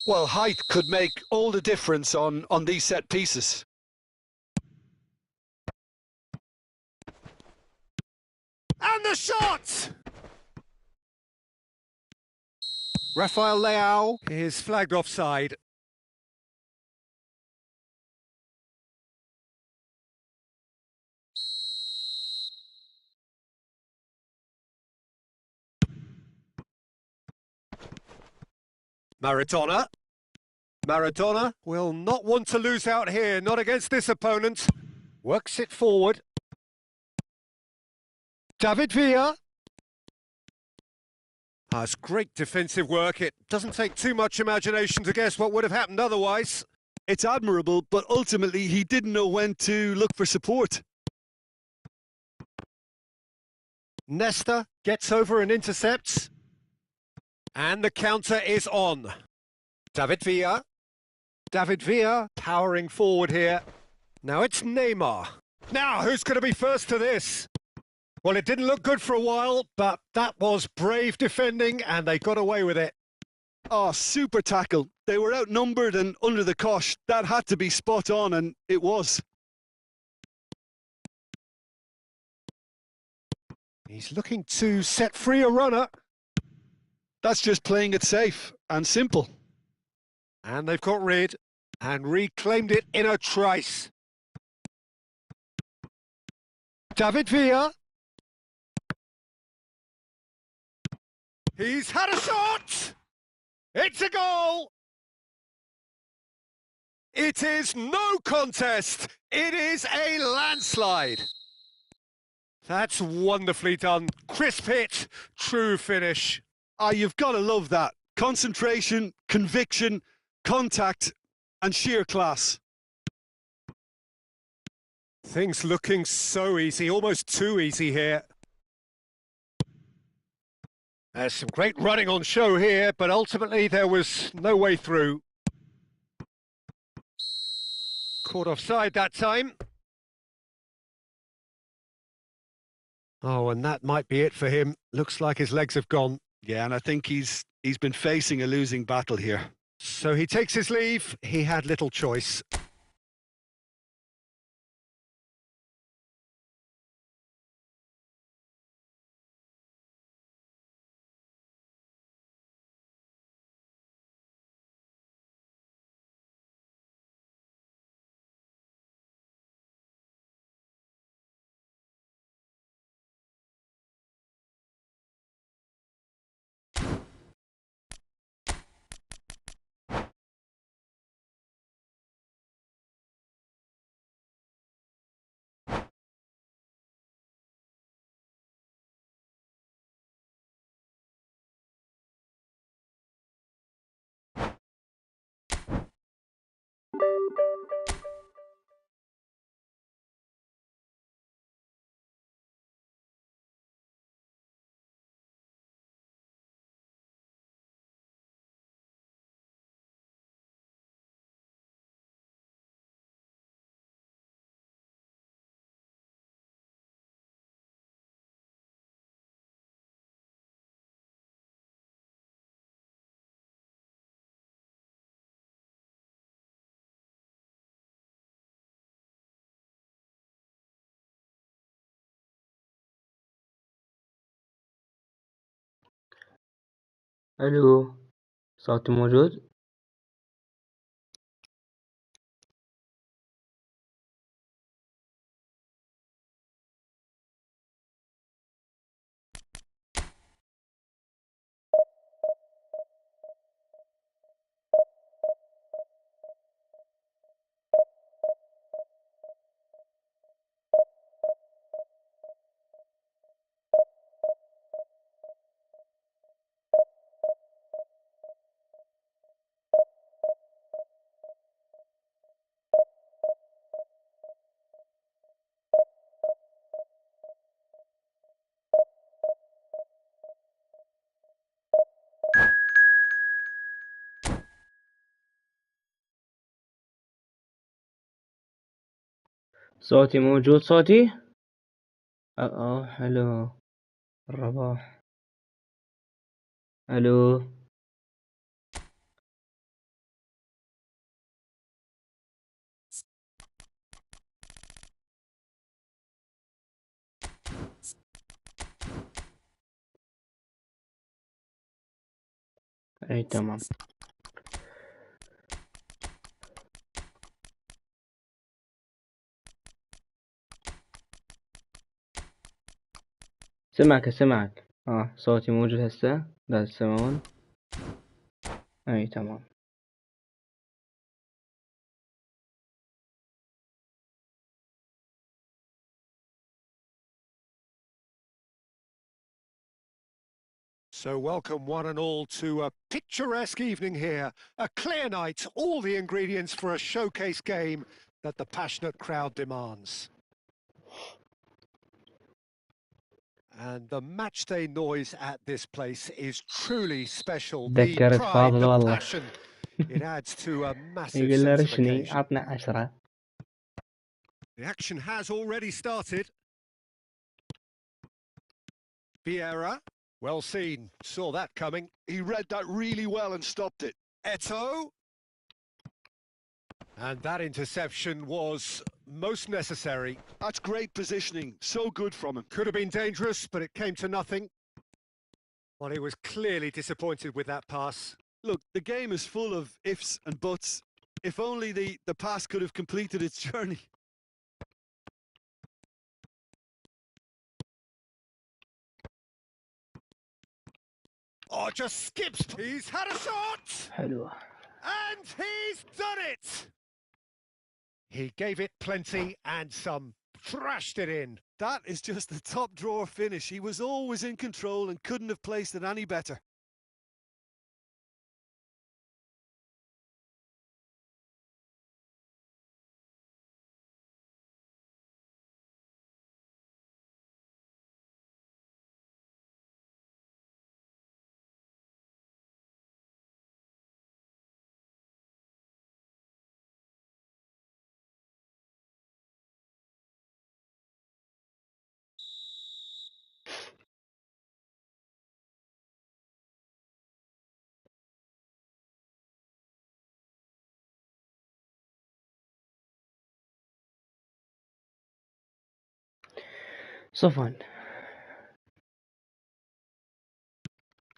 Well, height could make all the difference on these set pieces. And the shot! Rafael Leao is flagged offside. Maradona. Maradona will not want to lose out here, not against this opponent. Works it forward. David Villa. That's great defensive work. It doesn't take too much imagination to guess what would have happened otherwise. It's admirable, but ultimately he didn't know when to look for support. Nesta gets over and intercepts. And the counter is on. David Villa. David Villa powering forward here. Now it's Neymar. Now who's going to be first to this? Well, it didn't look good for a while, but that was brave defending and they got away with it. Oh, super tackle. They were outnumbered and under the cosh. That had to be spot on, and it was. He's looking to set free a runner. That's just playing it safe and simple. And they've got rid and reclaimed it in a trice. David Villa. He's had a shot! It's a goal! It is no contest. It is a landslide. That's wonderfully done. Crisp hit, true finish. Ah, you've got to love that. Concentration, conviction, contact, and sheer class. Things looking so easy, almost too easy here. There's some great running on show here, but ultimately there was no way through. Caught offside that time. Oh, and that might be it for him. Looks like his legs have gone. Yeah, and I think he's been facing a losing battle here. So he takes his leave. He had little choice. الو، صوتي موجود؟ صوتي موجود صوتي؟ حلو. الرباح. الو. اي تمام. سمعك. صوتي موجود هسه؟ لا تسمعون؟ اي تمام. So welcome one and all to a picturesque evening here. A clear night, all the ingredients for a showcase game that the passionate crowd demands. And the matchday noise at this place is truly special. The تذكرت pride, فاضل the والله. passion, it adds to a massive يقول له sense of رشني occasion. عطنا 10. The action has already started. Vieira, well seen, saw that coming. He read that really well and stopped it. Eto'o. And that interception was most necessary. That's great positioning. So good from him. Could have been dangerous, but it came to nothing. Well, he was clearly disappointed with that pass. Look, the game is full of ifs and buts. If only the pass could have completed its journey. Oh, just skips. He's had a shot! حلوة. And he's done it! He gave it plenty and some. Thrashed it in. That is just a top drawer finish. He was always in control and couldn't have placed it any better. صفن.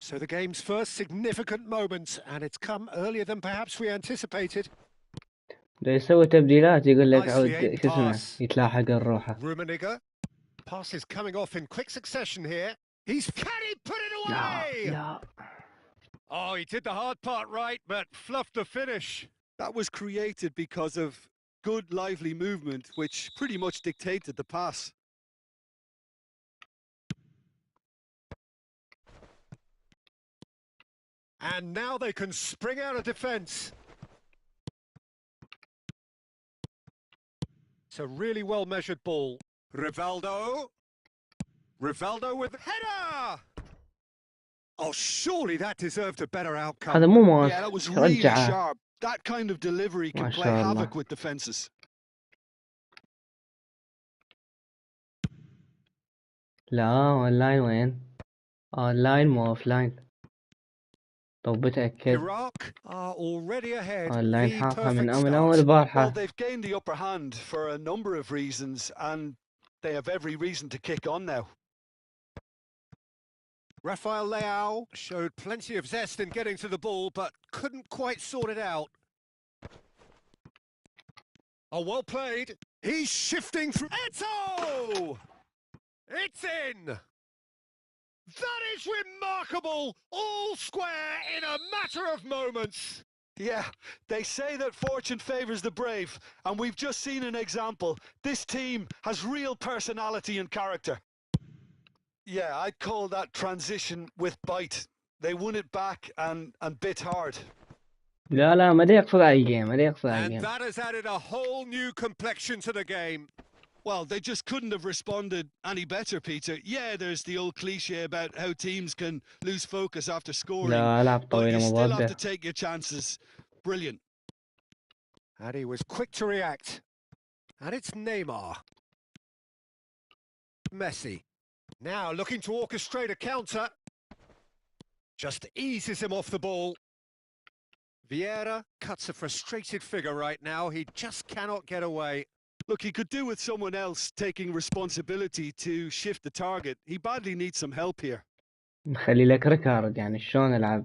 So the game's first significant moment, and it's come earlier than perhaps we anticipated. ده يسوي تبديلات يقول لك Nicely عود aimed شو اسمه pass. يتلاحق الروحة. Rummenigge. Pass is coming off in quick succession here. Can he put it away? لا. Oh, he did the hard part right, but fluffed the finish. That was created because of good, lively movement, which pretty much dictated the pass. And now they can spring out of defence. It's a really well-measured ball. Rivaldo. Rivaldo with header! Oh, surely that deserved a better outcome. هذا مو ماس. Yeah, that was really رجعه. sharp. That kind of delivery can ما play شاء الله. havoc with defences. لا اللاين وين؟ اللاين مو اوف لاين. طب بتأكد. Iraq are already ahead. اللاين The حاطها من perfect أول start. Well, بارحة. they've gained the upper hand for a number of reasons, and they have every reason to kick on now. Rafael Leao showed plenty of zest in getting to the ball, but couldn't quite sort it out. Oh, well played. He's shifting through. Eto'o! It's in! That is remarkable! All square in a matter of moments. Yeah, they say that fortune favours the brave, and we've just seen an example. This team has real personality and character. Yeah, I'd call that transition with bite. They won it back and bit hard. لا ما يقصد على الجيم ما يقصد على And الجيم. that has added a whole new complexion to the game. Well, they just couldn't have responded any better, Peter. Yeah, there's the old cliche about how teams can lose focus after scoring, لا ألعاب but طويلة you still have to مضادة. take your chances. Brilliant. And he was quick to react. And it's Neymar. Messi. Now looking to orchestrate a counter. Just eases him off the ball. Vieira cuts a frustrated figure right now. He just cannot get away. Look, he could do with someone else taking responsibility to shift the target. He badly needs some help here. مخلي لك ريكارد يعني شلون ألعب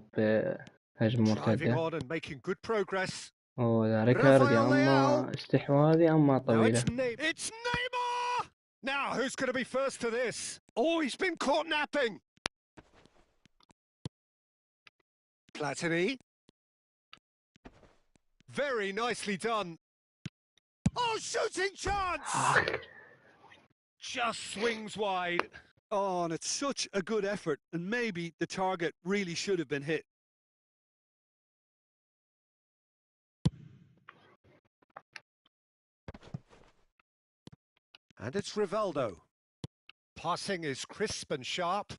هجمة Driving مرتدة. on and making good progress. ذا ريكارد يا أما استحواذي أما Now طويلة. it's Neymar! Now who's going to be first to this? Oh, he's been caught napping. Platini. Very nicely done. Oh, shooting chance! Just swings wide. Oh, and it's such a good effort, and maybe the target really should have been hit. And it's Rivaldo. Passing is crisp and sharp.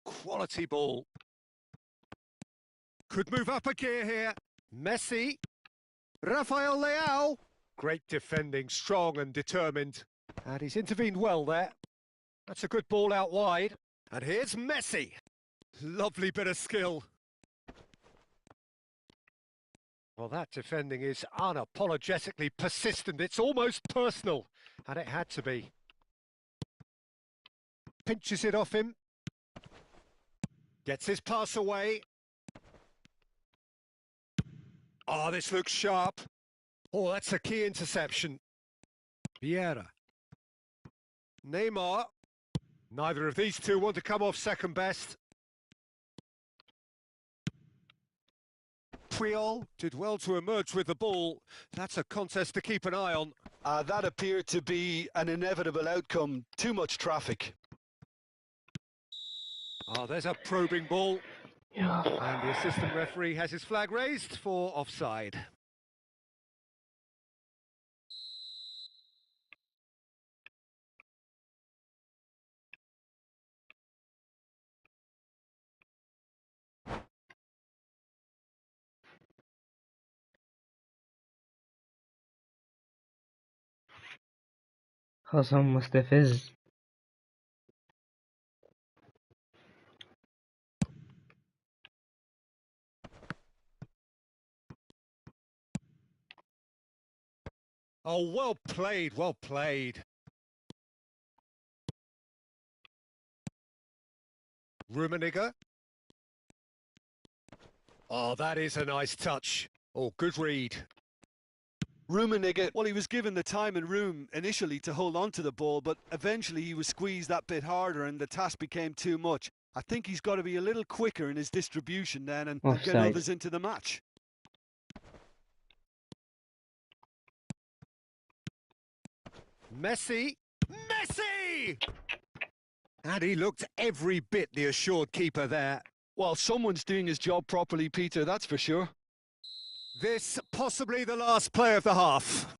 Quality ball. Could move up a gear here. Messi. Rafael Leao. Great defending, strong and determined. And he's intervened well there. That's a good ball out wide. And here's Messi. Lovely bit of skill. Well, that defending is unapologetically persistent. It's almost personal. And it had to be. Pinches it off him. Gets his pass away. Oh, this looks sharp. Oh, that's a key interception. Vieira. Neymar. Neither of these two want to come off second best. Puyol did well to emerge with the ball. That's a contest to keep an eye on. That appeared to be an inevitable outcome. Too much traffic. Oh, there's a probing ball. And the assistant referee has his flag raised for offside. خصم مستفز. Oh, well played, well played. Rummenigge. Oh, that is a nice touch. Oh, good read. Rummenigge, well, he was given the time and room initially to hold on to the ball, but eventually he was squeezed that bit harder and the task became too much. I think he's got to be a little quicker in his distribution then and get others into the match. Messi! Messi! And he looked every bit the assured keeper there. Well, someone's doing his job properly, Peter, that's for sure. This possibly the last play of the half.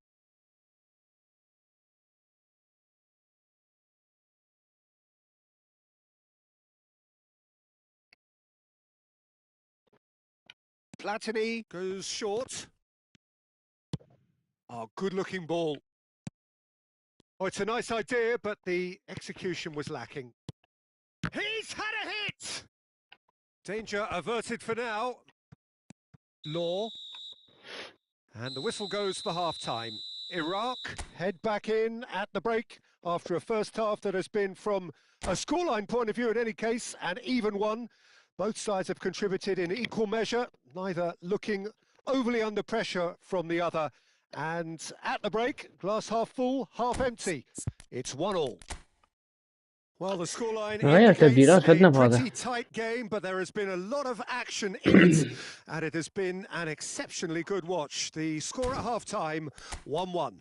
Platini goes short. Oh, good-looking ball. Oh, it's a nice idea, but the execution was lacking. He's had a hit! Danger averted for now. Law. And the whistle goes for half-time. Iraq head back in at the break after a first half that has been, from a scoreline point of view in any case, an even one. Both sides have contributed in equal measure, neither looking overly under pressure from the other. And at the break, glass half full, half empty. It's 1-1. Well, the scoreline indicates a pretty tight game, but there has been a lot of action in it, and it has been an exceptionally good watch. The score at half-time, 1-1.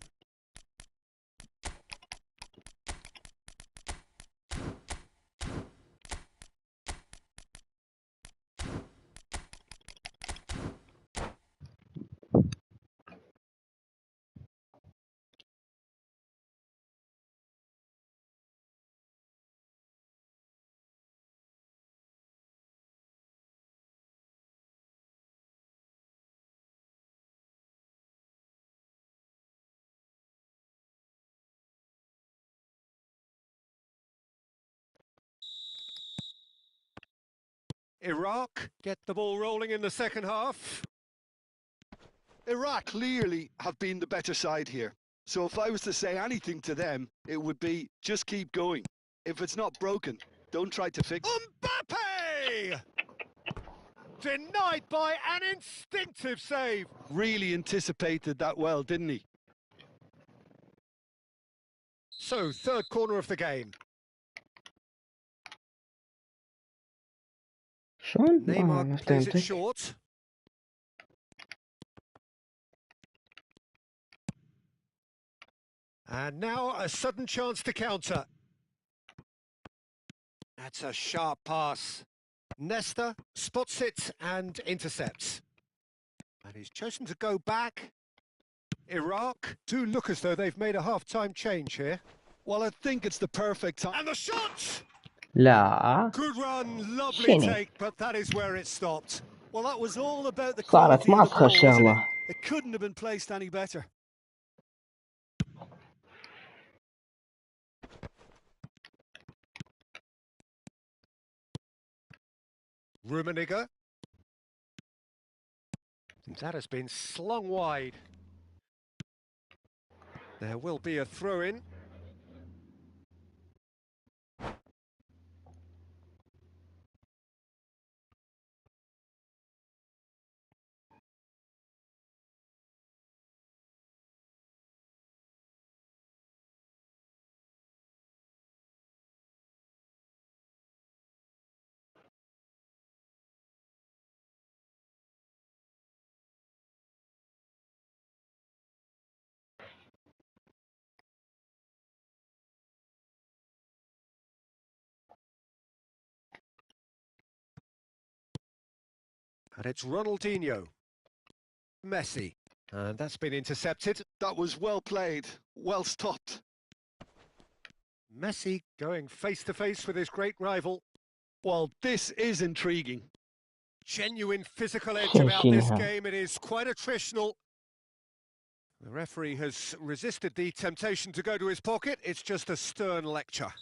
Iraq get the ball rolling in the second half. Iraq clearly have been the better side here. So if I was to say anything to them, it would be just keep going. If it's not broken, Don't try to fix... Mbappe! Denied by an instinctive save. Really anticipated that well, didn't he? So, third corner of the game. شلون؟ Neymar ما plays it فهمتك. short. And now a sudden chance to counter. That's a sharp pass. Nesta spots it and intercepts. And he's chosen to go back. Iraq do look as though they've made a half-time change here. Well, I think it's the perfect time. And the shot! لا Good run, lovely شنو؟ take, but that is where it stopped. Well, that was all about the صارت quality of the مسخة ball, wasn't it? الشغلة. It couldn't have been placed any better. Rummenigge. That has been slung wide. There will be a throw-in. And it's Ronaldinho. Messi. And that's been intercepted. That was well played, well stopped. Messi going face-to-face with his great rival. Well, this is intriguing. Genuine physical edge about this شنها؟ game. It is quite attritional. The referee has resisted the temptation to go to his pocket. It's just a stern lecture.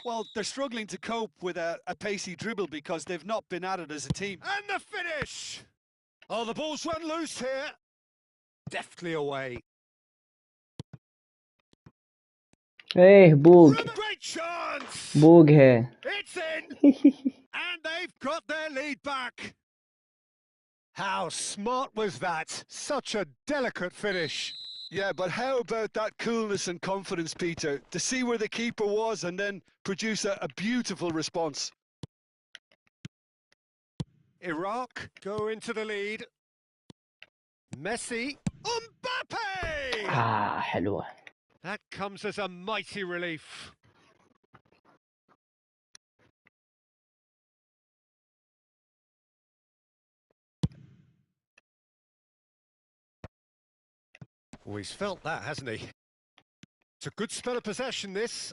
Well, they're struggling to cope with a pacey dribble because they've not been at it as a team. And the finish! Oh, the ball's run loose here. Deftly away. ايه بوق Great chance! بوق هي. It's in! And they've got their lead back. How smart was that? Such a delicate finish. Yeah, but how about that coolness and confidence, Peter, to see where the keeper was and then produce a beautiful response. Iraq go into the lead. Messi. Mbappe! حلوة. That comes as a mighty relief. Oh, he's felt that, hasn't he? It's a good spell of possession, this.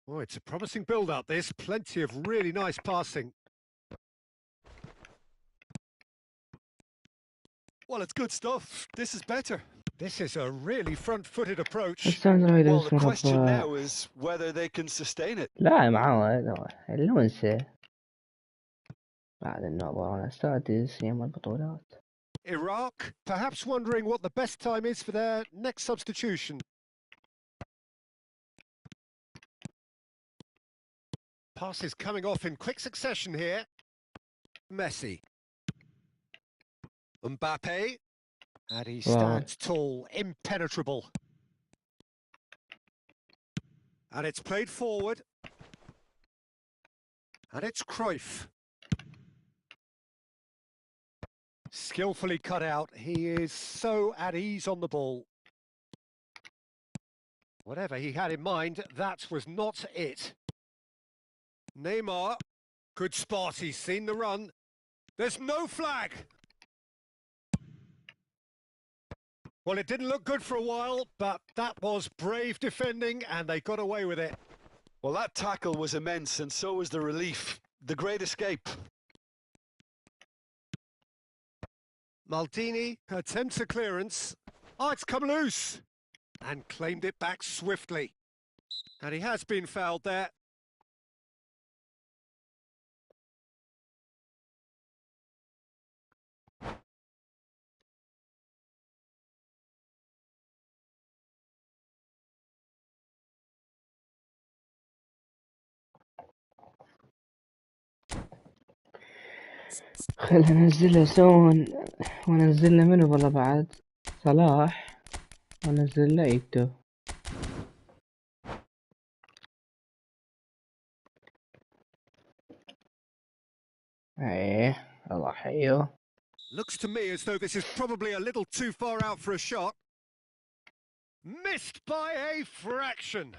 Oh, it's a promising build-up, this. Plenty of really nice passing. Well, it's good stuff. This is better. This is a really front-footed approach. استنى رايد Well, the اسمه question ربع. now is whether they can sustain it. لا معود اللونسة بعد النظر أنا السادس يوم البطولات. Iraq, perhaps wondering what the best time is for their next substitution. Passes coming off in quick succession here. Messi. Mbappe. And he stands tall, impenetrable. And it's played forward. And it's Cruyff. Skillfully cut out. He is so at ease on the ball. Whatever he had in mind, that was not it. Neymar. Good spot. He's seen the run. There's no flag. Well, it didn't look good for a while, but that was brave defending, and they got away with it. Well, that tackle was immense, and so was the relief. The great escape. Maldini attempts a clearance. Oh, it's come loose. And claimed it back swiftly. And he has been fouled there. خلنا ننزلها سون، وننزلنا منو والله بعد صلاح، وننزل له ايتو. ايه الله حيو. Looks to me as though this is probably a little too far out for a shot. Missed by a fraction.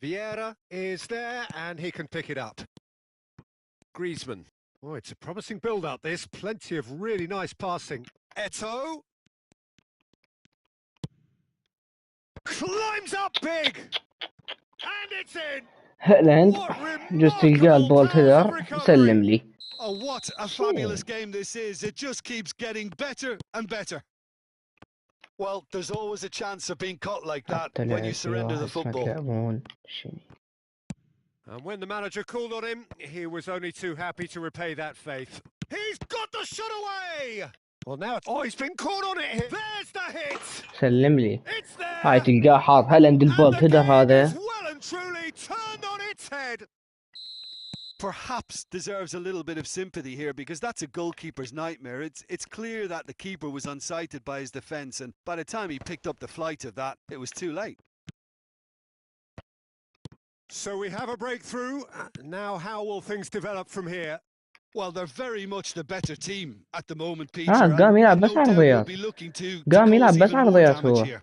Vieira is there and he can pick it up. Griezmann. Oh, it's a promising build-up, this. Plenty of really nice passing. Eto'o. Climbs up big. And it's in. هالاند جوز تلقاه البولت هيدر سلم لي. Oh, what a fabulous game this is. It just keeps getting better and better. Well, there's always a chance of being caught like that when you surrender the football. And when the manager called on him, he was only too happy to repay that faith. He's got the shot away! Well, now it's... Oh, he's been caught on it. There's the hit! سلم لي. هاي تلقاه حاط هالاند البولت هيدر هذا. Well and truly turned on its head. Perhaps deserves a little bit of sympathy here, because that's a goalkeeper's nightmare. It's clear that the keeper was unsighted by his defence, and by the time he picked up the flight of that, it was too late. So we have a breakthrough. Now how will things develop from here? Well, they're very much the better team at the moment, Peter. قام يلعب بس عرضيات. قام يلعب بس عرضيات هو.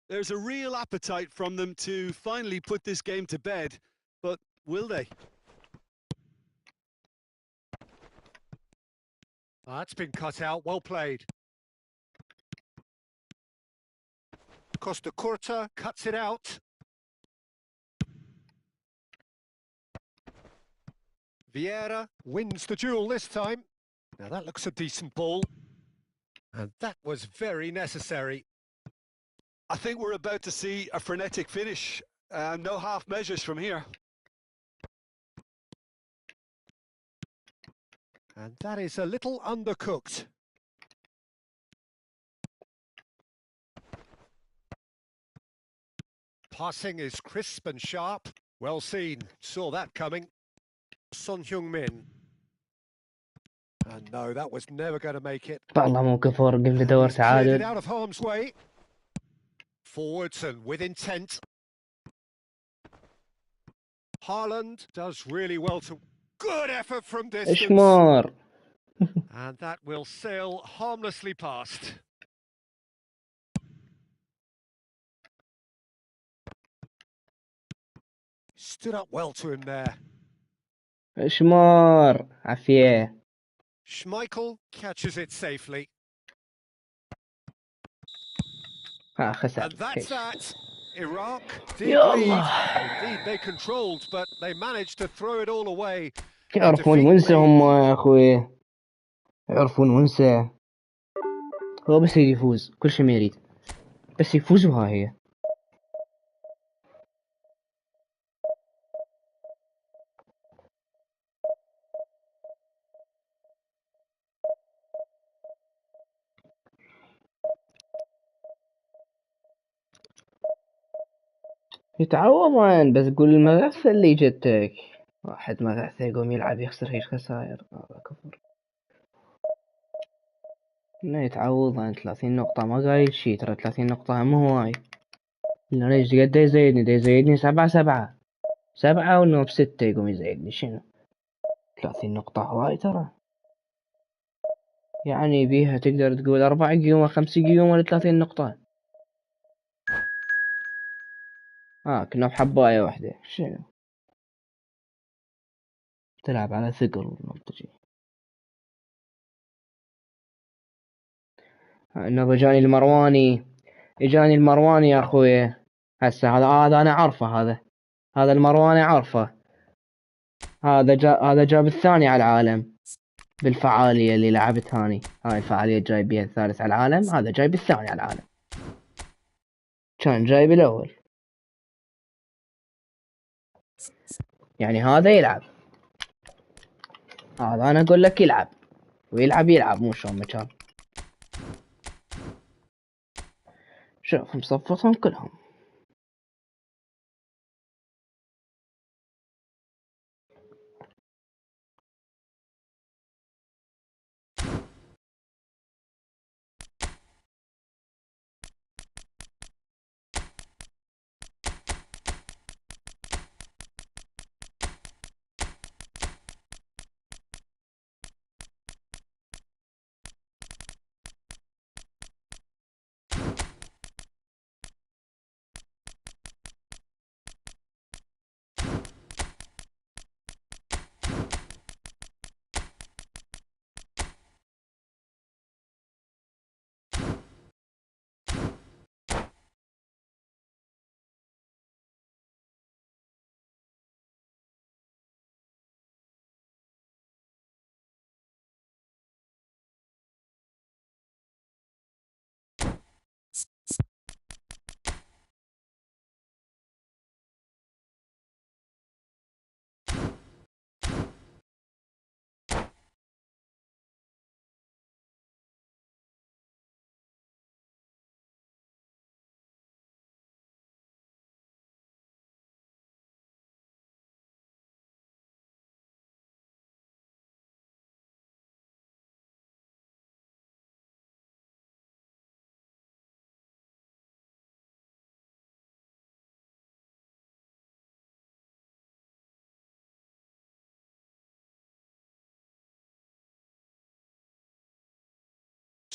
There's a real appetite from them to finally put this game to bed, but will they? That's been cut out. Well played. Costa Curta cuts it out. Vieira wins the duel this time. Now that looks a decent ball. And that was very necessary. I think we're about to see a frenetic finish. No half measures from here. And that is a little undercooked. Passing is crisp and sharp. Well seen. Saw that coming. Son Heung-min. And no, that was never going to make it. والله مو كفور قمت ادور تعادل. Out of harm's way. Forwards and with intent. Haaland does really well to... Good effort from distance. اشمار. And that will sail harmlessly past. Stood up well to him there. اشمار عافية. Schmeichel catches it safely. خسر. And that's that. Iraq did lead. Indeed, they controlled, but they managed to throw it all away. يعرفون ونسى هم يا اخوي. يعرفون ونسى. هو بس يريد يفوز، كل شيء ما يريد. بس يفوز وها هي. يتعوضون، بس قول المغثى اللي جتك. واحد مغثى يقوم يلعب يخسر هيج خسائر، هذا كفر. لا يتعوضون 30 نقطة ما قايل شي، ترى 30 نقطة هم هواي. ليش قد يزيدني؟ دا يزيدني 7 ونوب 6 يقوم يزيدني شنو؟ 30 نقطة هواي ترى. يعني بيها تقدر تقول 4 قيومة 5 قيومة ولا 30 نقطة. كنا بحباية واحدة شنو؟ تلعب على ثقل تجي. انه اجاني المرواني يا اخوي. هسه هذا انا عارفه، هذا المرواني عارفه. هذا جاب الثاني على العالم بالفعالية اللي لعبت هاني. هاي الفعالية جايب بيها الثالث على العالم، هذا جايب الثاني على العالم. كان جايب الاول. يعني هذا يلعب، هذا انا اقول لك يلعب ويلعب مو شلون ما كان. شوف مصفطهم كلهم.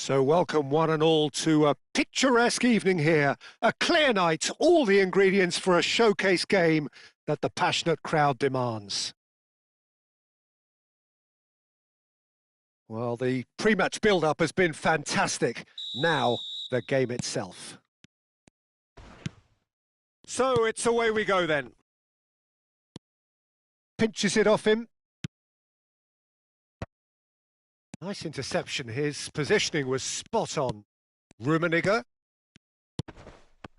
So welcome one and all to a picturesque evening here. A clear night, all the ingredients for a showcase game that the passionate crowd demands. Well, the pre-match build-up has been fantastic. Now, the game itself. So it's away we go then. Pinches it off him. Nice interception. His positioning was spot on. Rummenigge.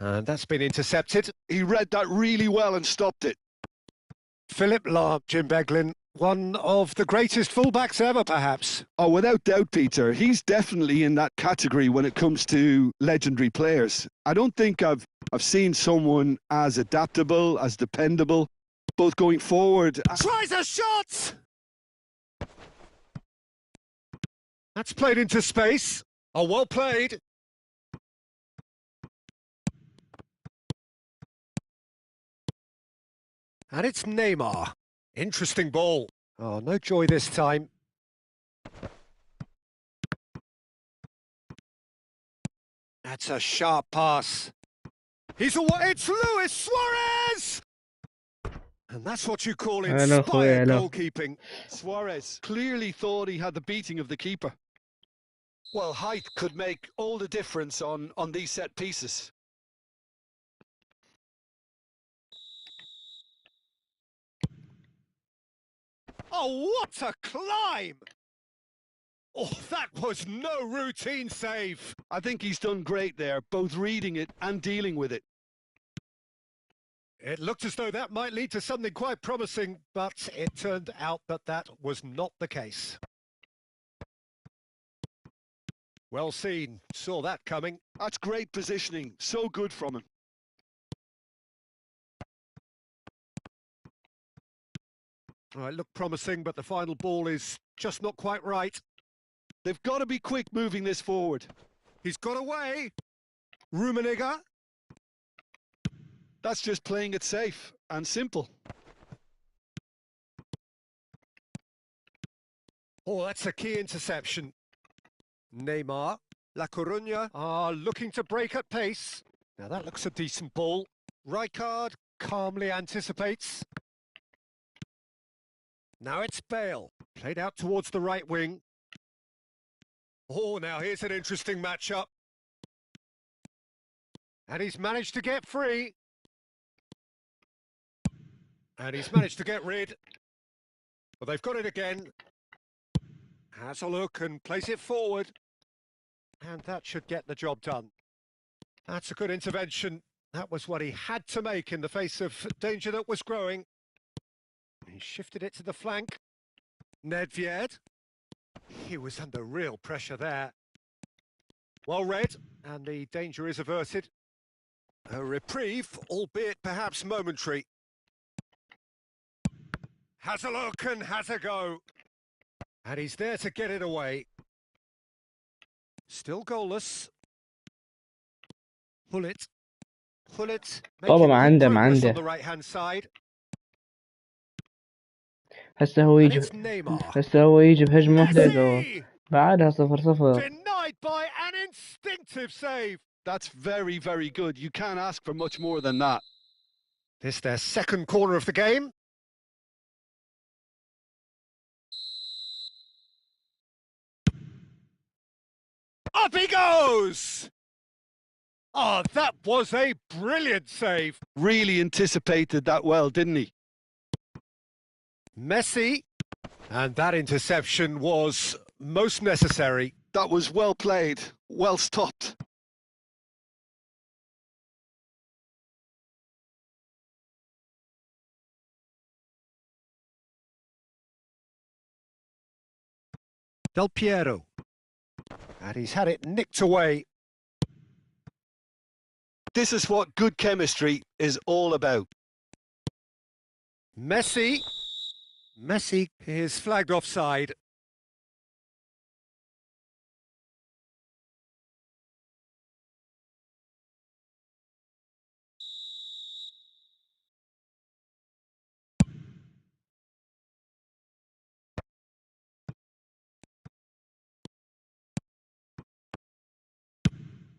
And that's been intercepted. He read that really well and stopped it. Philip Lahm, Jim Beglin, one of the greatest fullbacks ever, perhaps. Oh, without doubt, Peter. He's definitely in that category when it comes to legendary players. I don't think I've seen someone as adaptable, as dependable, both going forward. Tries a shot! That's played into space. Oh, well played. And it's Neymar. Interesting ball. Oh, no joy this time. That's a sharp pass. It's Luis Suarez! And that's what you call inspired goalkeeping. Suarez clearly thought he had the beating of the keeper. Well, height could make all the difference on these set pieces. Oh, what a climb! Oh, that was no routine save. I think he's done great there, both reading it and dealing with it. It looked as though that might lead to something quite promising, but it turned out that that was not the case. Well seen, saw that coming. That's great positioning, so good from him. All right, looked promising, but the final ball is just not quite right. They've got to be quick moving this forward. He's got away. Rummenigge. That's just playing it safe and simple. Oh, that's a key interception. Neymar. La Coruña are looking to break at pace. Now that looks a decent ball. Rijkaard calmly anticipates. Now it's Bale. Played out towards the right wing. Oh, now here's an interesting matchup. And he's managed to get free. And he's managed to get rid. But they've got it again. Has a look and plays it forward. And that should get the job done. That's a good intervention. That was what he had to make in the face of danger that was growing. He shifted it to the flank. Nedved. He was under real pressure there. Well read, and the danger is averted. A reprieve, albeit perhaps momentary. Has a look and has a go. And he's there to get it away. Still goalless. Hullet. طبعا Making good ما progress عنده on the right-hand side. هسه هو And يجي it's Neymar. هسه هو يجي بهجمة واحدة جول Messi! بعدها 0-0. Denied by an instinctive save. That's very, very good. You can't ask for much more than that. This their second corner of the game. Up he goes! Oh, that was a brilliant save. Really anticipated that well, didn't he? Messi. And that interception was most necessary. That was well played, well stopped. Del Piero. And he's had it nicked away. This is what good chemistry is all about. Messi is flagged offside.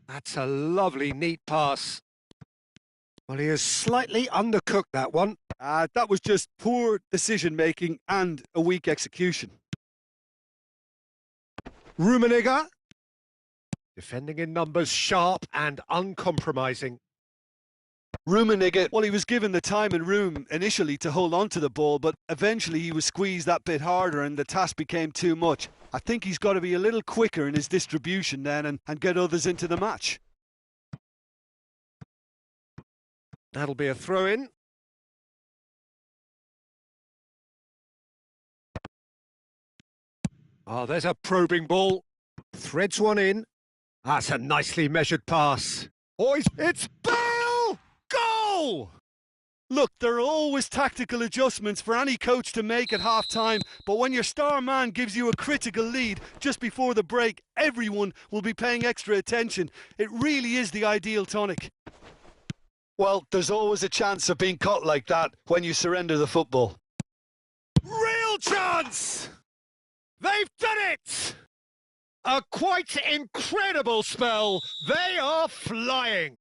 That's a lovely, neat pass. Well, he has slightly undercooked that one. That was just poor decision-making and a weak execution. Rummenigge. Defending in numbers, sharp and uncompromising. Rummenigge, well, he was given the time and room initially to hold on to the ball, but eventually he was squeezed that bit harder and the task became too much. I think he's got to be a little quicker in his distribution then and get others into the match. That'll be a throw-in. Oh, there's a probing ball. Threads one in. That's a nicely measured pass. Oh, it's Bale! Goal! Look, there are always tactical adjustments for any coach to make at half-time, but when your star man gives you a critical lead just before the break, everyone will be paying extra attention. It really is the ideal tonic. Well, there's always a chance of being caught like that when you surrender the football. Real chance! They've done it! A quite incredible spell. They are flying.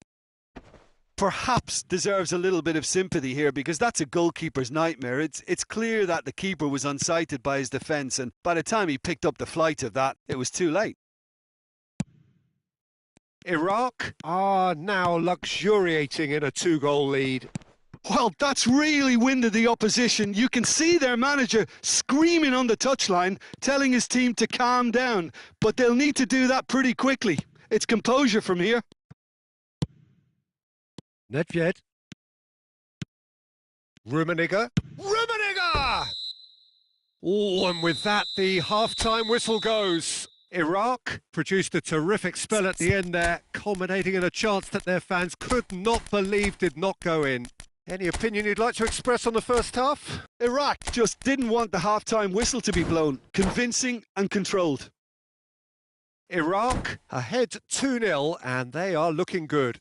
Perhaps deserves a little bit of sympathy here because that's a goalkeeper's nightmare. It's clear that the keeper was unsighted by his defence, and by the time he picked up the flight of that, it was too late. Iraq are now luxuriating in a 2-goal lead. Well, that's really winded the opposition. You can see their manager screaming on the touchline, telling his team to calm down. But they'll need to do that pretty quickly. It's composure from here. Nedved. Rummenigge. Rummenigge! Oh, and with that, the half-time whistle goes. Iraq produced a terrific spell at the end there, culminating in a chance that their fans could not believe did not go in. Any opinion you'd like to express on the first half? Iraq just didn't want the half-time whistle to be blown. Convincing and controlled. Iraq ahead 2-0 and they are looking good.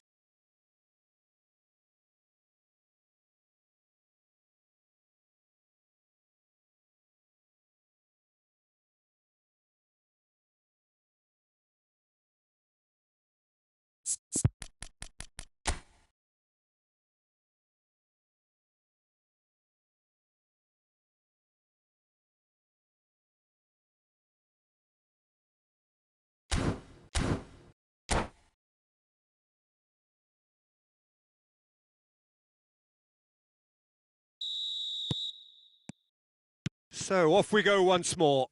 So off we go once more.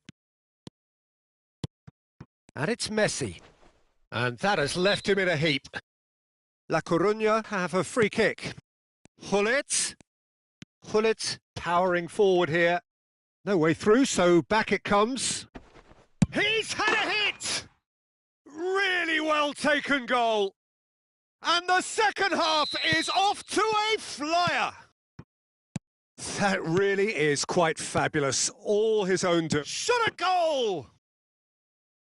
And it's Messi. And that has left him in a heap. La Coruña have a free kick. Hullet. Hullet powering forward here. No way through, so back it comes. He's had a hit! Really well taken goal. And the second half is off to a flyer. That really is quite fabulous. All his own do. Shot a goal!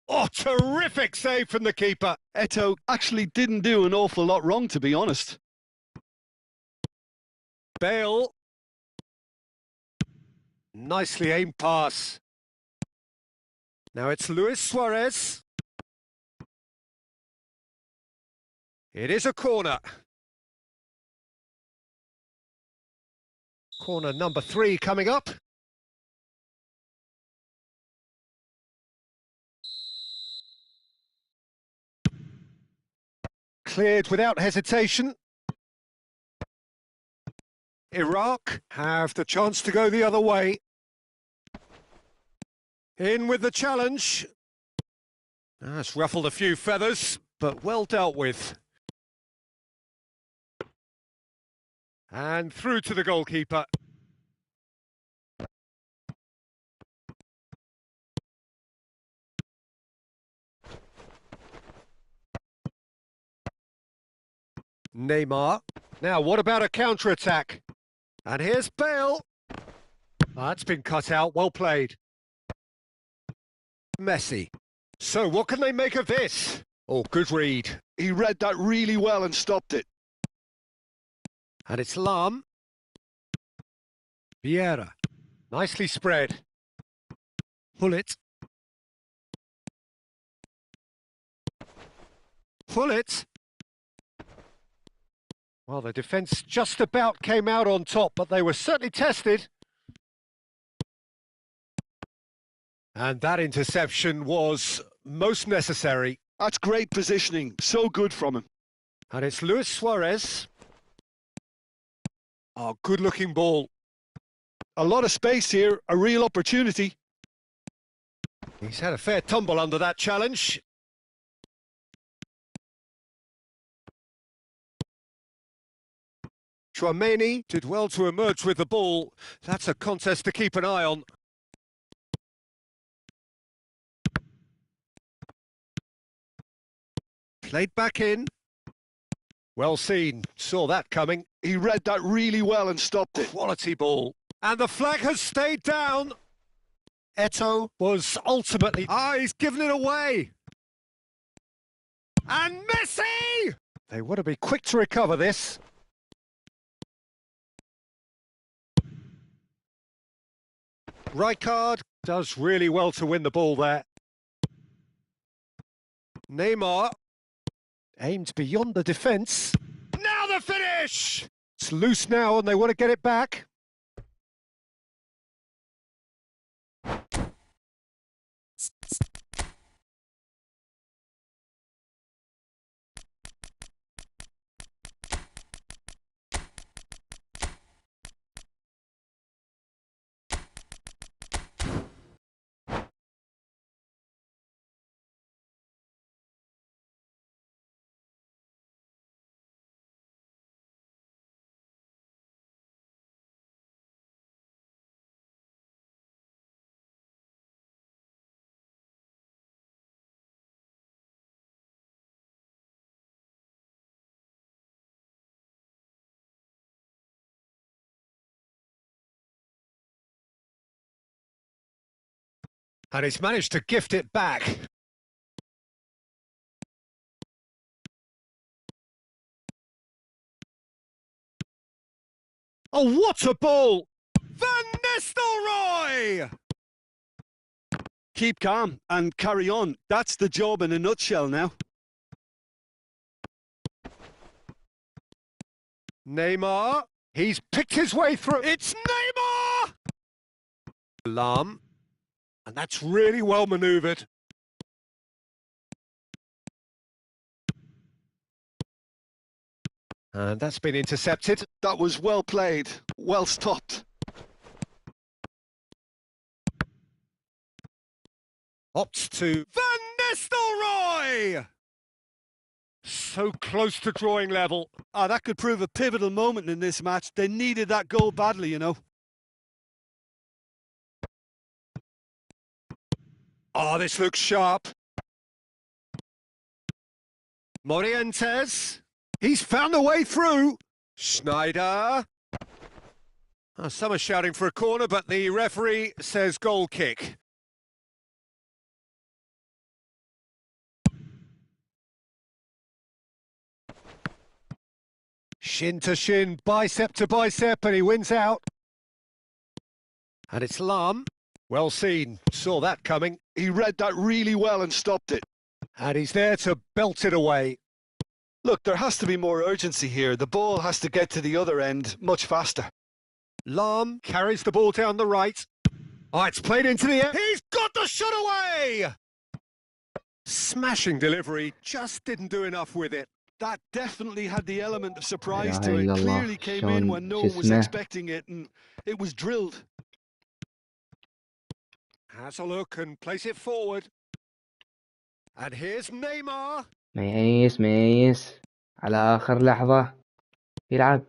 Oh, terrific save from the keeper. Eto'o actually didn't do an awful lot wrong, to be honest. Bale. Nicely aimed pass. Now it's Luis Suarez. It is a corner. Corner number 3 coming up. Cleared without hesitation. Iraq have the chance to go the other way. In with the challenge. That's ruffled a few feathers, but well dealt with. And through to the goalkeeper. Neymar. Now, what about a counter-attack? And here's Bale. That's been cut out. Well played. Messi. So, what can they make of this? Oh, good read. He read that really well and stopped it. And it's Lam. Vieira. Nicely spread. Hullet. pull it. Well, the defence just about came out on top, but they were certainly tested. And that interception was most necessary. That's great positioning. So good from him. And it's Luis Suarez. Oh, good-looking ball. A lot of space here, a real opportunity. He's had a fair tumble under that challenge. Chouameni did well to emerge with the ball. That's a contest to keep an eye on. Played back in. Well seen. Saw that coming. He read that really well and stopped it. Quality ball. And the flag has stayed down. Eto'o was ultimately... he's given it away. And Messi! They want to be quick to recover this. Rijkaard does really well to win the ball there. Neymar aimed beyond the defence. Now the finish! It's loose now and they want to get it back. And he's managed to gift it back. Oh, what a ball! Van Nistelrooy! Keep calm and carry on. That's the job in a nutshell now. Neymar. He's picked his way through. It's Neymar! Alarm. And that's really well manoeuvred. And that's been intercepted. That was well played, well stopped. Opts to Van Nistelrooy! So close to drawing level. That could prove a pivotal moment in this match. They needed that goal badly, you know. Oh, this looks sharp. Morientes. He's found a way through. Schneider. Oh, some are shouting for a corner, but the referee says goal kick. Shin to shin, bicep to bicep, and he wins out. And it's Lahm. Well seen, saw that coming. He read that really well and stopped it. And he's there to belt it away. Look, there has to be more urgency here. The ball has to get to the other end much faster. Lahm carries the ball down the right. Oh, it's played into the air. He's got the shot away! Smashing delivery, just didn't do enough with it. That definitely had the element of surprise La to it. ilaha illallah. Clearly came in when no one was expecting it, and it was drilled. Has a look and place it forward. And here's Neymar. ميس على آخر لحظة يلعب.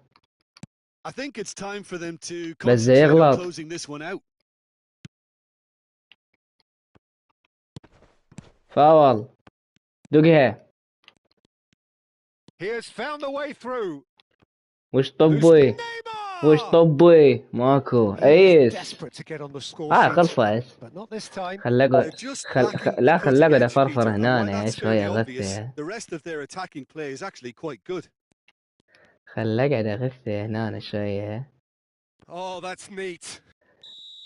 I think it's time for them to بس concentrate on يغلط. closing this one out. فاول دقها. He has found a way through. وش طبي وش طبي ماكو ايس. Desperate to get on the score خلصت. but not this time. لا خلقوا افرفر هنا شوية غثة. The rest of their attacking play is actually quite good. خلقوا غثة هنا شوية. Oh, that's neat.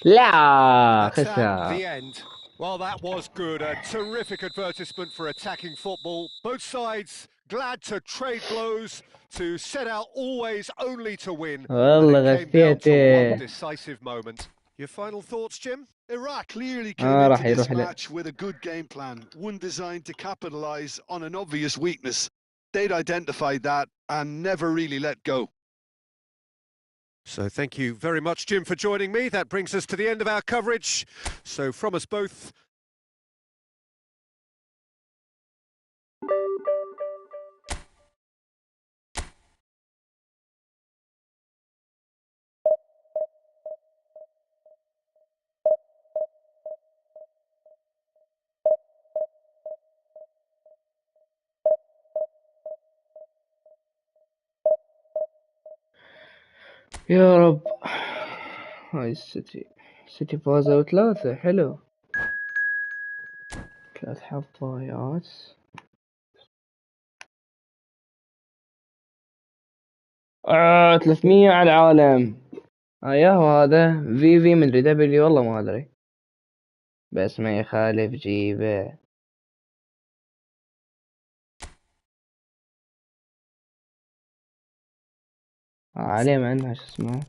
لا That's at خسر. the end. Well, that was good. A terrific advertisement for attacking football. Both sides glad to trade blows, to set out always only to win. And والله it came down to one غثيته. decisive moment. Your final thoughts, Jim? Iraq clearly came into راح this يروح له. match with a good game plan, one designed to capitalise on an obvious weakness. They'd identified that and never really let go. So thank you very much, Jim, for joining me. That brings us to the end of our coverage. So from us both, يا رب. هاي السيتي فازوا 3. حلو. 3 حظايات. 300 على العالم. ياهو هذا في مدري دبليو والله ما ادري، بس ما يخالف جيبه. عليه مع انها شو اسمه.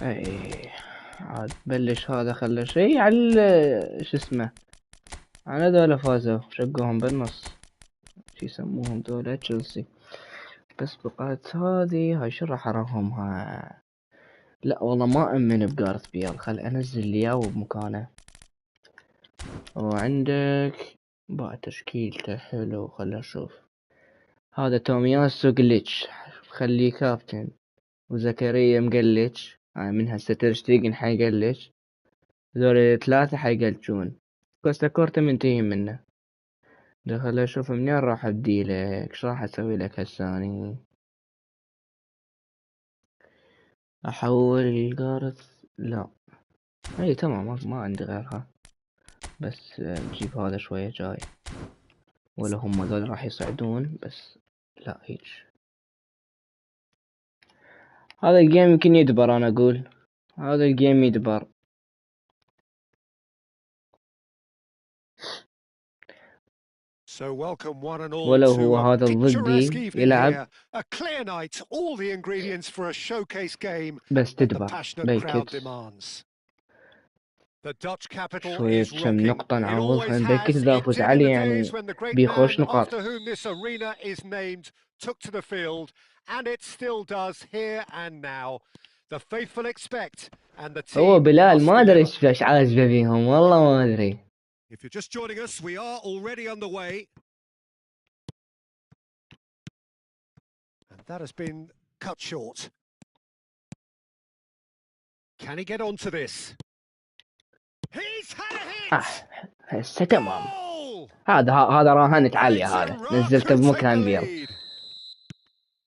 اي عاد بلش هذا، خلى شيء على شو اسمه، على ذولا فازوا شقوهم بالنص، شو يسموهم ذولا، تشيلسي. بس بقات هذه هاي شو راح ارهمها. لا والله ما امن بجارث بيل، خل انزل لي اياه بمكانه. وعندك باع تشكيلته حلو، خل اشوف. هذا تومياسو جليتش خليه كابتن، وزكريا مقلتش، من هسه ترشتيجن حيقلتش، ذول 3 حيقلتشون. كوستا كورتا منتهي منه. خل اشوف منين راح ابديلك، ايش راح اسوي لك هساني. احول الجارث، لا اي تمام، ما عندي غيرها. بس نجيب هذا شوية جاي، ولا هم ذول راح يصعدون. بس لا هيج، هذا الجيم يمكن يدبر، انا اقول هذا الجيم يدبر. so welcome one and all ولو to هو a هذا picturesque ضدي evening يلعب، here. A clear night, all the ingredients for a showcase game بس that the تدبر passionate crowd بيكت. demands. The Dutch capital شوية is كم rocking. نقطة It نعوضها always بيكت، has. إذا It أفوز did in عليه the يعني days when the great بيخوش man نقاط. after whom this arena is named took to the field, and it still does here and now. The faithful expect, and the هو team بلال must ما أدري deliver. إيش عاجبه فيهم، والله ما أدري. If you're just joining us, we are already underway. And that has been cut short. Can he get onto this? He's had a hit! هسه تمام. Goal! هذا راهنت And عالية، it's هذا Iraq نزلته who take the بمكان بيل، lead.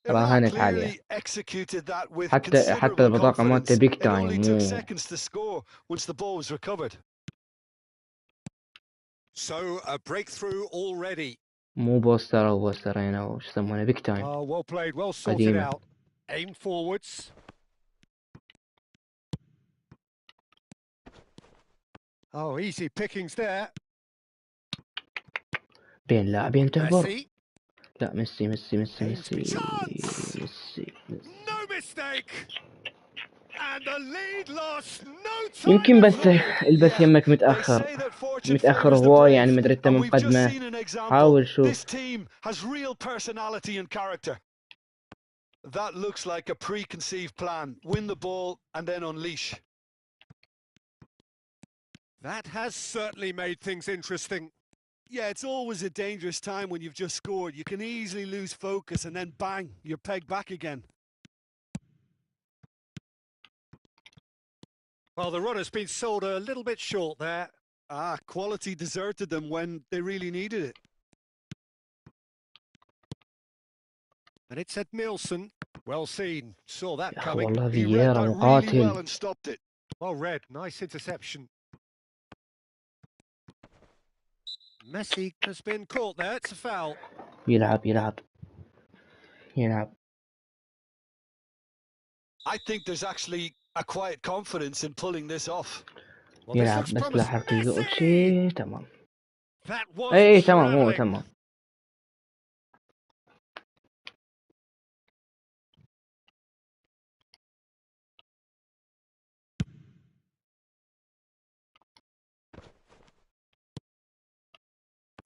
Iraq راهنت عالية. clearly executed that with حتى considerable البطاقة مالته confidence. بيك It only تايم، took مو seconds to score once the ball was recovered. So a breakthrough already. مو بوستر أو بوسترين أو شو يسمونه، بيك تايم Oh, well played, well sorted قديمة. out. Aim forwards. Oh, easy pickings there. بين لاعبين تهبر. Messi. لا ميسي ميسي ميسي Aims ميسي chance. ميسي. No mistake. And the lead lost no time يمكن at بث all. البث Yeah, يمك they متأخر، say that fortune متأخر favours the هواي يعني، brave, مدري انت and we've just مقدمة. seen an example. حاول شوف. This team has real personality and character. That looks like a preconceived plan. Win the ball and then unleash. That has certainly made things interesting. Yeah, it's always a dangerous time when you've just scored. You can easily lose focus and then bang, you're pegged back again. Well, the run has been sold a little bit short there. Quality deserted them when they really needed it. And it's Ed Nielsen. Well seen. Saw that يا أخي coming. والله He read فييرا that really well مقاتل. and stopped it. Well read. Nice interception. Messi has been caught there. It's a foul. يلعب. I think there's actually a quiet confidence in pulling this off. Well, this يلعب looks بس بلا promising. حركة Messi! شيء تمام. That was اي تمام هو travelling. تمام.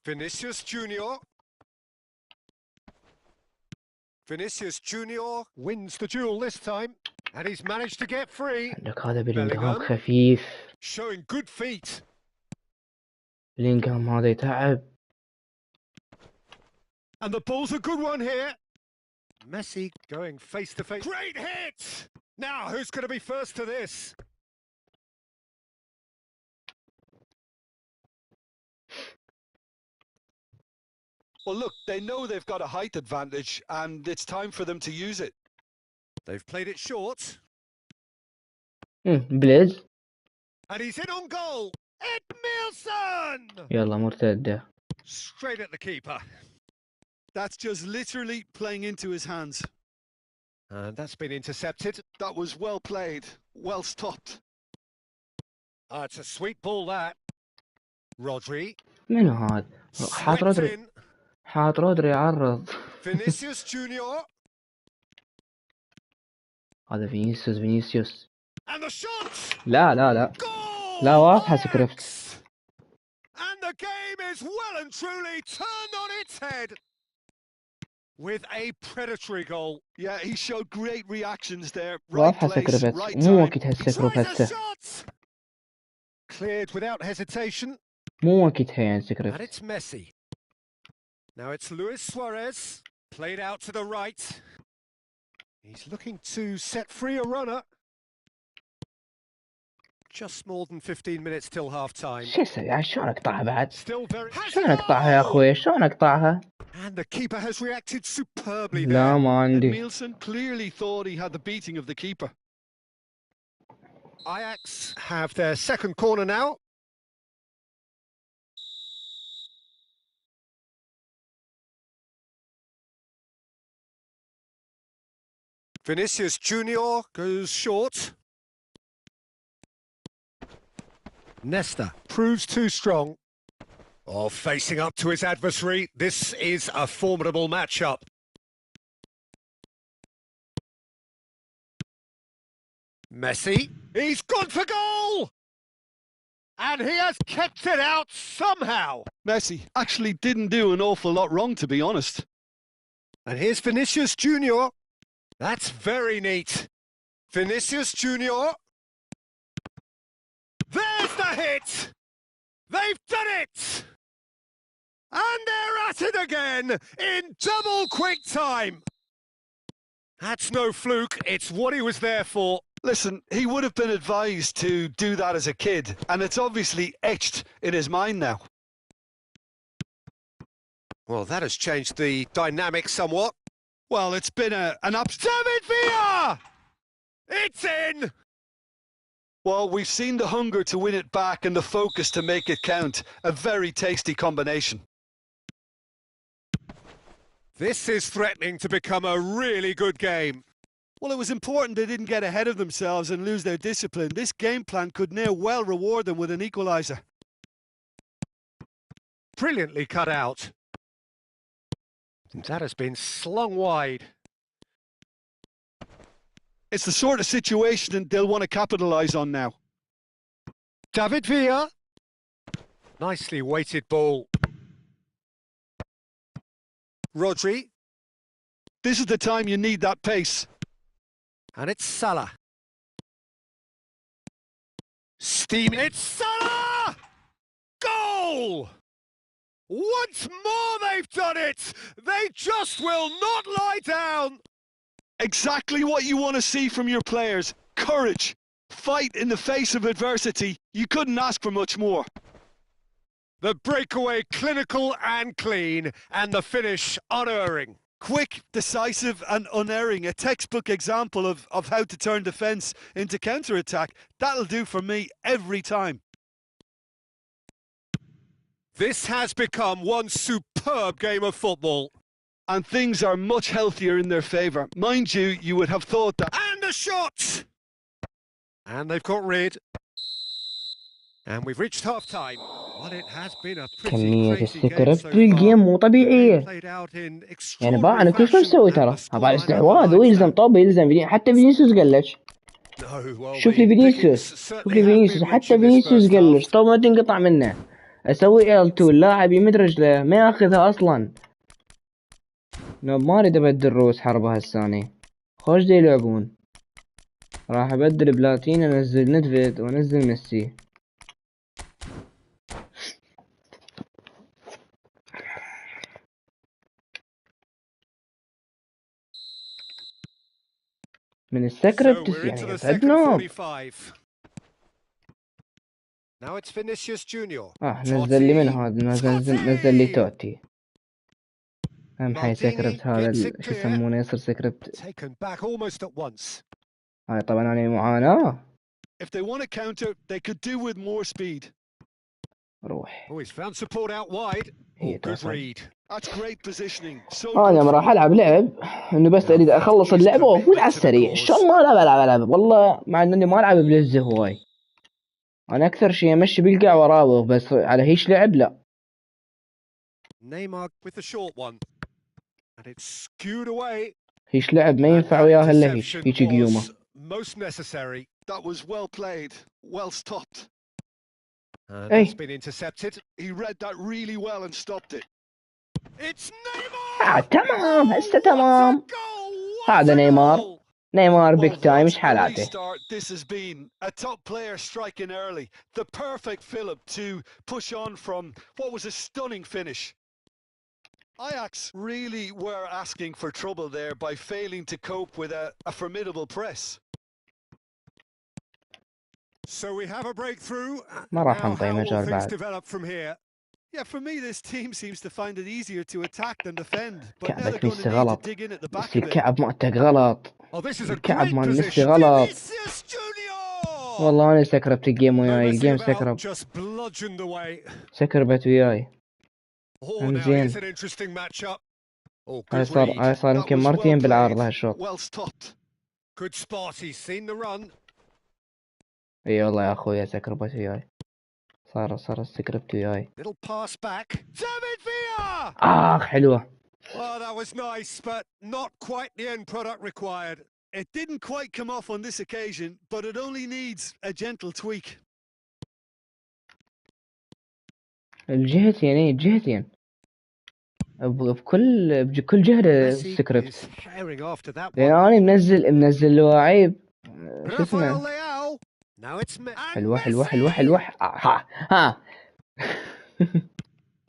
Vinicius Junior. Vinicius Junior wins the duel this time, and he's managed to get free. عندك هذا بلينغهام Bellingham. خفيف. Showing good feet. بلينغهام هذا يتعب. And the ball's a good one here. Messi going face to face. Great hit! Now, who's going to be first to this? Well, look, they know they've got a height advantage, and it's time for them to use it. They've played it short. بليز. And he's in on goal. Ed Nielsen! يلا مرتدة. Straight at the keeper. That's just literally playing into his hands. And that's been intercepted. That was well played, well stopped. It's a sweet ball, that. Rodri. منو هذا؟ حاط Slipped رودري. in. حاط رودري يعرض. Vinicius Junior. هذا فينيسيوس. And the shot! لا. Goal! لا واضحة سكريبت. And the game is well and truly turned on its head with a predatory goal. Yeah, he showed great reactions there. Right واضحة place, سكريبت. right مو time. وقت Tries هالسكروب a هسه. shot! Cleared without hesitation. مو وقتها يعني And سكريبت. it's Messi. Now it's Luis Suarez. Played out to the right. He's looking to set free a runner. Just more than 15 minutes till half time. شو اسوي؟ شلون اقطعها بعد؟ Still very. شلون اقطعها يا اخوي؟ شلون اقطعها؟ And the keeper has reacted superbly لا there. ما And عندي. Nielsen clearly thought he had the beating of the keeper. Ajax have their second corner now. Vinicius Junior goes short. Nesta proves too strong. Oh, facing up to his adversary. This is a formidable matchup. Messi. He's gone for goal! And he has kept it out somehow. Messi actually didn't do an awful lot wrong, to be honest. And here's Vinicius Junior. That's very neat. Vinicius Junior. There's the hit! They've done it! And they're at it again in double quick time. That's no fluke, it's what he was there for. Listen, he would have been advised to do that as a kid, and it's obviously etched in his mind now. Well, that has changed the dynamic somewhat. Well, it's been an David Villa! It's in! Well, we've seen the hunger to win it back and the focus to make it count. A very tasty combination. This is threatening to become a really good game. Well, it was important they didn't get ahead of themselves and lose their discipline. This game plan could now well reward them with an equaliser. Brilliantly cut out. That has been slung wide. It's the sort of situation they'll want to capitalise on now. David Villa. Nicely weighted ball. Rodri. This is the time you need that pace. And it's Salah. Steaming. It's Salah! Goal! Once more they've done it! They just will not lie down! Exactly what you want to see from your players. Courage. Fight in the face of adversity. You couldn't ask for much more. The breakaway clinical and clean, and the finish unerring. Quick, decisive and unerring. A textbook example of how to turn defence into counter-attack. That'll do for me every time. This has become one superb game of football. And things are much healthier in their favour. Mind you, you would have thought that... And a shot! And they've got rid. And we've reached half-time. Well, it has been a pretty كمية crazy game السكريبت so بالجيم far. مو طبيعية. Played out in يعني بقى أنا extraordinary كل شو fashion مسوي and ترى؟ the أبغى scoreline استحواذ underlines ويلزم that. طب يلزم حتى فينيسيوس قلش. No, well, شوف لي the pickings فينيسيوس شوف certainly لي have فينيسيوس been rich حتى in this فينيسيوس first قلش half. طب ما تنقطع منه. أسوي L2 اللاعب يمد رجله ما ياخذها أصلا. ما أريد أبدل روس حربة هالثانية. خوش دي يلعبون. راح أبدل بلاتين أنزل ندفيد وأنزل ميسي. من السكريبت يعني بدنا. Now it's Vinicius Junior. نزل لي من هذا نزل لي توتي. أهم حي سكريبت هذا شو يسمونه يصير سكريبت. Taken back almost at once. هاي طبعا أنا معاناة. If they want to counter, they could do with more speed. روح. Oh, he's found support out wide. Oh, good read. That's great positioning. So أنا ما راح ألعب لعب إنه بس أريد أخلص اللعبة وأفوز على السريع. شلون ما ألعب والله مع إني ما ألعب بلزة هواي. أنا أكثر شيء أمشي بالقاع وراوغ بس على هيش لعب لا. Neymar with the short one. And it's skewed away. هيش لعب ما ينفع وياها إلا هيش قيومة. Most necessary. That was well played, well stopped. That's been intercepted. He read that really well and stopped it. It's Neymar. تمام هسه تمام. هذا نيمار بيج تايم ايش حالاته. This has been a top player striking early. The perfect fillip to push on from what was a stunning finish. Ajax really were asking for trouble there by failing to cope with a formidable press. So we have a breakthrough. ما راح نطي مجال بعد. Develop from here. Yeah, for me this team seems to find it easier to attack than defend. But now كعبك they're going ميسي to need to غلط. dig in at the back بس a bit. الكعب مالتك غلط. الكعب مال ميسي غلط. والله أنا سكربت الجيم وياي الجيم سكرب. سكربت وياي. انزين. هاي صار يمكن مرتين بالعارضة هالشوط. اي والله يا اخويا سكربت وياي. صار السكربت وياي. حلوة. Well, that was nice, but not quite the end product required. It didn't quite come off on this occasion, but it only needs a gentle tweak. الجهتين بكل جهة السكريبت. لأن أنا منزل لواعيب شو اسمه. حلوة ها.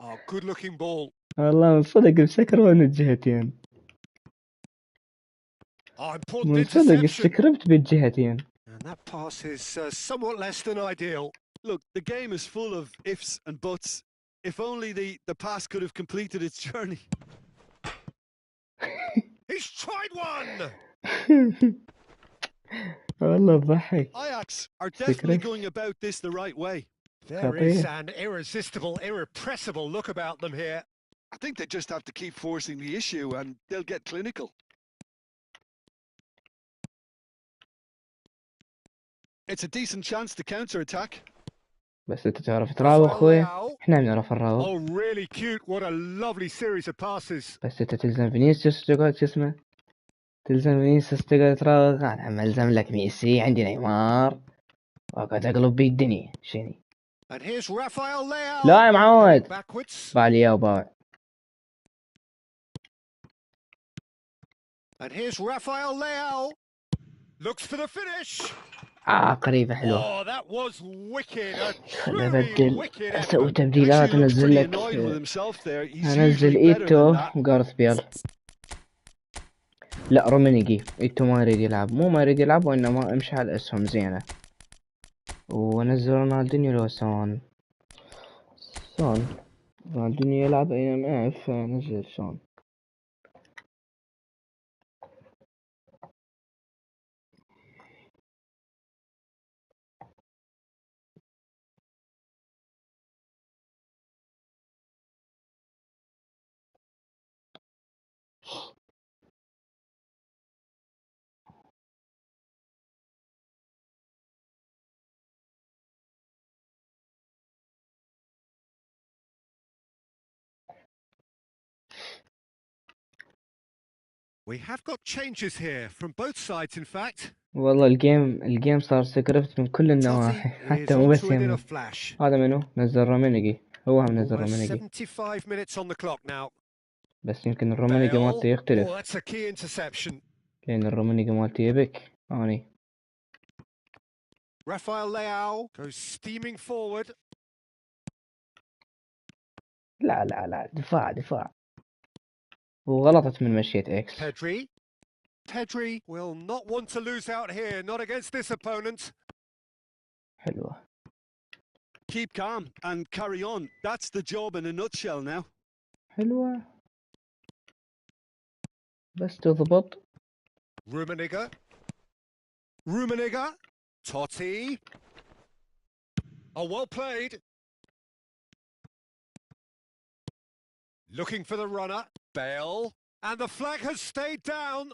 Oh, good looking ball. والله من صدق بسكروا من الجهتين. من صدق السكريبت بالجهتين. And that pass is somewhat less than ideal. Look, the game is full of ifs and buts. If only the pass could have completed its journey. He's tried one. والله تضحك. Ajax are definitely going about this the right way. There is an irresistible, irrepressible look about them here. I think they just have to keep forcing the issue and they'll get clinical. It's a decent chance to counter-attack. بس انت تعرف تراوغ اخوي. احنا بنعرف نراوغ. Oh, really cute. What a lovely series of passes. بس انت تلزم فينيسيوس تقعد شو اسمه. تلزم فينيسيوس تقعد تراوغ. انا ملزم لك ميسي عندي نيمار. واقعد اقلب بي الدنيا شني. لا يا معود. باع لي وباع. And here's Rafael Leao. Looks for the finish. قريبة حلوة. Oh, that was wicked. أبدل أسوي تبديلات أنزل لك. أنزل إيتو وغارث بيل. لا رومينيجي. إيتو ما يريد يلعب. مو ما يريد يلعب وإنما امشي على الأسهم زينة. ونزل رونالدينيو لو سون. رونالدينيو يلعب أيام ما أعرف نزل سون. We have got changes here from both sides, in fact. والله الجيم صار سكريبت من كل النواحي Totti حتى is مو بس onto it in a يمي. flash. هذا منو؟ نزل رومينيجي. هو هم نزل Almost رومينيجي. 75 minutes on the clock now. بس يمكن الرومينيجي مالته Oh, يختلف. that's a key interception. لأن الرومينيجي مالته يبك. أني. Rafael Leao goes steaming forward. لا دفاع. وغلطت من مشيت إكس. Pedri will not want to lose out here, not against this opponent. حلوة. Keep calm and carry on. That's the job in a nutshell now. حلوة. بس تضبط. Rummenigge. Totti. Oh, well played. Looking for the runner. Bale. And the flag has stayed down.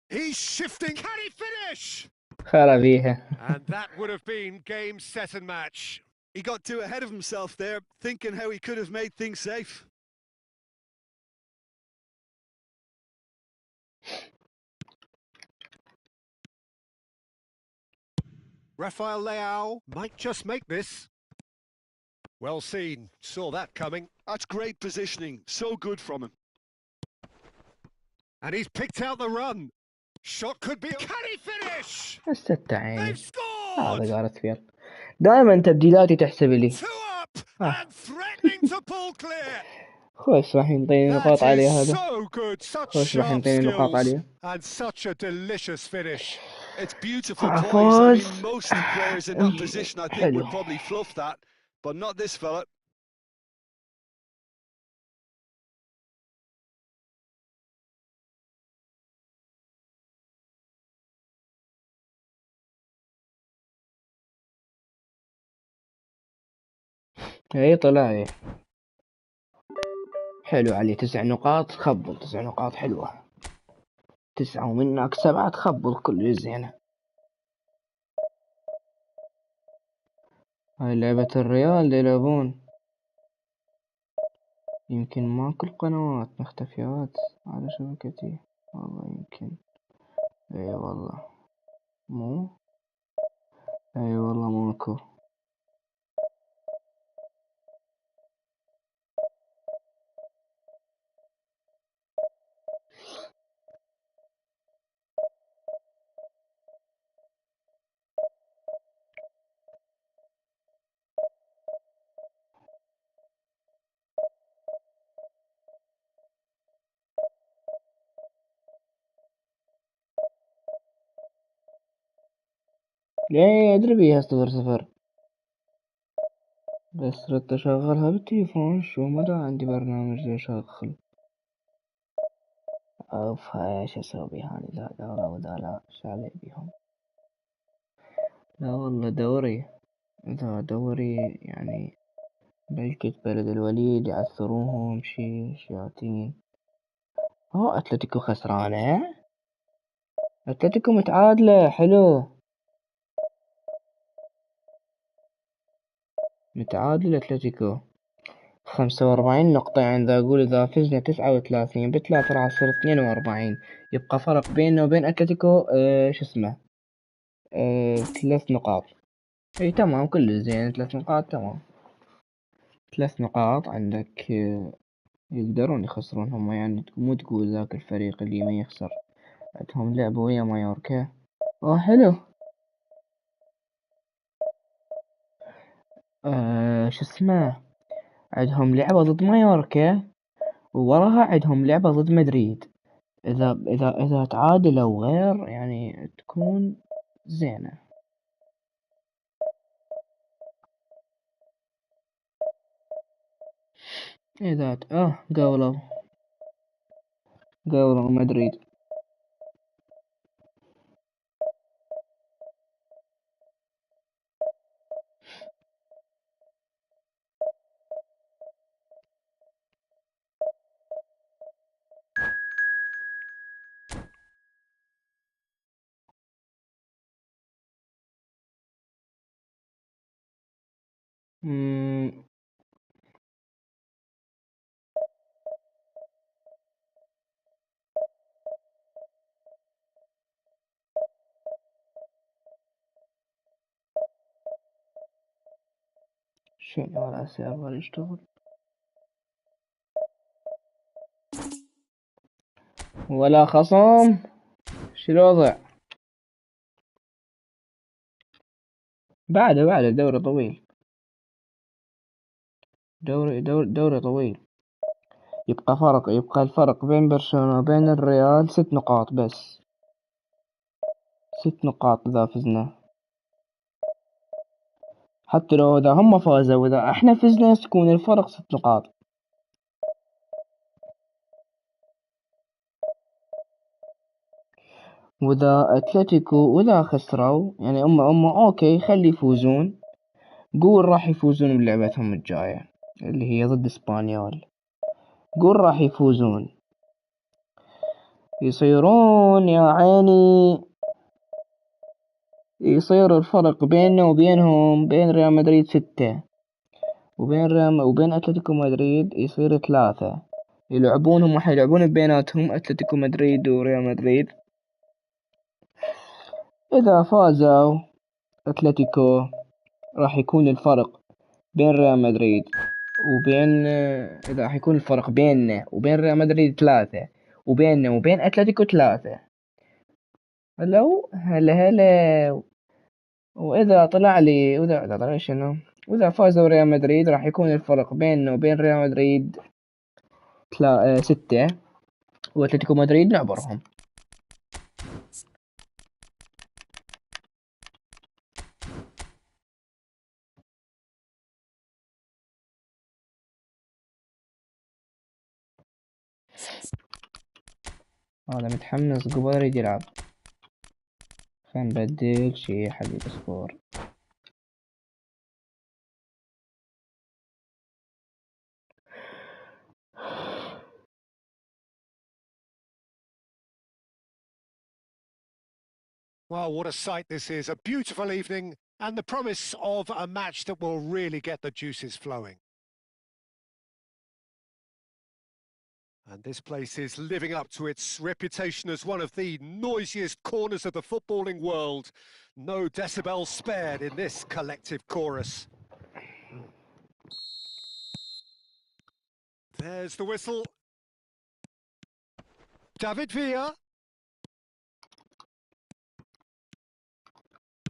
He's shifting. Can he finish? خرا فيها. And that would have been game, set and match. He got too ahead of himself there, thinking how he could have made things safe. Rafael Leao might just make this. Well seen. Saw that coming. That's great positioning. So good from him. And he's picked out the run. Shot could be... Can he finish? الستة عيني. They've scored! هذا قارت فير. دائما تبديلاتي تحسب لي. 2 up and threatening to pull clear. خوش راح ينطيني نقاط عليه هذا. So good. Such خوش راح sharp ينطيني نقاط skills عليه. and such a delicious finish. It's beautiful poise. I فوز. mean, most players in that position, I think, would probably fluff that, but not this fella. اي طلع ايه. حلو عليه 9 نقاط. خبل 9 نقاط حلوة. 9 ومنك 7 تخبل كل زينة. هاي لعبة الريال يلعبون. يمكن ما كل قنوات مختفيات على شبكتي. والله يمكن. اي والله مو. اي والله ماكو. ليه ادري بيها 0-0. بس ردت اشغلها بالتليفون. شو مدى عندي برنامج يشغل. اوف هاي ايش اسوي بيها هاني. لا دورة ولا لا شعلي بيهم. لا والله دوري. إذا دوري يعني بلكة بلد الوليد يعثروهم شياطين. أتلتيكو خسرانة. أتلتيكو متعادلة. حلو. متعادل أتلتيكو 45 نقطة. يعني إذا أقول إذا فزنا 39 ب3 راح يصير 42. يبقى فرق بيننا وبين أتلتيكو شو اسمه 3 نقاط. اي تمام كل زين. 3 نقاط تمام. 3 نقاط عندك يقدرون يخسرون هم. يعني مو تقول ذاك الفريق اللي ما يخسر. عندهم لعبة ويا مايوركا. حلو. شو اسمه عندهم لعبة ضد مايوركا ووراها عندهم لعبة ضد مدريد. إذا تعادلوا غير يعني تكون زينة. إذا قاولوا مدريد. فيني ولا السيرفر يشتغل ولا خصم. شو الوضع؟ بعد الدوري طويل. دوري طويل. يبقى الفرق بين برشلونة وبين الريال 6 نقاط بس. 6 نقاط إذا فزنا. حتى لو إذا هم فازوا وإذا إحنا فزنا تكون الفرق 6 نقاط. وإذا أتلتيكو وإذا خسروا يعني هم أوكي خلي يفوزون. قول راح يفوزون بلعبتهم الجاية اللي هي ضد اسبانيول. قول راح يفوزون. يصيرون يا عيني يصير الفرق بيننا وبينهم بين ريال مدريد 6 وبين أتلتيكو مدريد يصير 3. يلعبونهم راح يلعبون بيناتهم أتلتيكو مدريد وريال مدريد. إذا فازوا أتلتيكو راح يكون الفرق بين ريال مدريد وبين إذا راح يكون الفرق بيننا وبين ريال مدريد 3 وبيننا وبين أتلتيكو 3. هلا وإذا طلع لي وإذا طلع شنو وإذا فازوا ريال مدريد راح يكون الفرق بيننا وبين ريال مدريد 6 وأتلتيكو مدريد نعبرهم. هذا متحمس قبل يريد يلعب. خلينا نبدل شي حبيب سكور. Well, what a sight this is. A beautiful evening and the promise of a match that will really get the juices flowing. And this place is living up to its reputation as one of the noisiest corners of the footballing world. No decibels spared in this collective chorus. There's the whistle. David Villa.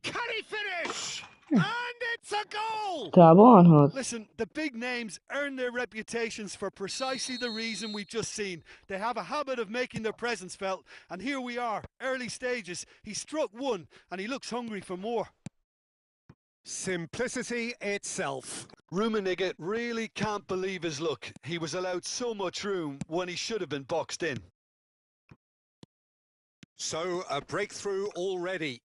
Can he finish? And it's a goal! تعبان هذا. Listen, the big names earn their reputations for precisely the reason we've just seen. They have a habit of making their presence felt, and here we are, early stages. He struck one, and he looks hungry for more. Simplicity itself. Rummenigge really can't believe his luck. He was allowed so much room when he should have been boxed in. So, a breakthrough already.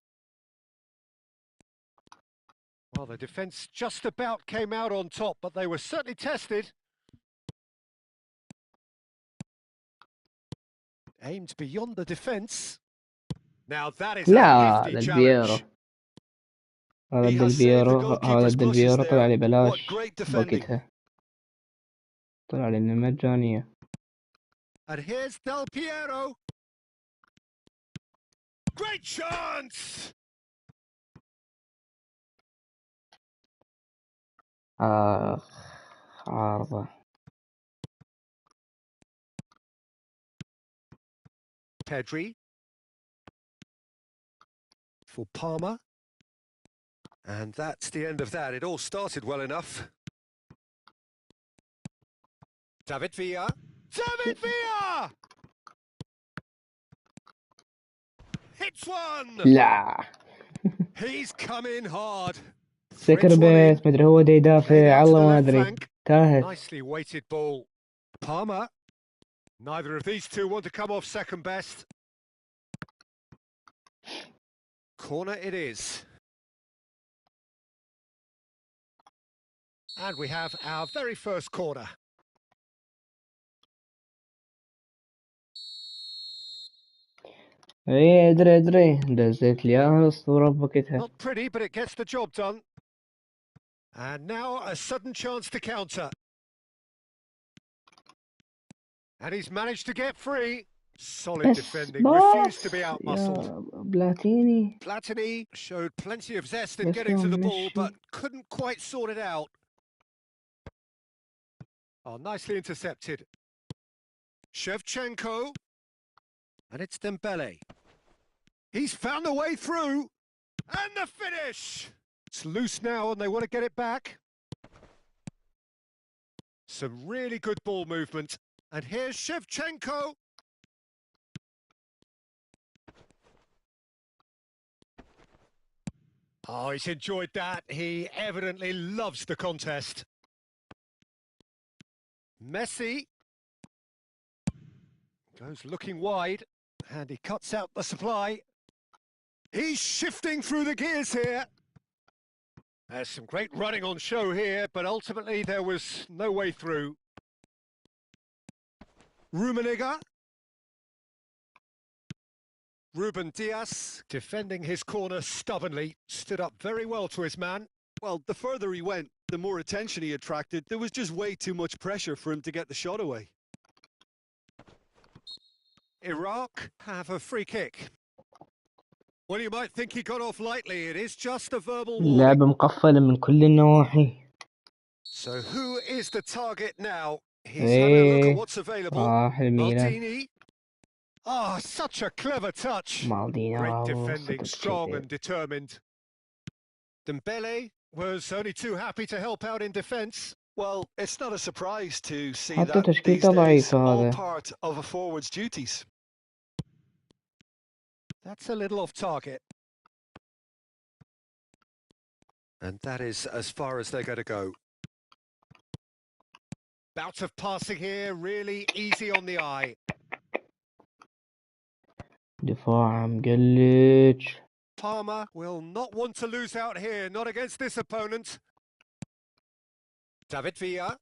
Well, the defence just about came out on top, but they were certainly tested. Aimed beyond the defence. Now that is a hefty challenge. هذا البيرو طلع لي بلاش وقتها. طلع لي إنه مجانية. And here's Del Piero. Great chance! عارضة. Pedri. For Palmer. And that's the end of that. It all started well enough. David Villa. David Villa! Hits one! لا. He's come in hard. سكر بيت مدري هو دا يدافع الله ما أدري تاهت. Nicely weighted ball. Palmer. Neither of these two want to come off second best. Corner it is. And we have our very first corner. ايه ادري دزيت لي اياها الصورة بوقتها. Not pretty, but it gets the job done. And now a sudden chance to counter. And he's managed to get free. Solid defending, refused to be outmuscled. Platini showed plenty of zest in getting to the ball, but couldn't quite sort it out. Oh, nicely intercepted. Shevchenko. And it's Dembele. He's found a way through. And the finish! It's loose now and they want to get it back. Some really good ball movement. And here's Shevchenko. Oh, he's enjoyed that. He evidently loves the contest. Messi. Goes looking wide. And he cuts out the supply. He's shifting through the gears here. There's some great running on show here, but ultimately there was no way through. Rummenigge. Ruben Diaz, defending his corner stubbornly, stood up very well to his man. Well, the further he went, the more attention he attracted. There was just way too much pressure for him to get the shot away. Iraq have a free kick. Well, you might think he got off lightly. It is just a verbal warning. اللعبة مقفلة من كل النواحي. So who is the target now? He's having a look at what's available. Maldini. Oh, such a clever touch. Great defending, strong and determined. Dembele was only too happy to help out in defence. Well, it's not a surprise to see حتى that these تشكيلته days ضعيفة all هذا. part of a forward's duties. That's a little off target. And that is as far as they're going to go. Bout of passing here, really easy on the eye. دفاع مقلج. Palmer will not want to lose out here, not against this opponent. David Villa.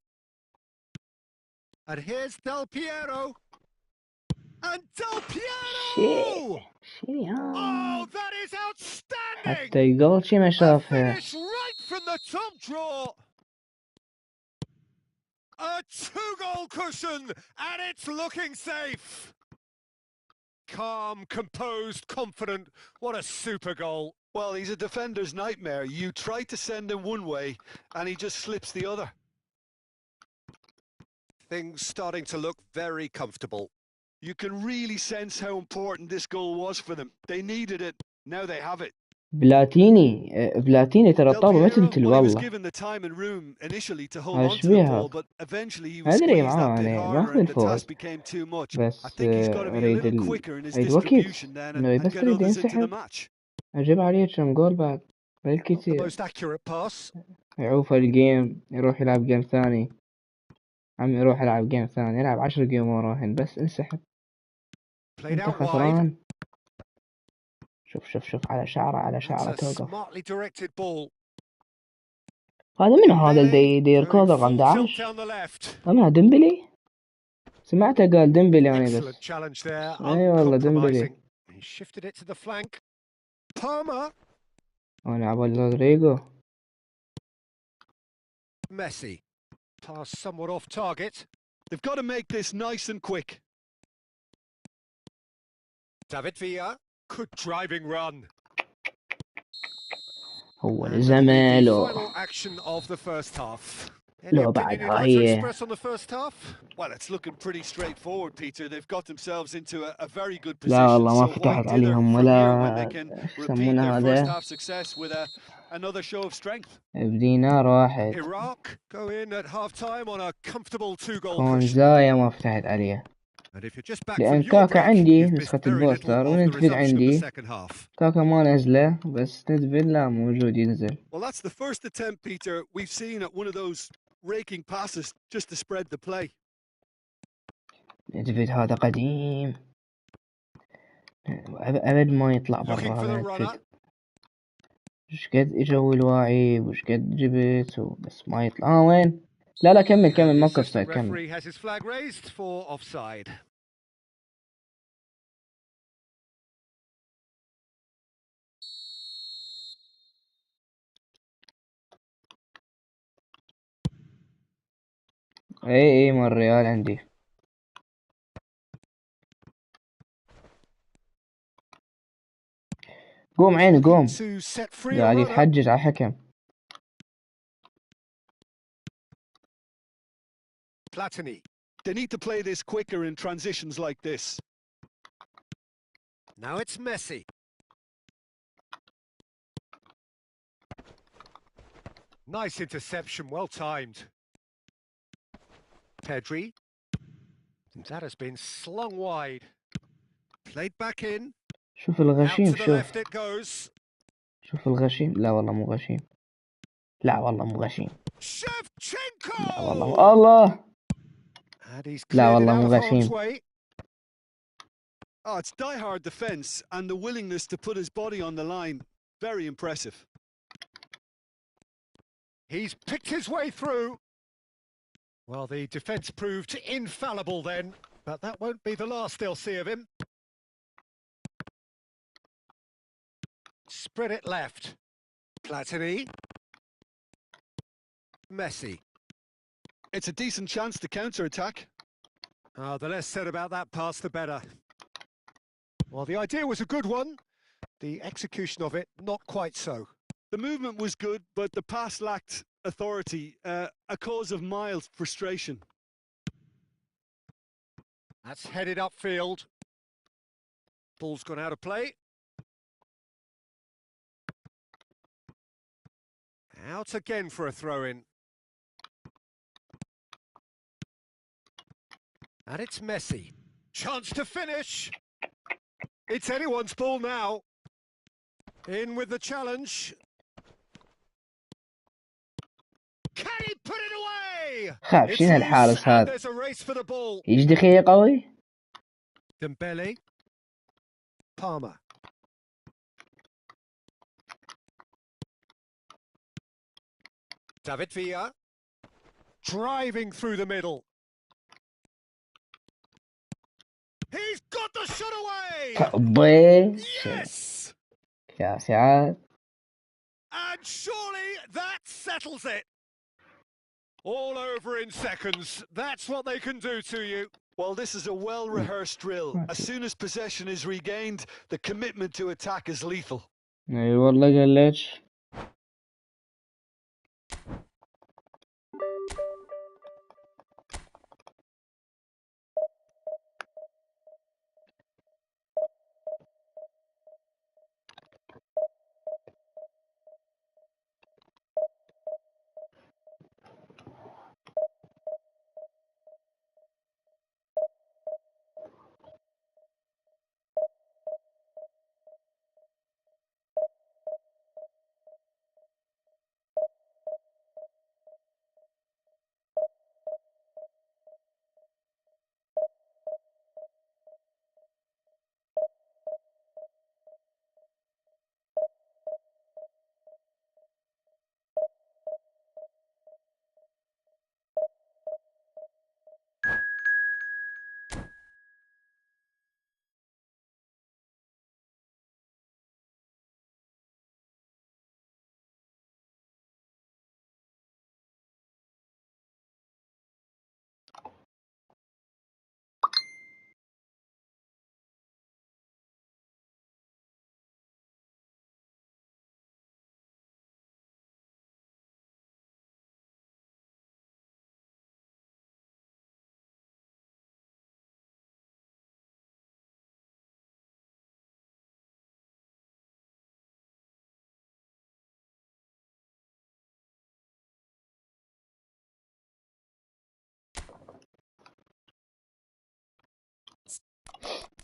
And here's Del Piero. And Del Piero! Oh, that is outstanding! حتى يقول شي ما A شافها. finish right from the top draw. A two-goal cushion, and it's looking safe. Calm, composed, confident. What a super goal. Well, he's a defender's nightmare. You try to send him one way, and he just slips the other. Things starting to look very comfortable. You can really sense how important this goal was for them. They needed it. Now they have it. بلاتيني ترى طابة ما تمثل Well, he was والله. given the time and room initially to hold هذا on to the شبيه ball, هذا. but eventually he was أدري squeezed that bit معاه harder ماخذ and the الفوز. task became too much. بس I think he's got to be a أريد little quicker in his أريد وقت. distribution then إنه and بس get أريد others into the ينسحب. match. أجيب عليه كم جول بعد. Not the بالكثير. most accurate pass. يعوف الجيم يروح يلعب جيم ثاني. عم يروح يلعب جيم ثاني. يلعب 10 جيم وراهن بس انسحب. Played أنت out wide. خسران. شوف على شعره That's a توقف. smartly directed ball. هذا منو هذا اللي يركض Going رقم full tilt 11؟ down the left. هذا ديمبلي؟ سمعته قال ديمبلي أنا بس. Excellent challenge there. أي والله ديمبلي. Uncompromising. He shifted it to the flank. Palmer. أنا عبال رودريجو. Messi. Pass somewhat off target. They've got to make this nice and quick. David Villa. Good driving run. هو And الزمالو. the final action of the first half. Any لو opinion بعد you'd like to هاي. express on the first half? Well, it's looking pretty straightforward, Peter. They've got themselves into a very good لا position. والله ما So why فتحت dither عليهم from here when they ولا can repeat يسمونها their first هذا. half success with another show of strength? بدينار واحد. Iraq go in at half-time on a comfortable two-goal cushion. كونزايا ما فتحت عليه. And if you're just back لأن from your كاكا break, عندي you've missed نسخة very little البوستر of the ونتفيد resumption of the عندي. second half. كاكا ما نزله بس ندفيد لا موجود ينزل. Well, that's the first attempt, Peter, we've seen at one of those raking passes just to spread the play. ندفيد هذا قديم. أبد ما يطلع برا Looking for the هذا runner. ندفيد. وش قد اجوا الواعي وش قد جبت بس ما يطلع. وين؟ لا كمل And ما the قصيت assistant كمل. referee has his flag raised for offside. اي مال الريال عندي. قوم عيني قوم. قاعد يتحجج على الحكم. Platini. They need to play this quicker in transitions like this. Now it's Messi. Nice interception, well timed. Pedri. That has been slung wide. Played back in. شوف Out الغشيم. to the شوف left it goes. شوف الغشيم. لا والله مو غشيم. لا والله مو غشيم. لا والله Shevchenko! الله. And he's لا cleared it والله out مو of harm's غشيم. way. Oh, it's die-hard defence and the willingness to put his body on the line. Very impressive. He's picked his way through. Well, the defence proved infallible then, but that won't be the last they'll see of him. Spread it left. Platini. Messi. It's a decent chance to counter-attack. Oh, the less said about that pass, the better. Well, the idea was a good one. The execution of it, not quite so. The movement was good, but the pass lacked authority, a cause of mild frustration. That's headed upfield. Ball's gone out of play. Out again for a throw-in. And it's Messi. Chance to finish. It's anyone's ball now. In with the challenge. Can he put it away? خاف It's شنو هالحارس loose and هذا. there's a race for the ball. ايش دخيل قوي. Dembele. Palmer. David Villa. Driving through the middle. He's got the shot away! بي. Yes! يا سعاد. And surely that settles it. All over in seconds. That's what they can do to you. Well, this is a well-rehearsed drill. As soon as possession is regained, the commitment to attack is lethal. اي والله قلتش.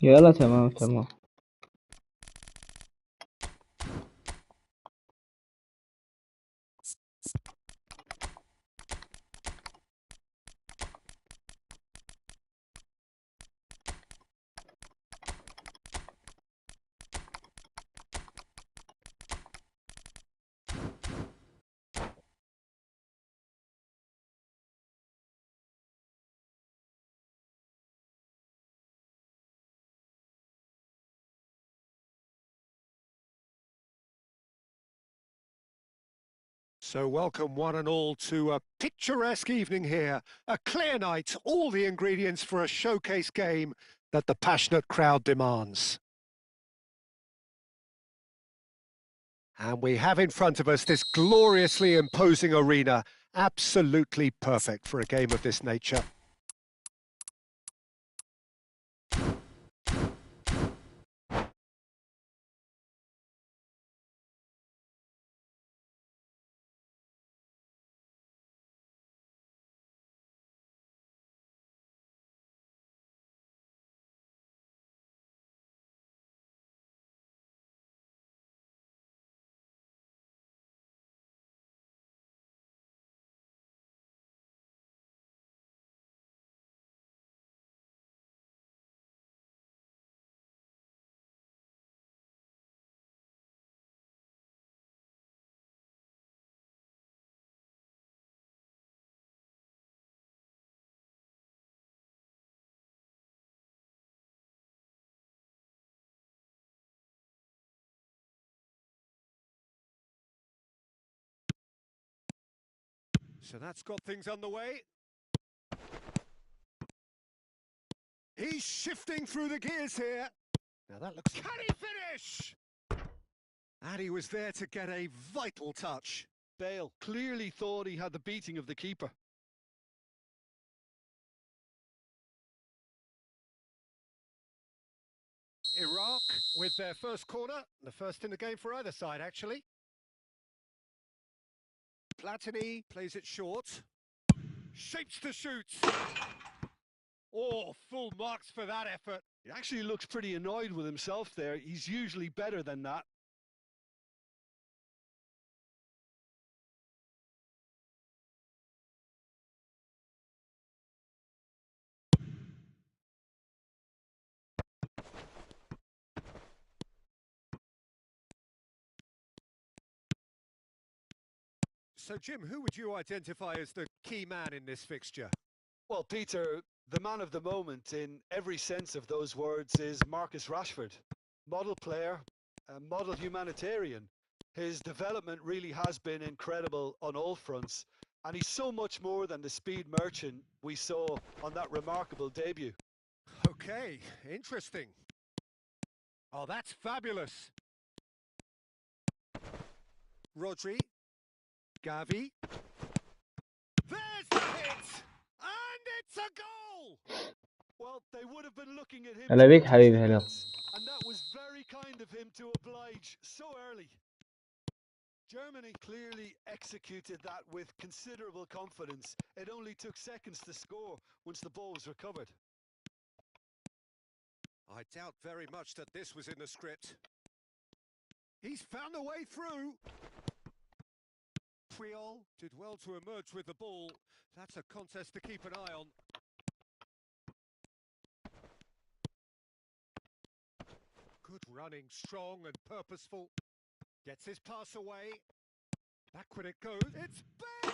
يلا تمام تمام. So welcome one and all to a picturesque evening here. A clear night, all the ingredients for a showcase game that the passionate crowd demands. And we have in front of us this gloriously imposing arena, absolutely perfect for a game of this nature. So that's got things underway. He's shifting through the gears here. Now that looks... Can he finish? And he was there to get a vital touch. Bale clearly thought he had the beating of the keeper. Iraq with their first corner, the first in the game for either side, actually. Platini plays it short. Shapes to shoot. Oh, full marks for that effort. He actually looks pretty annoyed with himself there. He's usually better than that. So, Jim, who would you identify as the key man in this fixture? Well, Peter, the man of the moment in every sense of those words is Marcus Rashford. Model player, a model humanitarian. His development really has been incredible on all fronts, and he's so much more than the speed merchant we saw on that remarkable debut. Okay, interesting. Oh, that's fabulous. Rodri. Gavi. There's the hit! And it's a goal! Well, they would have been looking at him, هلا بيك حبيبي هلا. and that was very kind of him to oblige so early. Germany clearly executed that with considerable confidence. It only took seconds to score once the ball was recovered. I doubt very much that this was in the script. He's found a way through. Puyol did well to emerge with the ball. That's a contest to keep an eye on. Good running, strong and purposeful. Gets his pass away. Backward it goes. It's Bale!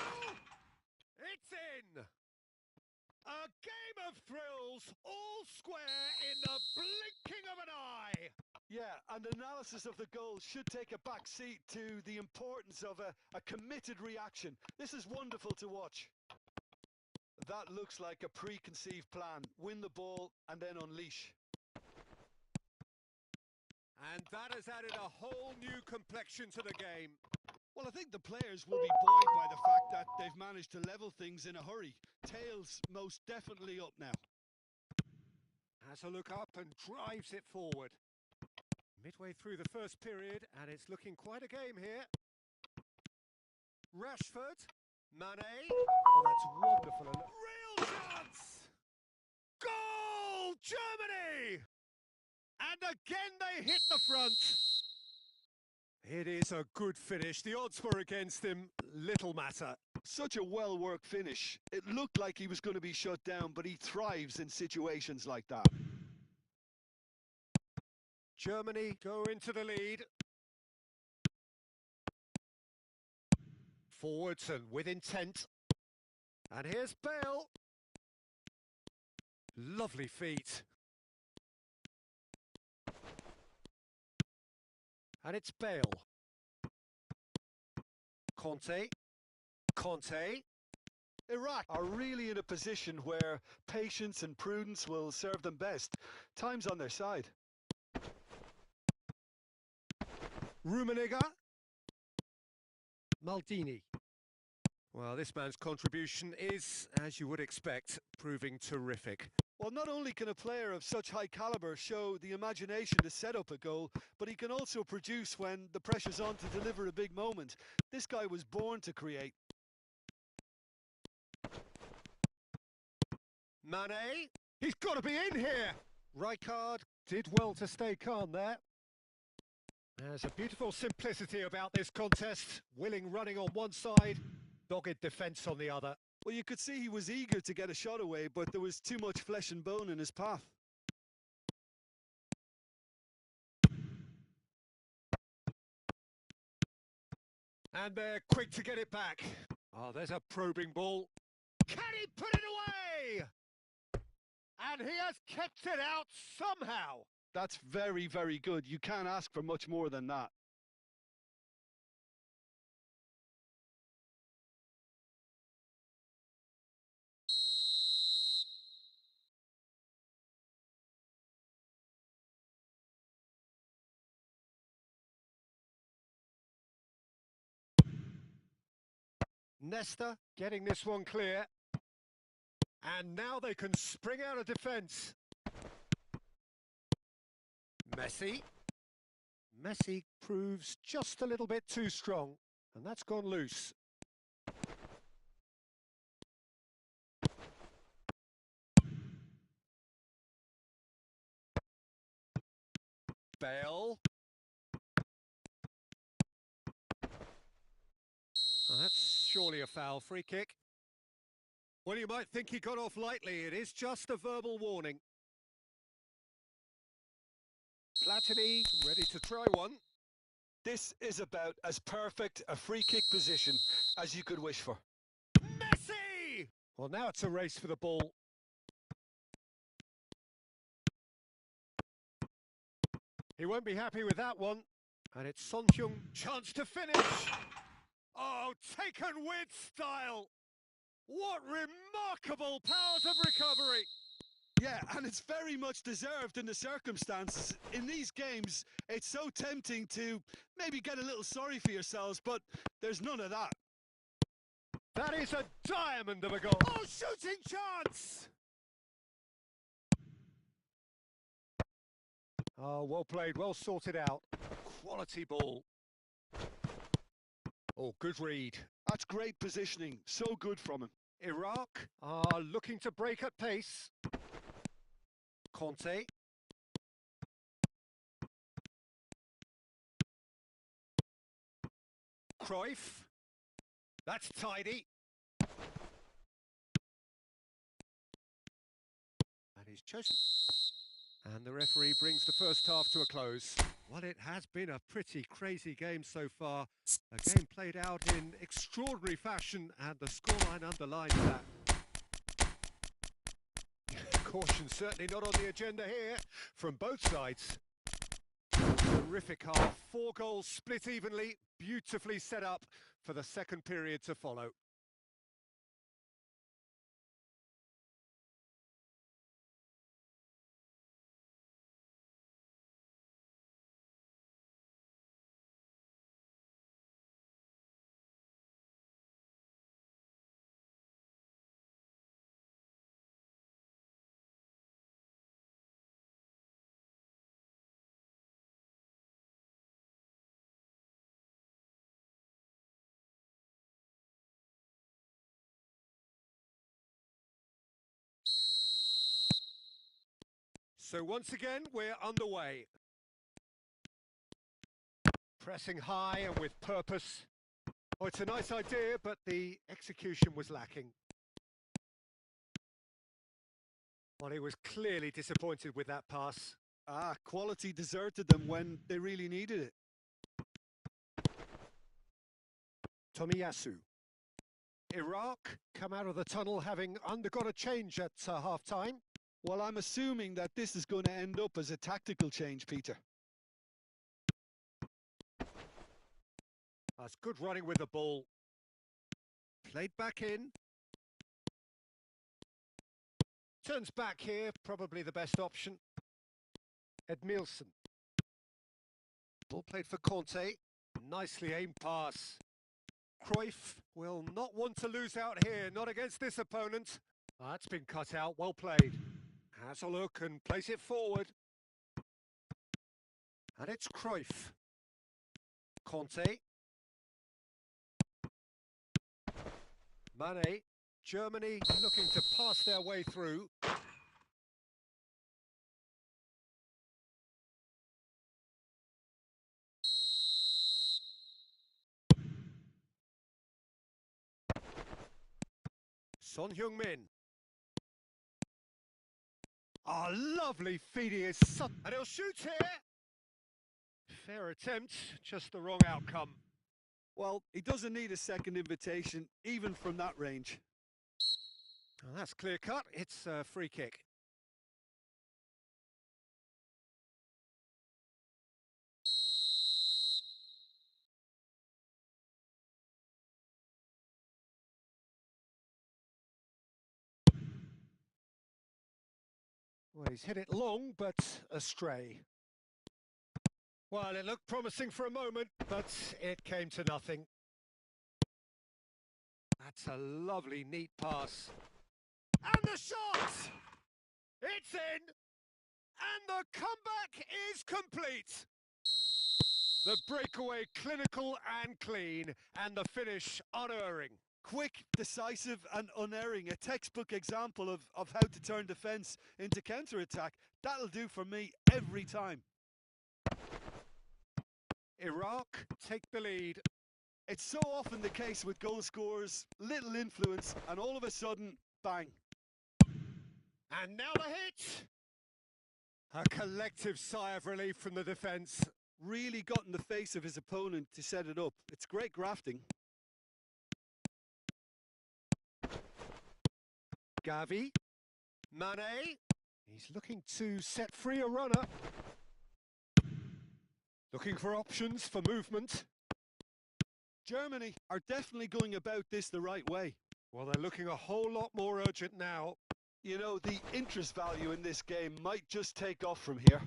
It's in! A game of thrills, all square in the blinking of an eye. Yeah, and analysis of the goal should take a back seat to the importance of a committed reaction. This is wonderful to watch. That looks like a preconceived plan. Win the ball and then unleash. And that has added a whole new complexion to the game. Well, I think the players will be buoyed by the fact that they've managed to level things in a hurry. Tails most definitely up now. Has a look up and drives it forward. Midway through the first period, and it's looking quite a game here. Rashford, Mane. Oh, that's wonderful. Real chance! Goal, Germany! And again they hit the front. It is a good finish. The odds were against him. Little matter. Such a well-worked finish. It looked like he was going to be shut down, but he thrives in situations like that. Germany go into the lead. Forwards and with intent. And here's Bale. Lovely feet. And it's Bale. Conte. Iraq are really in a position where patience and prudence will serve them best. Time's on their side. Rummenigge. Maldini. Well, this man's contribution is, as you would expect, proving terrific. Well, not only can a player of such high calibre show the imagination to set up a goal, but he can also produce when the pressure's on to deliver a big moment. This guy was born to create. Mane, he's got to be in here! Rijkaard did well to stay calm there. There's a beautiful simplicity about this contest. Willing running on one side, dogged defence on the other. Well, you could see he was eager to get a shot away, but there was too much flesh and bone in his path. And they're quick to get it back. Oh, there's a probing ball. Can he put it away? And he has kept it out somehow. That's very, very good. You can't ask for much more than that. Nesta getting this one clear. And now they can spring out of defence. Messi. Messi proves just a little bit too strong, and that's gone loose. Bale. Oh, that's surely a foul. Free kick. Well, you might think he got off lightly. It is just a verbal warning. Platini ready to try one. This is about as perfect a free kick position as you could wish for. Messi! Well, now it's a race for the ball. He won't be happy with that one. And it's Son Heung, chance to finish. Oh, taken with style. What remarkable powers of recovery. Yeah, and it's very much deserved in the circumstances. In these games, it's so tempting to maybe get a little sorry for yourselves, but there's none of that. That is a diamond of a goal. Oh, shooting chance! Oh, well played, well sorted out. Quality ball. Oh, good read. That's great positioning. So good from him. Iraq are looking to break at pace. Conte. Cruyff. That's tidy. And he's chosen. And the referee brings the first half to a close. Well, it has been a pretty crazy game so far. A game played out in extraordinary fashion, and the scoreline underlines that. Caution certainly not on the agenda here from both sides. Terrific half. 4 goals split evenly, beautifully set up for the second period to follow. So once again, we're underway. Pressing high and with purpose. Oh, it's a nice idea, but the execution was lacking. Well, he was clearly disappointed with that pass. Quality deserted them when they really needed it. Tomiyasu. Iraq come out of the tunnel having undergone a change at half-time. Well, I'm assuming that this is going to end up as a tactical change, Peter. That's good running with the ball. Played back in. Turns back here, probably the best option. Edmilson. Ball played for Conte. Nicely aimed pass. Cruyff will not want to lose out here, not against this opponent. That's been cut out, well played. Has a look and plays it forward. And it's Cruyff. Conte. Mane. Germany looking to pass their way through. Son Heung-min. Oh, lovely feeding his son. And he'll shoot here. Fair attempt, just the wrong outcome. Well, he doesn't need a second invitation, even from that range. Well, that's clear cut. It's a free kick. Well, he's hit it long, but astray. Well, it looked promising for a moment, but it came to nothing. That's a lovely, neat pass. And the shot! It's in! And the comeback is complete! The breakaway clinical and clean, and the finish unerring. Quick, decisive and unerring. A textbook example of how to turn defence into counter-attack. That'll do for me every time. Iraq take the lead. It's so often the case with goal scorers, little influence, and all of a sudden, bang. And now the hit! A collective sigh of relief from the defence. Really got in the face of his opponent to set it up. It's great grafting. Gavi. Mane. He's looking to set free a runner. Looking for options for movement. Germany are definitely going about this the right way. Well, they're looking a whole lot more urgent now. You know, the interest value in this game might just take off from here.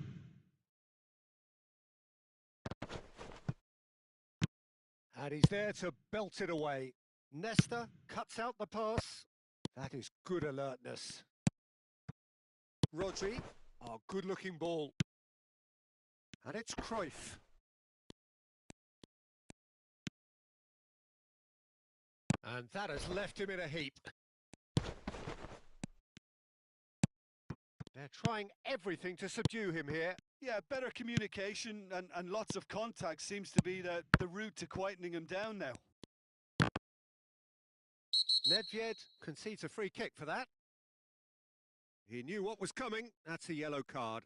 And he's there to belt it away. Nesta cuts out the pass. That is good alertness. Rodri, a good-looking ball. And it's Cruyff. And that has left him in a heap. They're trying everything to subdue him here. Yeah, better communication and lots of contact seems to be the route to quietening him down now. Nedved concedes a free kick for that. He knew what was coming. That's a yellow card.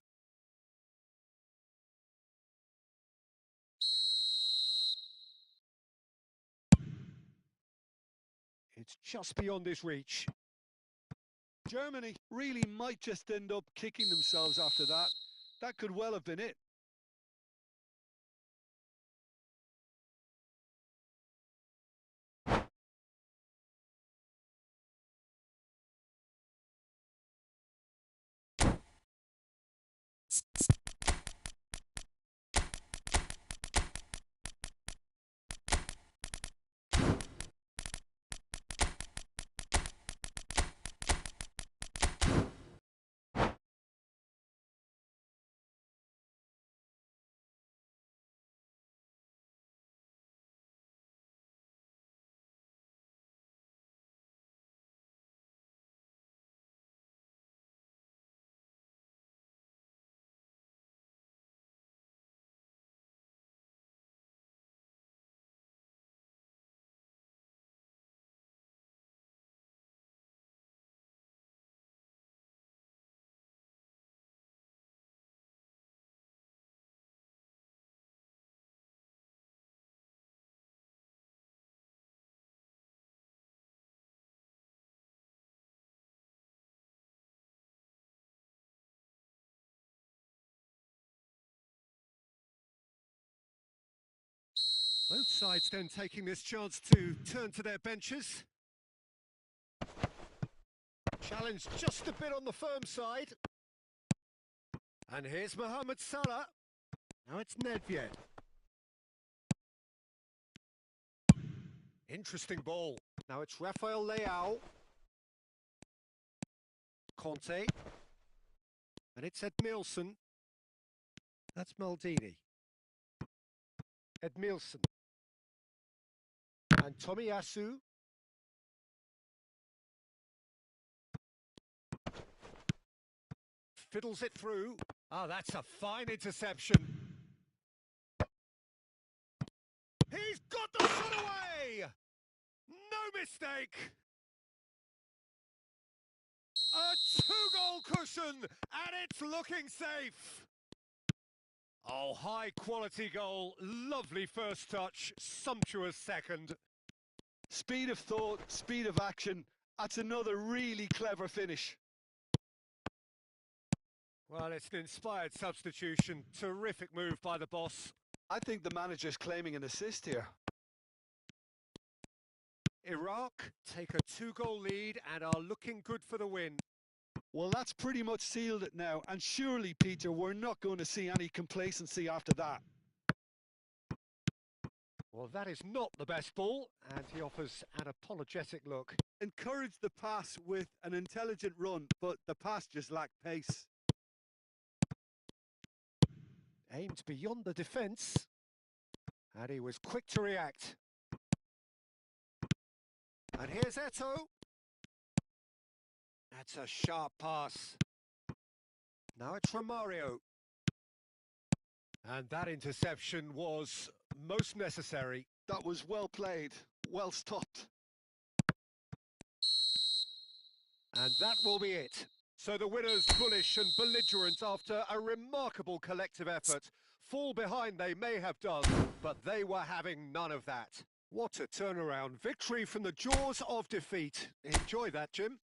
It's just beyond his reach. Germany really might just end up kicking themselves after that. That could well have been it. Both sides then taking this chance to turn to their benches. Challenge just a bit on the firm side. And here's Mohamed Salah. Now it's Nedved. Interesting ball. Now it's Rafael Leao. Conte. And it's Edmilson. That's Maldini. Edmilson. And Tomiyasu. Fiddles it through. Oh, that's a fine interception. He's got the shot away! No mistake! A two-goal cushion, and it's looking safe. Oh, high-quality goal. Lovely first touch, sumptuous second. Speed of thought, speed of action. That's another really clever finish. Well, it's an inspired substitution. Terrific move by the boss. I think the manager's claiming an assist here. Iraq take a two-goal lead and are looking good for the win. Well, that's pretty much sealed it now. And surely, Peter, we're not going to see any complacency after that. Well, that is not the best ball, and he offers an apologetic look. Encouraged the pass with an intelligent run, but the pass just lacked pace. Aimed beyond the defence, and he was quick to react. And here's Eto. That's a sharp pass. Now it's Romario. And that interception was most necessary. That was well played, well stopped. And that will be it. So the winners, bullish and belligerent after a remarkable collective effort. Fall behind they may have done, but they were having none of that. What a turnaround. Victory from the jaws of defeat. Enjoy that, Jim.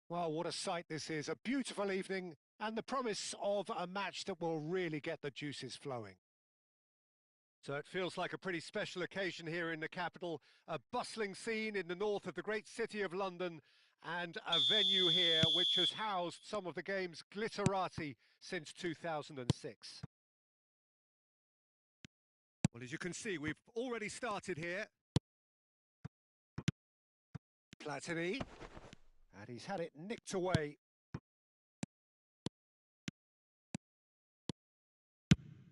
Well, what a sight this is. A beautiful evening and the promise of a match that will really get the juices flowing. So it feels like a pretty special occasion here in the capital, a bustling scene in the north of the great city of London, and a venue here which has housed some of the game's glitterati since 2006. Well, as you can see, we've already started here. Platini, and he's had it nicked away.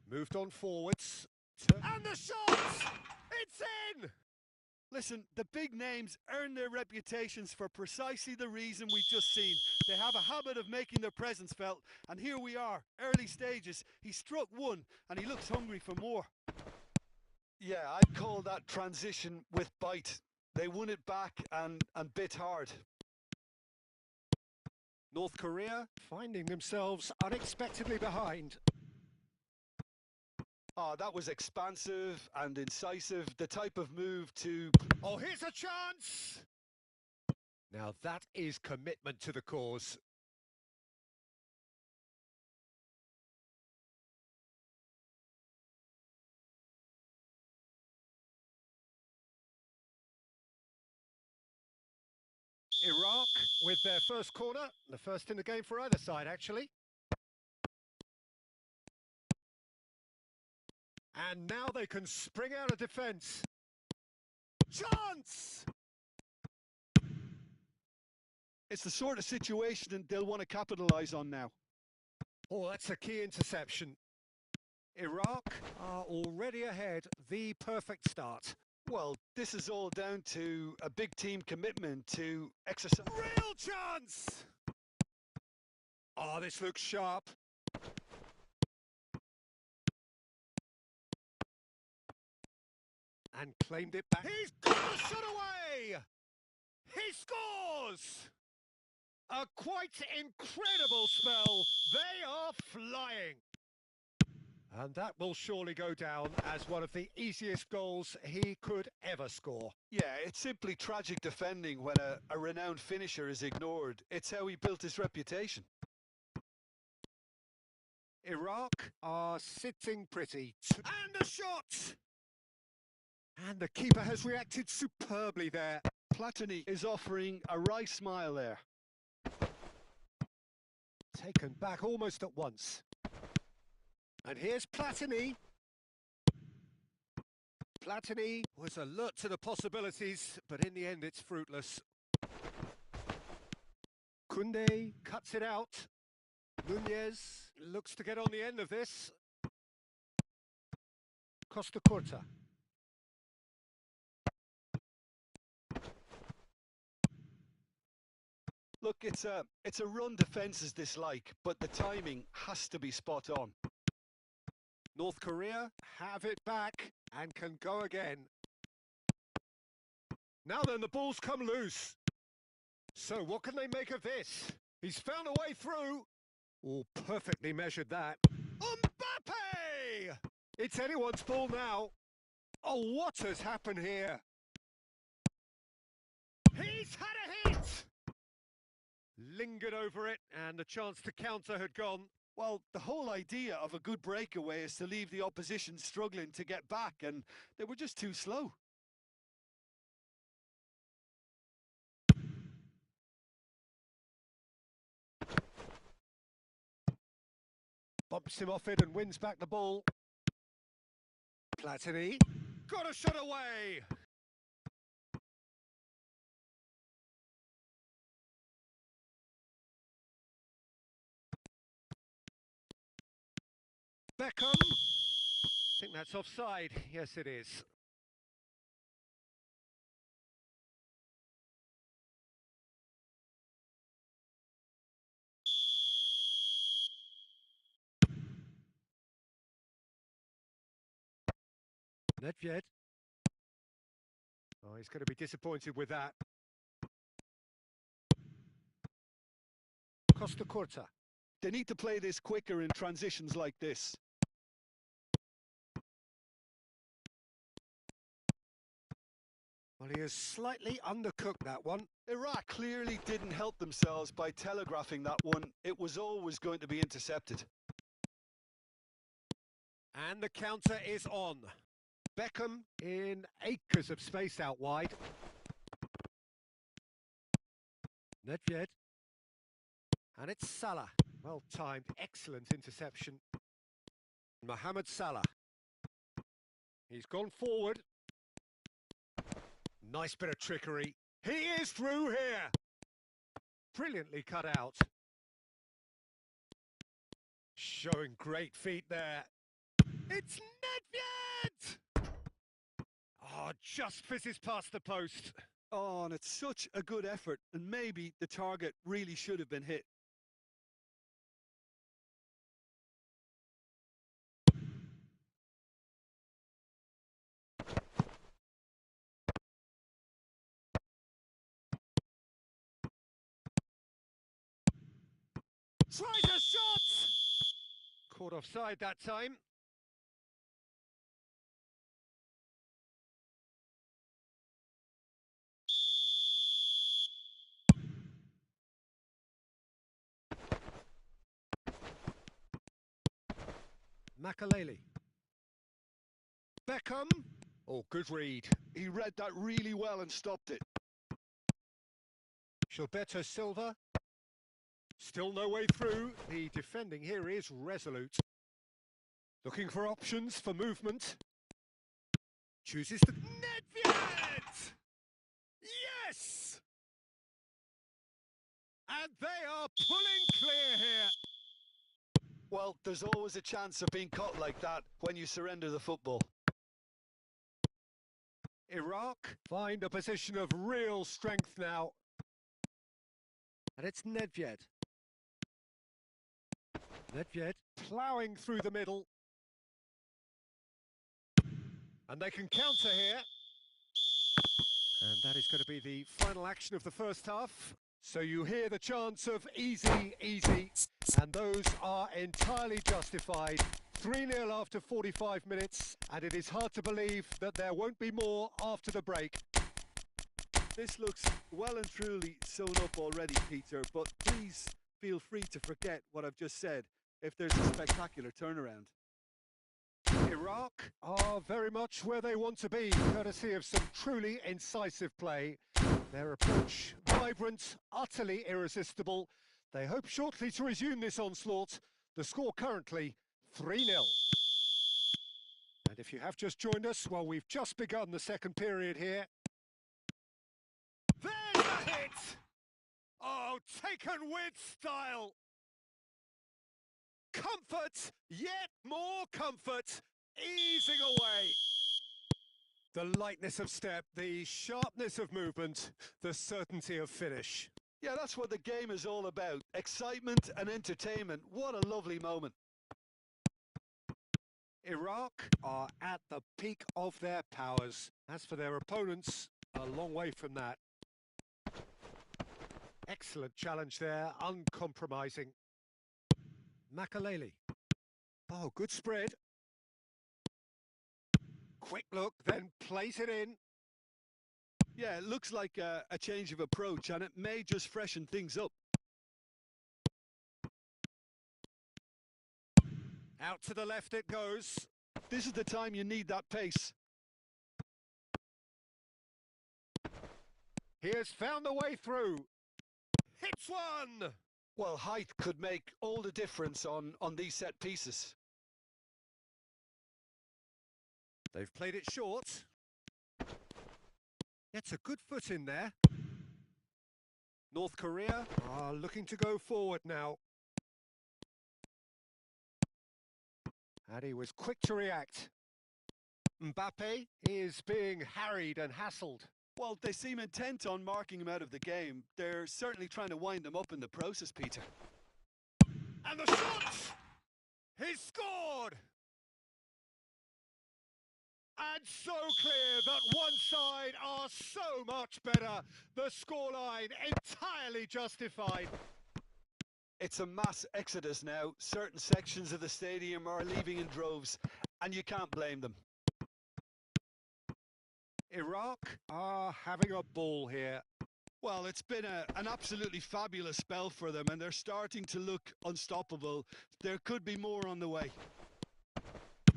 Moved on forwards. And the shot! It's in! Listen, the big names earn their reputations for precisely the reason we've just seen. They have a habit of making their presence felt, and here we are, early stages. He struck one, and he looks hungry for more. Yeah, I'd call that transition with bite. They won it back and bit hard. North Korea finding themselves unexpectedly behind. Oh, that was expansive and incisive, the type of move to... Oh, here's a chance! Now that is commitment to the cause. Iraq with their first corner, the first in the game for either side, actually. And now they can spring out of defence. Chance! It's the sort of situation that they'll want to capitalise on now. Oh, that's a key interception. Iraq are already ahead, the perfect start. Well, this is all down to a big team commitment to exercise... Real chance! Oh, this looks sharp. And claimed it back. He's got the shot away! He scores! A quite incredible spell. They are flying. And that will surely go down as one of the easiest goals he could ever score. Yeah, it's simply tragic defending when a renowned finisher is ignored. It's how he built his reputation. Iraq are sitting pretty. And a shot! And the keeper has reacted superbly there. Platini is offering a wry smile there. Taken back almost at once. And here's Platini. Platini was alert to the possibilities, but in the end it's fruitless. Koundé cuts it out. Nunez looks to get on the end of this. Costa Curta. Look, it's a run defence's dislike, but the timing has to be spot on. North Korea have it back and can go again. Now then, the ball's come loose. So what can they make of this? He's found a way through. Oh, perfectly measured that. Mbappe! It's anyone's ball now. Oh, what has happened here? He's had a hit! Lingered over it, and the chance to counter had gone. Well, the whole idea of a good breakaway is to leave the opposition struggling to get back, and they were just too slow. Bumps him off it and wins back the ball. Platini got a shot away. Beckham. I think that's offside. Yes, it is. Nedved. Oh, he's going to be disappointed with that. Costa Curta. They need to play this quicker in transitions like this. Well, he has slightly undercooked that one. Iraq clearly didn't help themselves by telegraphing that one. It was always going to be intercepted. And the counter is on. Beckham in acres of space out wide. Nedved. And it's Salah. Well timed, excellent interception. Mohamed Salah. He's gone forward. Nice bit of trickery. He is through here. Brilliantly cut out. Showing great feet there. It's Nedved! Oh, Oh, just fizzes past the post. Oh, and it's such a good effort, and maybe the target really should have been hit. Tries a shot! Caught offside that time. Makaleli. Beckham. Oh, good read. He read that really well and stopped it. Gilberto Silva. Still no way through. The defending here is resolute. Looking for options for movement. Chooses the Nedved! Yes! And they are pulling clear here. Well, there's always a chance of being caught like that when you surrender the football. Iraq find a position of real strength now. And it's Nedved. Nedved ploughing through the middle. And they can counter here. And that is going to be the final action of the first half. So you hear the chants of easy, easy, and those are entirely justified. 3-0 after 45 minutes, and it is hard to believe that there won't be more after the break. This looks well and truly sewn up already, Peter, but please feel free to forget what I've just said if there's a spectacular turnaround. Iraq are very much where they want to be, courtesy of some truly incisive play. Their approach vibrant, utterly irresistible. They hope shortly to resume this onslaught. The score currently 3-0. And if you have just joined us, well, we've just begun the second period here. There's the hit! Oh, taken with style! Comfort, yet more comfort, easing away. The lightness of step, the sharpness of movement, the certainty of finish. Yeah, that's what the game is all about. Excitement and entertainment. What a lovely moment. Iraq are at the peak of their powers. As for their opponents, a long way from that. Excellent challenge there, uncompromising. Makaleli. Oh, good spread. Quick look, then plays it in. Yeah, it looks like a change of approach, and it may just freshen things up. Out to the left it goes. This is the time you need that pace. He has found the way through. Hits one! Well, height could make all the difference on these set pieces. They've played it short. Gets a good foot in there. North Korea are looking to go forward now. And he was quick to react. Mbappe is being harried and hassled. Well, they seem intent on marking him out of the game. They're certainly trying to wind him up in the process, Peter. And the shot! He's scored! And so clear that one side are so much better. The scoreline entirely justified. It's a mass exodus now. Certain sections of the stadium are leaving in droves, and you can't blame them. Iraq are having a ball here. Well, it's been an absolutely fabulous spell for them, and they're starting to look unstoppable. There could be more on the way.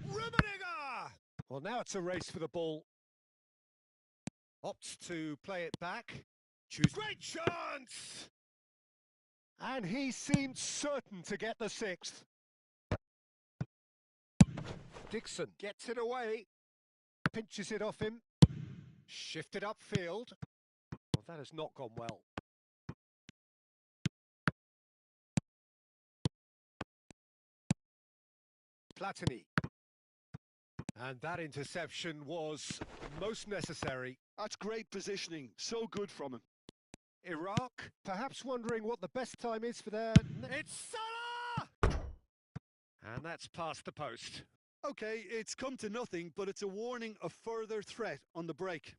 Rummenigge! Well, now it's a race for the ball. Opts to play it back. Choose. Great chance! And he seemed certain to get the sixth. Dixon gets it away. Pinches it off him. Shifted upfield. Well, that has not gone well. Platini. And that interception was most necessary. That's great positioning. So good from him. Iraq, perhaps wondering what the best time is for their... It's Salah! And that's past the post. Okay, it's come to nothing, but it's a warning of further threat on the break.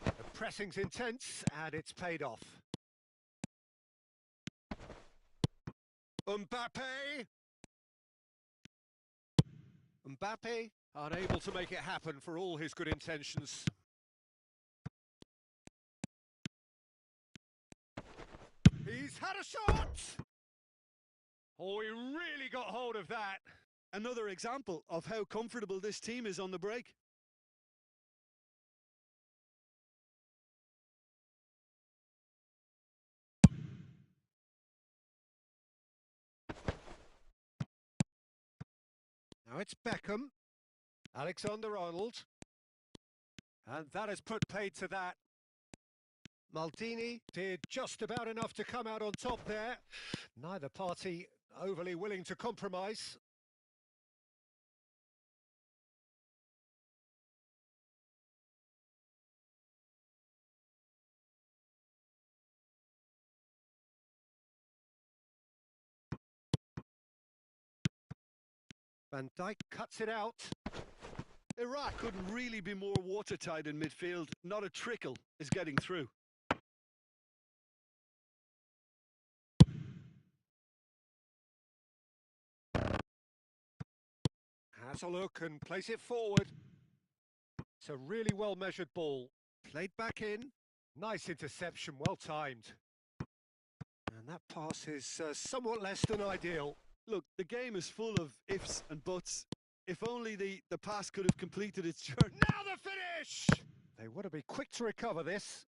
The pressing's intense, and it's paid off. Mbappe! Mbappe, unable to make it happen for all his good intentions. He's had a shot! Oh, he really got hold of that. Another example of how comfortable this team is on the break. Now it's Beckham. Alexander-Arnold. And that has put paid to that. Maldini did just about enough to come out on top there. Neither party overly willing to compromise. Van Dijk cuts it out. Iraq couldn't really be more watertight in midfield. Not a trickle is getting through. Has a look and plays it forward. It's a really well-measured ball. Played back in. Nice interception, well timed. And that pass is somewhat less than ideal. Look, the game is full of ifs and buts. If only the pass could have completed its journey. Now the finish! They want to be quick to recover this.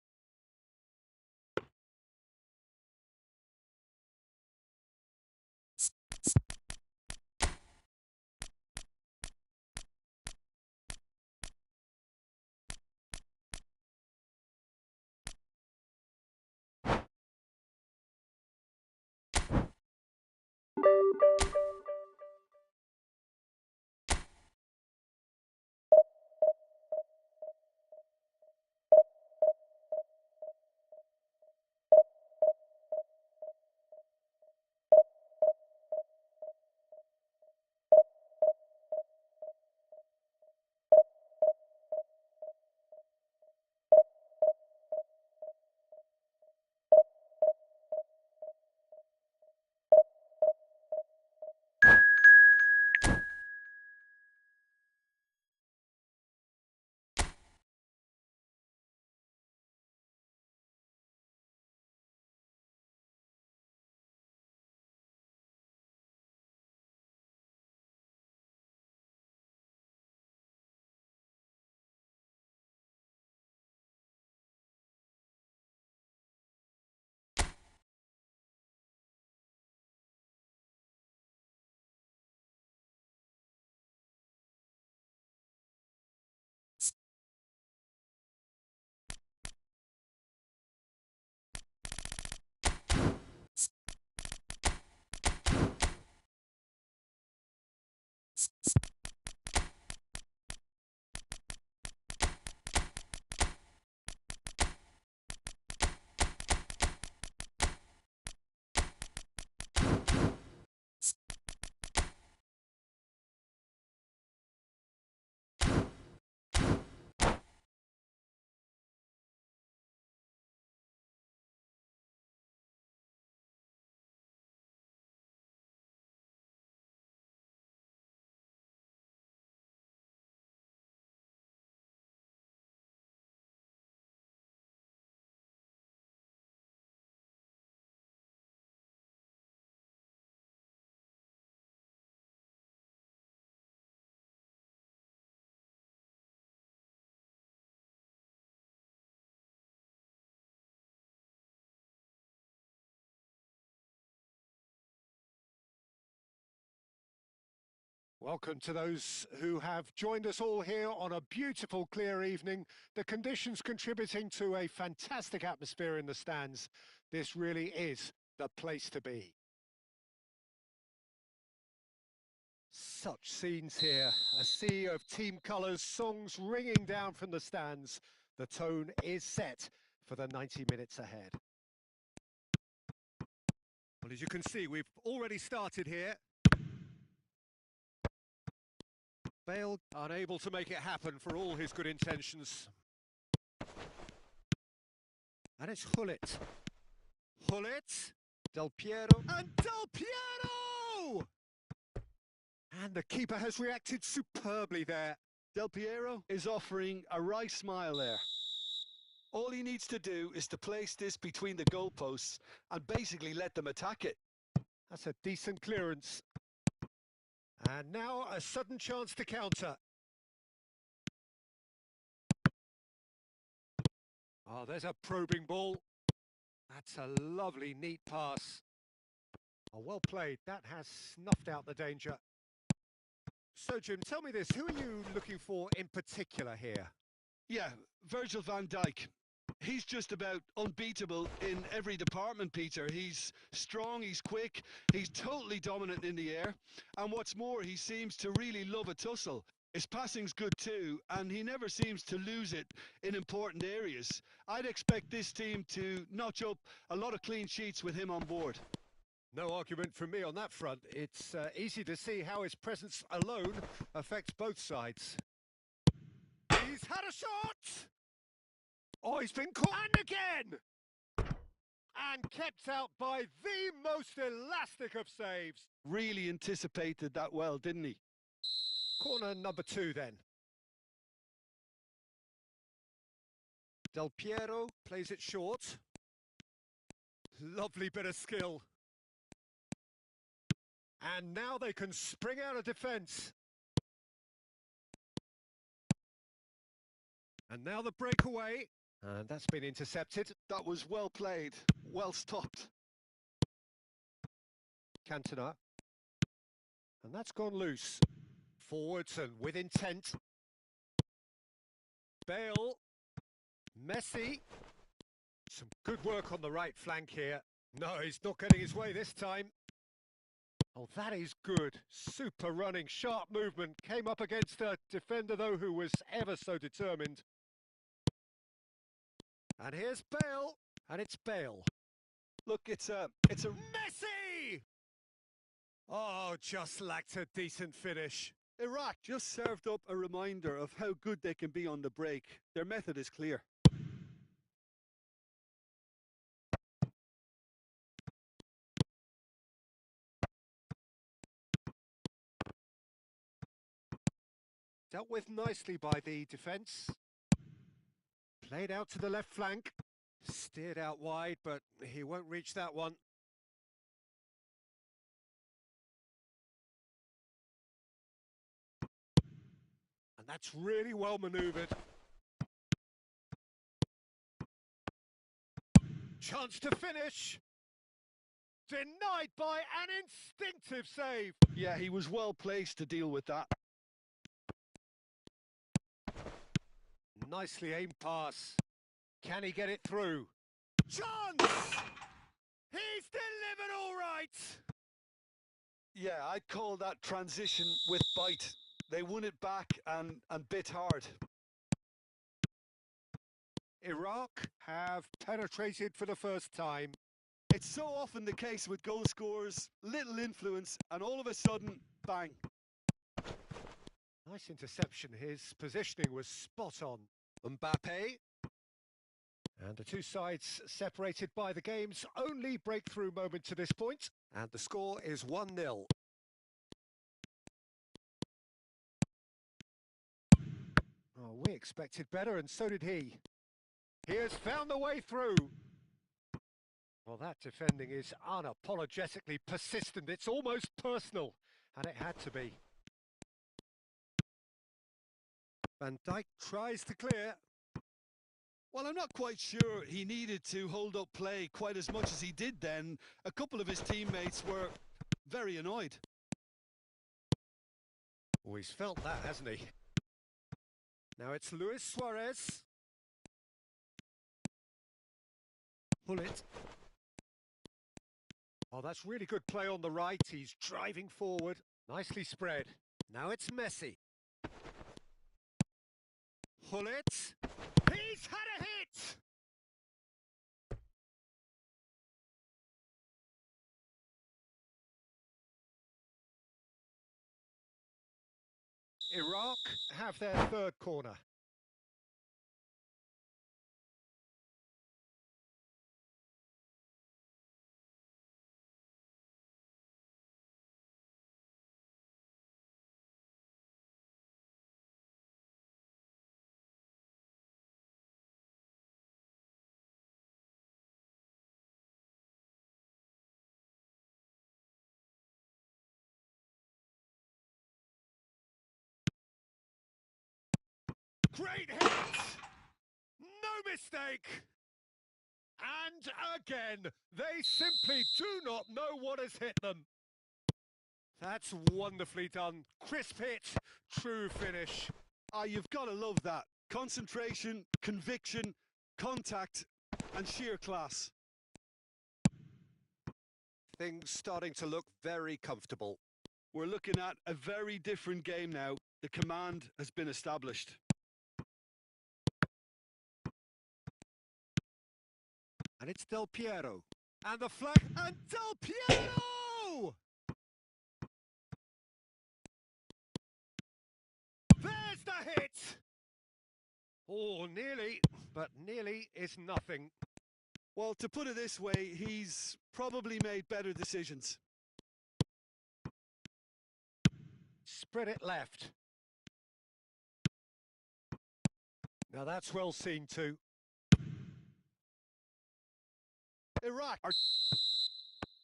Welcome to those who have joined us all here on a beautiful, clear evening. The conditions contributing to a fantastic atmosphere in the stands. This really is the place to be. Such scenes here, a sea of team colours, songs ringing down from the stands. The tone is set for the 90 minutes ahead. Well, as you can see, we've already started here. Bale unable to make it happen for all his good intentions. And it's Gullit. Gullit, Del Piero, and Del Piero! And the keeper has reacted superbly there. Del Piero is offering a wry smile there. All he needs to do is to place this between the goalposts and basically let them attack it. That's a decent clearance. And now a sudden chance to counter. Oh, there's a probing ball. That's a lovely, neat pass. Oh, well played. That has snuffed out the danger. So, Jim, tell me this. Who are you looking for in particular here? Yeah, Virgil van Dijk. He's just about unbeatable in every department, Peter. He's strong, he's quick, he's totally dominant in the air. And what's more, he seems to really love a tussle. His passing's good too, and he never seems to lose it in important areas. I'd expect this team to notch up a lot of clean sheets with him on board. No argument from me on that front. It's easy to see how his presence alone affects both sides. He's had a shot! Oh, he's been caught, and again! And kept out by the most elastic of saves. Really anticipated that well, didn't he? Corner number 2 then. Del Piero plays it short. Lovely bit of skill. And now they can spring out of defence. And now the breakaway. And that's been intercepted. That was well played, well stopped. Cantona. And that's gone loose. Forwards and with intent. Bale. Messi. Some good work on the right flank here. No, he's not getting his way this time. Oh, that is good. Super running, sharp movement. Came up against a defender, though, who was ever so determined. And here's Bale. And it's Bale. Look, it's a Messi! Oh, just lacked a decent finish. Iraq just served up a reminder of how good they can be on the break. Their method is clear. Dealt with nicely by the defence. Played out to the left flank. Steered out wide, but he won't reach that one. And that's really well manoeuvred. Chance to finish. Denied by an instinctive save. Yeah, he was well placed to deal with that. Nicely aimed pass. Can he get it through? Chance! He's delivered all right! Yeah, I'd call that transition with bite. They won it back and bit hard. Iraq have penetrated for the first time. It's so often the case with goal scorers, little influence, and all of a sudden, bang. Nice interception. His positioning was spot on. Mbappe. And the two sides separated by the game's only breakthrough moment to this point. And the score is 1-0. Oh, we expected better, and so did he. He has found the way through. Well, that defending is unapologetically persistent. It's almost personal, and it had to be. Van Dijk tries to clear. Well, I'm not quite sure he needed to hold up play quite as much as he did then. A couple of his teammates were very annoyed. Oh, he's felt that, hasn't he? Now it's Luis Suarez. Pull it. Oh, that's really good play on the right. He's driving forward. Nicely spread. Now it's Messi. Pull it. He's had a hit! Iraq have their third corner. Great hit! No mistake! And again, they simply do not know what has hit them. That's wonderfully done. Crisp hit, true finish. You've got to love that. Concentration, conviction, contact, and sheer class. Things starting to look very comfortable. We're looking at a very different game now. The command has been established. And it's Del Piero. And the flag, and Del Piero! There's the hit! Oh, nearly, but nearly is nothing. Well, to put it this way, he's probably made better decisions. Spread it left. Now that's well seen too. Iraq are...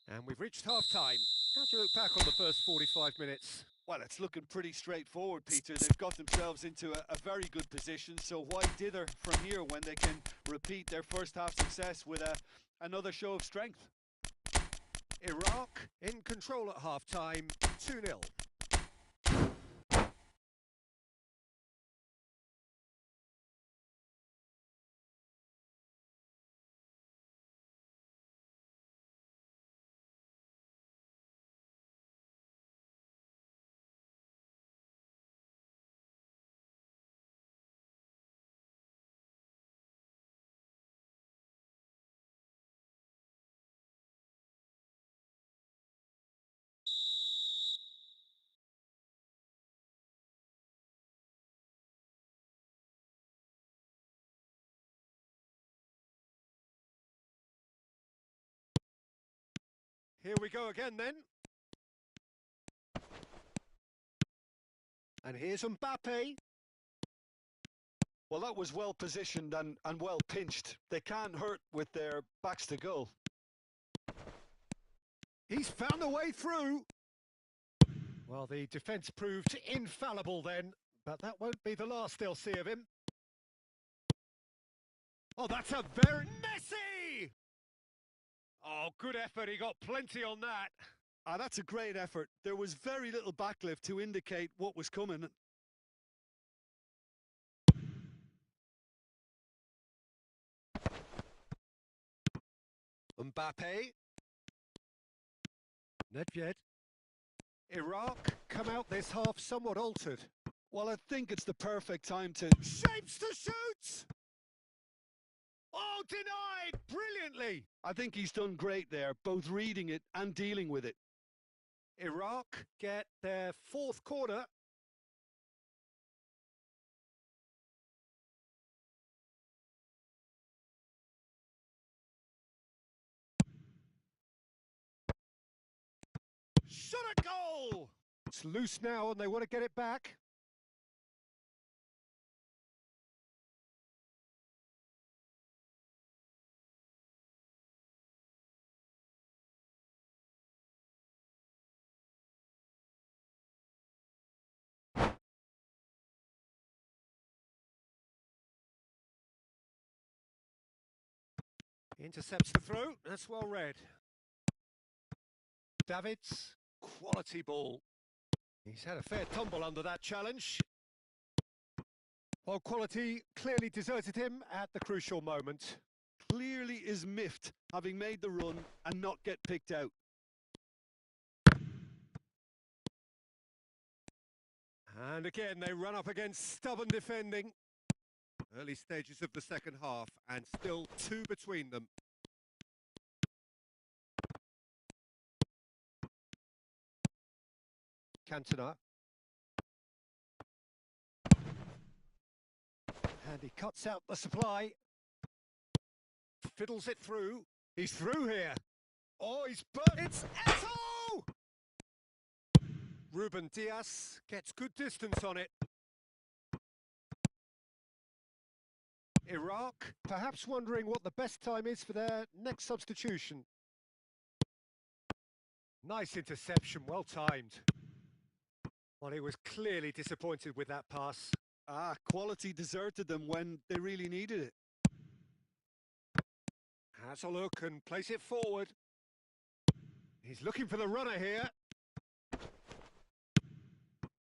And we've reached half-time. How do you look back on the first 45 minutes? Well, it's looking pretty straightforward, Peter. They've got themselves into a very good position, so why dither from here when they can repeat their first half success with another show of strength? Iraq in control at half-time, 2-0. Here we go again then. And here's Mbappe. Well, that was well positioned and well pinched. They can't hurt with their backs to goal. He's found a way through. Well, the defence proved infallible then, but that won't be the last they'll see of him. Oh, that's a very... Messi! Oh, good effort. He got plenty on that. That's a great effort. There was very little backlift to indicate what was coming. Mbappe. Nedved. Iraq come out this half somewhat altered. Well, I think it's the perfect time to... Shapes to shoot! Oh, denied! Brilliantly! I think he's done great there, both reading it and dealing with it. Iraq get their fourth corner. Shot a goal! It's loose now and they want to get it back. Intercepts the throw, that's well read. Davids, quality ball. He's had a fair tumble under that challenge. While quality clearly deserted him at the crucial moment. Clearly is miffed, having made the run and not get picked out. And again, they run up against stubborn defending. Early stages of the second half, and still 2 between them. Cantona. And he cuts out the supply. Fiddles it through. He's through here. Oh, he's burnt. It's Eto! Ruben Diaz gets good distance on it. Iraq, perhaps wondering what the best time is for their next substitution. Nice interception, well timed. Well, he was clearly disappointed with that pass. Quality deserted them when they really needed it. Has a look and place it forward. He's looking for the runner here.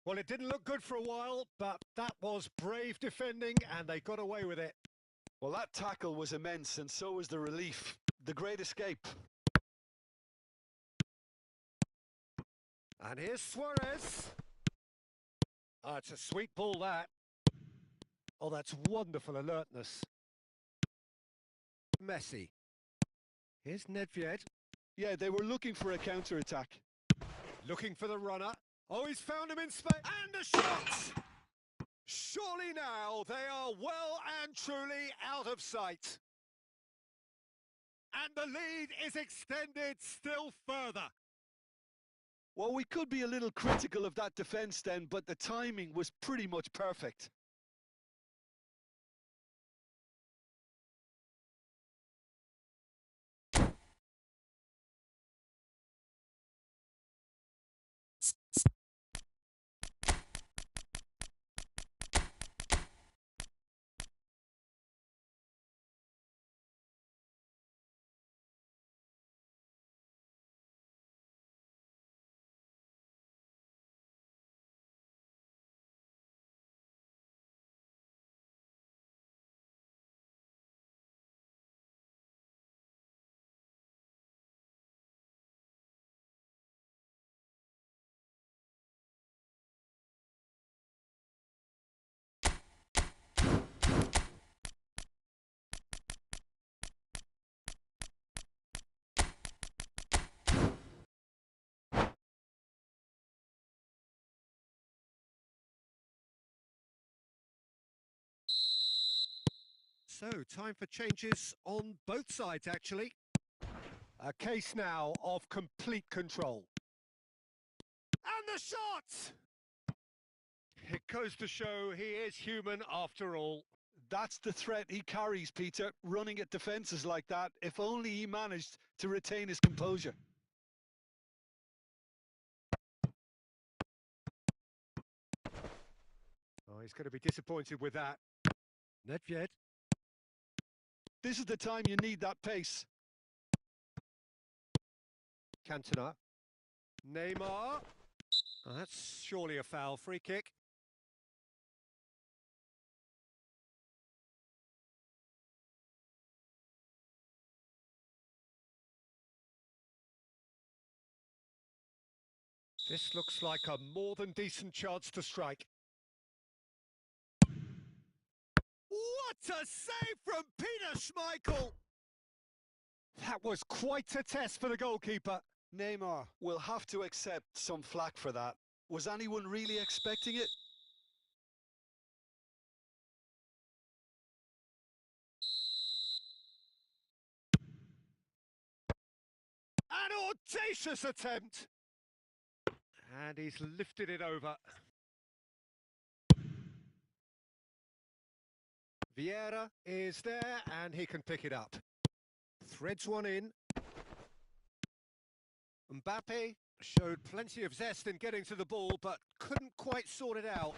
Well, it didn't look good for a while, but that was brave defending and they got away with it. Well, that tackle was immense, and so was the relief. The great escape. And here's Suarez. Oh, it's a sweet ball, that. Oh, that's wonderful alertness. Messi. Here's Nedved. Yeah, they were looking for a counter-attack. Looking for the runner. Oh, he's found him in space. And a shot! Surely now they are well and truly out of sight. And the lead is extended still further. Well, we could be a little critical of that defence then, but the timing was pretty much perfect. So, time for changes on both sides, actually. A case now of complete control. And the shot! It goes to show he is human after all. That's the threat he carries, Peter, running at defences like that, if only he managed to retain his composure. Oh, he's going to be disappointed with that. Nedved. This is the time you need that pace. Cantona. Neymar. Oh, that's surely a foul. Free kick. This looks like a more than decent chance to strike. What a save from Peter Schmeichel! That was quite a test for the goalkeeper. Neymar will have to accept some flack for that. Was anyone really expecting it? An audacious attempt! And he's lifted it over. Vieira is there and he can pick it up. Threads one in. Mbappe showed plenty of zest in getting to the ball, but couldn't quite sort it out.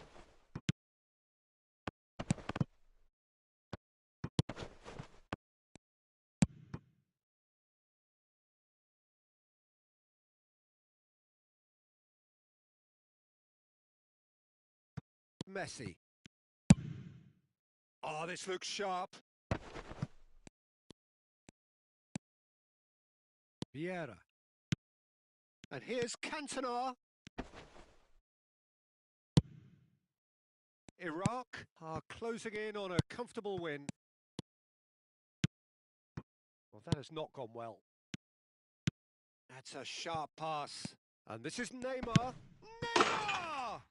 messy. Oh, this looks sharp. Vieira. And here's Cantona. Iraq are closing in on a comfortable win. Well, that has not gone well. That's a sharp pass. And this is Neymar. Neymar!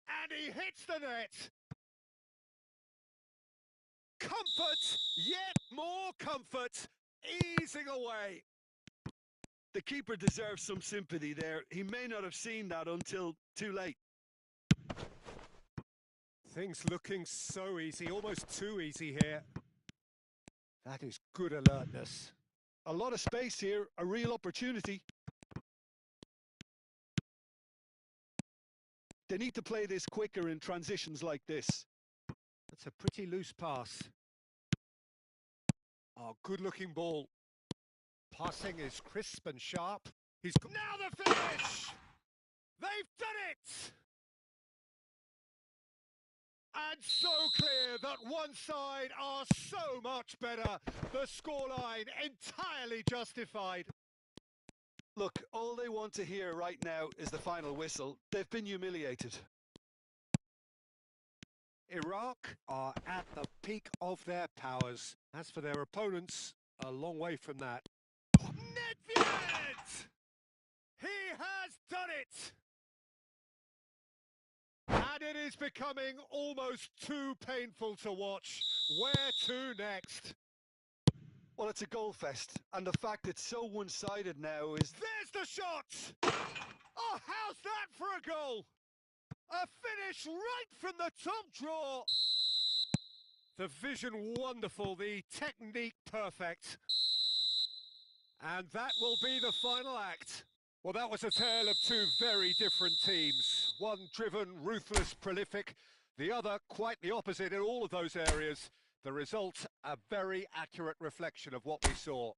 And he hits the net. Comfort, yet more comfort, easing away. The keeper deserves some sympathy there. He may not have seen that until too late. Things looking so easy, almost too easy here. That is good alertness. A lot of space here, a real opportunity. They need to play this quicker in transitions like this. That's a pretty loose pass. Oh, good-looking ball. Passing is crisp and sharp. Now the finish! They've done it! And so clear that one side are so much better. The scoreline entirely justified. Look, all they want to hear right now is the final whistle. They've been humiliated. Iraq are at the peak of their powers. As for their opponents, a long way from that. Nedved! He has done it! And it is becoming almost too painful to watch. Where to next? Well, it's a goal fest, and the fact it's so one-sided now is... There's the shot! Oh, how's that for a goal? A finish right from the top draw. The vision wonderful, the technique perfect. And that will be the final act. Well, that was a tale of two very different teams. One driven, ruthless, prolific. The other quite the opposite in all of those areas. The result, a very accurate reflection of what we saw.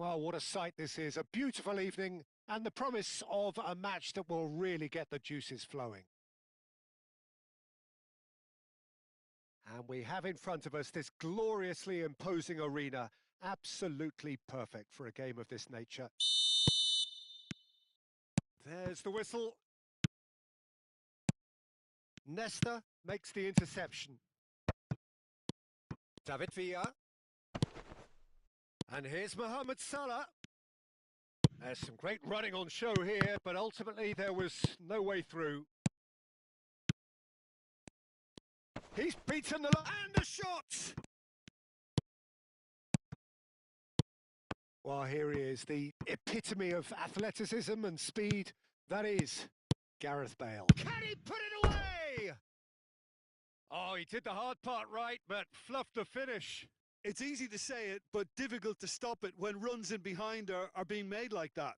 Well, what a sight this is. A beautiful evening and the promise of a match that will really get the juices flowing. And we have in front of us this gloriously imposing arena, absolutely perfect for a game of this nature. There's the whistle. Nesta makes the interception. David Villa. And here's Mohamed Salah. There's some great running on show here, but ultimately there was no way through. He's beaten the line, and the shot! Well, here he is, the epitome of athleticism and speed. That is Gareth Bale. Can he put it away? Oh, he did the hard part right, but fluffed the finish. It's easy to say it, but difficult to stop it when runs in behind are being made like that.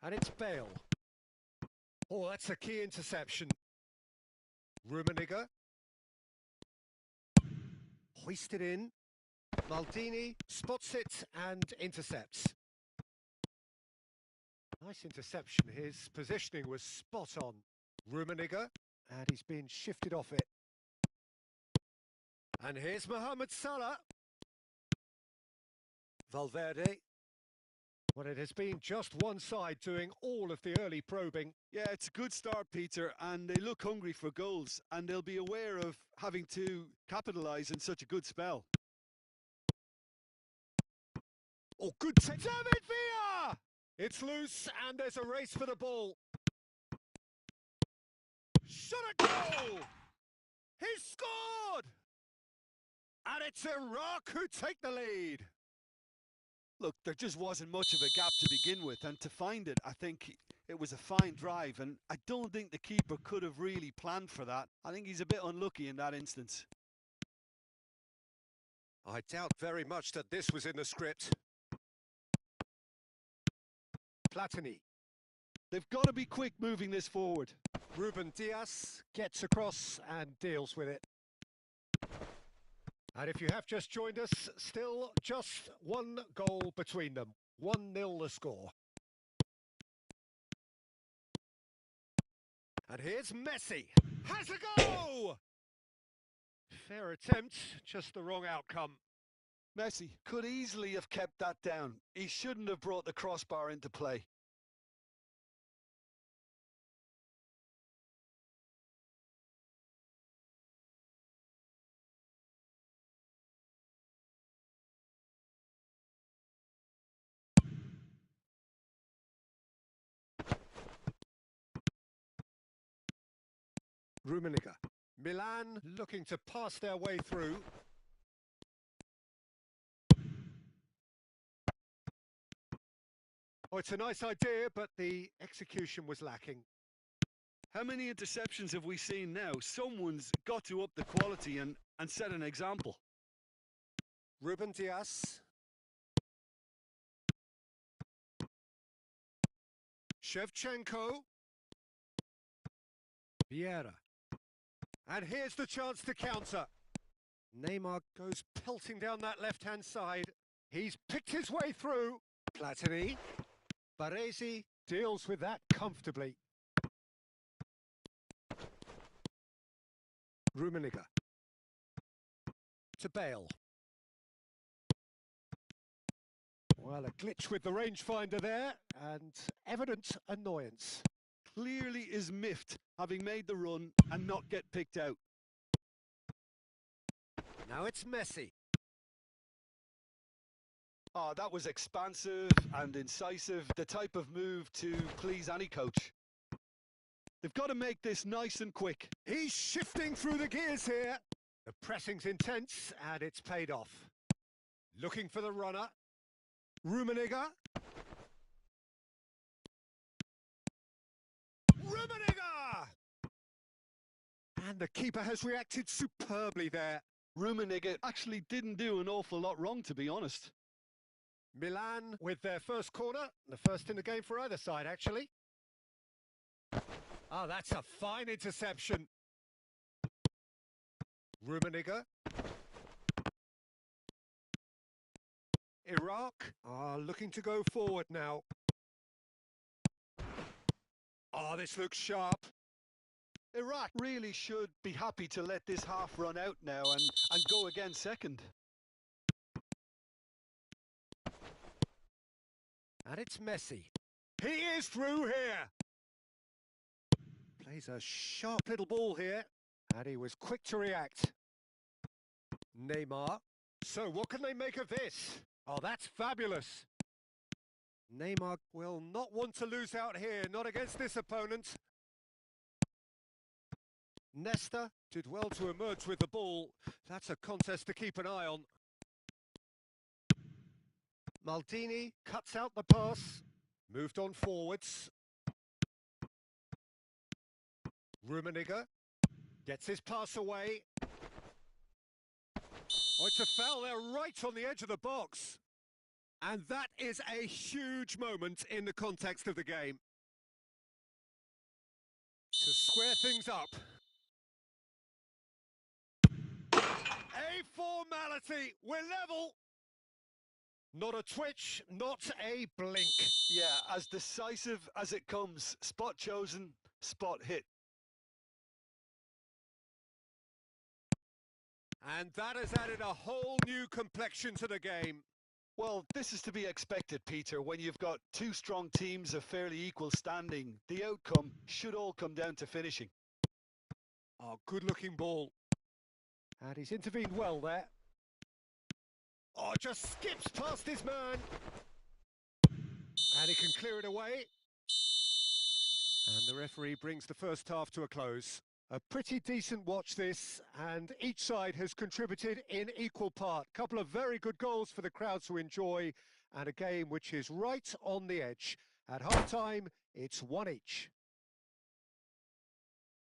And it's Bale. Oh, that's a key interception. Rummenigge. Hoisted in. Maldini spots it and intercepts. Nice interception. His positioning was spot on. Rummenigge, and he's been shifted off it. And here's Mohamed Salah. Valverde. Well, it has been just one side doing all of the early probing. Yeah, it's a good start, Peter, and they look hungry for goals, and they'll be aware of having to capitalise in such a good spell. Oh, good take. David Villa! It's loose, and there's a race for the ball. Shot a goal! He's scored! And it's Iraq who take the lead. Look, there just wasn't much of a gap to begin with, and to find it, I think it was a fine drive, and I don't think the keeper could have really planned for that. I think he's a bit unlucky in that instance. I doubt very much that this was in the script. Platini. They've got to be quick moving this forward. Ruben Dias gets across and deals with it. And if you have just joined us, still just one goal between them. 1-0 the score. And here's Messi. Has a go! Fair attempt, just the wrong outcome. Messi could easily have kept that down. He shouldn't have brought the crossbar into play. Rummenigge. Milan looking to pass their way through. Oh, it's a nice idea, but the execution was lacking. How many interceptions have we seen now? Someone's got to up the quality and set an example. Ruben Dias. Shevchenko. Vieira. And here's the chance to counter. Neymar goes pelting down that left-hand side. He's picked his way through. Platini. Baresi deals with that comfortably. Rummenigge. To Bale. Well, a glitch with the rangefinder there, and evident annoyance. Clearly is miffed, having made the run and not get picked out. Now it's Messi. Oh, that was expansive and incisive, the type of move to please any coach. They've got to make this nice and quick. He's shifting through the gears here. The pressing's intense, and it's paid off. Looking for the runner. Rummenigge. Rummenigge! And the keeper has reacted superbly there. Rummenigge actually didn't do an awful lot wrong, to be honest. Milan with their first corner, the first in the game for either side, actually. Oh, that's a fine interception. Rummenigge. Iraq are looking to go forward now. Oh, this looks sharp. Iraq really should be happy to let this half run out now and go again second. And it's Messi. He is through here. Plays a sharp little ball here. And he was quick to react. Neymar. So what can they make of this? Oh, that's fabulous. Neymar will not want to lose out here, not against this opponent. Nesta did well to emerge with the ball. That's a contest to keep an eye on. Maldini cuts out the pass. Moved on forwards. Rummenigge gets his pass away. Oh, it's a foul there right on the edge of the box. And that is a huge moment in the context of the game. To square things up. A formality. We're level. Not a twitch, not a blink. Yeah, as decisive as it comes. Spot chosen, spot hit. And that has added a whole new complexion to the game. Well, this is to be expected, Peter. When you've got two strong teams of fairly equal standing, the outcome should all come down to finishing. Oh, good-looking ball. And he's intervened well there. Oh, just skips past his man. And he can clear it away. And the referee brings the first half to a close. A pretty decent watch this, and each side has contributed in equal part. Couple of very good goals for the crowd to enjoy, and a game which is right on the edge. At half-time, it's one each.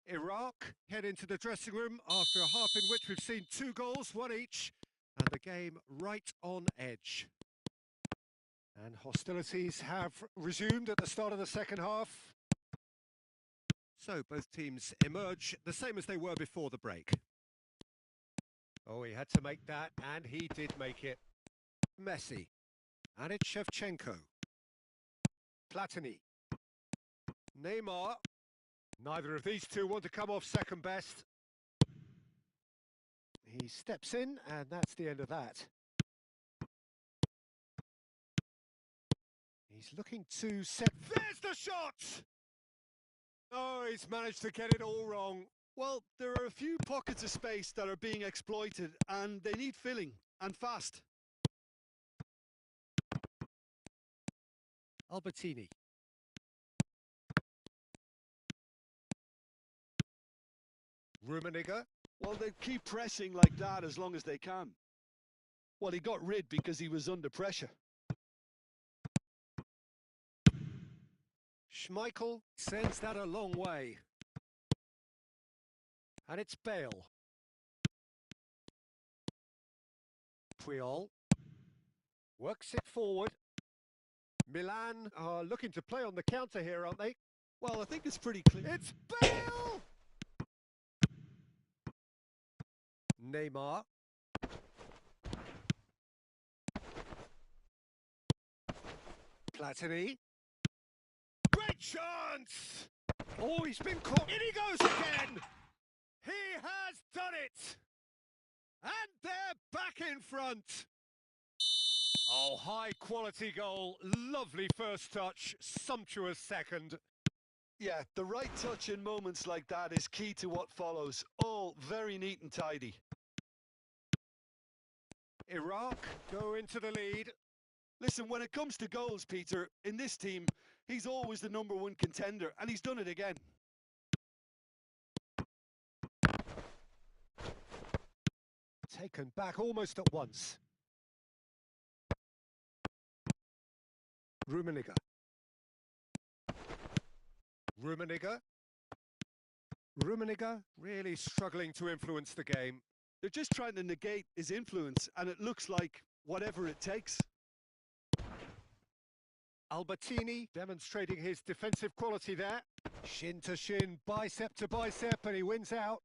Iraq head into the dressing room after a half in which we've seen two goals, one each, and the game right on edge. And hostilities have resumed at the start of the second half. So both teams emerge the same as they were before the break. Oh, he had to make that, and he did make it. Messi. And it's Shevchenko. Platini. Neymar. Neither of these two want to come off second best. He steps in, and that's the end of that. He's looking to set... There's the shot! Oh, he's managed to get it all wrong. Well, there are a few pockets of space that are being exploited, and they need filling, and fast. Albertini. Rummenigge. Well, they keep pressing like that as long as they can. Well, he got rid because he was under pressure. Schmeichel sends that a long way. And it's Bale. Puyol works it forward. Milan are looking to play on the counter here, aren't they? Well, I think it's pretty clear. It's Bale! Neymar. Platini. Great chance! Oh, he's been caught. In he goes again! He has done it! And they're back in front. Oh, high quality goal. Lovely first touch. Sumptuous second. Yeah, the right touch in moments like that is key to what follows. All very neat and tidy. Iraq go into the lead. Listen, when it comes to goals, Peter, in this team, he's always the #1 contender, and he's done it again. taken back almost at once. Rummenigge. Rummenigge. Rummenigge really struggling to influence the game. They're just trying to negate his influence, and it looks like whatever it takes. Albertini demonstrating his defensive quality there. Shin to shin, bicep to bicep, and he wins out.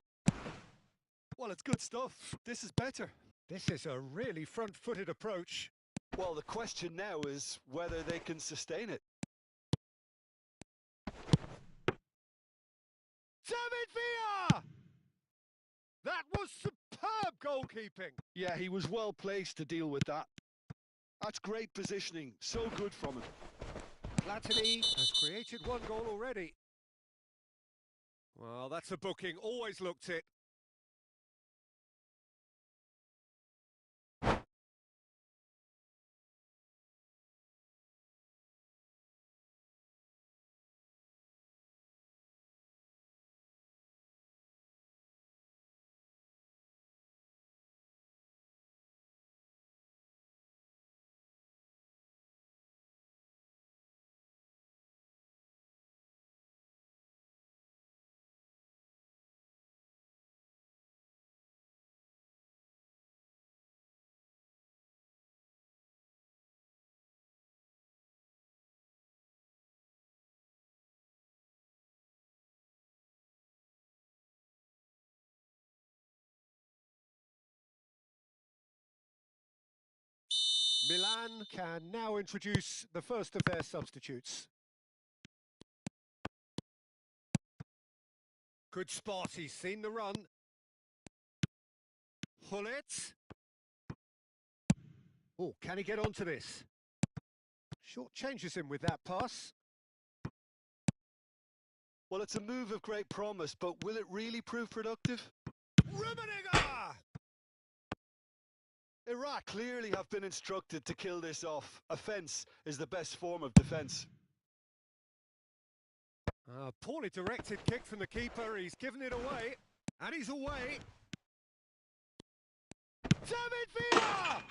Well, it's good stuff. This is better. This is a really front-footed approach. Well, the question now is whether they can sustain it. David Villa! That was superb goalkeeping. Yeah, he was well placed to deal with that. That's great positioning. So good from him. Platini has created one goal already. Well, that's a booking. Always looked it. Milan can now introduce the first of their substitutes. Good spot, he's seen the run. Hullet. Oh, can he get onto this? Short changes him with that pass. Well, it's a move of great promise, but will it really prove productive? Rummenigge! Iraq clearly have been instructed to kill this off. Offence is the best form of defence. Poorly directed kick from the keeper. He's given it away, and he's away. David Villa!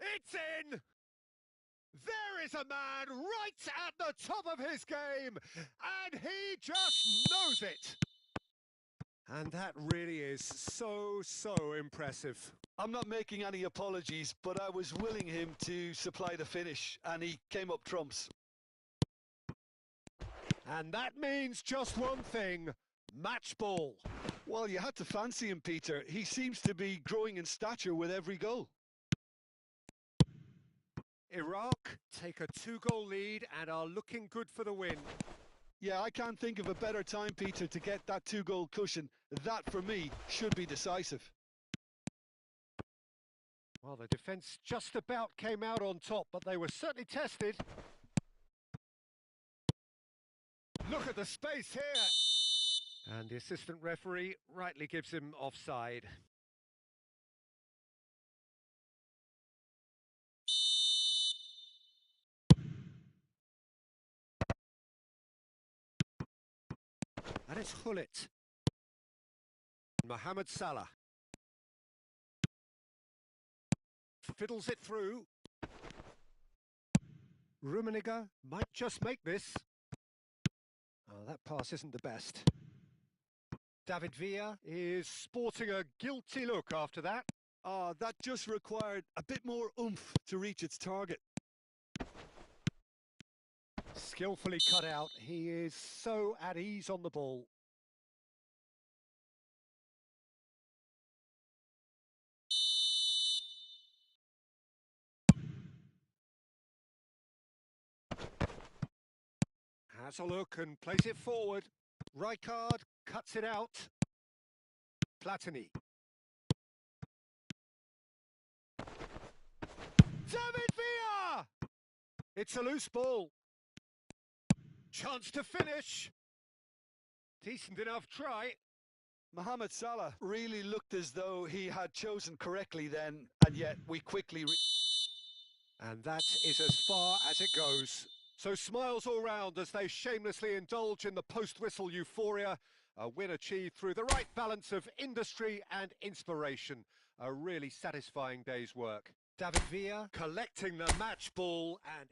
It's in! There is a man right at the top of his game, and he just knows it. And that really is so impressive. I'm not making any apologies, but I was willing him to supply the finish, and he came up trumps. And that means just one thing, match ball. Well, you had to fancy him, Peter. He seems to be growing in stature with every goal. Iraq take a 2-goal lead and are looking good for the win. Yeah, I can't think of a better time, Peter, to get that 2-goal cushion. That, for me, should be decisive. Well, the defence just about came out on top, but they were certainly tested. Look at the space here! And the assistant referee rightly gives him offside. And it's Hullet. Mohamed Salah. Fiddles it through. Rummenigge might just make this. Oh, that pass isn't the best. David Villa is sporting a guilty look after that. That just required a bit more oomph to reach its target. Skillfully cut out. He is so at ease on the ball. Has a look and plays it forward. Rijkaard cuts it out. Platini. David Villa! It's a loose ball. Chance to finish. Decent enough try. Mohamed Salah really looked as though he had chosen correctly then, and yet we quickly... And that is as far as it goes. So smiles all round as they shamelessly indulge in the post-whistle euphoria. A win achieved through the right balance of industry and inspiration. A really satisfying day's work. David Villa collecting the match ball and...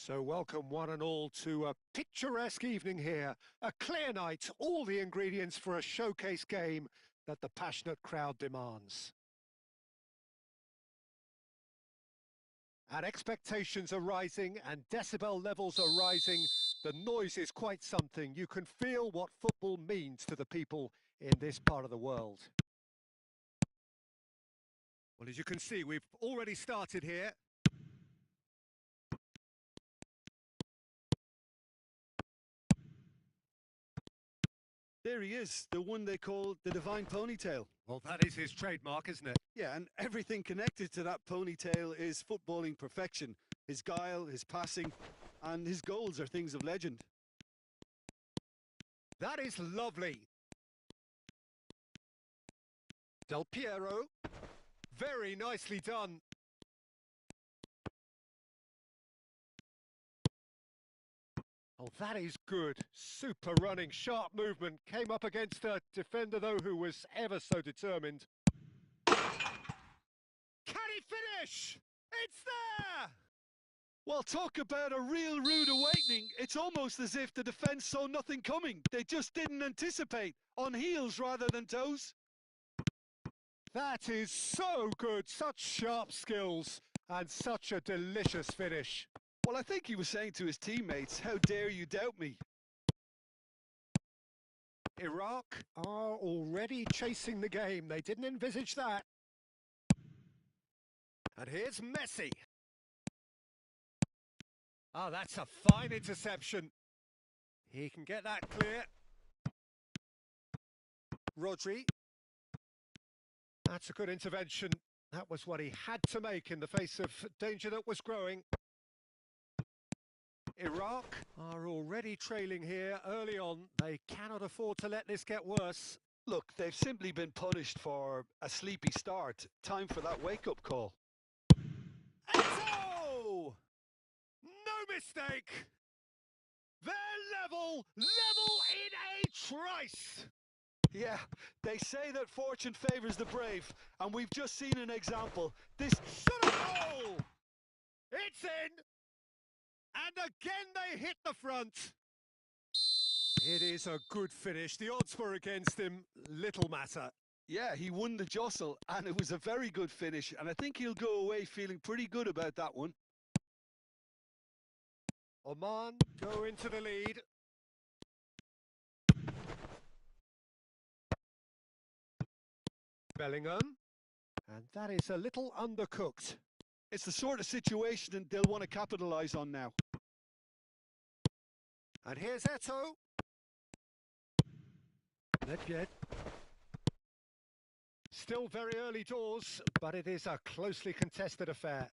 So welcome one and all to a picturesque evening here. A clear night, all the ingredients for a showcase game that the passionate crowd demands. And expectations are rising and decibel levels are rising. The noise is quite something. You can feel what football means to the people in this part of the world. Well, as you can see, we've already started here. There he is, the one they call the Divine Ponytail. Well, that is his trademark, isn't it? Yeah, and everything connected to that ponytail is footballing perfection. His guile, his passing, and his goals are things of legend. That is lovely. Del Piero. Very nicely done. Oh, that is good. Super running, sharp movement. Came up against a defender, though, who was ever so determined. Can he finish? It's there! Well, talk about a real rude awakening. It's almost as if the defence saw nothing coming. They just didn't anticipate. On heels rather than toes. That is so good. Such sharp skills and such a delicious finish. Well, I think he was saying to his teammates, how dare you doubt me? Iraq are already chasing the game. They didn't envisage that. And here's Messi. Oh, that's a fine interception. He can get that clear. Rodri. That's a good intervention. That was what he had to make in the face of danger that was growing. Iraq are already trailing here early on. They cannot afford to let this get worse. Look, they've simply been punished for a sleepy start. Time for that wake-up call. Eto! No mistake! They're level in a trice! Yeah, they say that fortune favours the brave, and we've just seen an example. This shot a goal! It's in! And again they hit the front. It is a good finish. The odds were against him. Little matter. Yeah, he won the jostle, and it was a very good finish, and I think he'll go away feeling pretty good about that one. Oman go into the lead. Bellingham. And that is a little undercooked. It's the sort of situation that they'll want to capitalise on now. And here's Eto. Nedved. Still very early doors, but it is a closely contested affair.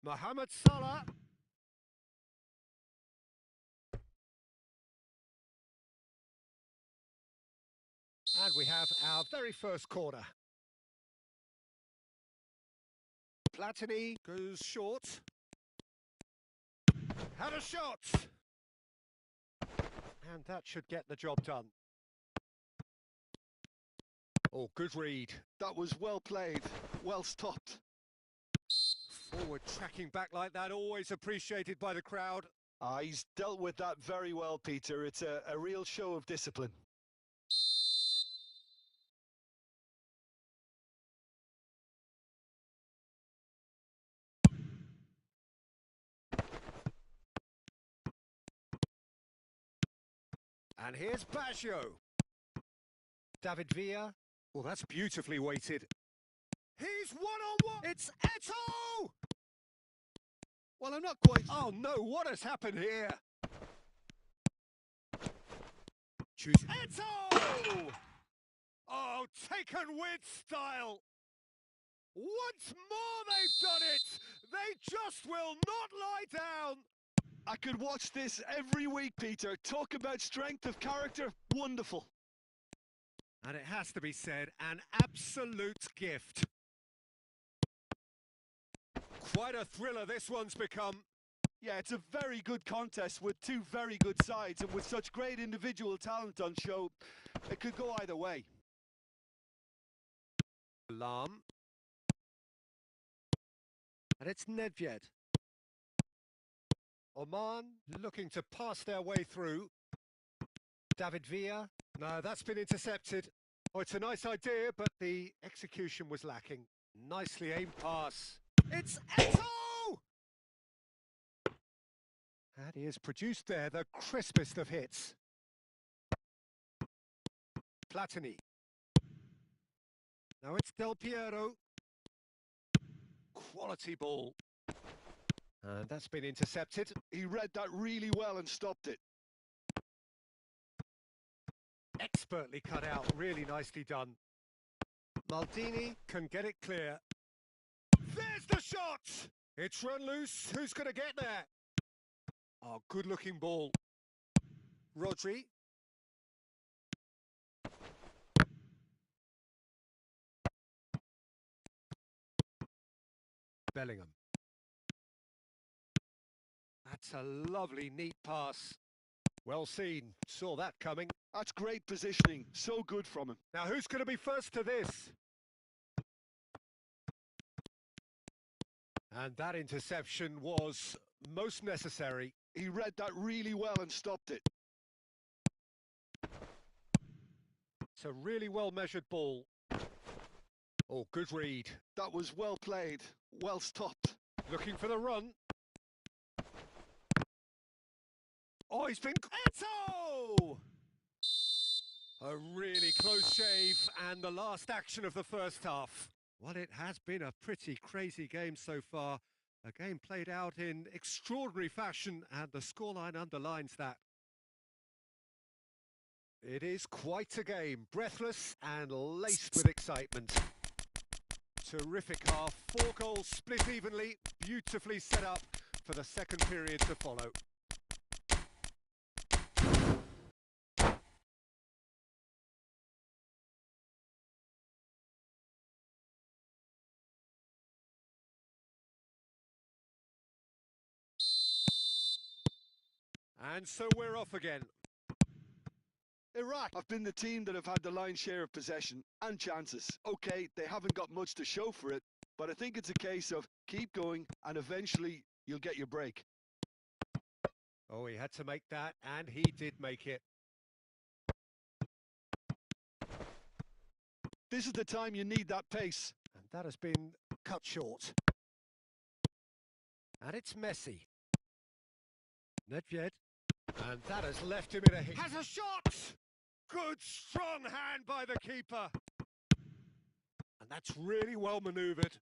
Mohamed Salah. And we have our very first corner. Platini goes short. Had a shot! And that should get the job done. Oh, good read. That was well played, well stopped. Forward tracking back like that, always appreciated by the crowd. He's dealt with that very well, Peter. It's a real show of discipline. And here's Baggio. David Villa. Well, that's beautifully weighted. He's one-on-one. It's Eto! Well, I'm not quite... Oh, no, what has happened here? Choose Eto! Oh, taken with style. Once more they've done it. They just will not lie down. I could watch this every week, Peter. Talk about strength of character. Wonderful. And it has to be said, an absolute gift. Quite a thriller this one's become. Yeah, it's a very good contest with two very good sides, and with such great individual talent on show, it could go either way. Alarm. And it's Nedved. Oman looking to pass their way through. David Villa. No, that's been intercepted. Oh, it's a nice idea, but the execution was lacking. Nicely aimed pass. It's Eto! And he has produced there the crispest of hits. Platini. Now it's Del Piero. Quality ball. And that's been intercepted. He read that really well and stopped it. Expertly cut out, really nicely done. Maldini can get it clear. There's the shot! It's run loose, who's going to get there? Oh, good looking ball. Rodri. Bellingham. That's a lovely, neat pass. Well seen. Saw that coming. That's great positioning. So good from him. Now, who's going to be first to this? And that interception was most necessary. He read that really well and stopped it. It's a really well-measured ball. Oh, good read. That was well played. Well stopped. Looking for the run. Oh, he's been... Eto! A really close shave and the last action of the first half. Well, it has been a pretty crazy game so far. A game played out in extraordinary fashion and the scoreline underlines that. It is quite a game, breathless and laced with excitement. Terrific half, 4 goals split evenly, beautifully set up for the second period to follow. And so we're off again. Iraq have been the team that have had the lion's share of possession and chances. Okay, they haven't got much to show for it, but I think it's a case of keep going and eventually you'll get your break. Oh, he had to make that, and he did make it. This is the time you need that pace. And that has been cut short. And it's Messi. Nedved. And that has left him in a hit. Has a shot! Good, strong hand by the keeper. And that's really well manoeuvred.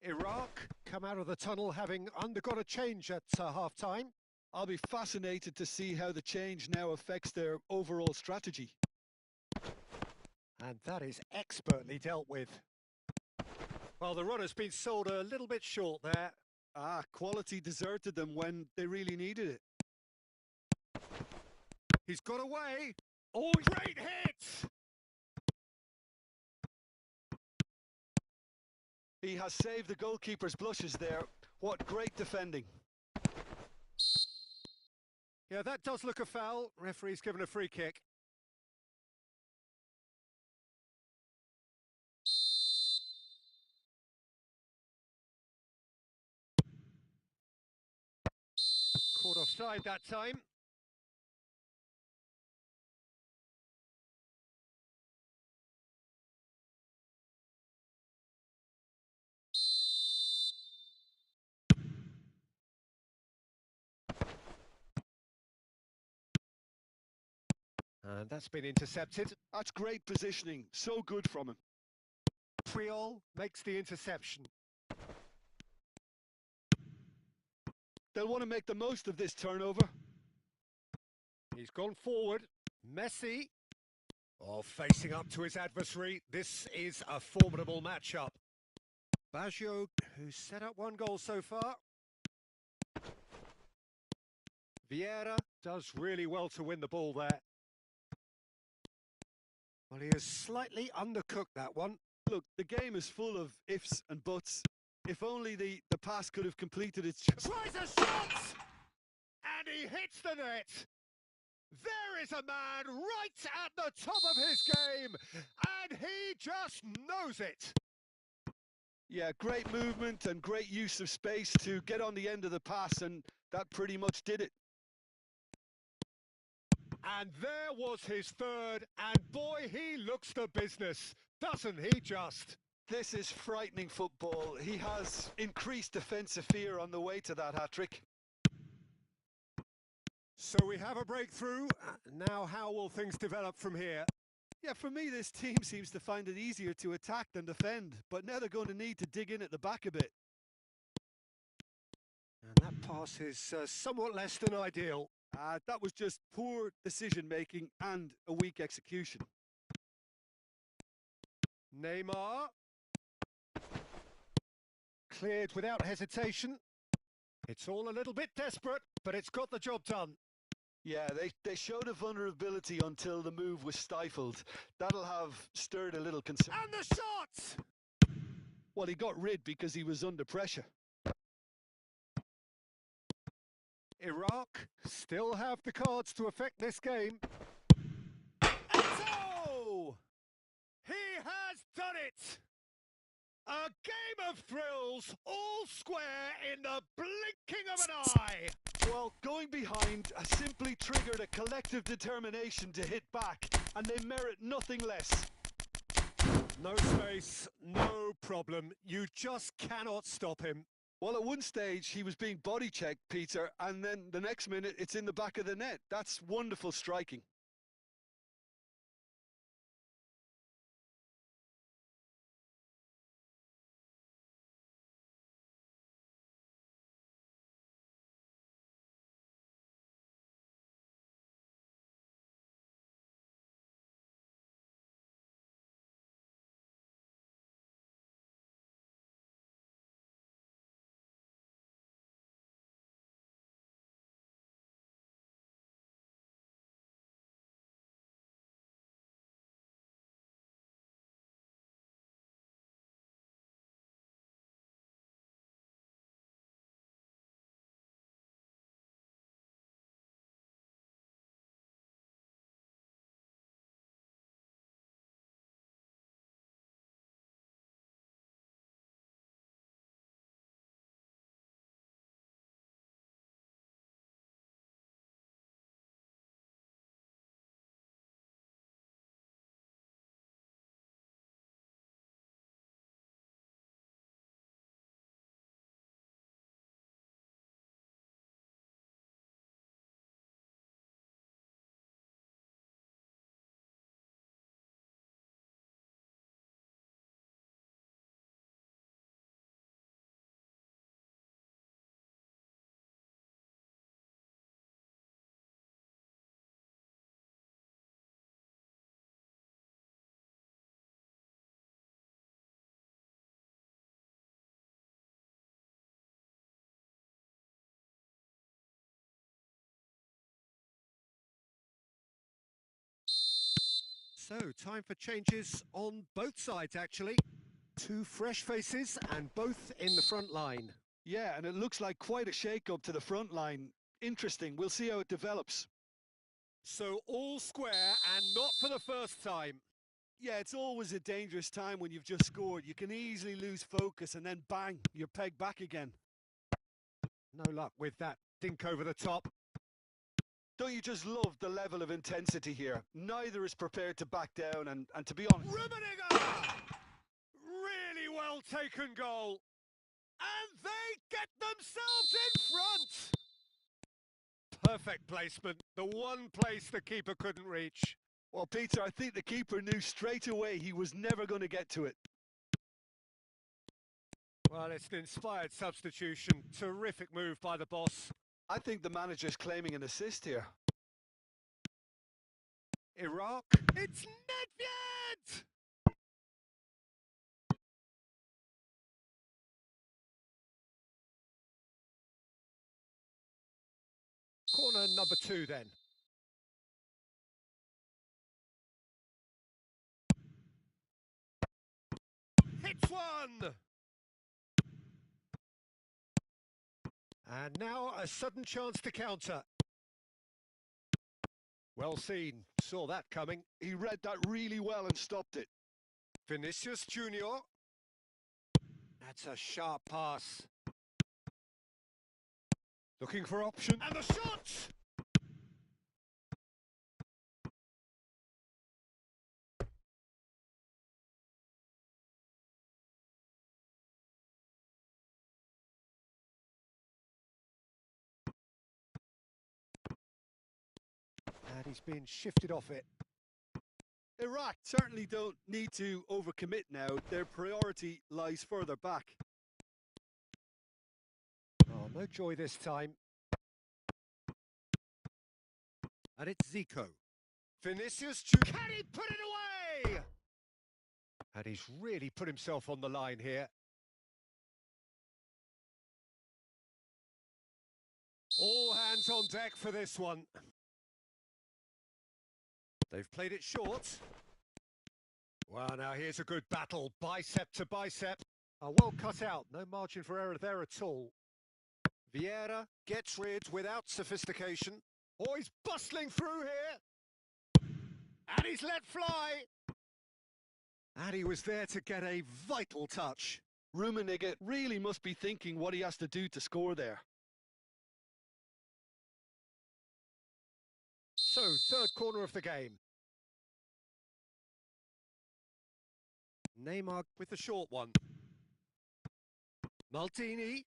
Iraq come out of the tunnel having undergone a change at half-time. I'll be fascinated to see how the change now affects their overall strategy. And that is expertly dealt with. Well, the run has been sold a little bit short there. Quality deserted them when they really needed it. He's got away. Oh, great hit! He has saved the goalkeeper's blushes there. What great defending. Yeah, that does look a foul. Referee's given a free kick. Caught offside that time. And that's been intercepted. That's great positioning. So good from him. Triol makes the interception. They'll want to make the most of this turnover. He's gone forward. Messi. Oh, facing up to his adversary. This is a formidable matchup. Baggio, who's set up 1 goal so far. Vieira does really well to win the ball there. Well, he has slightly undercooked that one. Look, the game is full of ifs and buts. If only the pass could have completed its job. Tries a shot! And he hits the net! There is a man right at the top of his game, and he just knows it. Yeah, great movement and great use of space to get on the end of the pass, and that pretty much did it. And there was his third, and boy, he looks the business, doesn't he just? This is frightening football. He has increased defensive fear on the way to that hat-trick. So we have a breakthrough. Now how will things develop from here? Yeah, for me, this team seems to find it easier to attack than defend, but now they're going to need to dig in at the back a bit. And that pass is somewhat less than ideal. That was just poor decision-making and a weak execution. Neymar. Cleared without hesitation. It's all a little bit desperate, but it's got the job done. Yeah, they showed a vulnerability until the move was stifled. That'll have stirred a little concern. And the shot! Well, he got rid because he was under pressure. Iraq still have the cards to affect this game. And so, he has done it! A game of thrills, all square in the blinking of an eye! Well, going behind has simply triggered a collective determination to hit back, and they merit nothing less. No space, no problem. You just cannot stop him. Well, at one stage, he was being body checked, Peter, and then the next minute, it's in the back of the net. That's wonderful striking. So, time for changes on both sides, actually. Two fresh faces and both in the front line. Yeah, and it looks like quite a shake-up to the front line. Interesting. We'll see how it develops. So, all square and not for the first time. Yeah, it's always a dangerous time when you've just scored. You can easily lose focus and then bang, you're pegged back again. No luck with that dink over the top. Don't you just love the level of intensity here? Neither is prepared to back down, and to be honest... Rummenigge! Really well taken goal. And they get themselves in front! Perfect placement, the one place the keeper couldn't reach. Well, Peter, I think the keeper knew straight away he was never going to get to it. Well, it's an inspired substitution. Terrific move by the boss. I think the manager's claiming an assist here. Iraq. It's Nedved! Corner number 2 then. Hits one! And now a sudden chance to counter. Well seen, saw that coming. He read that really well and stopped it. Vinicius Junior. That's a sharp pass. Looking for option. And the shot! And he's been shifted off it. Iraq certainly don't need to overcommit now. Their priority lies further back. Oh, no joy this time. And it's Zico. Vinicius Junior. Can he put it away? And he's really put himself on the line here. All hands on deck for this one. They've played it short. Well, now here's a good battle, bicep to bicep. Well cut out, no margin for error there at all. Vieira gets rid without sophistication. Oh, he's bustling through here. And he's let fly. And he was there to get a vital touch. Rummenigge really must be thinking what he has to do to score there. So, third corner of the game. Neymar with the short one. Maldini.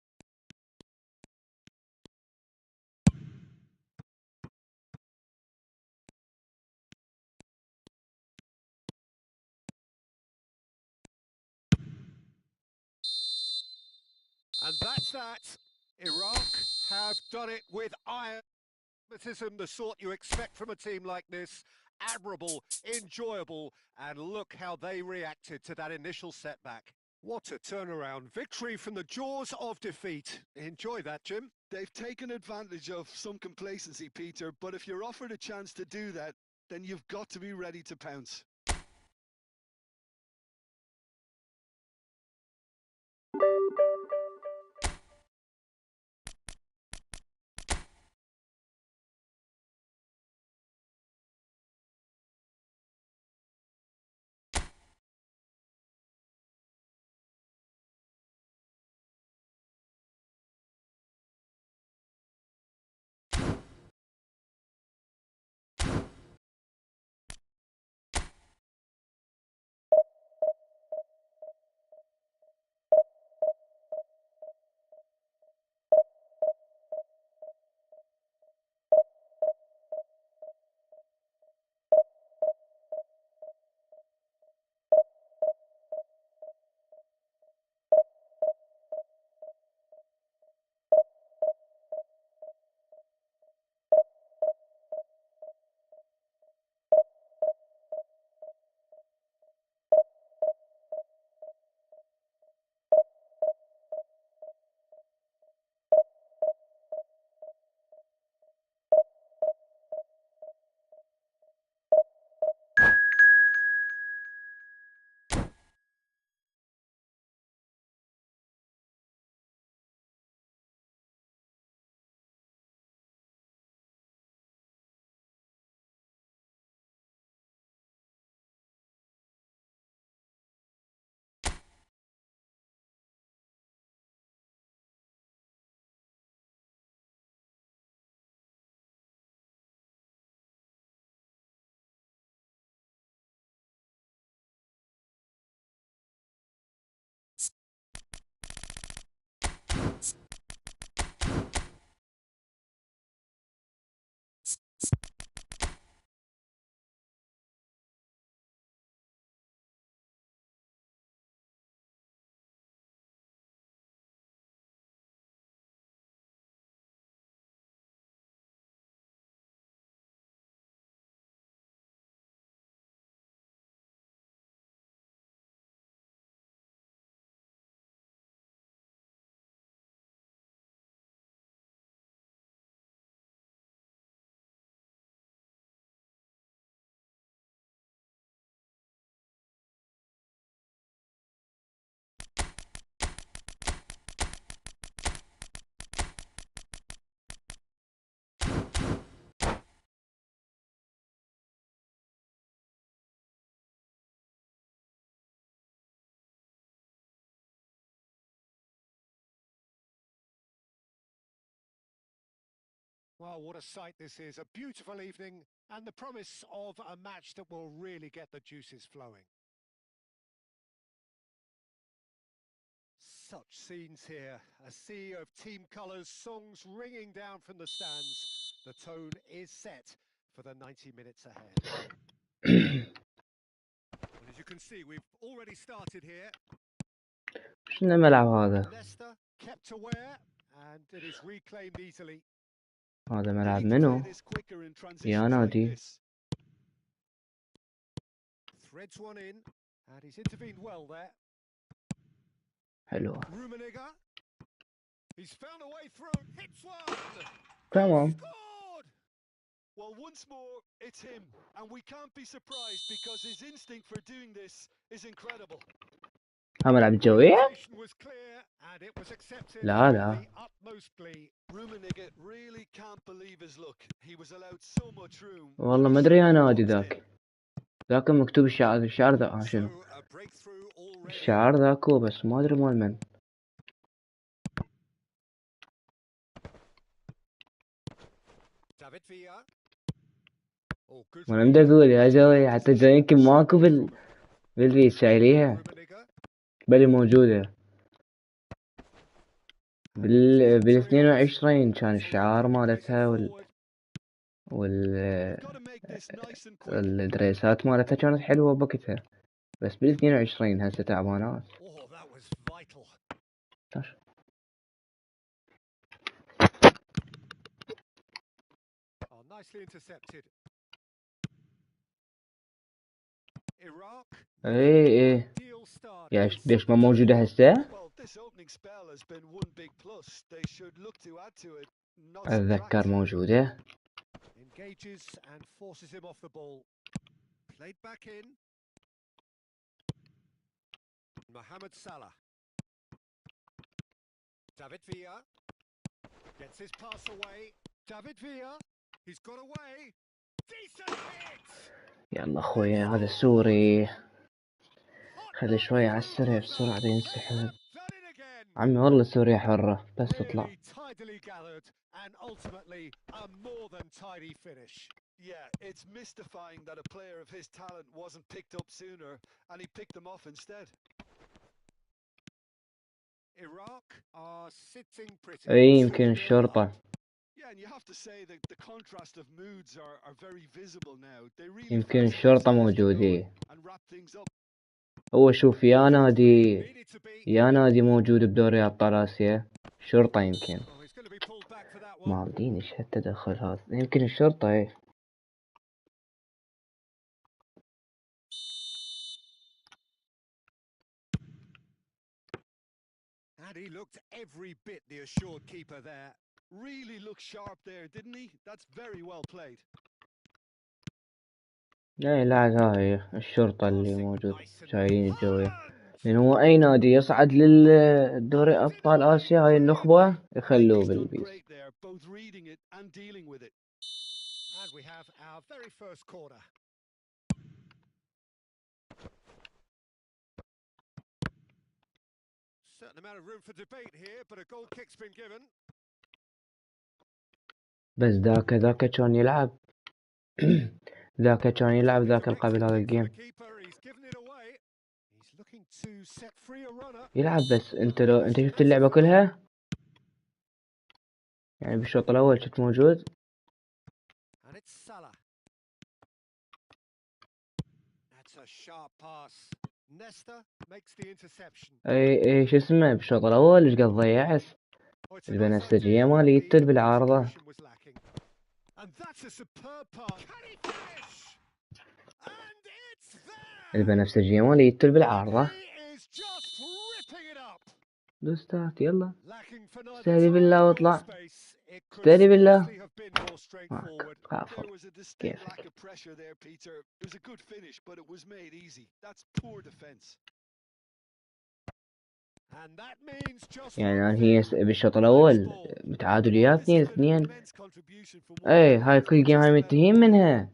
And that's that. Iraq have done it with iron. The sort you expect from a team like this. Admirable, enjoyable, and look how they reacted to that initial setback. What a turnaround. Victory from the jaws of defeat. Enjoy that, Jim. They've taken advantage of some complacency, Peter, but if you're offered a chance to do that, then you've got to be ready to pounce. Well, what a sight this is. A beautiful evening and the promise of a match that will really get the juices flowing. Such scenes here. A sea of team colours, songs ringing down from the stands. The tone is set for the 90 minutes ahead. And as you can see, we've already started here. شنو الملعب هذا؟ Leicester kept aware and it is reclaimed easily. هذا They ملعب need to play منو؟ this quicker in يا transitions like نادي. this. Threads one in and he's intervened well there. حلوة. Rummenigge. He's found a way through. Hits one. Come on. Scored. Well, once more, it's him. And we can't be surprised because his instinct for doing this is incredible. ها ملعب الجوية؟ Was clear And it was accepted لا with لا the utmost glee. Rummenigge really can't believe his luck. He was allowed so much room. والله ما ادري يا نادي ذاك مكتوب الشعار ذا شنو So a breakthrough already. الشعار ذاكو بس ما ادري مال من. David Villa. Oh, good. وانا بدي اقول يا جوي حتى جاي يمكن ماكو بالفيس شايليها Rummenigge. بلي موجودة بال 22 كان الشعار مالتها Got to make this nice and quick. والدريسات مالتها كانت حلوة بوقتها بس بال 22 هسه تعبانات. Oh, that was vital. طش. Oh, nicely intercepted. Iraq. اي Deal start. يا ليش ما موجودة هسه؟ Well, this opening spell has been one big plus. They should look to add to it. Not اتذكر subtract. موجودة. Engages and forces him off the ball. Played back in. Mohamed Salah. David Villa. Gets his pass away. David Villa. He's got away. Decent hit. يلا اخويا هذا السوري خلي شوي على السريع بسرعة ينسحب. Done it again. عمي والله سوريا حرة بس اطلع. Really tidily gathered and ultimately a more than tidy finish. Yeah, it's mystifying that a player of his talent wasn't picked up sooner and he picked them off instead. Iraq are sitting pretty. اي يمكن الشرطة. Yeah, and you have to say that the contrast of moods are very visible now. They really يمكن fancy الشرطة themselves to go موجودة. and wrap things up. هو شوف Needed to be. يا نادي موجود بدوري ابطال اسيا. شرطة يمكن. Oh, he's going to be pulled back for that one. ما ادري ايش هالتدخل هذا. يمكن الشرطة اي. And he looked every bit the assured keeper there. Really looked sharp there, didn't he? That's very well played. لا لا هاي الشرطة اللي موجود شايلين الجوية. لأن هو أي نادي يصعد للدوري أبطال آسيا هاي النخبة يخلوه بالبيس. Great there, both reading it and dealing with it. And we have our very first corner. Certain amount of room for debate here, but a goal kick's been given. بس ذاك كان يلعب ذاك كان يلعب ذاك قبل هذا الجيم. He's given it away. He's looking to set free a runner. يلعب بس انت شفت اللعبة كلها؟ يعني بالشوط الأول شفت موجود؟ And it's Salah. That's a sharp pass. Nesta makes the interception. اي شو اسمه بالشوط الأول ايش قد ضيعت؟ Oh, it's a البنفسجية nice idea, مالي but يتل the بالعارضة. execution was lacking. And that's a superb pass. Can he finish? And it's there. البنفسجية مالي يتل بالعارضة. He is just ripping it up. دوستات يلا. Lacking for neither استهدي time بالله nor واطلع. space. It could استهدي بالله. scarcely have been more straightforward. غافل. There was a distinct كيفك؟ lack of pressure there, Peter. It was a good finish, but it was made easy. That's poor defence. And that means just يعني one أنا هي thing. بالشوط الأول متعادل وياه This has been an 2-2. immense contribution from one اي player. هاي It's كل not جيم just هاي about منتهين منها.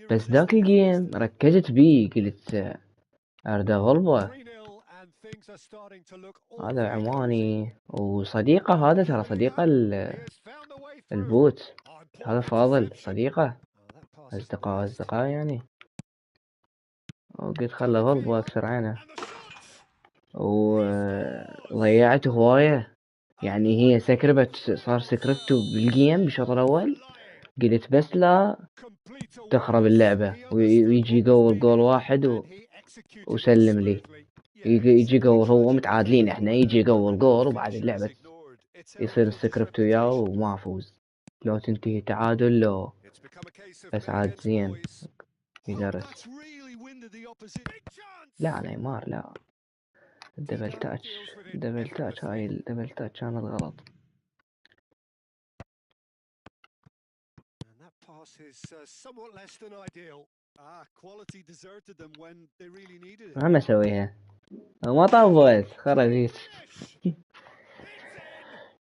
the بس ذاك irresistible الجيم instinct. ركزت بيه قلت أرده غلبة. 3-0 and things are starting to look all هذا very cozy. عماني وصديقه هذا ترى صديقه He has found the way through. البوت. Oh, هذا important فاضل interception. صديقه. Oh, that pass is the best. أصدقاء يعني. وقلت خله غلبة أكسر عينه. And the shot. وضيعت هواية. يعني هي سكربت صار سكربته بالجيم بالشوط الأول. قلت بس لا Complete تخرب awareness. اللعبة He ويجي understood what was جول needed واحد and he executed it وسلم لي. smoothly. يجي جول هو متعادلين احنا يجي جول وبعد اللعبة يصير السكريبت وياه وما افوز. لو تنتهي تعادل لو It's become a case of بس men عاد against زين boys. يدرس. That's really winded the opposition. Big chance. لا نيمار لا. الدبل تاتش هاي الدبل تاتش كانت غلط. And that pass is somewhat less than ideal. Quality deserted them when they really needed it. ما اسويها ما طابت خربيت.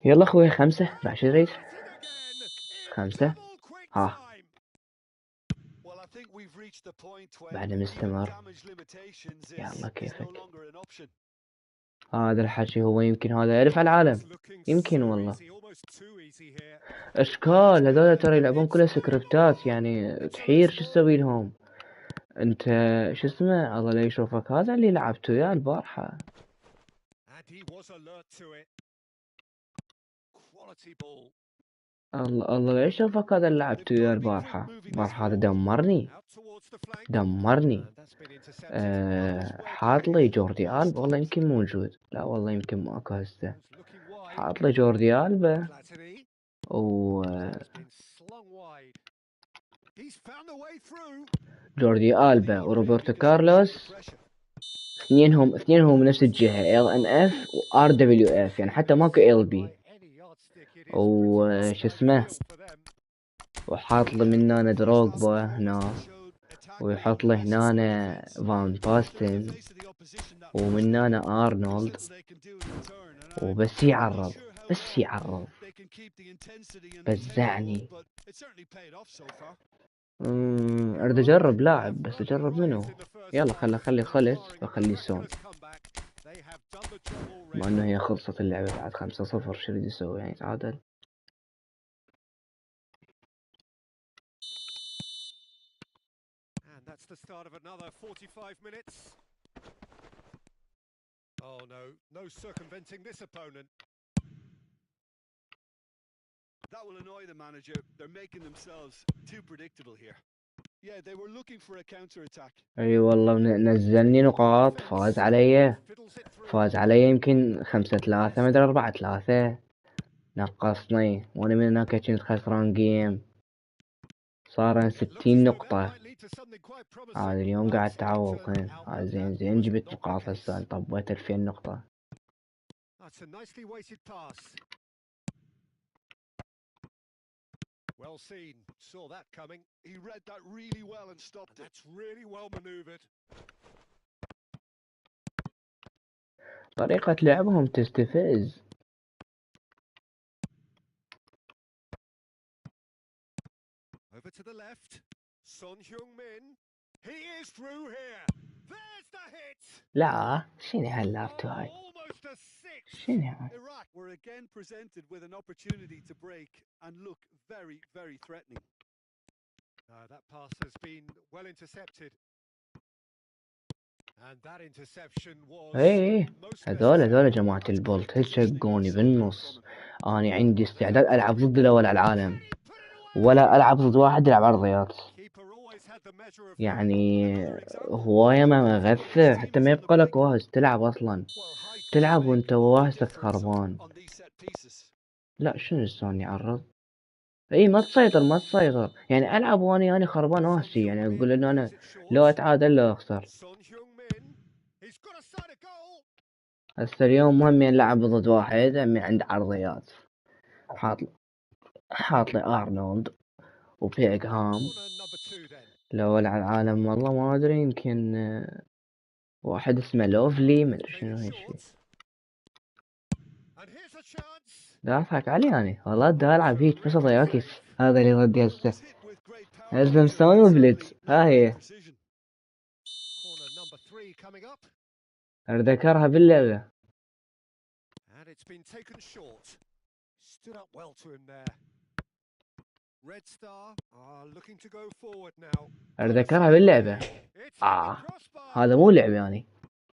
يلا اخوي 5 بعد شو تريد؟ 5 ها بعد مستمر. يلا كيفك. هذا الحكي هو يمكن هذا يعرف على العالم، يمكن والله. اشكال هذول ترى يلعبون كلها سكريبتات، يعني تحير شو تسوي لهم انت. شو اسمه الله لا يشوفك، هذا اللي لعبت وياه البارحة. الله لا يشوفك، هذا اللي لعبت وياه البارحة. البارحة هذا دمرني دمرني. حاط لي جوردي ألبا، والله يمكن موجود، لا والله يمكن ماكو هسه. حاط لي جوردي ألبا و جوردي ألبا وروبرتو كارلوس، اثنينهم نفس الجهة، ال ان اف وار دبليو اف، يعني حتى ماكو ال بي. وش اسمه، وحاط لي من هنا دروغبا هنا، ويحط له هنا فان باستن، ومن هنا ارنولد، وبس يعرض بس يعرض بزعني. اريد اجرب لاعب، بس اجرب منو؟ يلا خلي خلص بخلي سون، مع انه هي خلصت اللعبة بعد 5-0، شو يريد يسوي يعني يتعادل؟ And that's the start of another 45 minutes. Oh no circumventing this opponent. That will annoy the manager. They're making themselves too predictable here. Yeah, they were looking for a counter attack. اي والله نزلني نقاط، فاز علي يمكن 5-3 ما ادري 4-3، نقصني وانا من هناك كنت خسران جيم، صار 60 نقطة. هذا اليوم قاعد تعوض، زين زين جبت نقاط هسه، طبيت 2000 نقطة. Well seen, saw that coming. He read that really well and stopped it. That's really well maneuvered. طريقة لعبهم تستفز. Over to the left, Son Heung-min. He is through here. There's the hit. لا شنو هاللعبة هاي؟ Almost a six. شنو هاي؟ Iraq were again presented with an opportunity to break and look very, very threatening. That pass has been well intercepted. And that interception was ايه هذول جماعة البولت هشقوني بالنص. اني عندي استعداد العب ضد الاول على العالم، ولا العب ضد واحد يلعب عرضيات. يعني هواية ما مغثى، حتى ما يبقى لك واهس تلعب اصلا، تلعب وانت واهسك خربان. لا شنو السون يعرض؟ اي ما تسيطر يعني العب واني خربان واهسي، يعني اقول انه انا لو اتعادل لو اخسر. هسه اليوم مهم نلعب ضد واحد من عند عرضيات، حاط لي ارنولد وبيغهام. لو على العالم والله ما ادري، يمكن واحد اسمه لوفلي، ما ادري شنو هالشي. لا اضحك علي يعني، والله دا العب هيك بس اضيعكس. هذا اللي ضدي هسه مسوي وبليتز، ها هي اتذكرها باللعبة. اتذكرها باللعبة. هذا مو لعب يعني،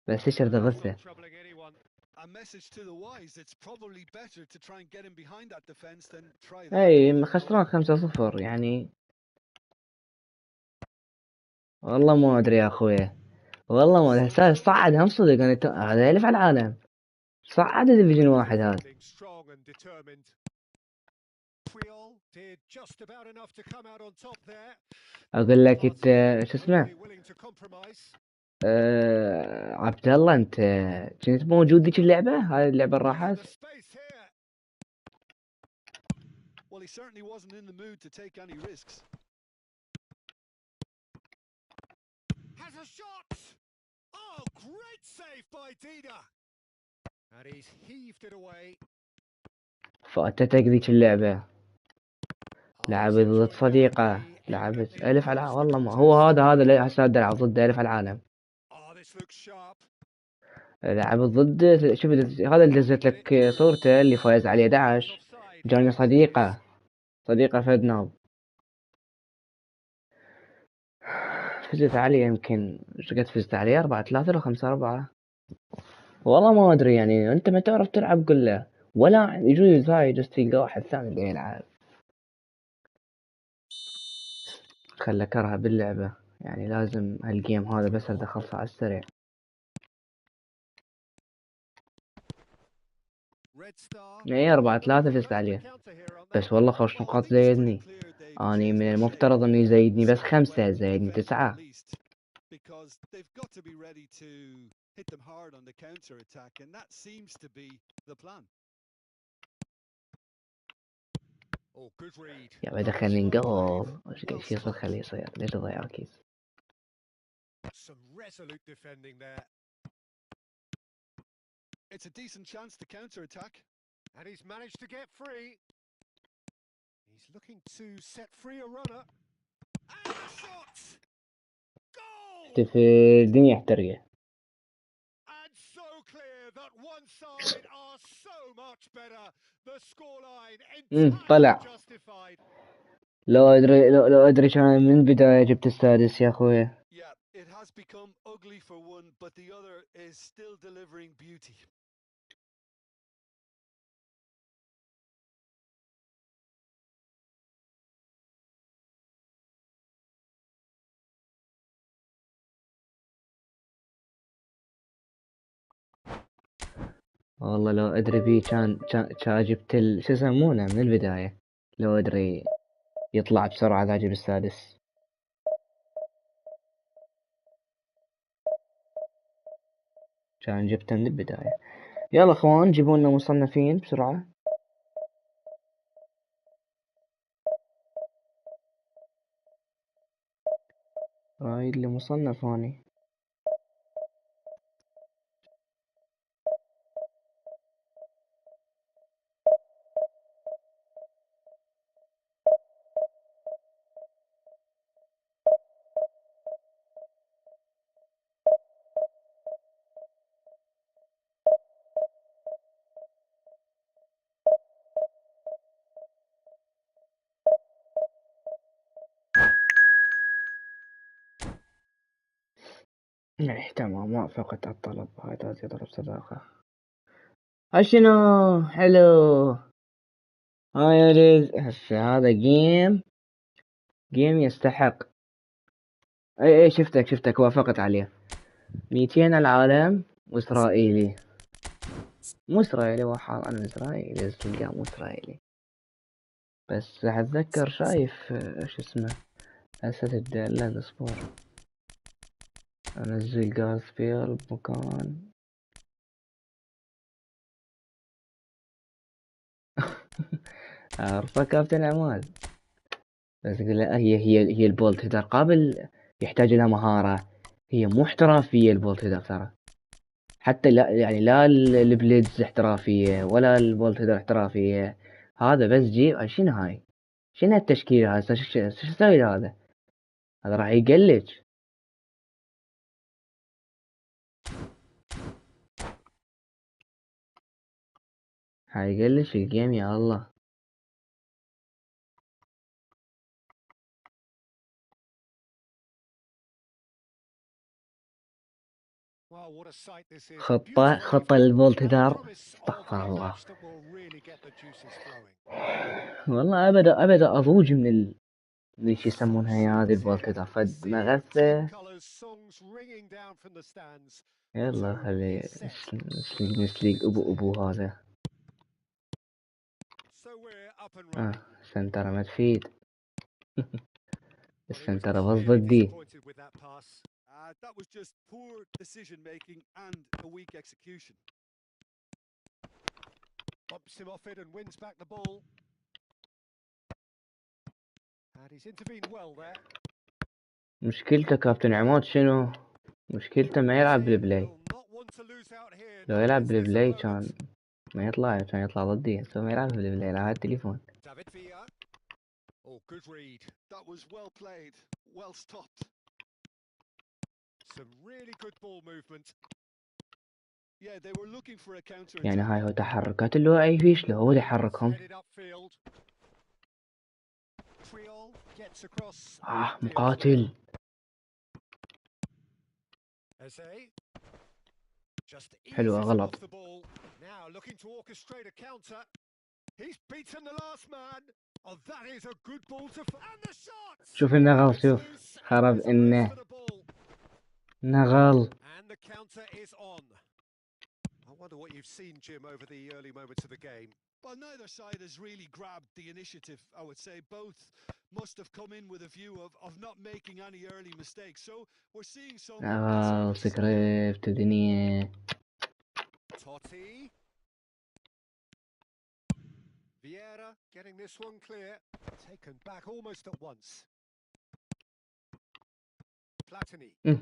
بس ايش اغثه. اي خسران 5-0 يعني. والله ما ادري يا اخويا، والله ما ادري. صعد هم صدق، هذا يلف على العالم، صعد ديفيجن 1 هذا. اقول لك انت شو اسمه، عبد الله انت كنت موجود ذيك اللعبة، هاي اللعبة راحت. Well, he certainly wasn't in the mood to take any risks. Has a shot! Oh, great save by Dida! And he's heaved it away. فاتتك ذيك اللعبة. لعبت ضد صديقة، لعبت ألف على والله ما هو هذا اللي هسه ألعب ضد ألف على العالم. لعبت ضد شفت هذا اللي دزت لك صورته اللي فايز عليه 11. جاني صديقة فدناب، فزت عليه يمكن ايش قد فزت عليه 4-3 ولا 5-4 والله ما ادري. يعني انت ما تعرف تلعب قل له، ولا يجوز هاي جست تلقى واحد ثاني اللي يلعب. خله كره باللعبة، يعني لازم هالجيم هذا بس اريد اخلصه على السريع. اي 4-3 فزت عليه، بس والله خوش نقاط زايدني. اني من المفترض انه يزيدني بس 5، زايدني 9. because they've got to be ready to hit them hard on the counter attack, and that seems to be the plan. يا بعد خليني نقول ايش يصير خليه يصير، ليش تضيع الكيس؟ It's a decent chance to counter attack, and he's managed to get free. He's looking to set free a runner. And a shot! Goal! في الدنيا احترقه. And so clear that one side are so much better. The scoreline entirely justified. لو ادري كان من البداية جبت السادس يا اخوي. Yeah, it has become ugly for one, but the other is still delivering beauty. والله لو ادري بيه كان جبت شو يسمونه من البداية. لو ادري يطلع بسرعة ذا اجيب السادس، كان جبته من البداية. يلا اخوان جيبوا لنا مصنفين بسرعة. رايد لي مصنف هوني. ايه تمام، وافقت على الطلب. هاي تعطي طلب صداقة. شنو حلو. هاي هسه هذا جيم يستحق. اي شفتك وافقت عليه. 200 العالم واسرائيلي. مو اسرائيلي وحال انا اسرائيلي، تلقاه مو اسرائيلي. بس اتذكر شايف ايش اسمه هسه لا اصبر انزل جارث بيل بمكان. عارفه كابتن عماد، بس اقول له هي البولت هيدر قابل يحتاج لها مهارة. هي مو احترافية البولت هيدر ترى، حتى لا يعني لا البليدز احترافية ولا البولت هيدر احترافية. هذا بس جيب شنو هاي، شنو هالتشكيل هذا؟ شو اسوي هذا راح يقلج. حيقلش الجيم يا الله. خطة البولت هيدر، استغفر الله. والله ابدا اضوج من شو يسمونها هي هذه البولت هيدر، فد مغثة. يلا خلي نسليق ابو هذا. سنتر ما تفيد. السنتر باص ضدي. That was just poor decision making and a weak execution. Bumps him off it and wins back the ball. And he's intervened well there. مشكلته كابتن عماد شنو؟ مشكلته ما يلعب بالبلاي. لو يلعب بالبلاي كان ما يطلع كان يطلع ضدي سو ما يلعب بالليل على التليفون. David Villa. Oh, good read. That was well played, well stopped. Some really good ball movement. Yeah, they were looking for a counter يعني attack. هاي هو تحركات اللاعب فيش له هو اللي يحركهم. Headed upfield. Triol gets across. مقاتل. Eze. Just حلوة eases غلط. off the ball. Now looking to orchestrate a counter. He's beaten the last man. Oh, that is a good ball to and the shot. شوف النغل شوف خرب إنه نغل. And the counter is on. I wonder what you've seen, Jim, over the early moments of the game. Well, neither side has really grabbed the initiative, I would say. Both must have come in with a view of not making any early mistakes. So we're seeing some... نغل سكريبت الدنيا. Totti. Vieira getting this one clear. Taken back almost at once. Platini.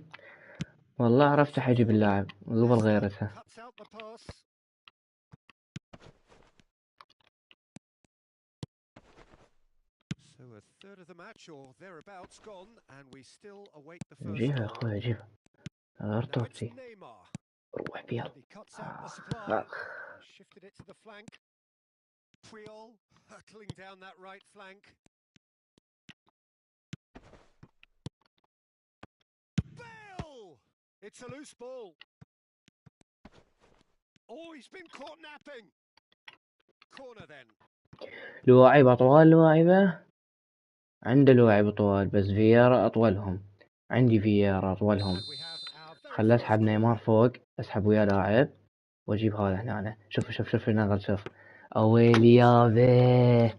والله عرفت حجب اللاعب قبل غيرتها. Cuts out the pass. So a third of the match or thereabouts gone, and we still await the first جيبها goal. أخويا جيبها. غير Now it's توتي. Neymar. روح بيلا. He cuts out the supply. أخ. Shifted it to the flank. Triol hurtling down that right flank. Bale! It's a loose ball. Oh, he's been caught napping. Corner then. لواعيبة طوال لواعيبة. عنده لواعيبة طوال بس فييرا أطولهم. عندي فييرا أطولهم. خلي أسحب نيمار فوق أسحب وياه لاعب وأجيب هذا هنا. شوف شوف شوف النغل شوف. أويلي يابا.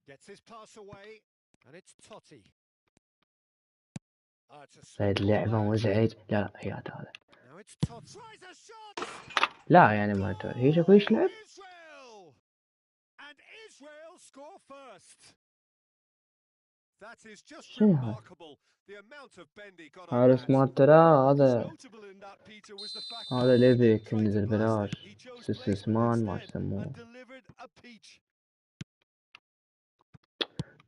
Gets his pass away and it's Totti. صيد لعبة مزعج. لا هي هذا. Now it's Totti. Tries a shot. لا يعني ما هي شكو ايش لعب. And Israel score first. That is just remarkable. The amount of Bendy got on هذا سمارت ترى هذا ليبك نزل بلاش استثمان ما يسموه.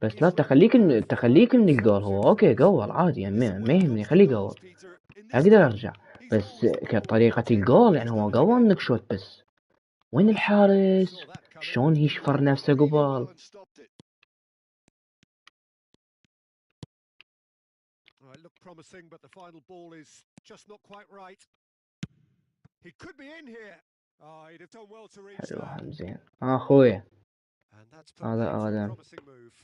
بس لا تخليك من الجول هو اوكي جول عادي يعني ما يهمني خليه جول اقدر ارجع بس كطريقة الجول يعني هو جول نكشوت بس وين الحارس شلون يشفر نفسه قبل. It looked promising, but the final ball is just not quite right. He could be in here. Oh, he'd have done well to reach that. زين اخويا And that's هذا a promising move.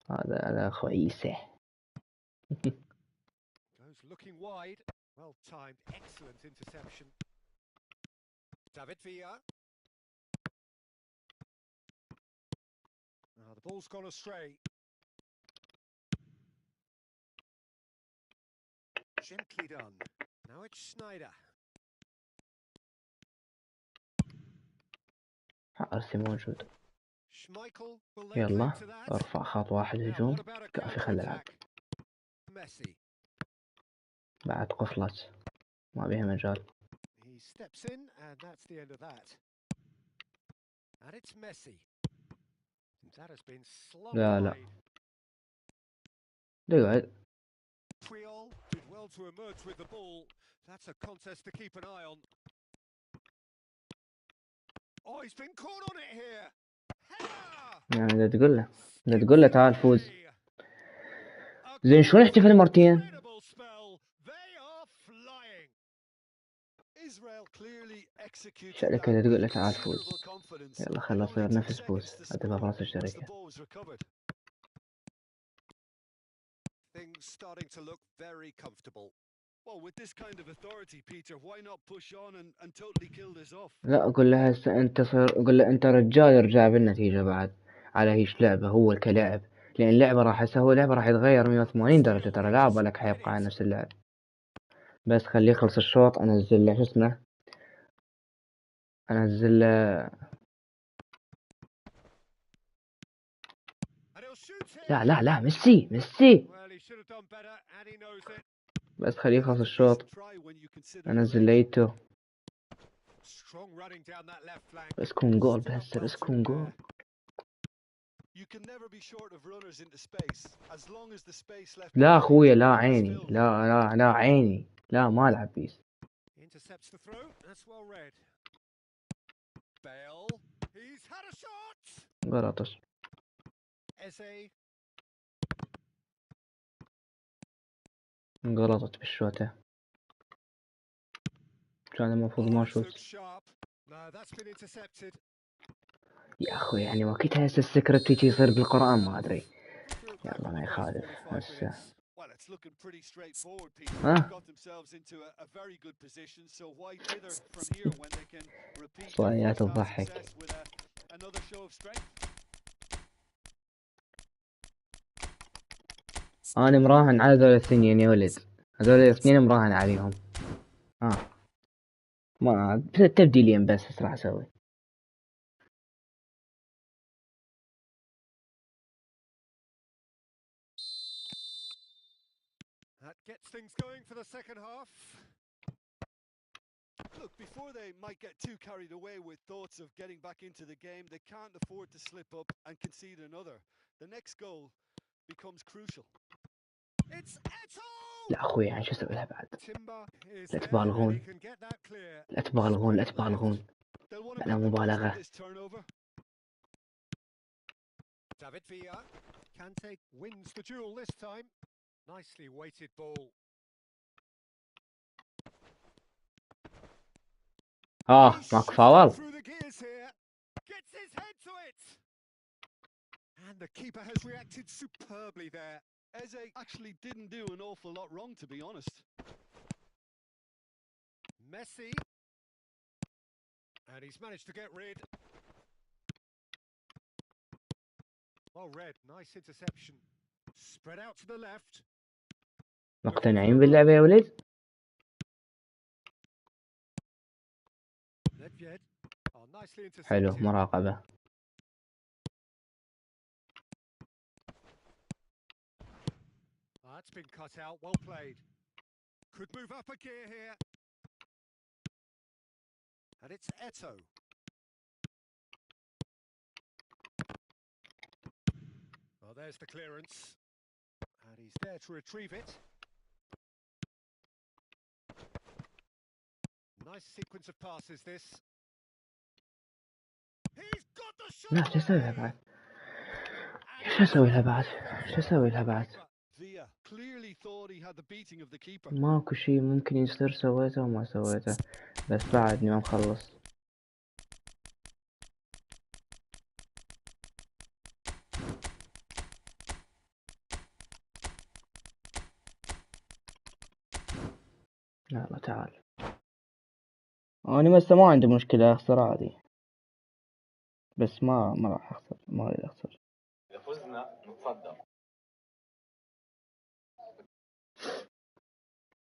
هذا خويسه. Goes looking wide. Well timed, excellent interception. David Villa. Now the ball's gone astray. Gently done. Now it's Schneider. أرسي موجود. Schmeichel will يلا ارفع خط واحد هجوم كافي خلي العب. بعد قفلت ما بيها مجال. He steps in and that's the end of that. And it's Messi. That has been slung لا wide. دقعد. Triol did well to emerge with the ball. That's a contest to keep an eye on. Oh, he's been caught on it here. يعني إذا تقول له تعال فوز. زين شلون احتفل مرتين؟ شألك إذا تقول له تعال فوز. يلا خلنا صير نفس فوز. أدبها براس الشركة. Things starting to look very comfortable. Well, with this kind of authority, Peter, why not push on and totally kill this off? لا أقول له هسه أنت أقول له أنت رجال ارجع بالنتيجة بعد على هيش لعبة هو كلاعب لأن اللعبة راح هسه لعبة راح يتغير 180 درجة ترى لا بالك حيبقى على نفس اللعب بس خليه يخلص الشوط أنزل له شو اسمه أنزل له لا لا لا، ميسي ميسي. Well, he should have done better, and he knows it. بس خليه يخلص الشوط. انزل ليتو. Strong running down that left flank. بس كون جول، بس كون جول. You can never be short of runners into space as long as the space left. لا اخويا، لا عيني، لا لا لا عيني، لا ما العب بيس. Intercepts the throw. That's well read. Bale. He's had a shot. غلطش. Eze. انغلطت بالشوطة. كان المفروض ما شوت. No, that's been intercepted. يا اخوي يعني وقتها هسه السكرت يجي يصير بالقرآن ما ادري. يلا ما يخالف هسه. Well, it's looking pretty straightforward, Peter. Huh? They've got themselves into a very good position, so why dither from here when they can repeat their صايات first half تضحك. success with another show of strength? انا مراهن على ذول الاثنين يا ولد، هذول الاثنين مراهن عليهم. ما تبديلين بس راح اسوي. That gets things going for the second half. Look, before they might get too carried away with thoughts of getting back into the game, they can't afford to slip up and concede another. The next goal becomes crucial. It's Eto! لا اخوي يعني شو اسوي لها بعد؟ Timber is لا there and تبالغون، he can get that clear. لا تبالغون، لا تبالغون. They'll want to لا make the most of مبالغة. this turnover. David Villa. Kante wins the duel this time. Nicely weighted ball. ماك فاول. Through the gears here. Gets his head to it. And the keeper has reacted superbly there. Eze actually didn't do an awful lot wrong, to be honest. Messi. And he's managed to get rid. Well read, nice interception. Spread out to the left. مقتنعين باللعبة يا ولد؟ Nedved. Oh, nicely intercepted. حلو، مراقبة. That's been cut out, well played. Could move up a gear here. And it's Eto. Well, there's the clearance. And he's there to retrieve it. Nice sequence of passes, this. He's got the shot! لا شو اسوي لها بعد؟ شو اسوي لها بعد؟ شو اسوي لها بعد؟ Villa clearly thought he had the beating of the keeper. ماكو شي ممكن يصير سويته وما سويته، بس بعدني ما مخلص. يلا تعال. انا بس ما عندي مشكلة اخسر عادي، بس ما راح اخسر، ما اريد اخسر. إذا فزنا نتصدر.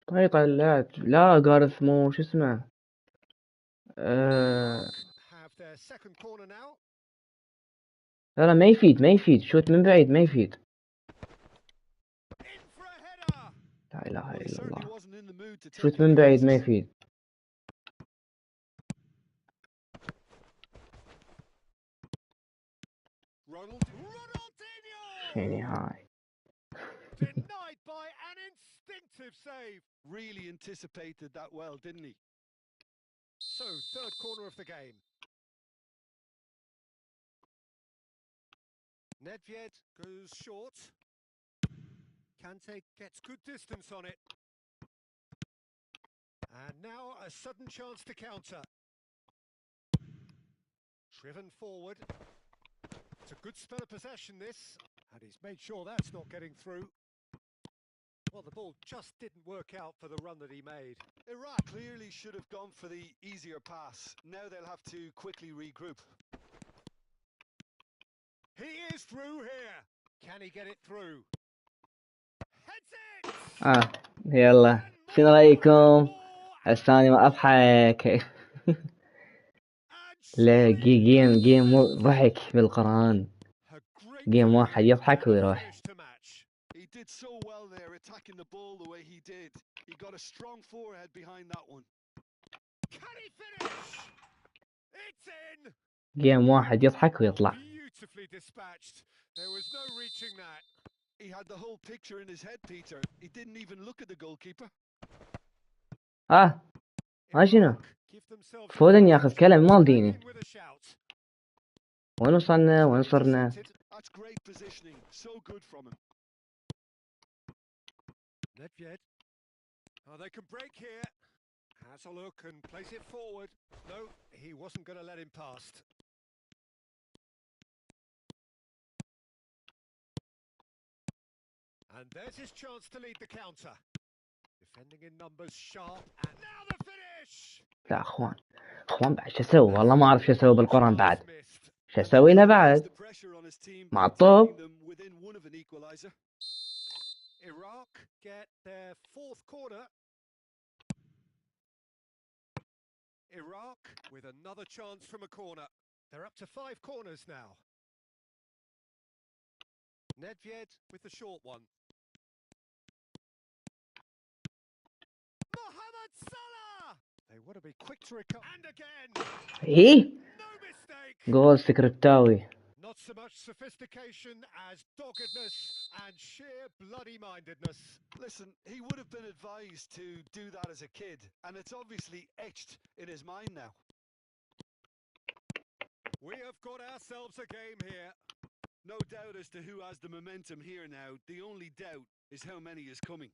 طريقة لا جارث مو شو اسمه Have their second corner now. لا ما يفيد شوت من بعيد ما يفيد. In for a header. لا اله Well, he الا certainly الله. wasn't in the mood to take شوت any من بعيد ما risks. يفيد. Ronaldinho. يعني هاي. Denied by an instinctive save. Really anticipated that well, didn't he? So, third corner of the game. Nedved goes short. Kante gets good distance on it. And now a sudden chance to counter. Driven forward. It's a good spell of possession, this. And he's made sure that's not getting through. Well, the ball just didn't work out for the run that he made. Iraq clearly should have gone for the easier pass. Now they'll have to quickly regroup. He is through here. Can he get it through? Heads it! يلا شنو رايكم؟ الثاني ما اضحك. لا جيم ضحك بالقرآن. جيم واحد يضحك ويروح. did so well there, attacking the ball the way he did. He got a strong forehead behind that one. Can he finish? It's in. جيم واحد يضحك ويطلع. Beautifully dispatched. There was no reaching that. He had the whole picture in his head, Peter. He didn't even look at the goalkeeper. شنو؟ فودن ياخذ كلام مالديني. وين وصلنا؟ وين صرنا؟ That's great positioning. So good from him. Nedved. Oh, they can break here. Has a look and place it forward. No, he wasn't going to let him past. And there's his chance to lead the counter. Defending in numbers sharp, and now the finish! لا اخوان بعد شو اسوي؟ والله ما اعرف شو اسوي بالقران بعد. شو اسوي له بعد؟ مع الطوب. Iraq get their fourth corner. Iraq with another chance from a corner. They're up to 5 corners now. Nedved with the short one. Mohamed Salah! They want to be quick to recover. And again! No mistake! جول سكرتاوي. Not so much sophistication as doggedness and sheer bloody-mindedness. Listen, he would have been advised to do that as a kid, and it's obviously etched in his mind now. We have got ourselves a game here. No doubt as to who has the momentum here now. The only doubt is how many is coming.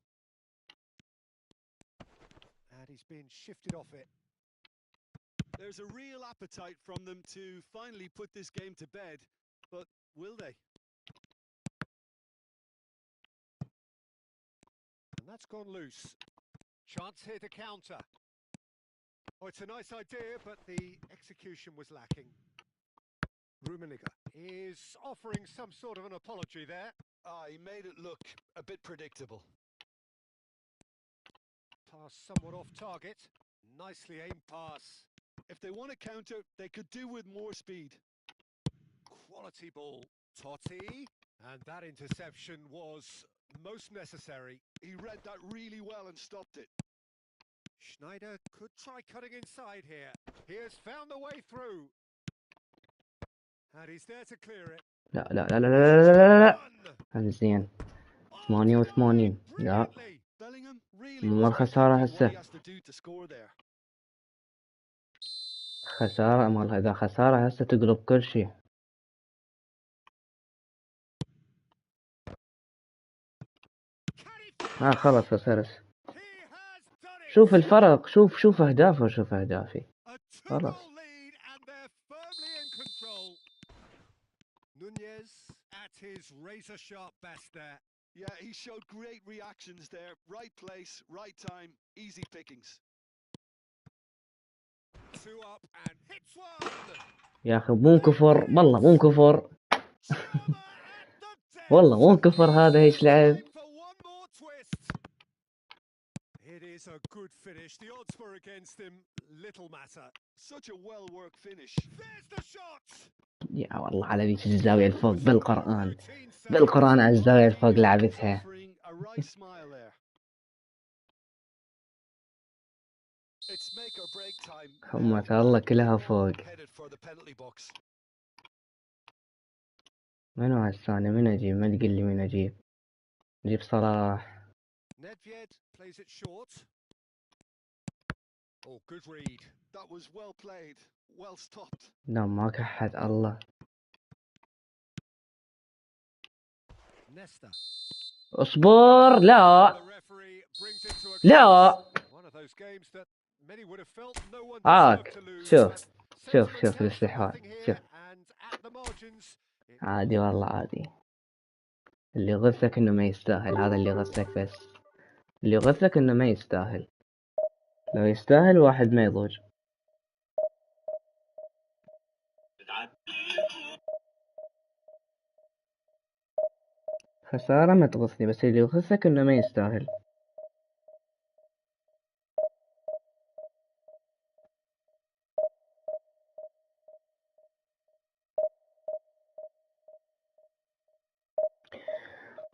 And he's been shifted off it. There's a real appetite from them to finally put this game to bed, but will they? And that's gone loose. Chance here to counter. Oh, it's a nice idea, but the execution was lacking. Rummenigge is offering some sort of an apology there. He made it look a bit predictable. Pass somewhat off target. Nicely aimed pass. If they want to counter, they could do with more speed. Quality ball. Totti. And that interception was most necessary. He read that really well and stopped it. Schneider could try cutting inside here. He has found the way through. And he's there to clear it. لا لا لا لا لا لا لا. هذا زين. 88. لا. ما الخسارة هسه. خسارة مال إذا خسارة هسه تقلب كل شيء. خلص خسرت. شوف الفرق. شوف أهدافه وشوف أهدافي. خلص. Nunez at his razor-sharp best there. Yeah, he showed great reactions there. Right place, right time, easy pickings. 2 up and hits one. يا أخي مو كفر، والله مو كفر. والله مو كفر هذا ايش لعب. It is a good finish. The odds were against him. Little matter. Such a well-worked finish. There's the shot. يا والله على ذيك الزاوية الفوق بالقرآن على الزاوية الفوق لعبتها. هم الله كلها فوق. منو هالثاني؟ من اجيب؟ ما تقول لي من اجيب. جيب صلاح. Nedved plays it short. Oh, good read. That was well played. Well stopped. لا ما كحد الله. Nesta. اصبر. لا لا. شوف الاستحواذ. شوف عادي والله عادي. اللي يغثك انه ما يستاهل. هذا اللي يغثك بس. اللي يغثك انه ما يستاهل. لو يستاهل واحد ما يضوج. خسارة ما تغثني، بس اللي يغثك انه ما يستاهل.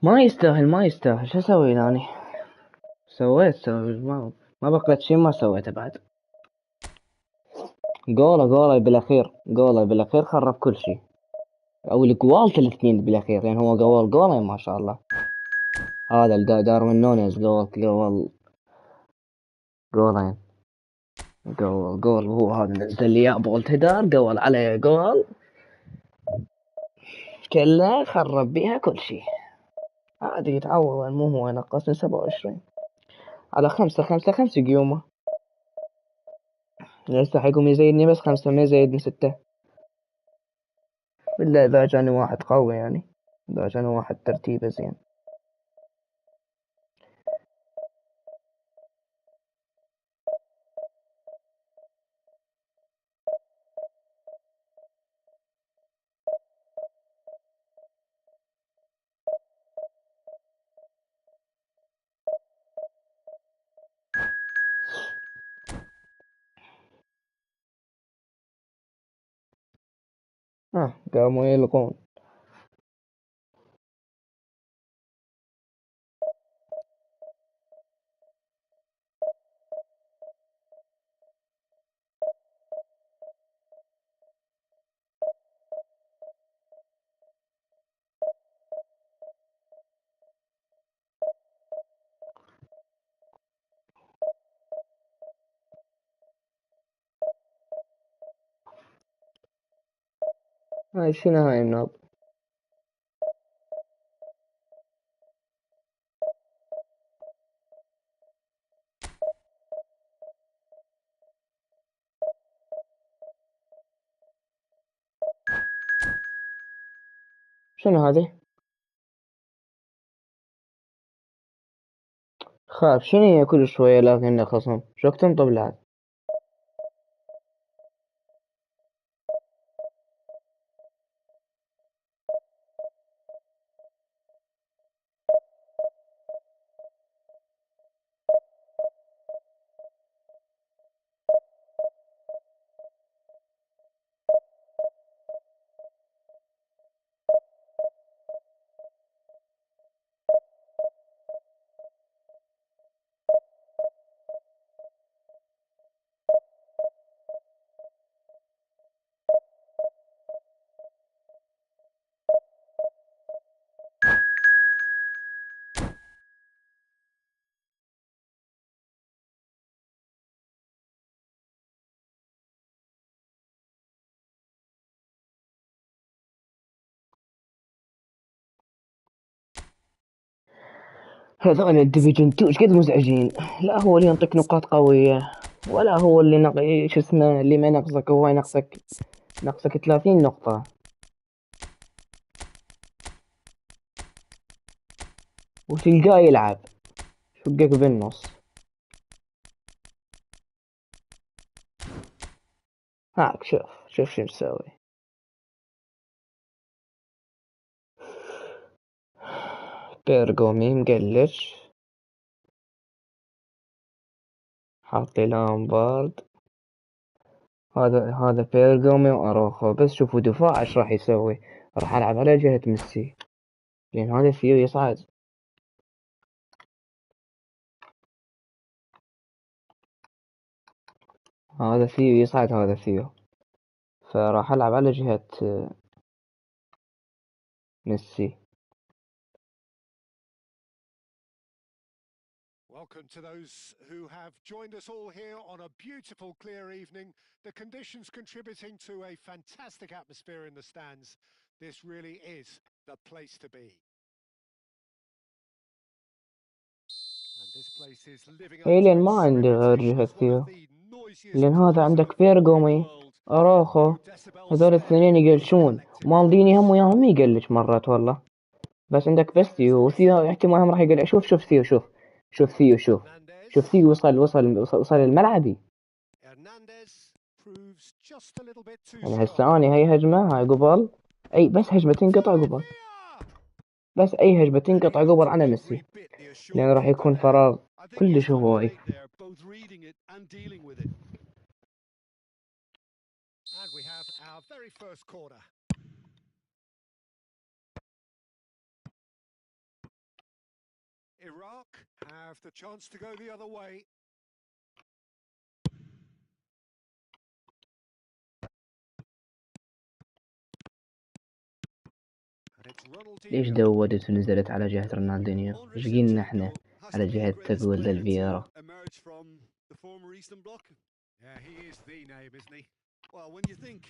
ما يستاهل ما يستاهل. شو اسوي اني؟ سويت ما بقيت شي ما سويته بعد. جوله بالاخير خرب كل شي، او الجوالت الاثنين بالاخير، يعني هو جوال ما شاء الله. هذا داروين نونيز جولين جول وهو هذا نزل لي اياه بولت هدار جول عليه جول كله خرب بيها كل شي. عادي يتعوض، مو هو نقصني 27 على 5 قيومه. يستحق يقوم يزيدني بس 5، ما يزيدني 6 إلا إذا جاني واحد قوي، يعني إذا جاني واحد ترتيبه زين. قاموا يلقون. هاي شنو هاي النوب؟ شنو هذه؟ خاف شنو هي كل شوية لكن خصم شو تنطب لعب. هذول الديفيجن 2 ايش قد مزعجين. لا هو اللي ينطيك نقاط قوية، ولا هو اللي شو اسمه اللي ما ينقصك، هو نقصك 30 نقطة. وتلقاه يلعب شقك بالنص. هاك شوف شو مسوي. بيرجومي مقلش، حاط لي لامبارد. هذا بيرجومي واروخو. بس شوفوا دفاع ايش راح يسوي. راح العب على جهة ميسي لان هذا ثيو يصعد. هذا ثيو فراح العب على جهة ميسي. Welcome to those who have joined us all here on a beautiful, clear evening. The conditions contributing to a fantastic atmosphere in the stands. This really is the place to be. And this place is living up to لان ما its عندي غير reputation جهة as one of ثيو، the noisiest لان هذا crowds عندك of football in the بيرجومي world. اروخو، هذول الاثنين يقلشون. مالديني هم وياهم يقلش مرات والله. بس عندك بس ثيو، وثيو احتمال هم راح يقلش. شوف ثيو شوف ثيو وصل الملعبي. يعني هسه اني هاي هجمة، هاي قبل اي بس هجمة تنقطع قبل، بس اي هجمة تنقطع قبل على ميسي، لان راح يكون فراغ كلش هواي. And we have our very first corner. Iraq have the chance to go the other way. And it's ليش Ronaldinho. دودت ونزلت على جهة رونالدينيو؟ ايش قلنا احنا على جهة تقول ديل فييرا؟ Emerged from the former Eastern Bloc. Yeah, he is the name, isn't he? Well, when you think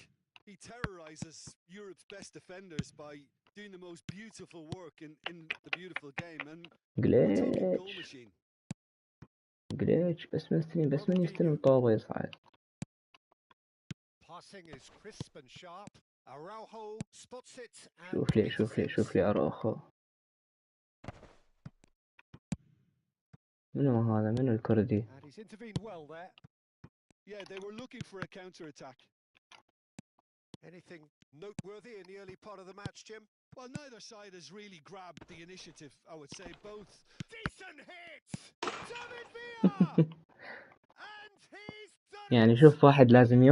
he terrorizes Europe's best defenders by doing the most beautiful work in the beautiful game, and we're talking goal جليتش machine. جليتش بس من يستلم طوبة يصعد. Passing is crisp and sharp. Araujo spots it and شوف لي أراخو. منو هذا؟ منو الكردي؟ And he's intervened well there. Yeah, they were looking for a counter attack. Anything noteworthy in the early part of the match, Jim? Well, neither side has really grabbed the initiative, I would say. Both. Decent hit! David Villa! And he's done يعني it! شوف واحد لازم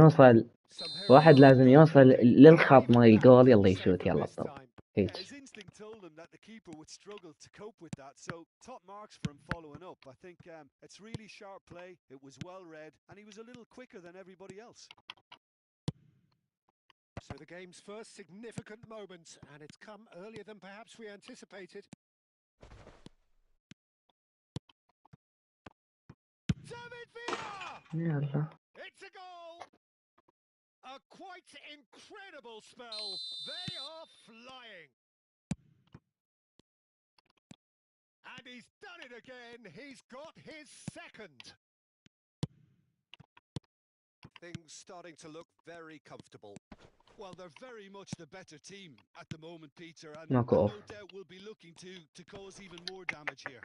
يوصل للخط مال الجول، يلا يشوت يلا الطب Yeah, هيك. his instinct told him that the keeper would struggle to cope with that, so top marks for him following up. I think it's really sharp play, it was well read, and he was a little quicker than everybody else. So the game's first significant moment, and it's come earlier than perhaps we anticipated. David Villa! يلا. It's a goal! A quite incredible spell. They are flying. And he's done it again. He's got his second. Things starting to look very comfortable. Well, they're very much the better team at the moment, Peter, and Knock no off. doubt will be looking to cause even more damage here.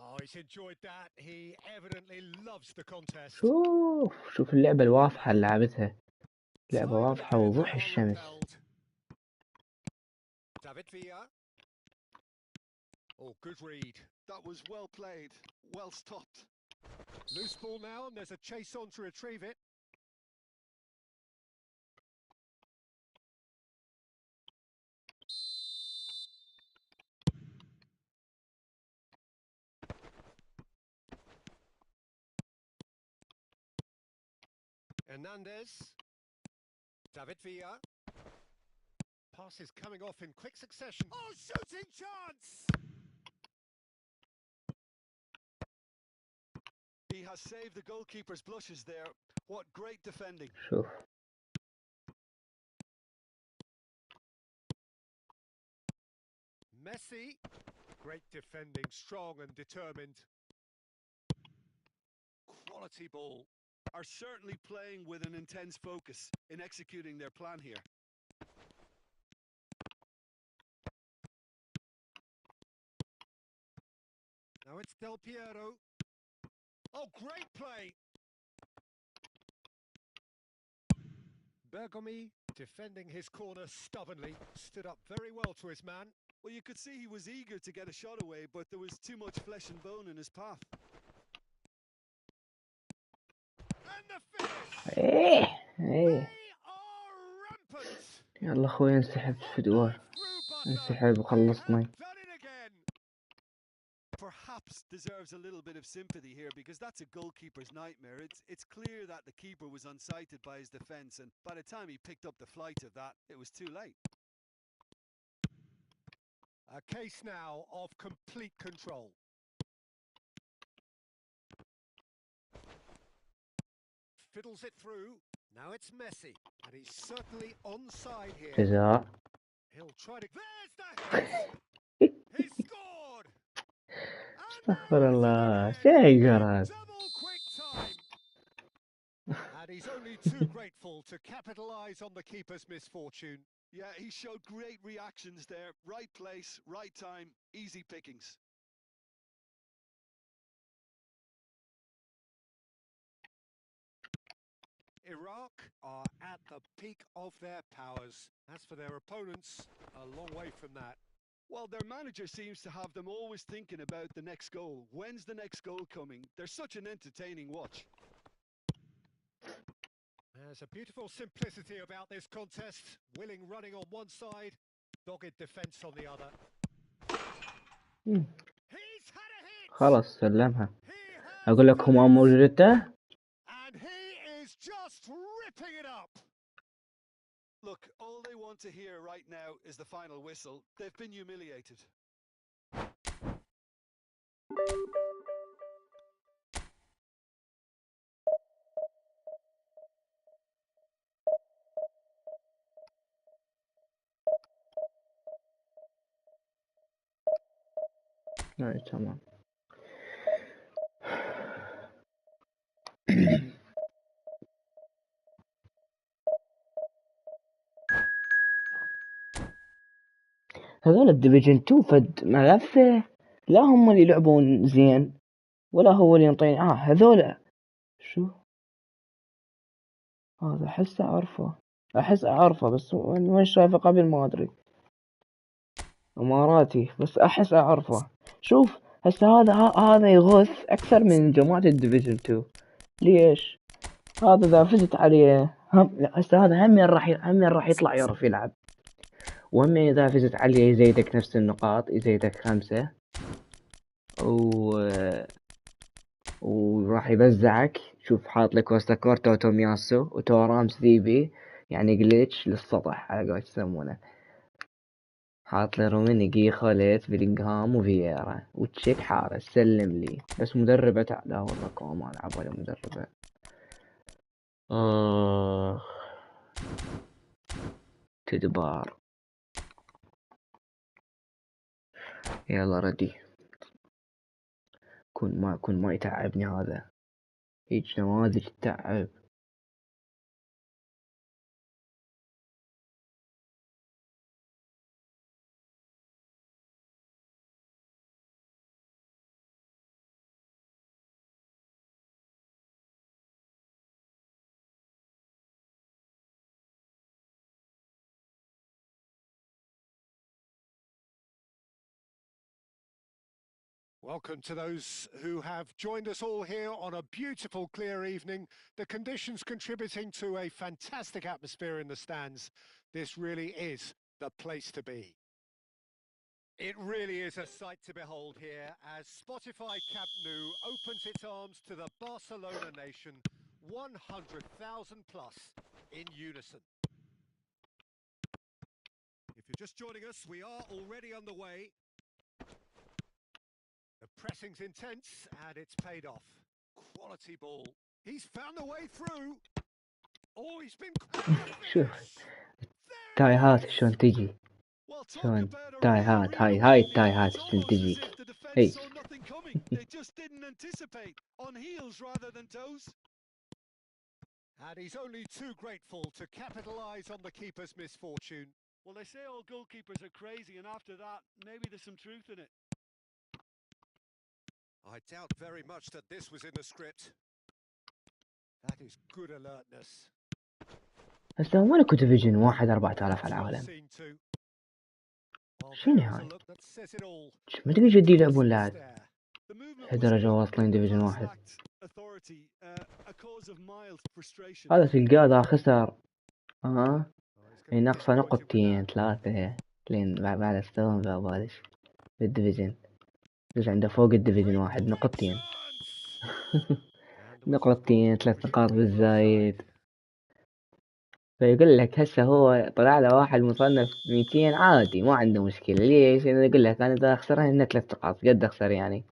Oh, he's enjoyed that. He evidently loves the contest. شوف اللعبة الواضحة اللي لعبتها، لعبة Time and واضحة again وضوح they are الشمس. repelled. David Villa. Oh, good read. That was well played, well stopped. Loose ball now, and there's a chase on to retrieve it. Hernandez. David Villa. Pass is coming off in quick succession. Oh, shooting chance! He has saved the goalkeeper's blushes there. What great defending. شوف Messi. Great defending, strong and determined. Quality ball. Are certainly playing with an intense focus in executing their plan here. Now it's Del Piero. Oh, great play! Bergomi defending his corner stubbornly, stood up very well to his man. Well, you could see he was eager to get a shot away, but there was too much flesh and bone in his path. And the finish! ايه They are rampant! يلا اخوي انسحب في دوار، Through Butler, انسحب they وخلصنا. have done it again! Perhaps deserves a little bit of sympathy here, because that's a goalkeeper's nightmare. It's clear that the keeper was unsighted by his defence, and by the time he picked up the flight of that, it was too late. A case now of complete control. Fiddles it through. Now it's Messi, and he's certainly onside here. جزاء. He'll try to. There's the hit! He scored! استغفر الله، شيء قرأت. Double quick time! And he's only too grateful to capitalise on the keeper's misfortune. Yeah, he showed great reactions there. Right place, right time, easy pickings. Iraq are at the peak of their powers. As for their opponents, a long way from that. Well, their manager seems to have them always thinking about the next goal. When's the next goal coming? They're such an entertaining watch. There's a beautiful simplicity about this contest. Willing running on one side, dogged defence on the other. خلاص سلمها. أقول لك هما موجودته. Look, all they want to hear right now is the final whistle. They've been humiliated. تمام. هذول الديفيجن 2 فد ملفه، لا هم اللي يلعبون زين ولا هو اللي ينطيني هذول شو هذا؟ احس اعرفه بس وين شايفه قبل ما ادري. اماراتي بس احس اعرفه. شوف هسه هذا يغث اكثر من جماعة الديفيجن 2. ليش؟ هذا اذا فزت عليه هسه هذا هم راح يطلع يعرف يلعب، وهم اذا فزت عليه يزيدك نفس النقاط، يزيدك 5 وراح يبزعك. شوف حاط لك وسط كورتو تومياسو وتورامس ذيبي، يعني جليتش للسطح على قولة يسمونه. حاط لي رومينيجي خوليت بلينغهام وفييرا وتشيك حارس سلم لي. بس مدربة لا والله ما العب ولا مدربة. تدبار. يلا ردي. كن ما يتعبني هذا، هيج نماذج تتعب. Welcome to those who have joined us all here on a beautiful, clear evening. The conditions contributing to a fantastic atmosphere in the stands. This really is the place to be. It really is a sight to behold here as Spotify Camp Nou opens its arms to the Barcelona nation, 100,000 plus in unison. If you're just joining us, we are already underway. The pressing's intense and it's paid off. Quality ball. He's found a way through. Oh, he's been شوف تاي هات شلون تجي، شلون تاي هات هاي التاي هات شلون تجيك هي. They just didn't anticipate, on heels rather than toes. And he's only too grateful to capitalise on the keeper's misfortune. Well, they say all goalkeepers are crazy, and after that, maybe there's some truth in it. I doubt very much that this was in the script. That is good alertness. هسه مالكو ديفيجن 1 4000 على العالم. شنو هاي؟ ما تدري جدي يلعبون لاعب لهالدرجة واصلين ديفيجن 1. هذا تلقاه ذا خسر هي ناقصة نقطتين 3 لين بعد استوى ببالش بالديفيجن. بس عنده فوق الديفيجن 1 نقطتين. نقطتين 3 نقاط بالزايد. فيقول لك هسه هو طلع له واحد مصنف 200 عادي ما عنده مشكلة. ليش؟ أنا يقول لك أنا إذا خسرها إنه 3 نقاط قد أخسر يعني.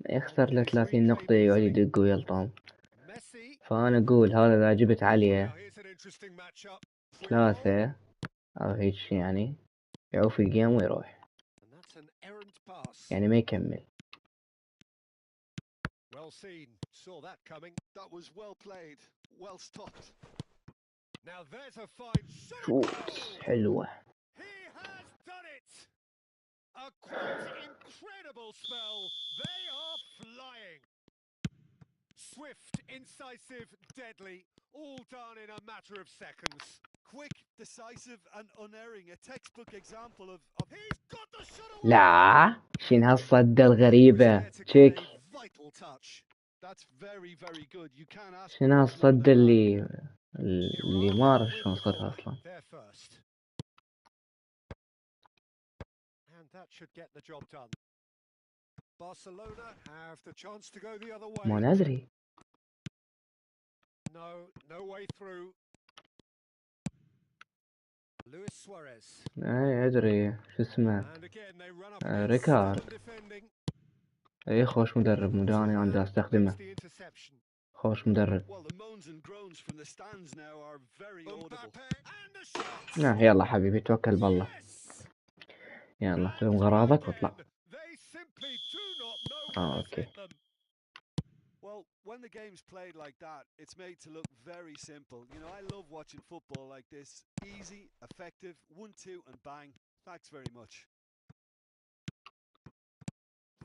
يخسر له 30 نقطة يقعد يدق ويلطم. فأنا أقول هذا إذا جبت عليه 3 أو هيك يعني يعوف الجيم ويروح، يعني ما يكمل. Well seen, saw that coming. That was well played, well stopped. Now there's a fine شوت حلوة. He has done it. A quite incredible spell. They are flying. Swift, incisive, deadly, all done in a matter of seconds. Quick, decisive and unerring. A textbook example of He's got the shot away. لا شين هالصدة الغريبة تشيك. That's very very good. You can't ask. شين هالصدة اللي ما أعرف شلون صدها أصلا. that should get the job done. Barcelona have the chance to go the other way. ما ندري. No way through. Luis Suarez. اي ادري شو اسمه. And again they run up against ريكارد. stubborn defending. اي خوش مدرب مداني انا استخدمه. The interception. خوش مدرب. Well, the moans and groans from the stands now are very audible. And the shot. يلا حبيبي توكل بالله. يلا سوي غراضك واطلع. They simply do not know اوكي. Well, when the game's played like that, it's made to look very simple. You know, I love watching football like this. Easy, effective, 1-2 and bang. Thanks very much.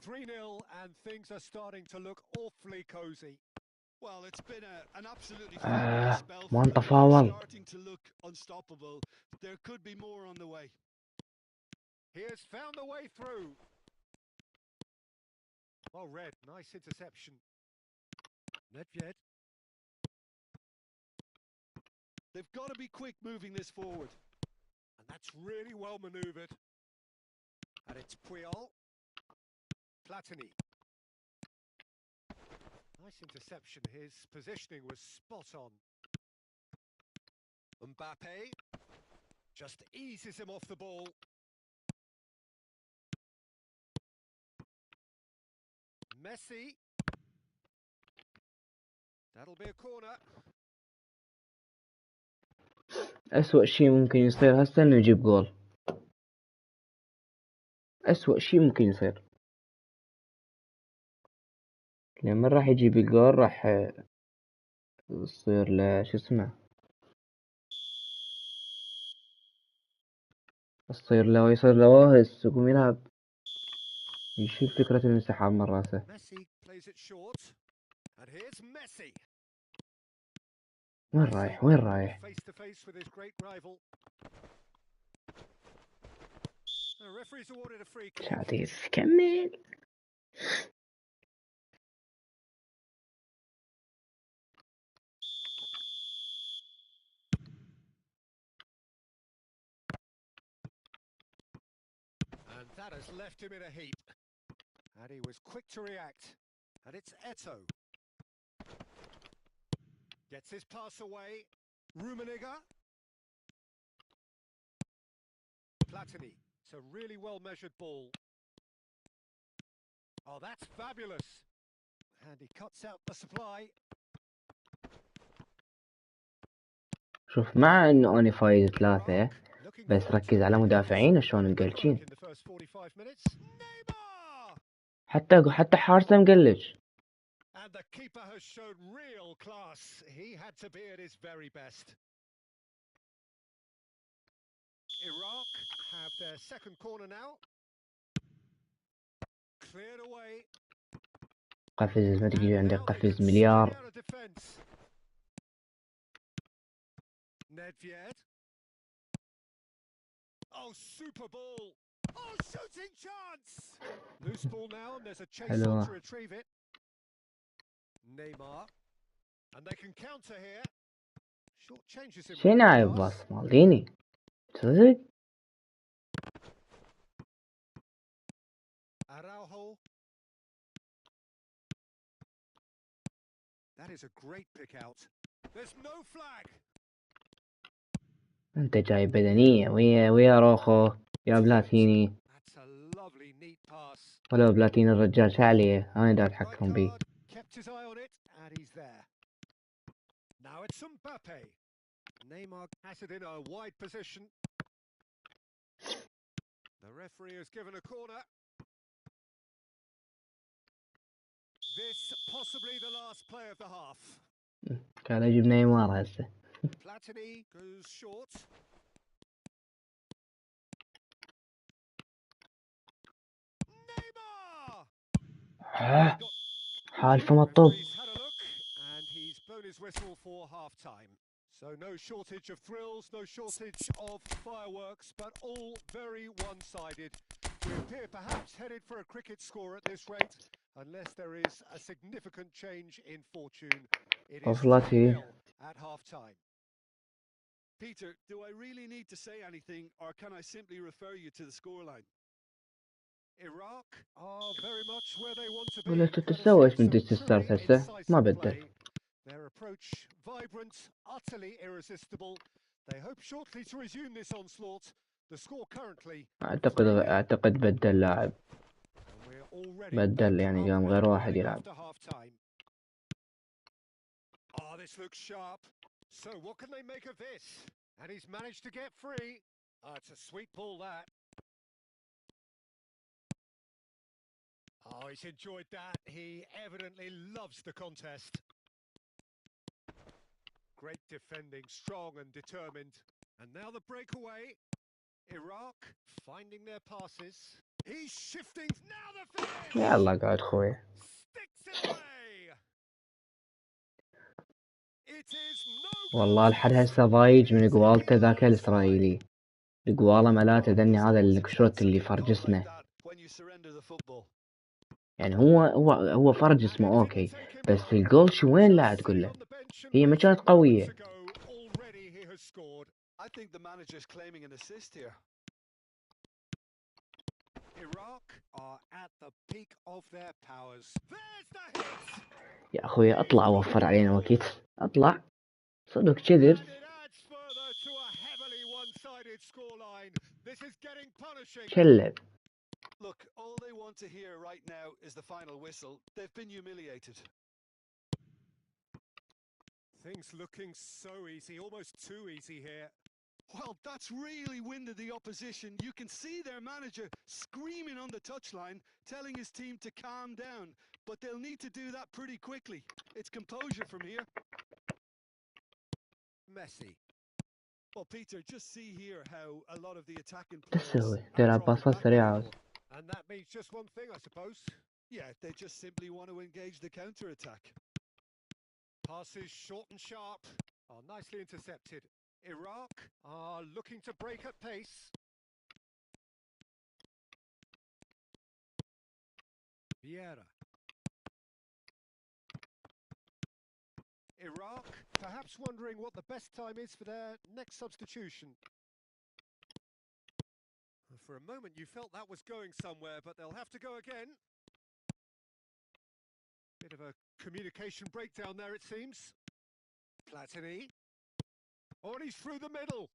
3-0 and things are starting to look awfully cosy. Well, it's been an absolutely spell ما for انت them. فاول. Starting to look unstoppable. There could be more on the way. He has found the way through. Well read, nice interception. Nedved. They've got to be quick moving this forward. And that's really well manoeuvred. And it's Puyol. Platini. Nice interception. His positioning was spot on. Mbappe just eases him off the ball. Messi. That'll be a corner. أسوأ شيء ممكن يصير هسه إنه يجيب جول. أسوأ شيء ممكن يصير. لما راح يجيب الجول راح يصير له شو اسمه. يصير له واهس يقوم يلعب. يشيل فكرة الانسحاب من راسه. Messi plays it short. And here's Messi. وين رايح؟ Face to face with his great rival. The referee's awarded a free kick. عزيز كمل. And that has left him in a heap. And he was quick to react. And it's Eto'o. Gets his pass away. Rummenigge. Platini. It's a really well-measured ball. Oh, that's fabulous. And he cuts out the supply. شوف مع إنه أنا فايز 3 بس ركز على مدافعين شلون مقلشين. حتى حارسه مقلش. And the keeper has shown real class. He had to be at his very best. Iraq have their second corner now. Cleared away. قفز ما تجي عندك قفز مليار. Nedved. Oh, super ball. Oh, shooting chance. Loose ball now, and there's a chase on to retrieve it. Neymar. And they can counter here. Short changes him. شي نايب باص مالديني. تصدق؟ Araujo. That is a great pick out. There's no flag. أنت جاي بدنية ويا روخو يا بلاتيني. That's a lovely neat pass. ولو بلاتيني الرجال شعليه أنا دا أتحكم بيه. Kept his eye on it and he's there. Now it's Mbappe. Neymar has it in a wide position. The referee has given a corner. This possibly the last play of the half. كان يجيب نيمار هسه. Platini goes short. Neymar! حالفه مطب. He's had a look and he's blown his whistle for half time. So no shortage of thrills, no shortage of fireworks, but all very one-sided. We appear perhaps headed for a cricket score at this rate, unless there is a significant change in fortune. It is 3-0 at half-time. Peter, do I really need to say anything, or can I simply refer you to the scoreline? Iraq are very much where they want to be. ولا Credit تتسوى ايش some بدي truly تستارت هسه ما incisive بدل. play. Their approach vibrant, utterly irresistible. They hope shortly to resume this onslaught. The score currently اعتقد بدل لاعب. بدل يعني قام غير واحد يلعب. Oh, this looks sharp. So what can they make of this? And he's managed to get free. Oh, it's a sweet ball, that. Oh, he's enjoyed that. He evidently loves the contest. Great defending, strong and determined. And now the breakaway. Iraq finding their passes. He's shifting. Now the finish! يلا قاعد خوي. Sticks it away. It is no والله الحد هسه ضايج من قوالته ذاك الإسرائيلي. القوالة ملاته ذني هذا الكشروت اللي فرج اسمه. يعني هو فرج اسمه اوكي، بس الجول شو وين لا تقول له؟ هي ما كانت قوية. I think the manager's claiming an assist here. Iraq are at the peak of their powers. There's the hit. يا اخوي اطلع وفر علينا وقت. اطلع صدق كذب. شلب. Look, all they want to hear right now is the final whistle. They've been humiliated. Things looking so easy, almost too easy here. Well, that's really winded the opposition. You can see their manager screaming on the touchline, telling his team to calm down. But they'll need to do that pretty quickly. It's composure from here. Messy. Well, Peter, just see here how a lot of the attacking تسوي players تلعب باصات سريعة. And that means just one thing, I suppose. Yeah, they just simply want to engage the counter-attack. Passes short and sharp. Oh, nicely intercepted. Iraq are looking to break at pace. Vieira. Iraq perhaps wondering what the best time is for their next substitution. For a moment you felt that was going somewhere, but they'll have to go again. Bit of a communication breakdown there, it seems. Platini. Oh, and he's through the middle.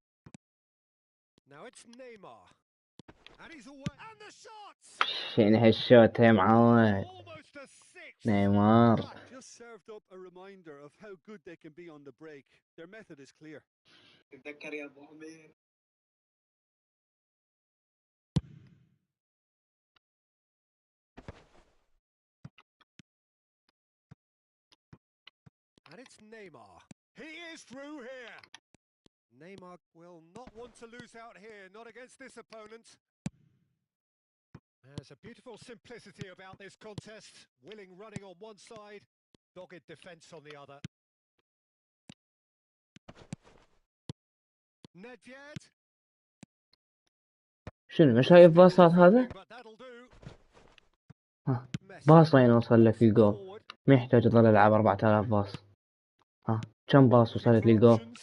Now it's Neymar. And he's away. And the shot! يعني هالشوت يا معود. Almost a six. نيمار. Just served up a reminder of how good they can be on the break. Their method is clear. تتذكر يا ابو حميد. And it's Neymar. He is through here. Neymar will not want to lose out here, not against this opponent. There's a beautiful simplicity about this contest. Willing running on one side, dogged defence on the other. Nedved. شنو ما شايف باصات هذا؟ ها باص وين وصل لك الجول؟ ما يحتاج اظل العب 4000 باص. ها كم باص وصلت لي الجول؟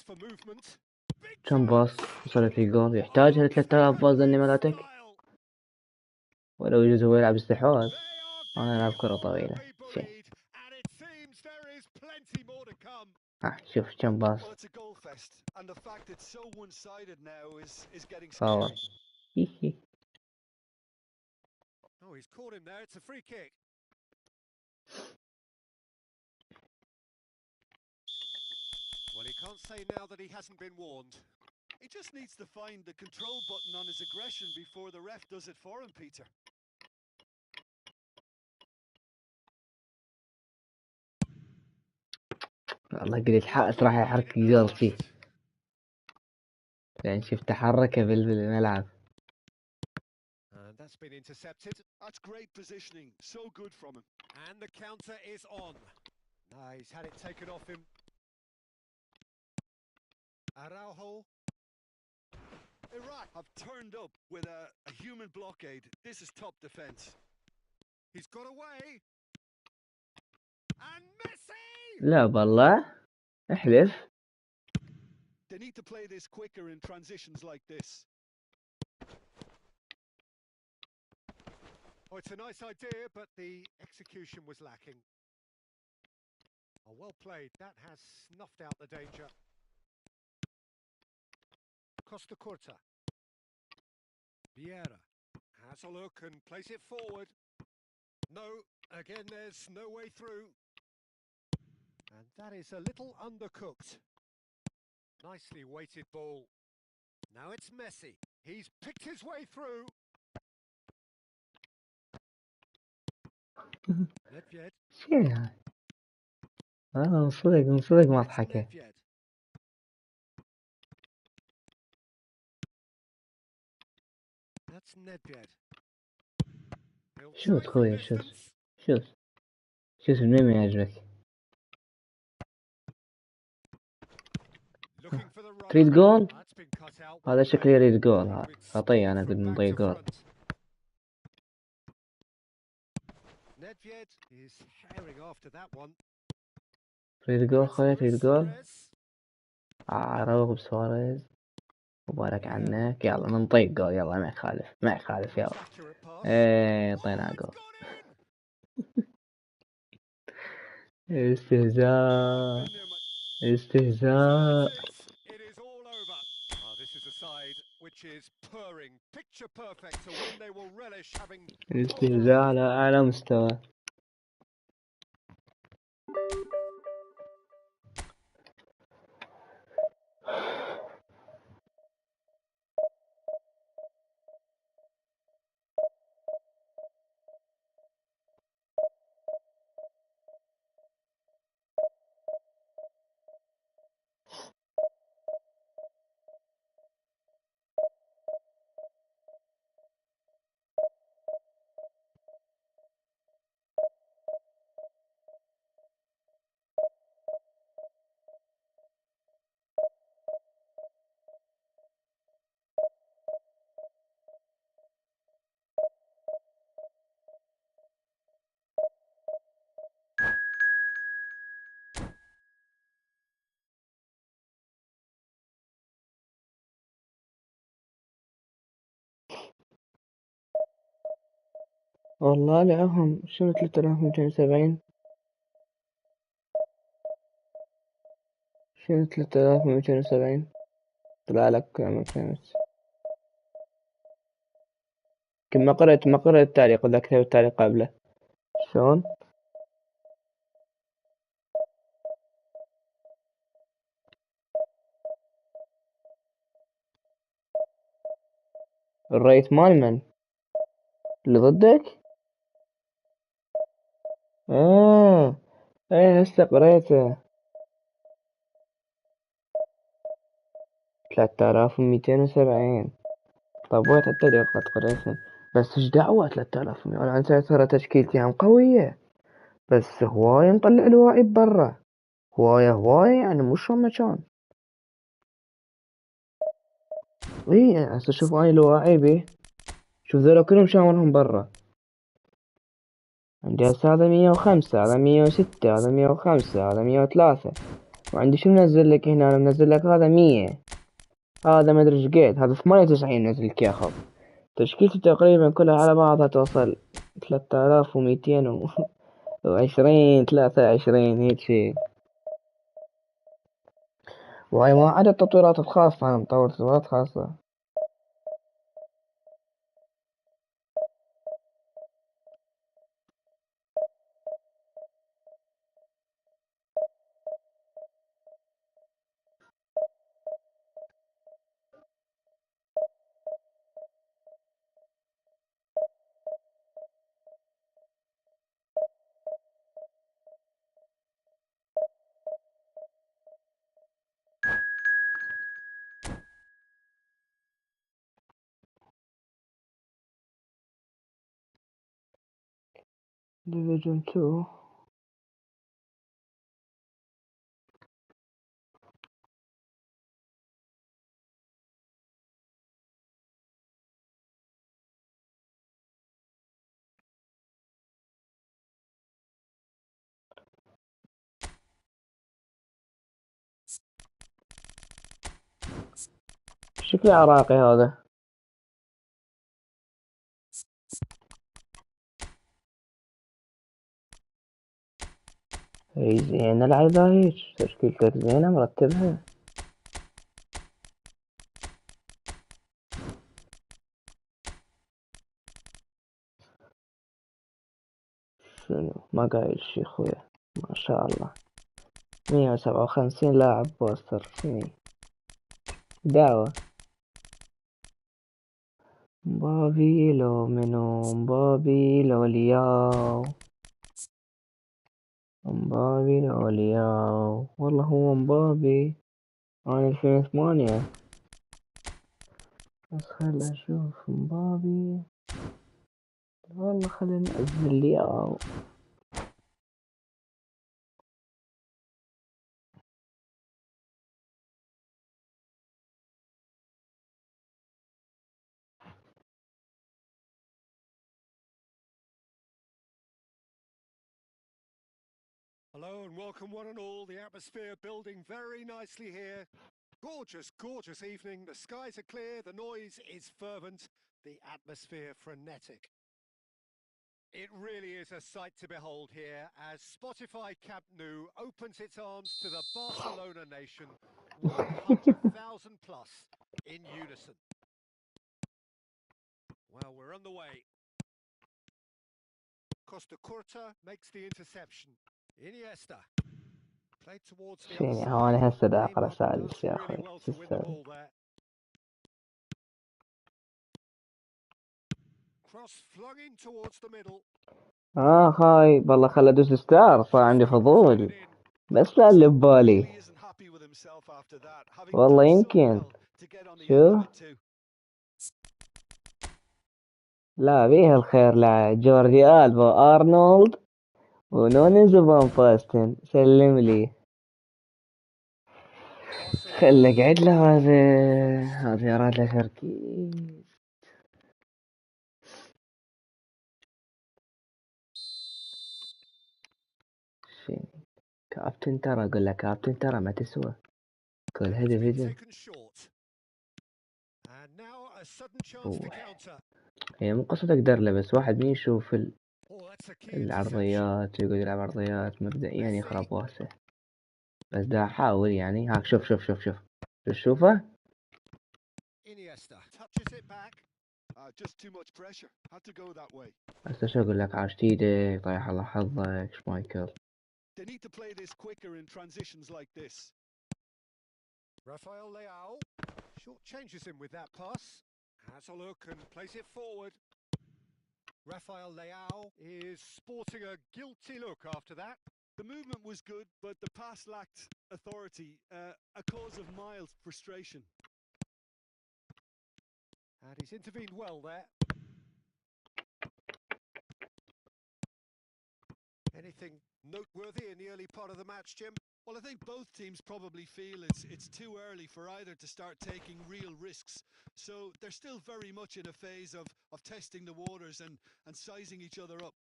كم باص وصلت لي الجول؟ يحتاجها 3000 باص ذني مالتك؟ ولو يجوز هو يلعب استحواذ. انا العب كرة طويلة. شي. ها شوف كم باص. فاول. Oh, he's caught him there. It's a free kick. Well, he can't say now that he hasn't been warned. He just needs to find the control button on his aggression before the ref does it for him, Peter. والله قلت حائط راح يحرك قلبي لأن شفت حركة بالملعب. And that's been intercepted. That's great positioning. So good from him. And the counter is on. He's had it taken off him. Araujo. Iraq have turned up with a human blockade. This is top defence. He's got away. And Messi! لا بالله احلف. They need to play this quicker in transitions like this. Oh, it's a nice idea, but the execution was lacking. Oh, well played. That has snuffed out the danger. Costa Curta. Vieira has a look and plays it forward. No, again, there's no way through. And that is a little undercooked. Nicely weighted ball. Now it's Messi. He's picked his way through. Nedved. شو يعني؟ من صدق ما It's أضحكه. Nedved. That's Nedved. He'll شوت try from خويا شوت. distance. شوت منين ما يعجبك. Looking for the runner. تريد جول؟ That's been cut out. هذا Well شكله played. يريد جول. Played with خطية speed أنا from قد back نضيع to جول. front. Nedved is herring after that one. تريد جول It's خويا Luis تريد جول. Suarez. روغ بسواريز. مبارك Yeah. عنك. يلا نطيق جول. يلا ما يخالف يلا. Nice accurate pass. طينا Oh, it's جول. gone in. استهزاء. Been there much. استهزاء. So that's it. It is all over. This is a side which is purring, picture perfect, to when they will relish having استهزاء على أعلى مستوى. والله لعبهم شنو 3270. شنو 3270 طلع لك ما فهمت. ما قرأت التعليق ولا كتبت التعليق قبله. شلون؟ الريت مال من؟ اللي ضدك؟ ايه هسه قريته. 3270. طب وين التعليق قد قريته؟ بس ايش دعوة 3100؟ انا ترى تشكيلتي هم قوية، بس هواية مطلع الواعي برا. هواية يعني مو شلون ما كان. اي هسه شوف اني الواعي بيه. شوف ذولا كلهم شامرهم برا. عندي هسه هذا 105، هذا 106، هذا 105، هذا 103. وعندي شو منزل لك هنا؟ انا منزل لك هذا 100، هذا ما ادري ايش قد، هذا 98 منزل لك ياخذ. تشكيلتي تقريبا كلها على بعضها توصل 3220 23 هيك شي. وهاي ما عدا التطويرات الخاصة، انا مطور تطويرات خاصة. ديفيجن 2. شكله عراقي هذا. اي زين العبها هيك تشكيلتك زينة مرتبها. شنو ما قايل شي خويا، ما شاء الله 157 لاعب بوستر شني دعوة. مبابي لو منو مبابي لو لياو، مبابي لو لياو، والله هو مبابي عام 2008. بس خل اشوف مبابي، والله خلينا ننزل لياو. Hello and welcome one and all. The atmosphere building very nicely here. Gorgeous, gorgeous evening. The skies are clear, the noise is fervent, the atmosphere frenetic. It really is a sight to behold here as Spotify Camp Nou opens its arms to the Barcelona nation, 100,000 plus in unison. Well, we're on the way. Costa Curta makes the interception. Iniesta played towards the فيني هون outside. هسه دا اقرا Neymar سالس does يا really اخوي well شو to win the السالفة؟ ball there. Cross flung in towards the middle. خاي والله خل ادوس ستار، صار عندي فضول بس لا اللي ببالي والله يمكن. شو لا بيها الخير لجوردي ألبا أرنولد ونونز فان باستن، سلم لي خل اقعد له. هذا يراد له تركيز. كابتن ترى اقول لك كابتن ترى ما تسوى كل هدف. هي مو قصة اقدر له، بس واحد من يشوف العرضيات يقول يلعب عرضيات مبدئيا يخرب واسه، بس دا احاول يعني. هاك شوف شوف شوف شوف تشوفه. هسه شو اقول لك، عاشت ايدك طايح الله حظك شمايكل. They need to play this quicker in transitions like this. Rafael Leao short changes him with that pass. Has a look and plays it forward. Rafael Leao is sporting a guilty look after that. The movement was good, but the pass lacked authority, a cause of mild frustration. And he's intervened well there. Anything noteworthy in the early part of the match, Jim? Well, I think both teams probably feel it's too early for either to start taking real risks. So they're still very much in a phase of testing the waters and sizing each other up.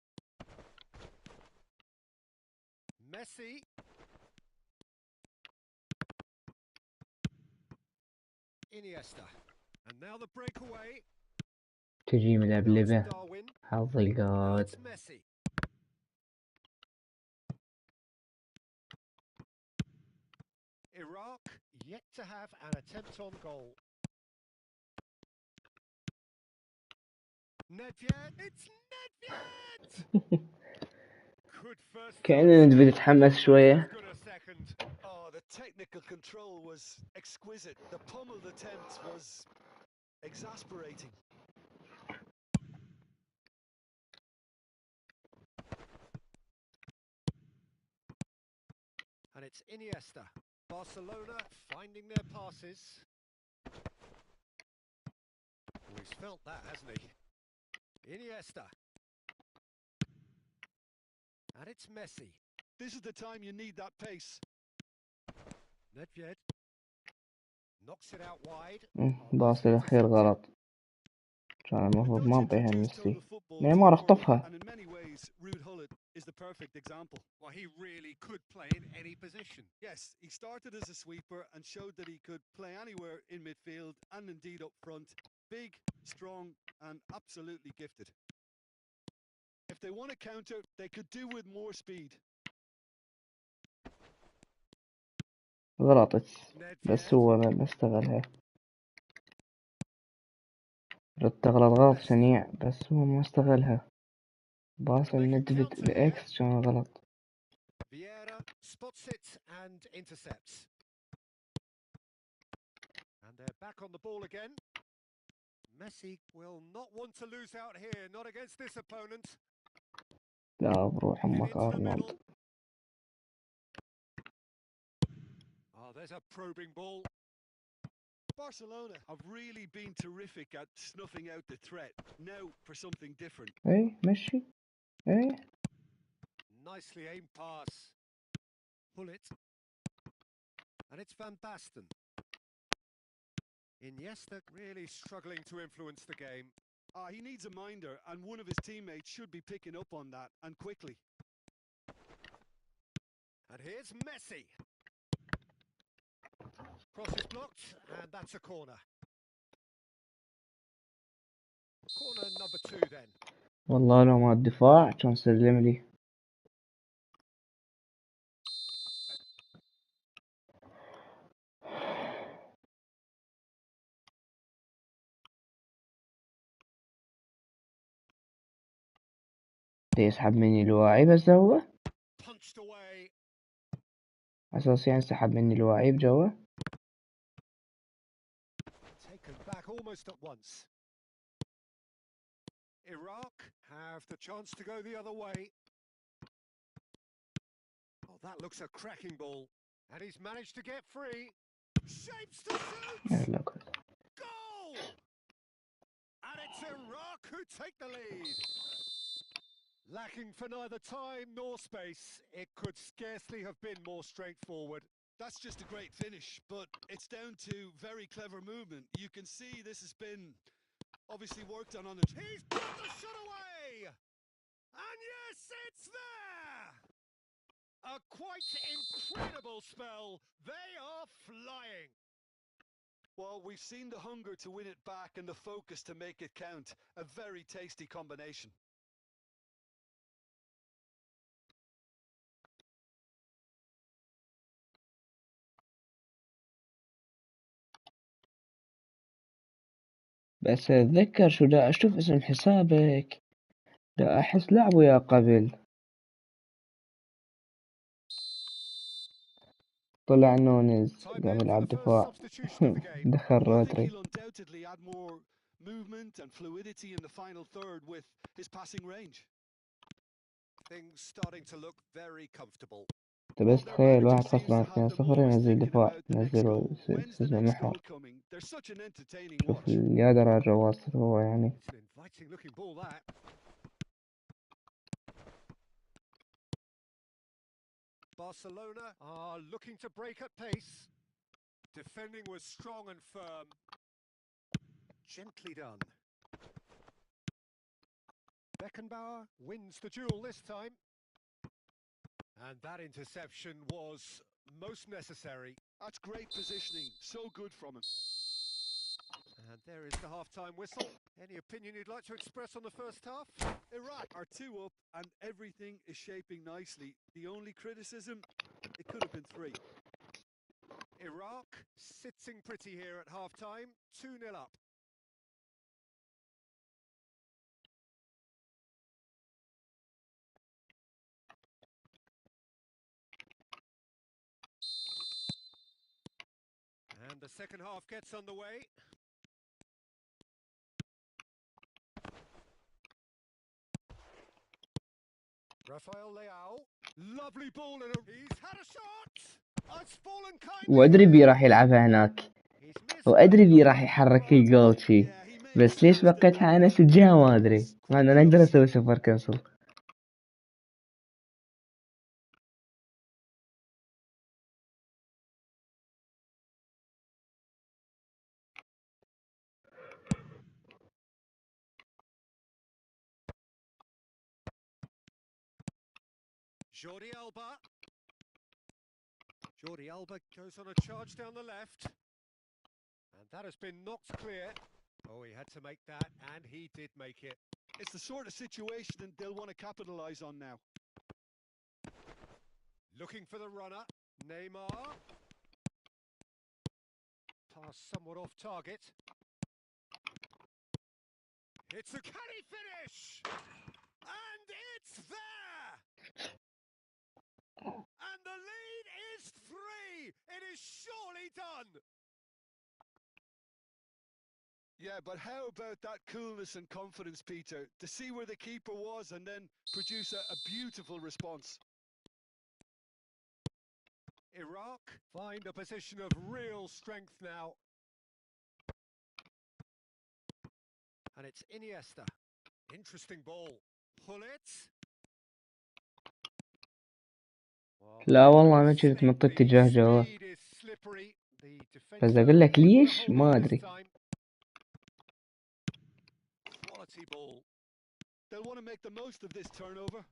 Messi. Iniesta. And now the breakaway. تجي ملبلبة حظ القاد. Iraq yet to have an attempt on goal. Nedved, it's Nedved! كأننا نبي نتحمس شوية. Oh, the technical control was exquisite. The pummeled attempt was exasperating. And it's Iniesta. Barcelona finding their passes. Oh, he's felt that, hasn't he? Iniesta. And it's Messi. This is the time you need that pace. Nedved knocks it out wide. باص الأخير غلط، كان المفروض ما نطيها لميسي. نيمار اخطفها. And in many ways, Ruud Gullit is the perfect example. Well, he really could play in any position. Yes, he started as a sweeper and showed that he could play anywhere in midfield and indeed up front. Big, strong, and absolutely gifted. If they want to counter, they could do with more speed. غلطت بس Nedved. هو ما استغلها. تغلط غلط شنيع بس هو ما استغلها. باص They can الندفد counter here. الإكس كان غلط. Vieira spots it and intercepts. And they're back on the ball again. Messi will not want to lose out here, not against this opponent. لا بروح In أمك into the أرنولد. middle. Oh, there's a probing ball. Barcelona have really been terrific at snuffing out the threat. Now for something different. إيه مشي إيه. Nicely aimed pass. Pull it. And it's Van Basten. Iniesta really struggling to influence the game. He needs a minder, and one of his teammates should be picking up on that, and quickly. And here's Messi. Cross is blocked, and that's a corner. Corner number 2 then. والله لو ما الدفاع كان سلم لي. يسحب مني الواعي بس هو Punched away. أساسيا يعني سحب مني الواعي بجوا. Taken back almost at once. Iraq have the chance to go the other way. Oh, that looks a cracking ball. And he's managed to get free. Shapes to shoot! يلا كده. Goal! And it's Iraq who take the lead. Lacking for neither time nor space, it could scarcely have been more straightforward. That's just a great finish, but it's down to very clever movement. You can see this has been obviously worked on it. He's got the shot away! And yes, it's there! A quite incredible spell. They are flying. Well, we've seen the hunger to win it back and the focus to make it count. A very tasty combination. بس أتذكر شو دا أشوف اسم حسابك دا أحس لعبوا يا قبل. طلع نونز قام يلعب دفاع. دخل Well, I think رودري. he'll undoubtedly add more movement and fluidity in the final third with his passing range. Things starting to look very comfortable. بس تخيل واحد خسران Seems to have 2-0 them always ينزل thinking دفاع about the next ينزله goal. When's the سجن next محور. goal coming? They're such an entertaining شوف watch. يا درجة واصل هو يعني. It's an inviting looking ball that. Barcelona are looking to break at pace. Defending was strong and firm. Gently done. Beckenbauer wins the duel this time. And that interception was most necessary. That's great positioning. So good from him. And there is the half-time whistle. Any opinion you'd like to express on the first half? Iraq are 2 up and everything is shaping nicely. The only criticism, it could have been 3. Iraq sitting pretty here at half-time, 2-0 up. And the second half gets underway. Rafael Leao, lovely ball and he's had a shot. It's fallen kindly. وأدري بي راح يلعبها هناك. وأدري بي راح يحرك الجول شي. بس ليش بقيتها أنا سجها ما أدري. أنا أقدر أسوي سفر كنسل. Jordi Alba. Jordi Alba goes on a charge down the left. And that has been knocked clear. Oh, he had to make that, and he did make it. It's the sort of situation that they'll want to capitalise on now. Looking for the runner. Neymar. Pass somewhat off target. It's a canny finish! And it's there! And the lead is 3! It is surely done! Yeah, but how about that coolness and confidence, Peter, to see where the keeper was and then produce a beautiful response? Iraq find a position of real strength now. And it's Iniesta. Interesting ball. Pull it. لا والله ما كنت مط اتجاه جوه. بس اقول لك ليش ما ادري. They'll want to make the most of this turnover.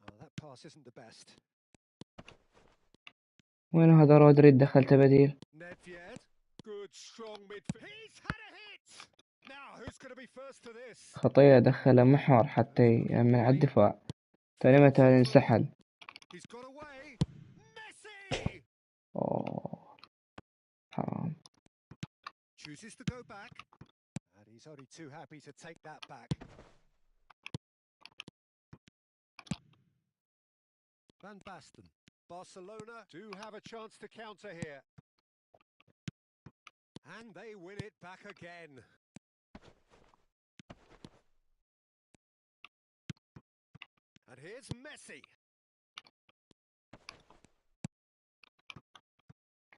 Oh, that pass isn't the best. وين هذا رودري دخلته بديل؟ خطية دخله محور حتى من على الدفاع. تاني متى انسحل. اوه حرام. Chooses to go back, and he's only too happy to take that back. Van Basten. Barcelona do have a chance to counter here. And they win it back again. And here's Messi.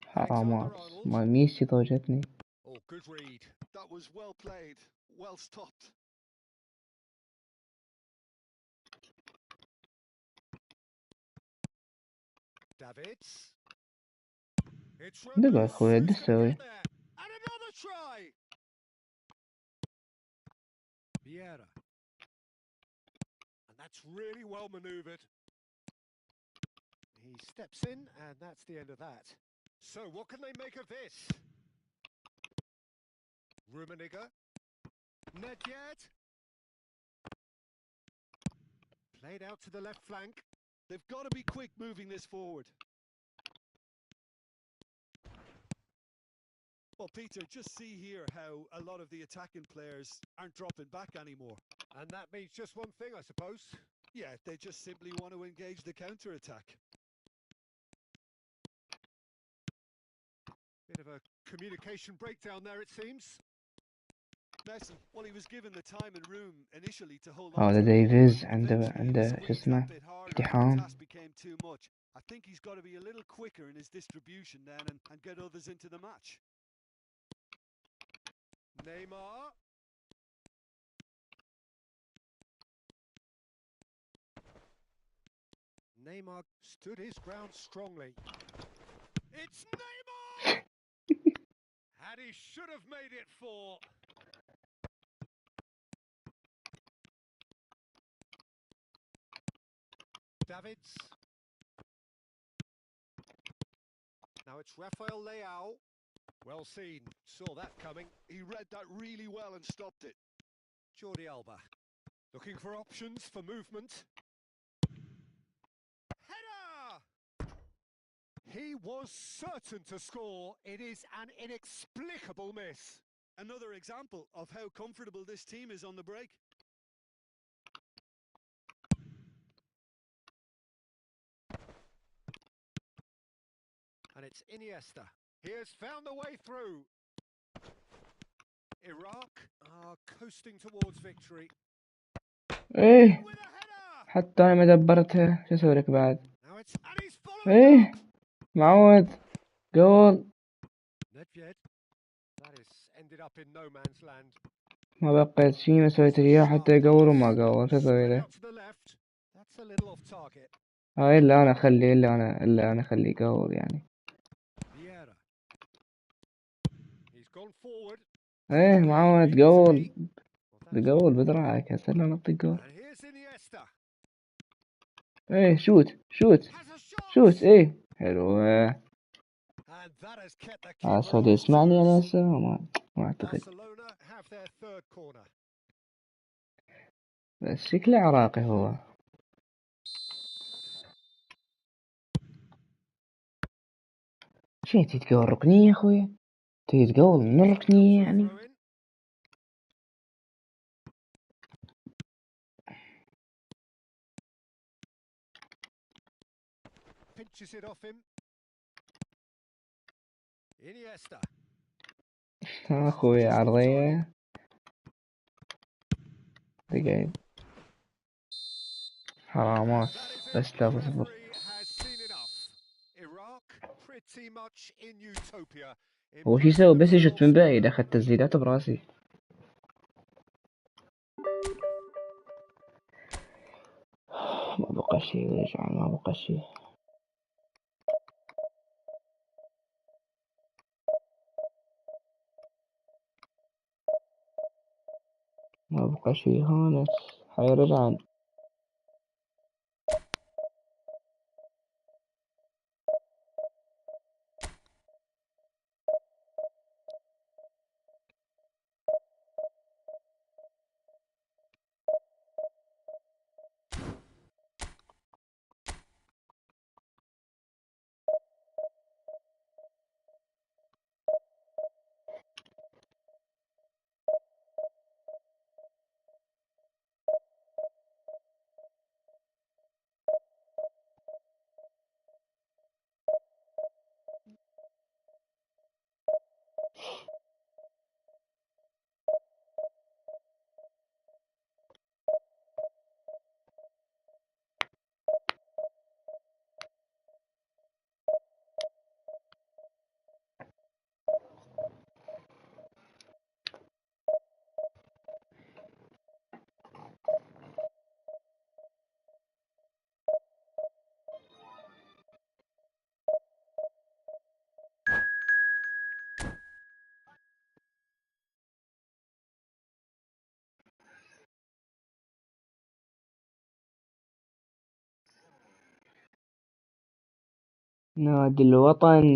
حرامات ما ميسي ضوجتني. Oh, good read. That was well played, well stopped. Davids. دقوا يا اخوي ايش تسوي؟ And another try. Vieira. And that's really well maneuvered. He steps in, and that's the end of that. So what can they make of this? Rummenigge. Nedved. Played out to the left flank. They've got to be quick moving this forward. Well, Peter, just see here how a lot of the attacking players aren't dropping back anymore. And that means just one thing, I suppose. Yeah, they just simply want to engage the counter-attack. Bit of a communication breakdown there, it seems. Messi, well, he was given the time and room initially to hold on. هذا ديفيز عنده شو اسمه اقتحام. The task became too much. I think he's got to be a little quicker in his distribution then and get others into the match. Neymar. Neymar stood his ground strongly. It's Neymar! And he should have made it 4. Davids. Now it's Rafael Leao. Well seen. Saw that coming. He read that really well and stopped it. Jordi Alba. Looking for options for movement. Header! He was certain to score. It is an inexplicable miss. Another example of how comfortable this team is on the break. And it's Iniesta. He has found the way through. Iraq are coasting towards victory. ايه حتى انا ما دبرتها. شو اسوي لك بعد؟ ايه معود جول. ما بقيت شي ما سويت اياه حتى يقور وما قور. شو اسوي له؟ هاي الا انا اخليه الا انا اخليه يقور يعني. ايه معود جول. بجول بدراعك هسه لا نعطيك جول. ايه شوت ايه حلوة. عسل يسمعني انا هسه ما اعتقد. بس شكله عراقي هو. شي تتقول الركنية يا أخوي؟ تتقول من الركنية يعني؟ Pinches it off him. Iniesta. أخوي عرضية دقيقة حرامات بس 3-0. هو شي يسوي بس يشوت من بعيد؟ أخذ تسديداته براسي. ما بقى شي يا جماعة، ما بقى شي. ما بقى شي خالص، حيرجعن. نادي الوطن.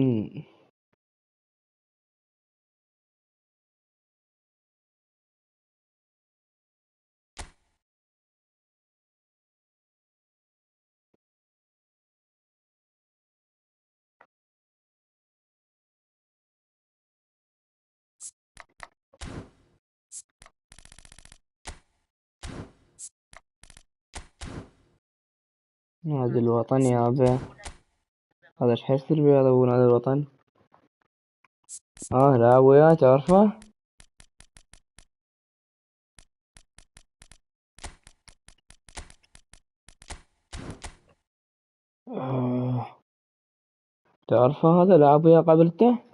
نادي الوطن يابا. هذا ايش حيصير بهذا ابو نادي الوطن؟ لاعب وياه تعرفه؟ تعرفه هذا لاعب وياه قابلته؟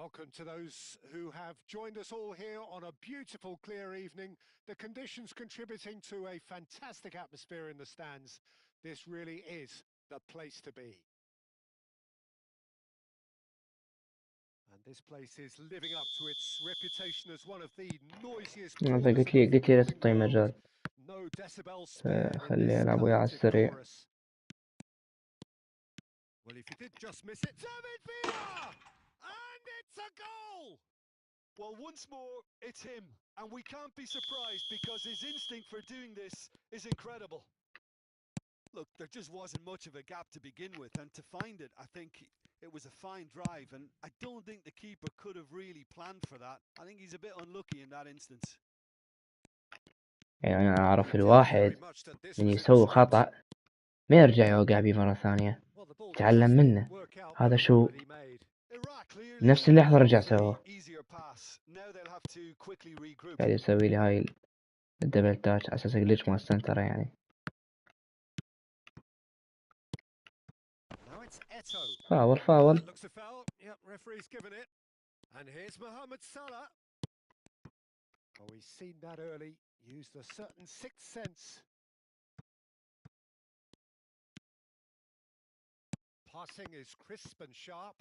Welcome to those who have joined us all here on a beautiful, clear evening. The conditions contributing to a fantastic atmosphere in the stands. This really is the place to be. And this place is living up to its reputation as one of the noisiest هذا corners قلت لي لا تعطيه مجال. No decibels spared in خليه this يلعب وياه على colourful السريع. chorus. Well, if you did just miss it, David Villa! And it's a goal! Well, once more, it's him. And we can't be surprised because his instinct for doing this is incredible. Look, there just wasn't much of a gap to begin with, and to find it, I think it was a fine drive, and I don't think the keeper could have really planned for that. I think he's a bit unlucky in that instance. يعني أنا أعرف الواحد من يسوي خطأ ما يرجع يوقع بيه مرة ثانية، يتعلم منه. هذا شو نفس اللي لحظة رجع سواه، قاعد يسوي لي هاي الدبل تاتش على أساس جليتش مال السنتر يعني. فاول. And here's Mohamed Salah. Oh, he's seen that early, used a certain sixth sense. Passing is crisp and sharp.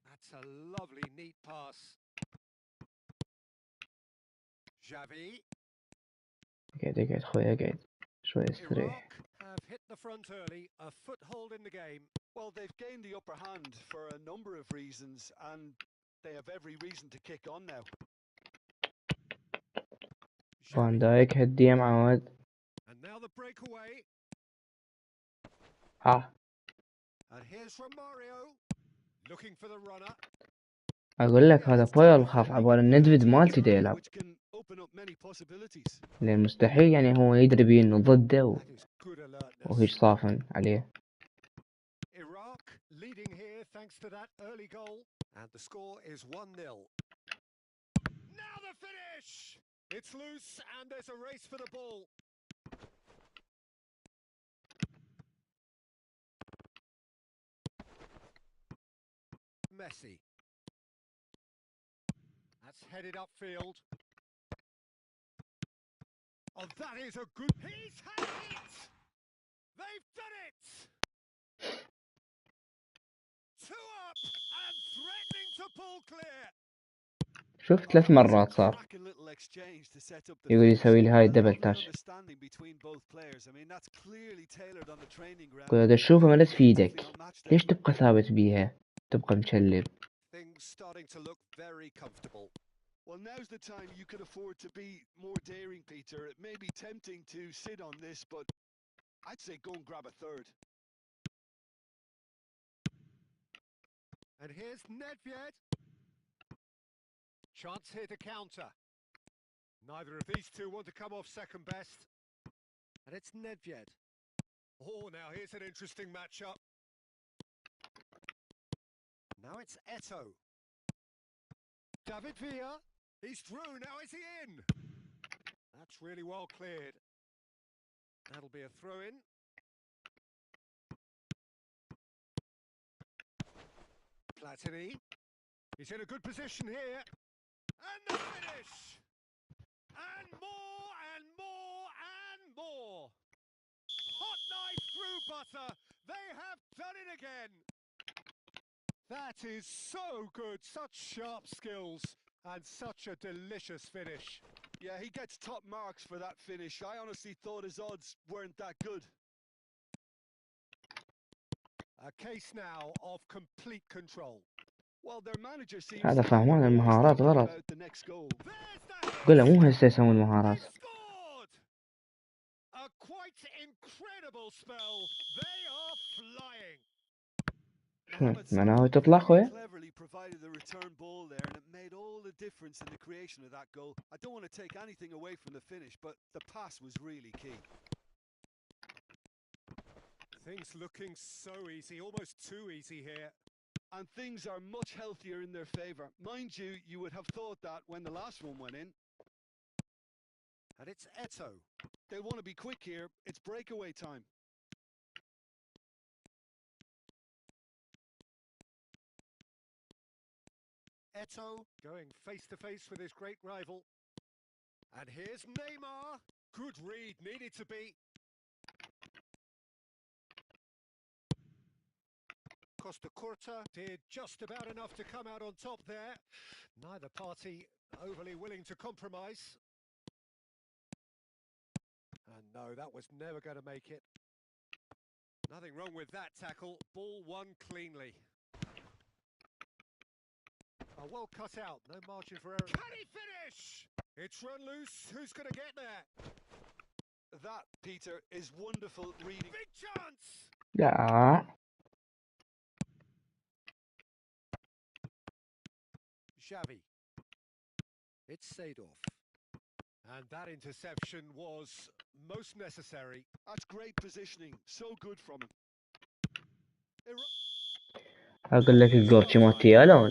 That's a lovely, neat pass. Xavi. اقعد خويا اقعد شوي استريح. Iraq have hit the front early, a foothold in the game. Well, they've gained the upper hand for a number of reasons, and they have every reason to kick on now. فان دايك هدي يا معود. And now the breakaway. And here's from Mario, looking for the runner. اقول لك هذا بايل خاف عبال الندفيد مالتي دا يلعب، لان مستحيل يعني هو يدري بيه انه ضده وهيج صافن عليه. Iraq leading here thanks to that early goal, and the score is 1-0. Now the finish! It's loose and there's a race for the ball. Messi. That's headed upfield. Oh, that is a good... He's had it! They've done it! 2 up and threatening to pull clear. شوف 3 مرات صار يقول يسوي لي هاي الدبل تاش. يقول هذا تشوفه ملس في ايدك، ليش تبقى ثابت بيها؟ تبقى مشلب. Well, now's the time you could afford to be more daring, Peter. It may be tempting to sit on this, but I'd say go and grab a third. And here's Nedved. Chance here to counter. Neither of these two want to come off second best. And it's Nedved. Oh, now here's an interesting matchup. Now it's Eto'o. David Villa. He's through. Now is he in? That's really well cleared. That'll be a throw-in. Platini. He's in a good position here. And the finish! And more, and more, and more! Hot knife through butter! They have done it again! That is so good, such sharp skills, and such a delicious finish. Yeah, he gets top marks for that finish. I honestly thought his odds weren't that good. A case now of complete control. Well, their manager seems هذا فهمان المهارات غلط. قل له مو هسه يسوون المهارات. A quite incredible spell. They are flying. شنو معناه تطلع خويا؟ Cleverly provided the return ball there, and it made all the difference in the creation of that goal. I don't want to take anything away from the finish, but the pass was really key. Things looking so easy, almost too easy here. And things are much healthier in their favour. Mind you, you would have thought that when the last one went in. And it's Eto'o. They want to be quick here. It's breakaway time. Eto'o going face-to-face with his great rival. And here's Neymar. Good read, needed to be. Costa Curta did just about enough to come out on top there. Neither party overly willing to compromise. And no, that was never going to make it. Nothing wrong with that tackle. Ball won cleanly. Well cut out, no margin for error. Can he finish? It's run loose. Who's going to get there? That, Peter, is wonderful reading. Big chance! لا. Xavi. It's Seedorf. And that interception was most necessary. That's great positioning. So good from him. أقول لك الجورتشي مالتي ألون.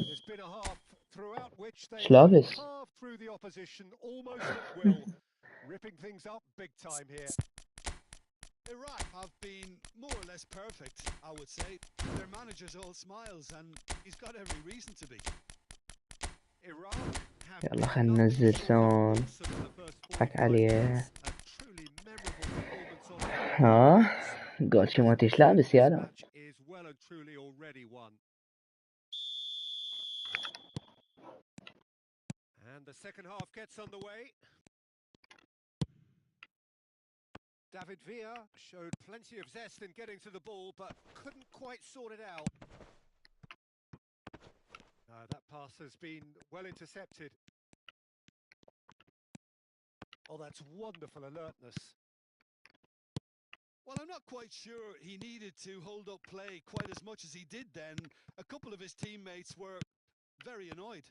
إيش لابس؟ Through the opposition almost at will. Ripping things up big time here. Iraq have been more or less perfect, I would say. Their manager's all smiles, and he's got every reason to be. Iraq have يلا خلينا ننزل سون. ضحك عليه. ها قول شي ما تيش لابس يالا. And the second half gets underway. David Villa showed plenty of zest in getting to the ball, but couldn't quite sort it out. That pass has been well intercepted. Oh, that's wonderful alertness. Well, I'm not quite sure he needed to hold up play quite as much as he did then. A couple of his teammates were very annoyed.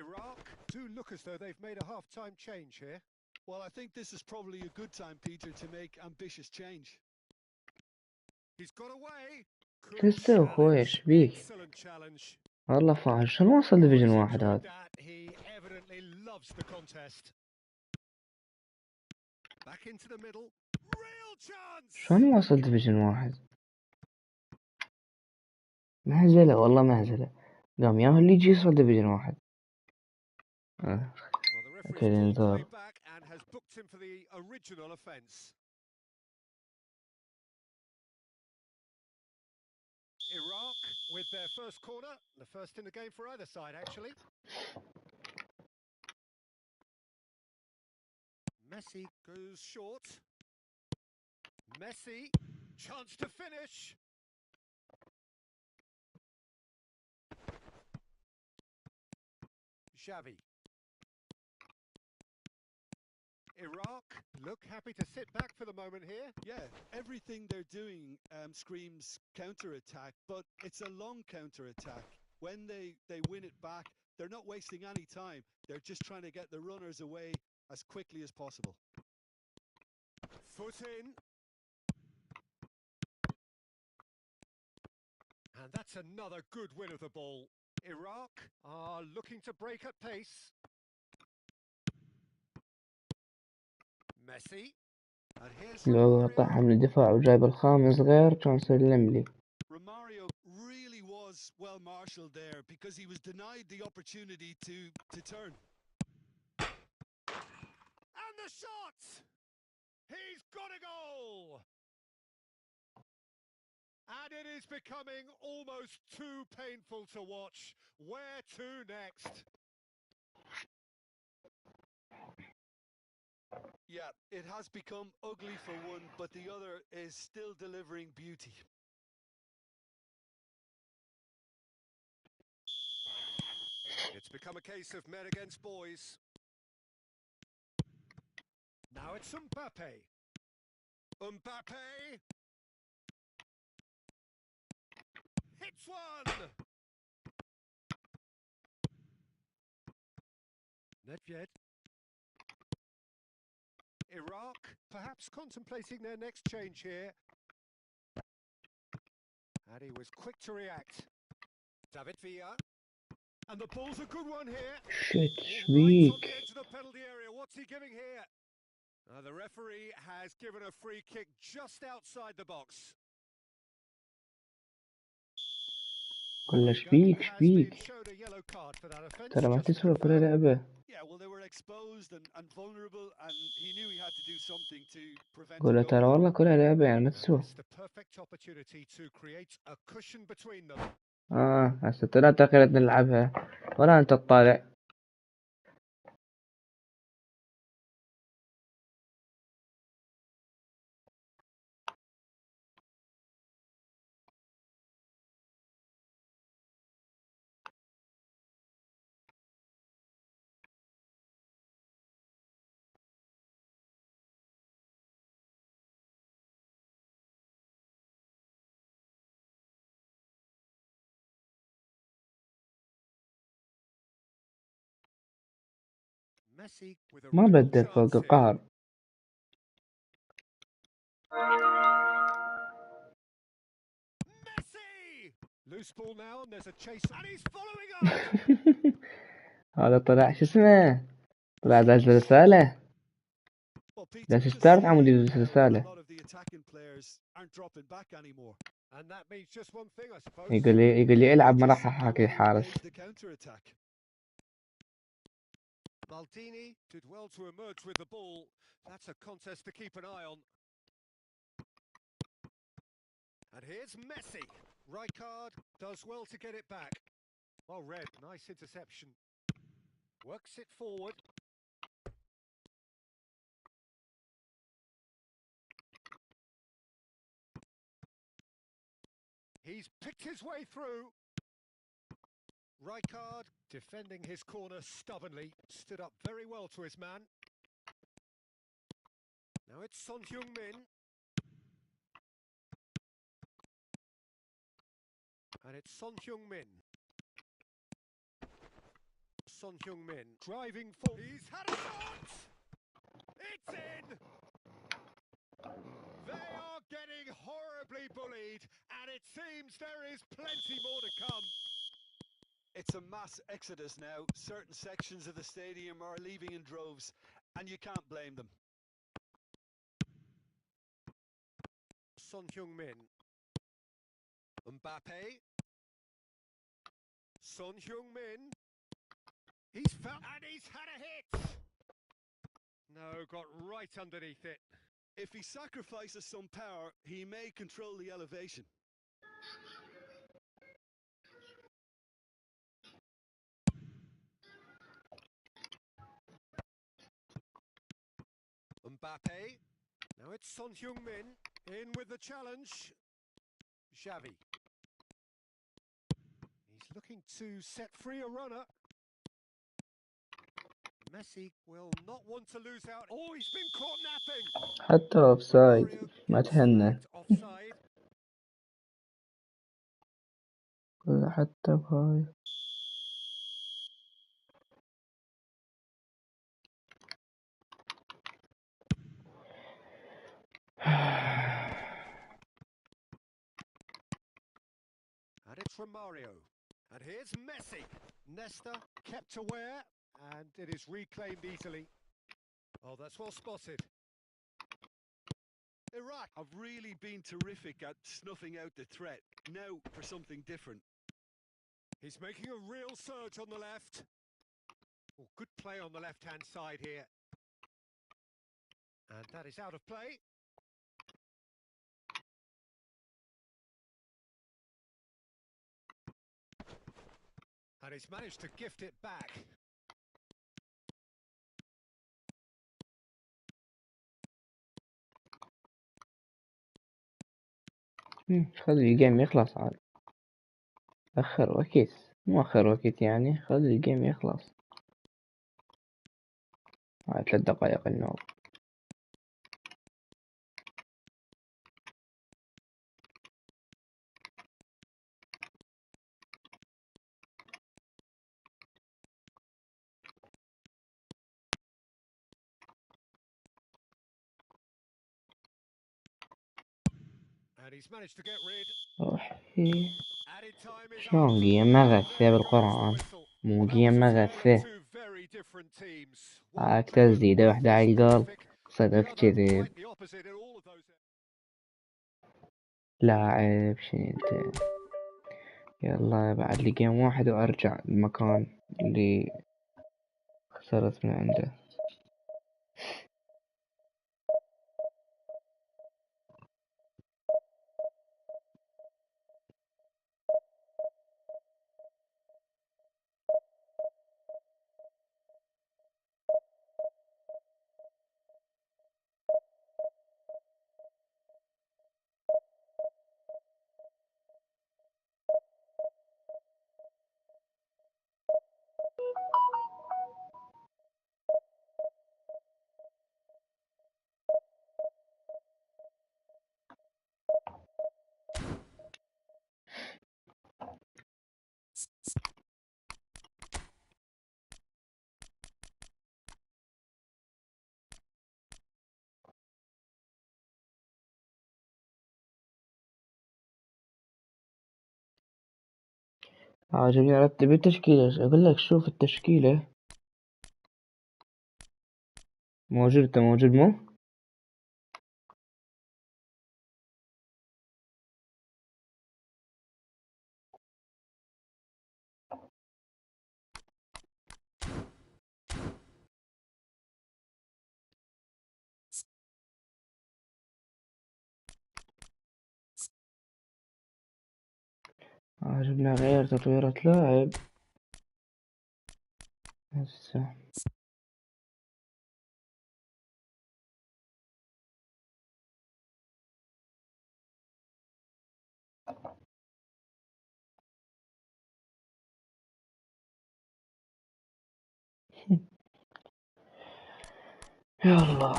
Iraq do look as though they've made a half-time change here. Well, I think this is probably a good time, Peter, to make ambitious change. He's got away. تستو خويا ايش بيك؟ Excellent challenge. والله فاهم شلون وصل ديفيجن واحد هذا؟ He evidently loves the contest. Back into the middle. Real chance. شلون وصل ديفيجن واحد؟ مهزلة والله مهزلة. قام ياهو اللي يجي يوصل ديفيجن واحد. Well, the referee's called play back and has booked him for the original offence. Iraq with their first corner, the first in the game for either side, actually. Messi goes short. Messi, chance to finish. Xavi. Iraq look happy to sit back for the moment here. Yeah, everything they're doing screams counter-attack, but it's a long counter-attack. When they win it back, they're not wasting any time. They're just trying to get the runners away as quickly as possible. Foot in. And that's another good win of the ball. Iraq are looking to break at pace. Messi. And here's لو طاح من الدفاع وجايب الخامس غير كان سلم لي. Romario really was well marshalled there because he was denied the opportunity to turn. And the shot! He's got a goal! And it is becoming almost too painful to watch. Where to next? Yeah, it has become ugly for one, but the other is still delivering beauty. It's become a case of men against boys. Now it's Mbappe. Mbappe! Hits one! Nedved. Iraq perhaps contemplating their next change here. And he was quick to react. David Villa. And the ball's a good one here. Shit, Right on the weak. edge of the penalty area. What's he giving here? The referee has given a free kick just outside the box. ولا شبيك شبيك. ترى ما تسوى كل لعبة. Yeah, well, they were exposed and vulnerable, and he knew he had to do something to prevent. قول ترى والله كل لعبة يعني ما تسوى. هسه ثلاثة خيرت نلعبها ولا أنت تطالع. ما بدل فوق القهر. Loose ball now and there's a chase and he's following up. هذا طلع شو اسمه؟ طلع داز رسالة. داز ستارت عمود يدوس رسالة. attacking players aren't dropping back anymore. And that means just one thing, I suppose. يقول لي العب، ما They just راح simply احاكي won't الحارس. engage the counter-attack. Maldini did well to emerge with the ball. That's a contest to keep an eye on. And here's Messi. Rijkaard does well to get it back. Well read, nice interception. Works it forward. He's picked his way through. Rijkaard defending his corner stubbornly. Stood up very well to his man. Now it's Son Heung-min. And it's Son Heung-min. Son Heung-min driving forward. He's had a shot! It's in! They are getting horribly bullied, and it seems there is plenty more to come. It's a mass exodus now. Certain sections of the stadium are leaving in droves, and you can't blame them. Son Heung-min. Mbappe. Son Heung-min. He's found, and he's had a hit! No, got right underneath it. If he sacrifices some power, he may control the elevation. Mbappe. Now it's Son Heung-min. In with the challenge. Xavi. He's looking to set free a runner. Messi will not want to lose out. Oh, he's been caught napping. حتى اوفسايد Mario ما gets تهنى. flagged offside. حتى بهاي. And it's from Mario. And here's Messi. Nesta kept aware, and it is reclaimed easily. Oh, that's well spotted. Iraq have really been terrific at snuffing out the threat. Now for something different. He's making a real surge on the left. Oh, good play on the left-hand side here. And that is out of play. And he's managed to gift it back. خلي الجيم يخلص عاد. أخر وقت، مو أخر وقت يعني، خلي الجيم يخلص. هاي 3 دقايق النوم. And he's managed to get rid. روحي Added time is شلون up. قيم مغثة There goes the بالقرآن، whistle. مو Well, قيم this is one of مغثة. two very different teams. هاك One تسديدة واحدة على القلب، terrific, the صدق other كذب. quite the opposite in all of those. لاعب شنو انت. يلا بعد لي جيم واحد وارجع المكان اللي خسرت من عنده. عاجبني ارتب التشكيلة. اقول لك شوف التشكيلة موجود. انت موجود مو جبنا غير تطويرة لاعب هسه. يلا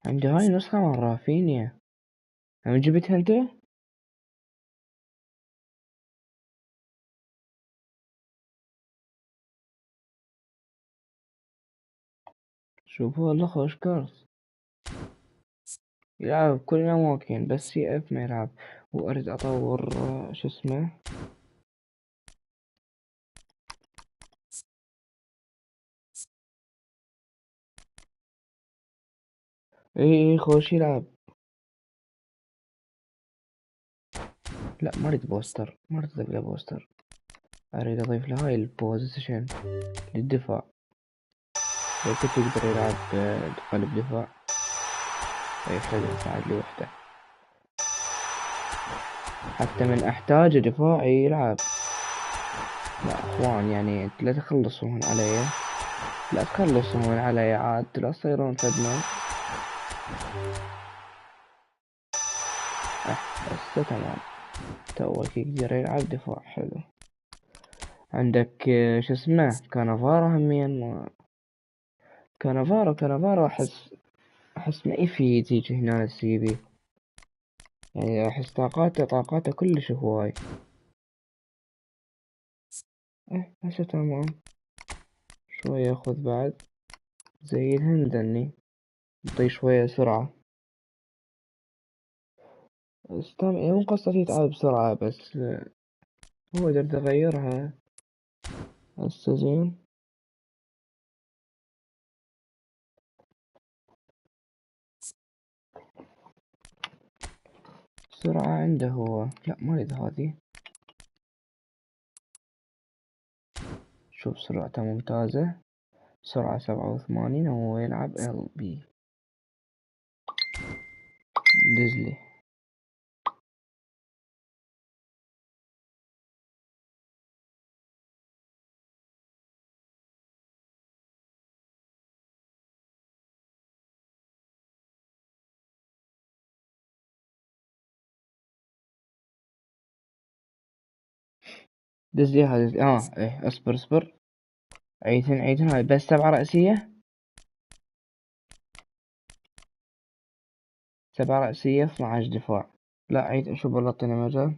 عندي هاي نسخة من رافينيا. هم جبتها انت؟ شوفوا والله خوش كارت، يلعب كل الأماكن بس سي اف ما يلعب. وأريد أطور شو اسمه. اي خوش يلعب. لا ما أريد بوستر، ما أريد أضيف له بوستر. أريد أضيف له هاي البوزيشن للدفاع. لكن يقدر يلعب قلب دفاع. اي حلو بعد لي وحدة، حتى من أحتاج دفاعي يلعب. لا اخوان يعني لا تخلصون علي، لا تخلصون علي عاد، لا تصيرون فدنا. هسه تمام. توك يقدر يلعب دفاع حلو. عندك شو اسمه كانافارو هميا ما كانافارو احس ما يفيد يجي هنا السي بي. يعني احس طاقاته كلش هواي. هسه تمام. شوية ياخذ بعد زي الهندني، يعطي شوية سرعة. مو قصة يتعب بسرعة، بس هو قدرت اغيرها هسه زين. سرعة عنده هو، لا ما اريد هذي. شوف سرعته ممتازة، سرعة 87 وهو يلعب ال بي. دزلي دزلي هذا ايه اصبر عيدن هاي بس 7 رأسية. 7 رأسية 12 دفاع. لا عيد شوف والله اعطينا مجال.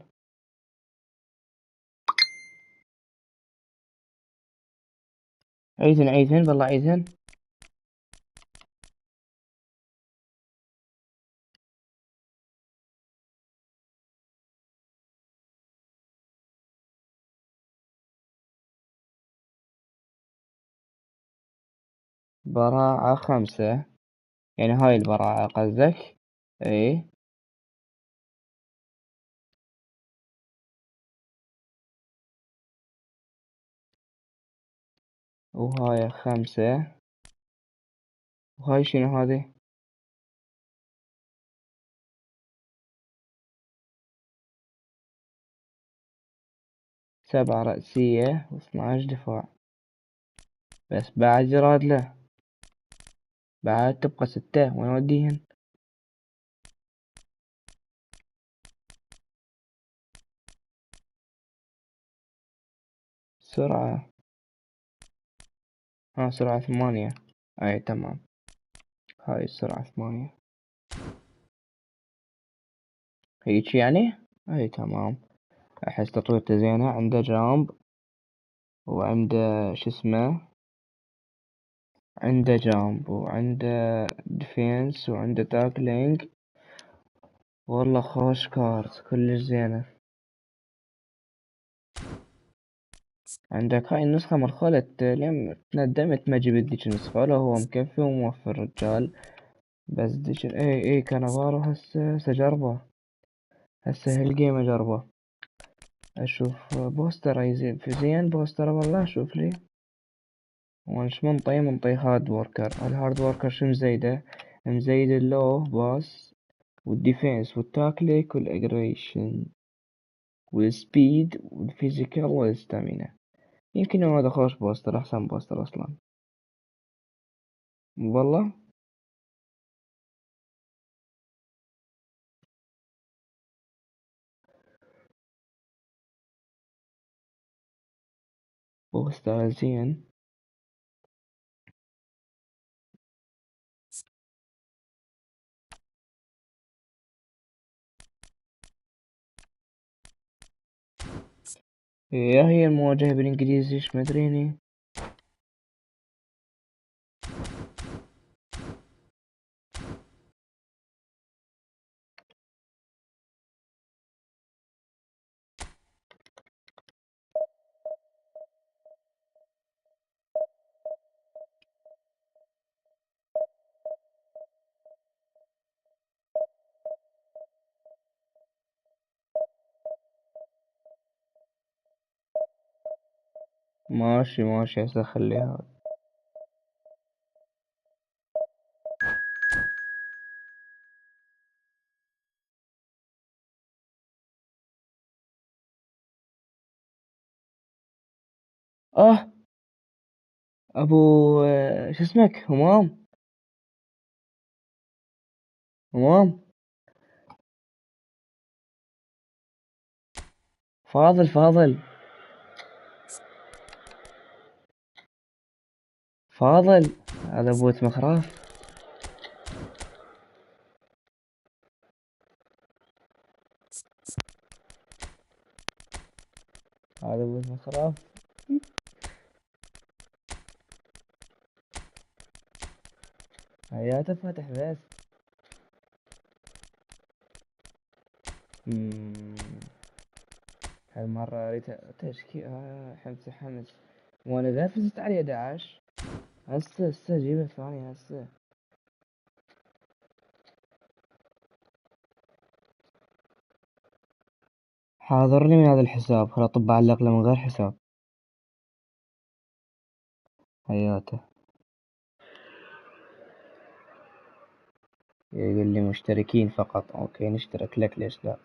عيدن بالله عيدن. براعة 5، يعني هاي البراعة قصدك؟ ايه وهاي 5. وهاي شنو هذي؟ 7 رأسية و12 دفاع. بس بعد جراد له، بعد تبقى 6 وين اوديهن؟ سرعة سرعة 8. اي تمام، هاي السرعة 8 هيك يعني. اي تمام. احس تطويرته زينة. عنده جامب وعنده شو اسمه، عنده جامب وعنده ديفينس وعنده تاكلينج. والله خوش كارت كلش زينة. عندك هاي النسخة مرخلت لين ندمت ما جبت ديك النسخة. لو هو مكفي وموفر رجال، بس ديك اي كانافارو هسه جربه. هسه هالجيم اجربه اشوف بوستر يزين في زين بوستر. والله اشوف لي وانش منطي هارد وركر. الهارد وركر شو مزيده؟ مزيد اللو باس والديفنس والتاكليك والاجريشن والسبيد والفيزيكال والستامينا. يمكن هذا خوش بوستر، احسن بوستر اصلا والله. بوستر زين. يا هي المواجهة بالانجليزي ايش مدريني. ماشي ماشي هسه خليها. اه ابو شو اسمك همام. همام. فاضل. فاضل. هذا بوت مخراف. هذا بوت مخراف. حياته فاتح بس. هالمرة ريت تشكي حمس. وانا ذا فزت عليه 11. هسه جيب الثاني هسه. حاضرني من هذا الحساب، خل اطب علق له من غير حساب. حياته. يقول لي مشتركين فقط. اوكي نشترك لك، ليش لا.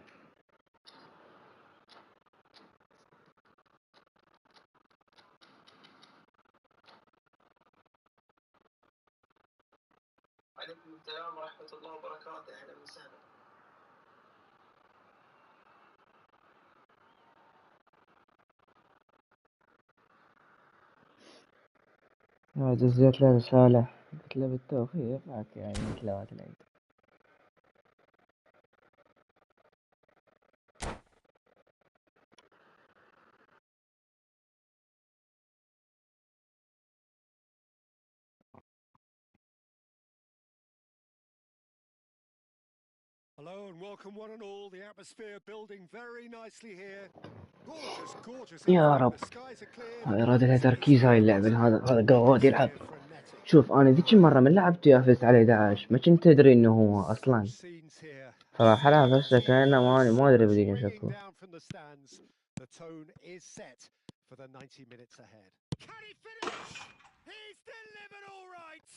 وعليكم السلام ورحمة الله وبركاته، أهلا وسهلا. دزيت له رسالة قلت له بالتوفيق معك يعني مثل العيد. Hello and welcome one and all. The atmosphere building very nicely here. Gorgeous يا evening. رب. The skies are clear. هاي إرادة لها تركيز هاي اللعبة. هذا قواد يلعب. شوف أنا ذيك المرة من لعبت وياه فزت عليه 11 ما كنت أدري إنه هو أصلا. فراح ألعب هسه كأنه ما أدري بدي شكو. The tone is set for the 90 minutes ahead. Can he finish? He's delivered all right.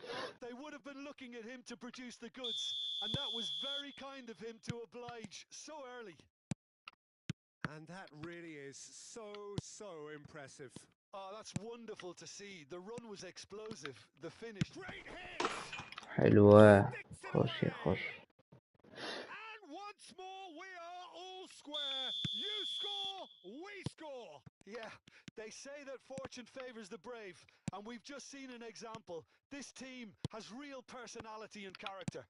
Well, they would have been looking at him to produce the goods, and that was very kind of him to oblige so early. And that really is so impressive. Oh, that's wonderful to see. The run was explosive. The finish. Great hit! حلوة. خوش يا خوش. And once more we are all square. You score, we score. Yeah, they say that fortune favours the brave, and we've just seen an example. This team has real personality and character.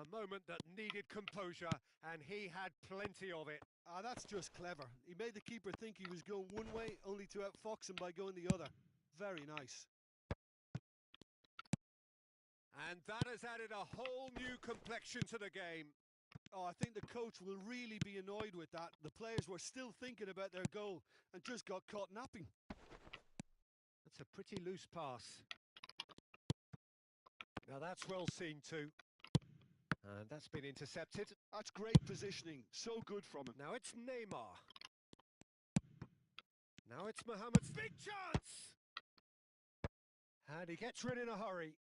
A moment that needed composure, and he had plenty of it. That's just clever. He made the keeper think he was going one way, only to outfox him by going the other. Very nice. And that has added a whole new complexion to the game. Oh, I think the coach will really be annoyed with that. The players were still thinking about their goal and just got caught napping. That's a pretty loose pass. Now that's well seen too. And that's been intercepted. That's great positioning. So good from him. Now it's Neymar. Now it's Mohamed's big chance! And he gets rid in a hurry.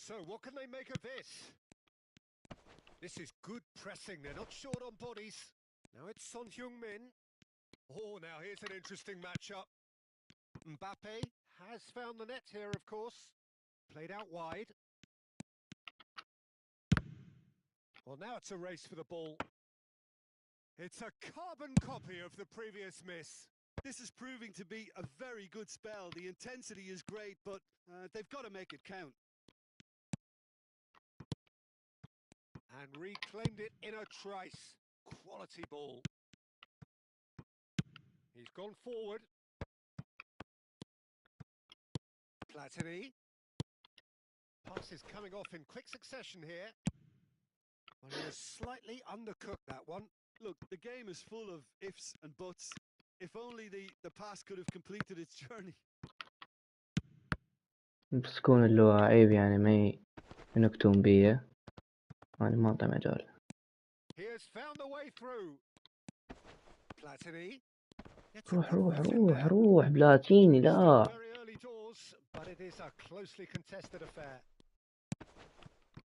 So what can they make of this? This is good pressing. They're not short on bodies. Now it's Son Heung-min. Oh, now here's an interesting matchup. Mbappe has found the net here, of course. Played out wide. Well, now it's a race for the ball. It's a carbon copy of the previous miss. This is proving to be a very good spell. The intensity is great, but they've got to make it count. And reclaimed it in a trice. Quality ball. He's gone forward. Platini. Pass is coming off in quick succession here. Well, he has slightly undercooked that one. Look, the game is full of ifs and buts. If only the pass could have completed its journey. يمسكون اللعيب يعني ما ينكتون بيه. أنا ما أعطي مجال. He has found the way through. Platini. روح بلاتيني لا. Very early doors, but it is a closely contested affair.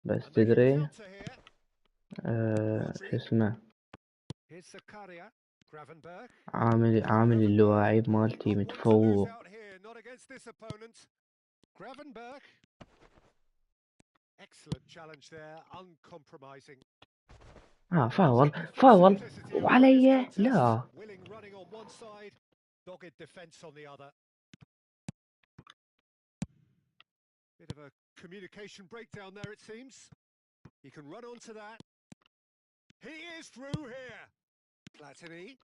بس تدري شو اسمه Here's Zakaria, Gravenberg. عامل اللاعب مالتي متفوق. Not against this opponent. Gravenberg. Excellent challenge there, uncompromising. فاول وعلي لا. Willing running on one side, dogged defense on the other. Bit of a communication breakdown there, it seems. He can run onto that. He is through here. Platini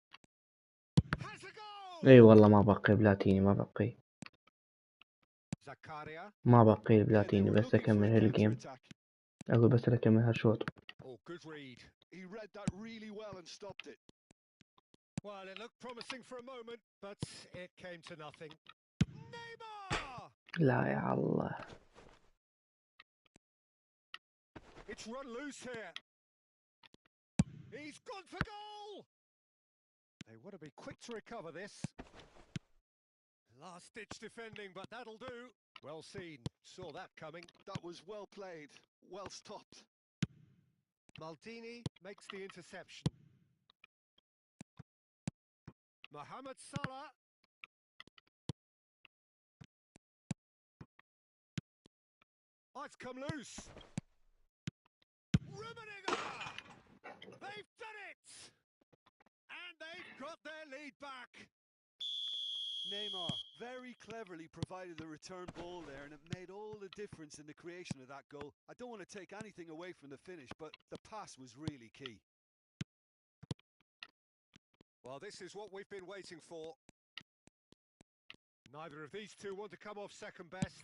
has a goal. اي والله ما بقي بلاتيني ما بقي. Zakaria. ما بقي بلاتيني بس اكمل هالجيم. اقول بس اكمل هالشوط. Oh, good read. He read that really well and stopped it. Well, it looked promising for a moment, but it came to nothing. Neymar! لا يا الله. It's run loose here. He's gone for goal! They want to be quick to recover this. Last-ditch defending, but that'll do. Well seen. Saw that coming. That was well played. Well stopped. Maldini makes the interception. Mohamed Salah. Oh, it's come loose. Rummenigge! They've done it! And they've got their lead back. Neymar very cleverly provided the return ball there, and it made all the difference in the creation of that goal. I don't want to take anything away from the finish, but the pass was really key. Well, this is what we've been waiting for. Neither of these two want to come off second best.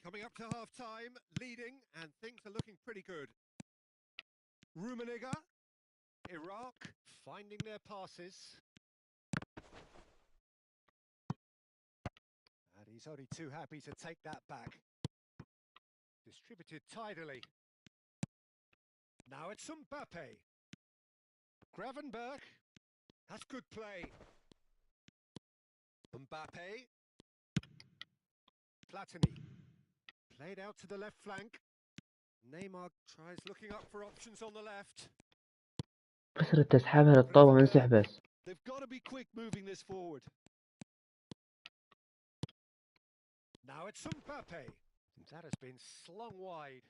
Coming up to half-time, leading, and things are looking pretty good. Rummenigge, Iraq, finding their passes. And he's only too happy to take that back. Distributed tidily. Now it's Mbappe. Gravenberg. That's good play. Mbappe. Platini. Played out to the left flank. Neymar tries looking up for options on the left. كثرة تسحبها للطاولة انسح بس. They've got to be quick moving this forward. Now it's Mbappe. That has been slung wide.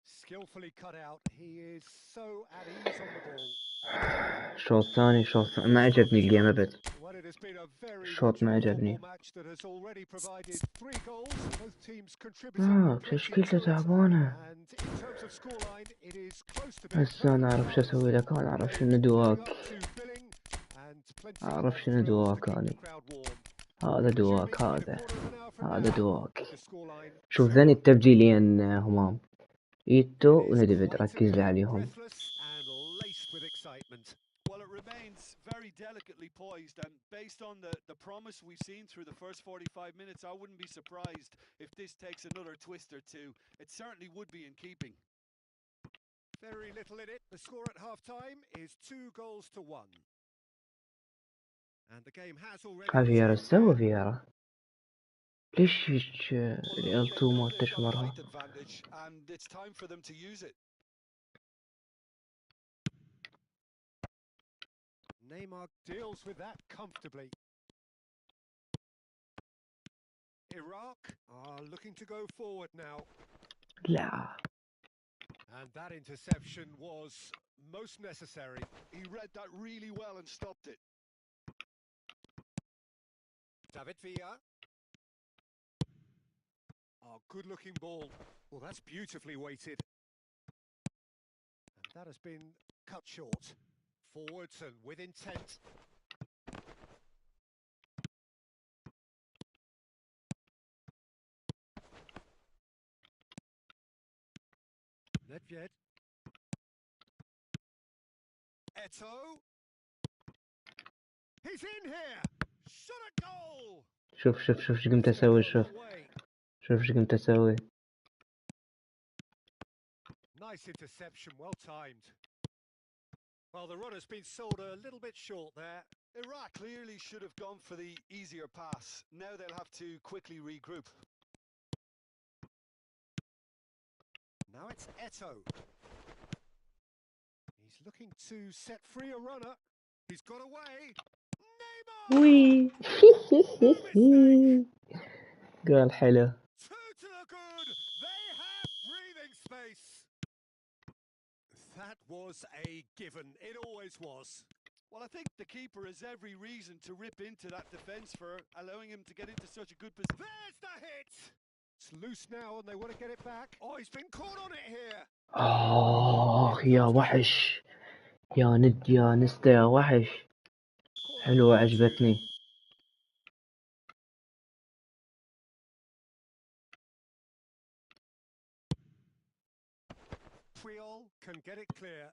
Skillfully cut out. He is so at ease on the ball. شوط ثاني ما عجبني الجيم ابد. Well, it has been a very شوط ما عجبني. match that has already provided 3 goals. Both teams contributing. تشكيلته تعبانة. And in terms of scoreline, it is close to هسه انا اعرف شو اسوي لك. انا اعرف شنو دواك. اعرف شنو دواك اني. هذا دواك هذا دواك. شوف ذني التبديلين همام. إيتو وندفيد ركز لي عليهم. Well, it remains very delicately poised, and based on the promise we've seen through the first 45 minutes, I wouldn't be surprised if this takes another twist or two. It certainly would be in keeping. Very little in it. The score at half-time is 2-1. And the game has already... فييرا سوى فييرا. ليش هيك Well, look, ريال they 2 know ما they've قلتش got a مرة؟ height advantage, and it's time for them to use it. Neymar deals with that comfortably. Iraq are looking to go forward now. لا. And that interception was most necessary. He read that really well and stopped it. David Villa. Oh, good-looking ball. Well, that's beautifully weighted. And that has been cut short. Forwards and with intent. Nedved. Eto. He's in here. Shot a goal. شوف شوف شوف شو قمت اسوي. شوف شوف شو قمت اسوي. Nice interception, well timed. Well, the runner's been sold a little bit short there. Iraq clearly should have gone for the easier pass. Now they'll have to quickly regroup. Now it's Eto. He's looking to set free a runner. He's got away. Neymar! وي. No قال حلو. Two to the good. They have breathing space. That was a given. It always was. Well, I think the keeper has every reason to rip into that defence for allowing him to get into such a good position. There's the hit. It's loose now and they want to get it back. Oh, he's been caught on it here. يا وحش. يا ند يا نستا يا وحش. حلوة عجبتني. Puyol can get it clear.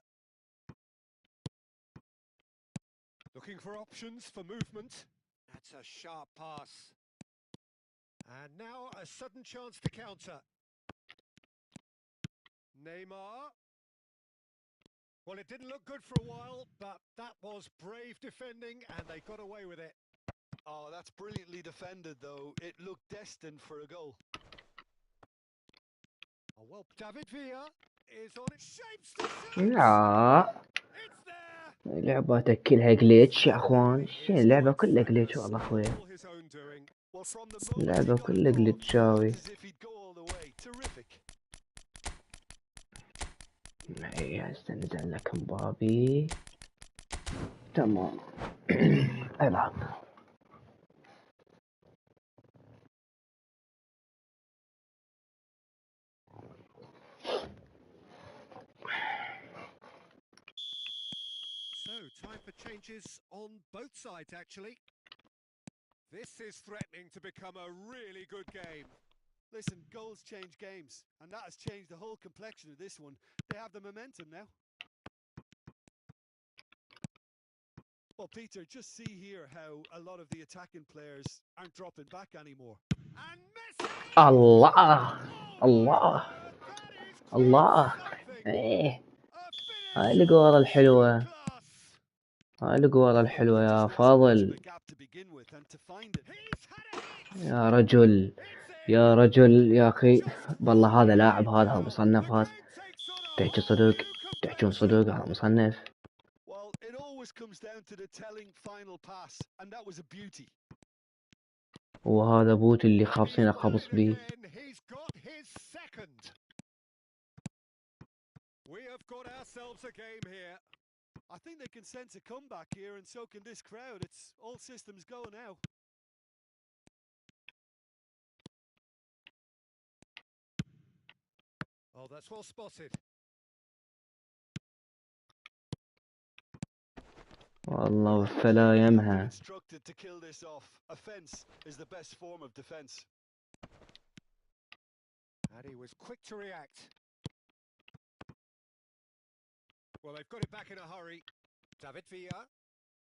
Looking for options for movement. That's a sharp pass. And now a sudden chance to counter. Neymar. Well, it didn't look good for a while, but that was brave defending and they got away with it. Oh, that's brilliantly defended, though. It looked destined for a goal. Oh, well, David Villa is on its shapes to shoot. لا. It's there. لعباتك كلها جليتش يا اخوان. شين اللعبة كلها جليتش والله اخويا. All his own doing. Well, from the moment he اللعبة got كلها involved, it جليتشاوي. looked as if he'd go all the way. Terrific. استنى لك مبابي. تمام. العب. So, time for changes on both sides, actually. This is threatening to become a really good game. Listen, goals change games, and that has changed the whole complexion of this one. They have the momentum now. Well, Peter, just see here how a lot of the attacking players aren't dropping back anymore. And Messi! الله. Oh, الله. that is quite الله. something. ايه. A هاي finish الكورة of الحلوة. super class. هاي الكورة الحلوة يا فاضل. يا رجل. يا رجل يا اخي. والله هذا لاعب. هذا مصنف. هذا تحكي صدق. تحكون صدق. هذا مصنف. Well, it always comes down to the telling final pass, and that was a beauty. وهذا بوت اللي خابصين خبص بيه. He's got his second. We have got ourselves a game here. I think they can sense a comeback here, and so can this crowd. It's all systems go now. Oh, that's well spotted. والله فلا يمها. Instructed to kill this off. Offense is the best form of defense. And he was quick to react. Well, they've got it back in a hurry. David Villa,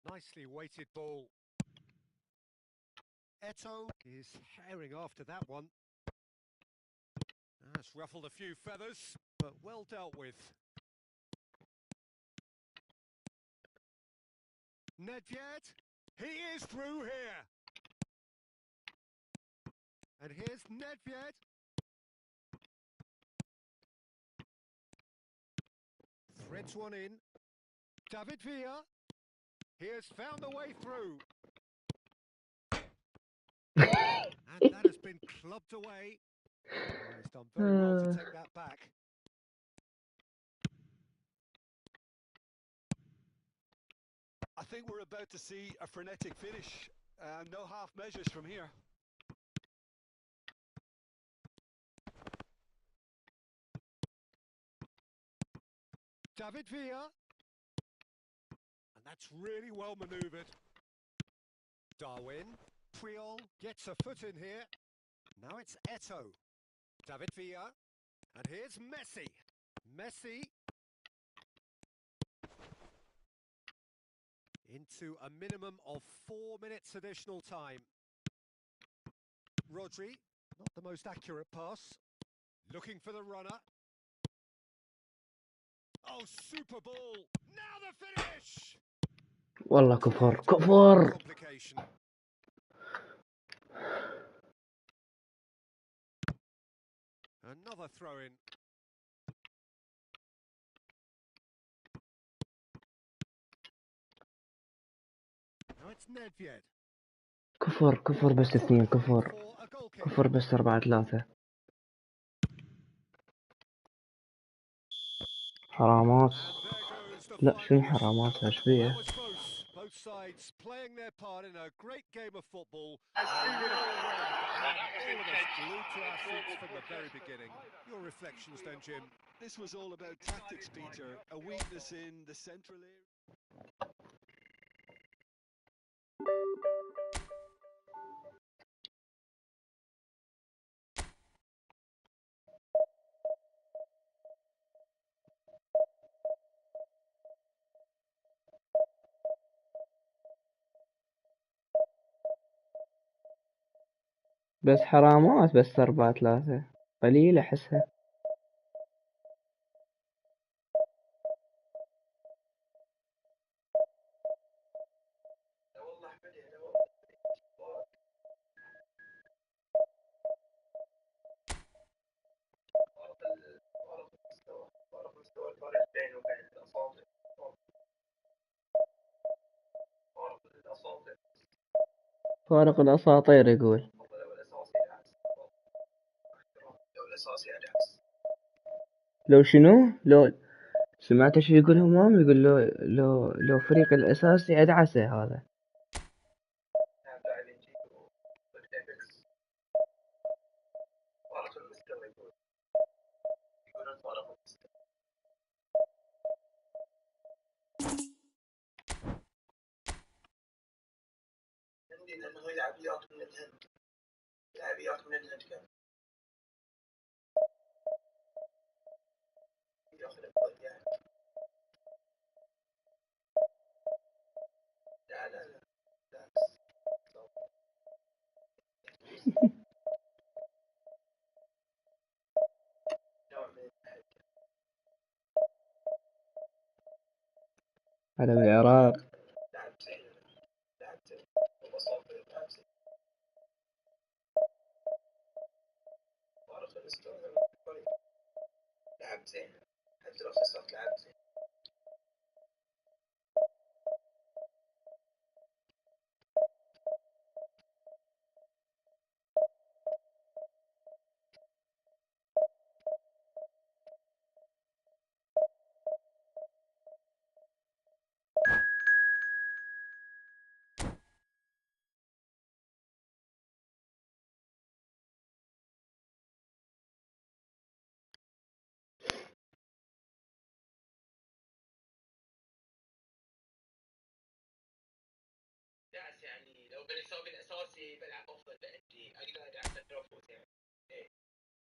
nicely weighted ball. Eto is herring after that one. That's ruffled a few feathers, but well dealt with. Nedved, he is through here. And here's Nedved. Threads one in. David Villa. He has found a way through. And that has been clubbed away. Oh, he's done very well to take that back. I think we're about to see a frenetic finish. No half measures from here. David Villa. And that's really well manoeuvred. Darwin. Puyol gets a foot in here. Now it's Eto'o. David Villa. And here's Messi. Messi. Into a minimum of 4 minutes additional time. Rodri. Not the most accurate pass. Looking for the runner. Oh, super ball. Now the finish. والله كفر كفر. Another throw in. Now it's Nedved. كفر كفر بس 2 كفر. كفر بس 4-3. حرامات. لا شنو حرامات ايش فيها؟ Both sides playing their part in a great game of football. We are aware that had all of us glued to our seats from the very beginning. Your reflections then, Jim? This was all about tactics, Peter. A weakness in the central area. بس حرامات بس 4-3 قليل احسها. فارق الاساطير يقول. لو شنو؟ لو سمعت شو يقول همام؟ يقول لو فريق الاساسي ادعسه هذا. لأنه لاعبيات من الهند. لاعبيات من الهند كان ياخذ الجول يعني. لا لا لا لا. على العراق. لعب زين حتى لو خسرت لعب زين. دعس يعني لو بنسوي الاساسي بلعب افضل بعندي اقدر ادعس التنفس يعني. ايه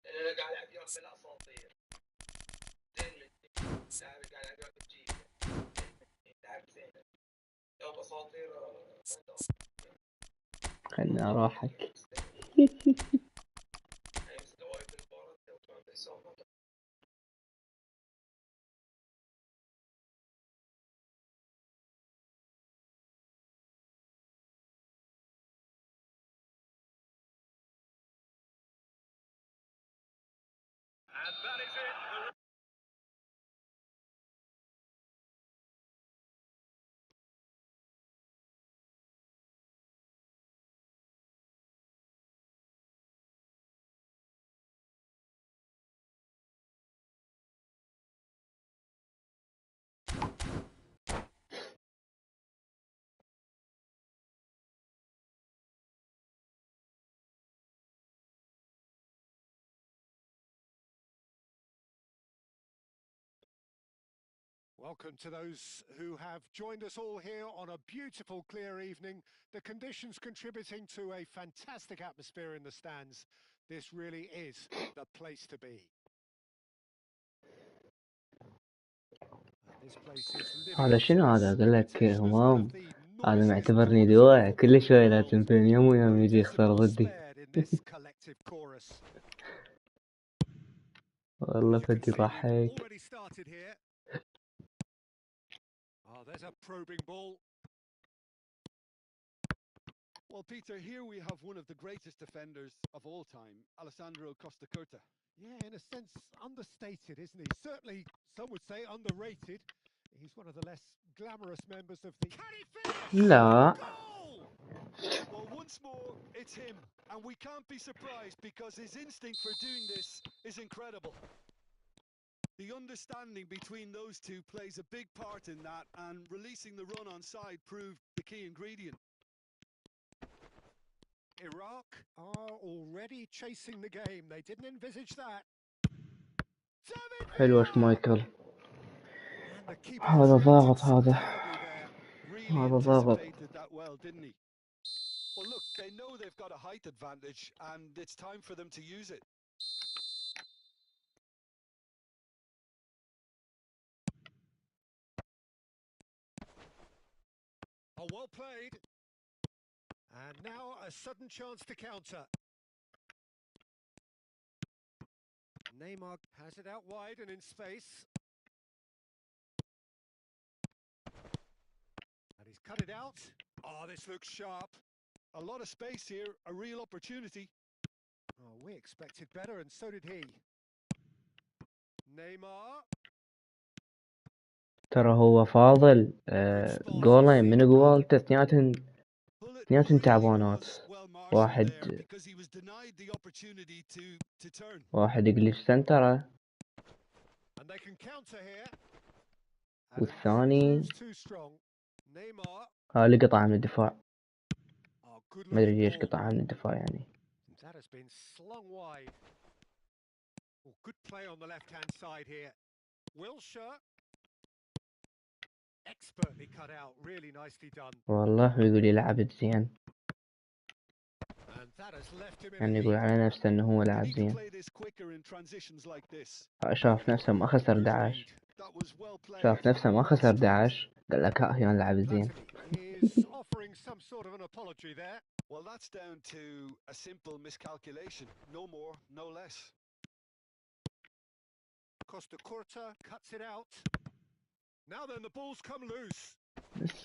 لان انا قاعد العب وياك بالاساطير زين مني. لاعب قاعد العب وياك بجيل لاعب زين. لو باساطير خلنا اروحك. يعني مستواي بالمباراة لو Welcome to those who have joined us all here on a beautiful, clear evening. The conditions contributing to a fantastic atmosphere in the stands. This really is the place to be. This place is living هذا up شنو to its هذا؟ قال لك reputation as one همام. of the هذا noisiest معتبرني choruses دواء in كل شوية the world. لازم فين يوم ويوم No يجي يخسر decibels ضدي. spared in this collective chorus. والله As you can فدي see, we've ضحك. already started here. Oh, there's a probing ball. Well, Peter, here we have one of the greatest defenders of all time, Alessandro Costa Curta. Yeah, in a sense, understated, isn't he? Certainly, some would say underrated. He's one of the less glamorous members of the... Can he finish? لا. Goal! Well, once more, it's him. And we can't be surprised because his instinct for doing this is incredible. The understanding between those two plays a big part in that, and releasing the run on side proved the key ingredient. Iraq are already chasing the game. They didn't envisage that. حلوة شمايكل. And the keeper has هذا reacted ضاغط هذا. superbly there. Really هذا ضاغط. anticipated that well, didn't he? Well, look, they know they've got a height advantage, and it's time for them to use it. Oh, well played. And now a sudden chance to counter. Neymar has it out wide and in space. And he's cut it out. Oh, this looks sharp. A lot of space here, a real opportunity. Oh, we expected better, and so did he. Neymar. ترى هو فاضل جولين من جوالته اثنيناتهم تعبانات. واحد يقلش سنتره والثاني اللي قطعه من الدفاع. ما ادري ليش قطعه من الدفاع يعني. That has been slung wide. Oh, good play on the left-hand side here. Wilshere. Expertly cut out, really nicely done. والله يقول يلعب زين. And that has left him in يعني يقول على نفسه انه هو لاعب زين. شاف نفسه ما خسر داعش. شاف نفسه ما خسر داعش. قال لك ها هي لاعب زين. He's offering some sort of an apology there. Well, that's down to a simple miscalculation. No more, no less. Costa Curta cuts it out. Now then, the ball's come loose.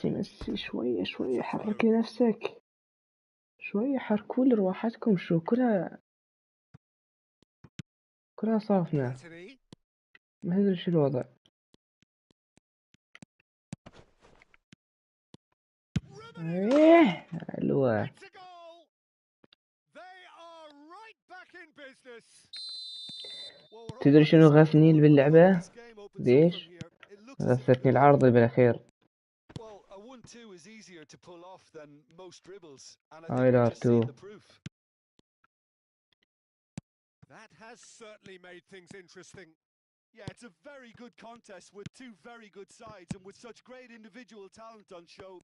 ميسي شوية حرك نفسك. شوية حركوا لرواحتكم. شو كلها صافنة. ما أدري شو الوضع. إيه حلوة. تدري شنو غثني باللعبة؟ ليش؟ غثتني العارضة بالأخير. That has certainly made things interesting. Yeah, it's a very good contest with two very good sides, and with such great individual talent on show,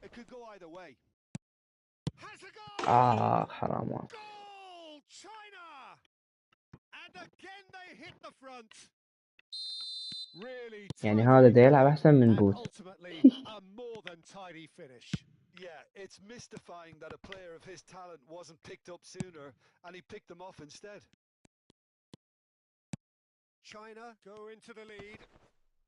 it could go either way. Has a goal! حرام. Goal! China! And again they hit the front. Really يعني هذا دا يلعب أحسن من بوت. Ultimately a more than tidy finish. Yeah, it's mystifying that a player of his talent wasn't picked up sooner, and he picked them off instead. China go into the lead.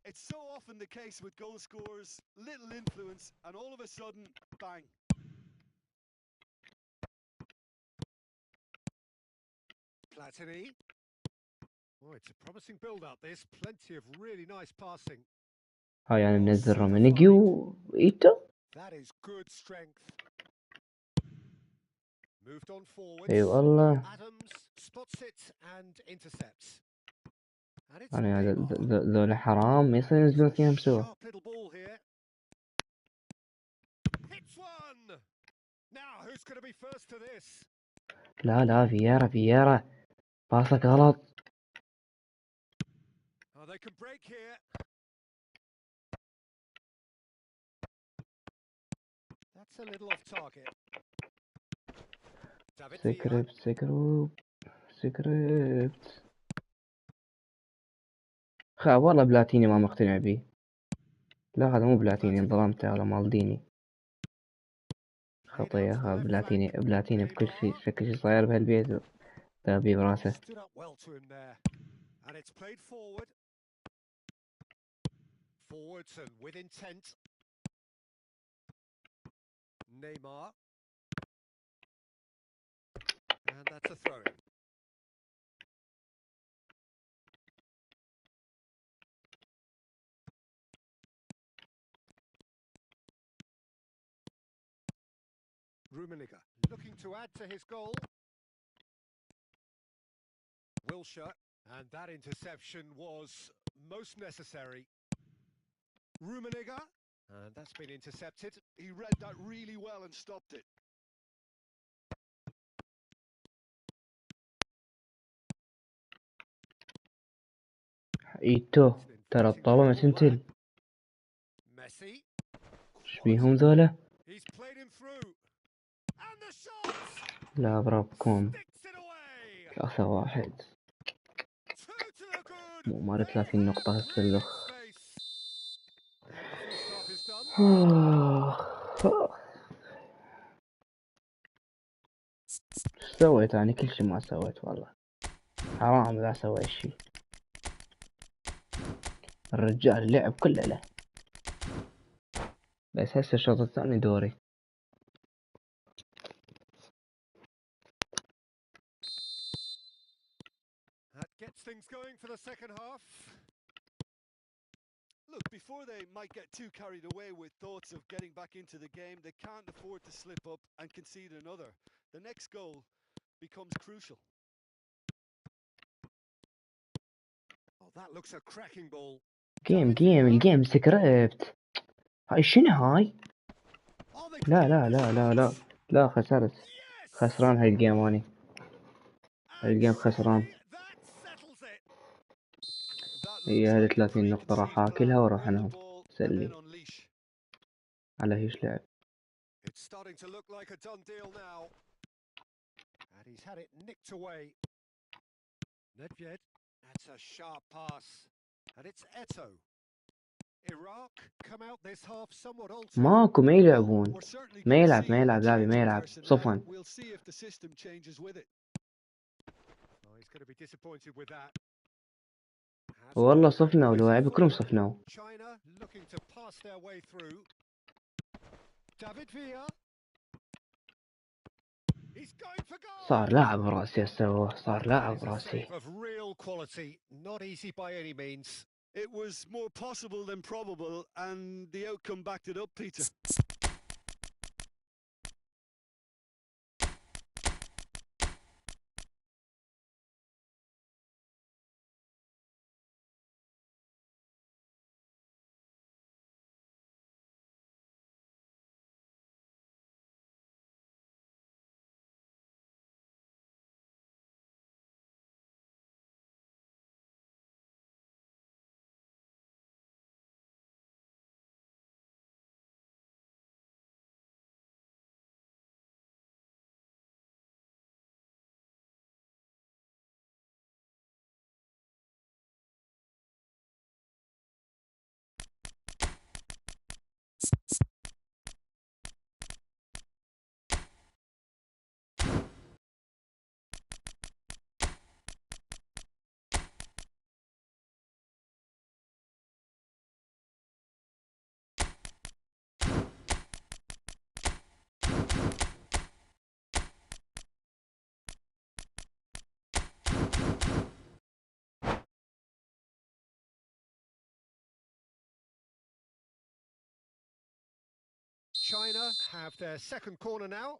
It's so often the case with goal scorers, little influence, and all of a sudden, bang. Platini. Oh, it's a promising build-up. There's plenty of really nice passing. هاي يعني Oh, منزل super رومانيجي fine. وإيتو. That is good strength. Moved on forwards. اي والله. Adams spots it and intercepts. And it's يعني Neymar. ذولا حرام ما يصير ينزلون اثنينهم سوا. Sharp little ball here. Hits one. Now who's going to be first to this? لا فييرا باصك غلط. Oh, they can break here. That's a little off target. David Villa. سكريبت. والله بلاتيني ما مقتنع بيه. لا هذا مو بلاتيني، انظلمته على مالديني. خطية هذا بلاتيني بكل شيء، شكل شي صاير بهالبيت ذهبي براسه. Stood up well to him there. And it's played forward. Forwards and with intent. Neymar. And that's a throw-in. Rummenigge looking to add to his goal. Wilshere, and that interception was most necessary. Rummenigge, and that's been intercepted. He read that really well and stopped it. إيتو ترى الطابة ما تنتل. Messi. ايش بيهم ذولا؟ He's played him through. And the shot. لا بربكم. Sticks it away. 3-1. 2 to the good. مؤمر 30 نقطة هالسلخ. And the first half is done. سويت أنا كل شي ما سويت والله. حرام إذا سويت شي. الرجال لعب كله له. بس هسه الشوط الثاني دوري. That gets things going for the second half. Look, before they might get too carried away with thoughts of getting back into the game, they can't afford to slip up and concede another. The next goal becomes crucial. Oh, that looks a cracking ball. الجيم سكريبت. هاي شنو هاي؟ لا خسرت. خسران هاي الجيم اني. هاي الجيم خسران. هي هذه 30 نقطة راح اكلها واروح انام. سلي. على هيش لعب. It's starting to look like a done deal now. And he's had it nicked away. Nedved, that's a sharp pass. And it's Eto. Iraq come out this half somewhat altered. ماكو ما يلعبون. ما يلعب لاعبي ما يلعب صفن. We'll see if the system changes with it. Oh, he's going to be disappointed with that. والله صفنا واللاعب كلهم صفناو. China looking to pass their way through. David Villa. He's going for goal. صار لاعب راسي هسه صار لاعب راسي. Of real quality, not easy by any means. It was more possible than probable, and the outcome backed it up, Peter. Villa have their second corner now.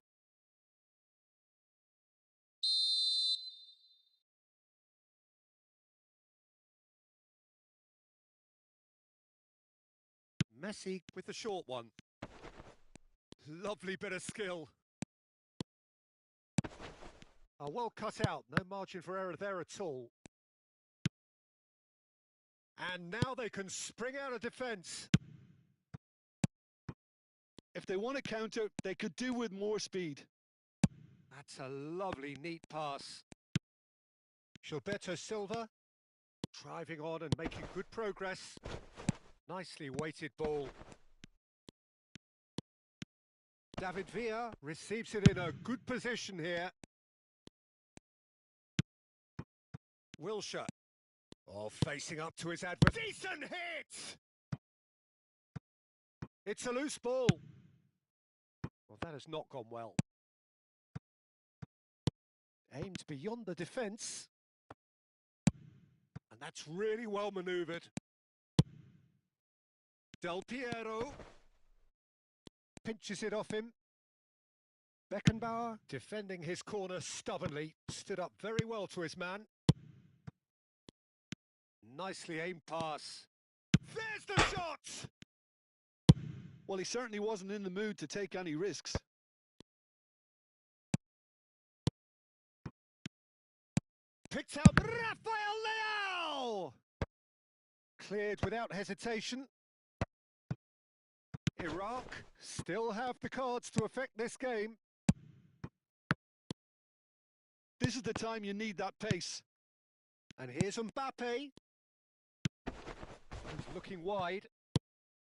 Messi with the short one. Lovely bit of skill. Well cut out, no margin for error there at all. And now they can spring out of defence. If they want to counter, they could do with more speed. That's a lovely, neat pass. Gilberto Silva driving on and making good progress. Nicely weighted ball. David Villa receives it in a good position here. Wilshere. Oh, facing up to his adversary. Decent hit! It's a loose ball. Well, that has not gone well. Aimed beyond the defence. And that's really well manoeuvred. Del Piero pinches it off him. Beckenbauer, defending his corner stubbornly, stood up very well to his man. Nicely aimed pass. There's the shot! Well, he certainly wasn't in the mood to take any risks. Picked out Rafael Leao! Cleared without hesitation. Iraq still have the cards to affect this game. This is the time you need that pace. And here's Mbappe. He's looking wide.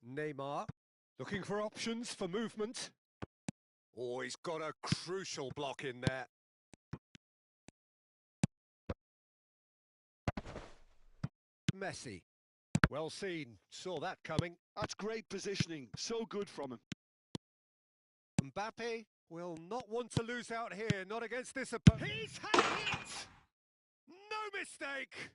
Neymar looking for options for movement. Oh, he's got a crucial block in there. Messi. Well seen. Saw that coming. That's great positioning. So good from him. Mbappe will not want to lose out here. Not against this opponent. He's had it! No mistake!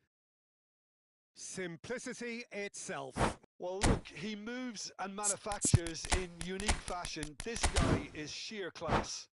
Simplicity itself. Well, look, he moves and manufactures in unique fashion. This guy is sheer class.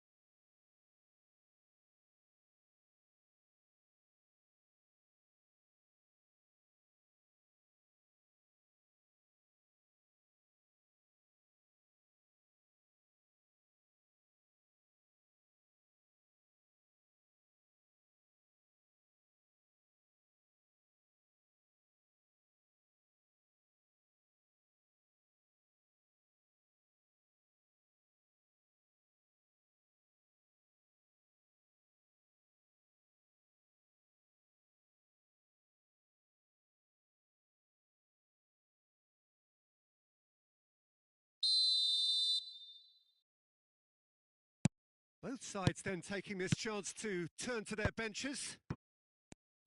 Both sides then taking this chance to turn to their benches.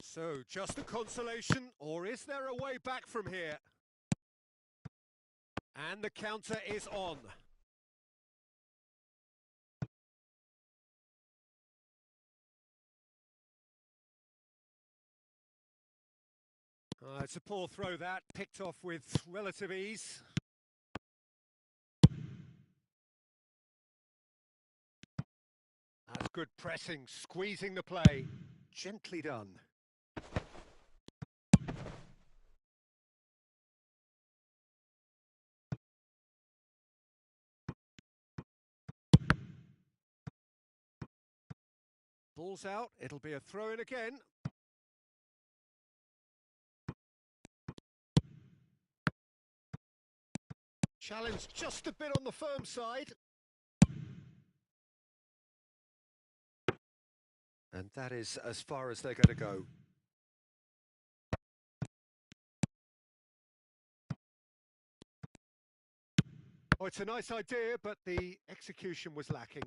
So, just a consolation, or is there a way back from here? And the counter is on. It's a poor throw that, picked off with relative ease. That's good pressing, squeezing the play. Gently done. Ball's out, it'll be a throw-in again. Challenge just a bit on the firm side. And that is as far as they're going to go. Oh, it's a nice idea, but the execution was lacking.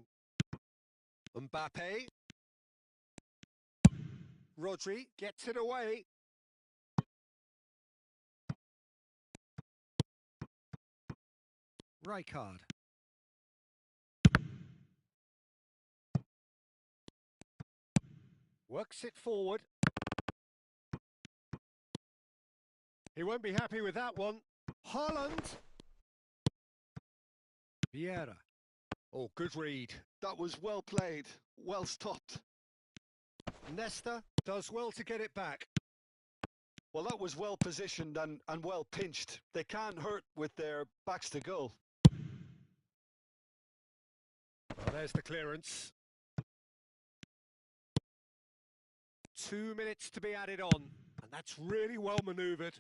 Mbappe. Rodri gets it away. Rijkaard. Works it forward. He won't be happy with that one. Haaland. Vieira. Oh, good read. That was well played, well stopped. Nesta does well to get it back. Well, that was well positioned and well pinched. They can't hurt with their backs to goal. Well, there's the clearance. 2 minutes to be added on, and that's really well manoeuvred.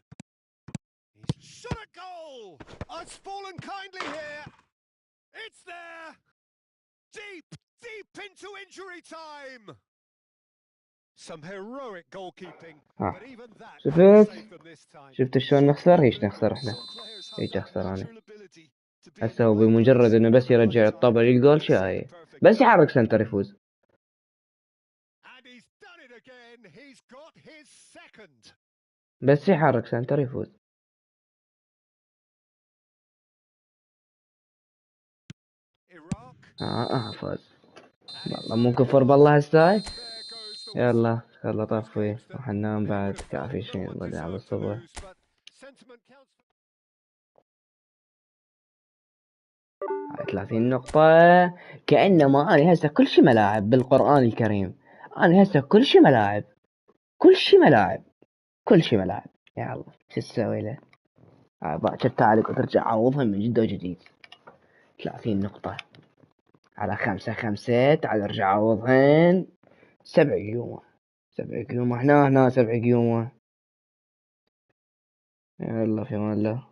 He's shot a goal! Oh, it's fallen kindly here. It's there! Deep, deep into injury time! Some heroic goalkeeping, but even that couldn't شفت save them this time. شفت شلون نخسر؟ هيش نخسر احنا. هيك اخسر انا. هسه هو بمجرد انه بس يرجع الطابة للجول شاي بس يحرك سنتر يفوز. And he's done it again. He's got his second. بس يحرك سنتر يفوز. Iraq. فاز. والله مو كفر بالله هساي. يلا طفي راح ننام بعد كافي شي نضل على الصبح. 30 نقطة. كأنما أنا هسه كل شي ملاعب بالقرآن الكريم. أنا هسه كل شي ملاعب. يلا شو تسوي له؟ باكر تعلق وترجع عوضها من جد وجديد. 30 نقطة على 5 تعال ارجع عوضهن. 7 قيومة هنا 7 قيومة. يلا في امان الله.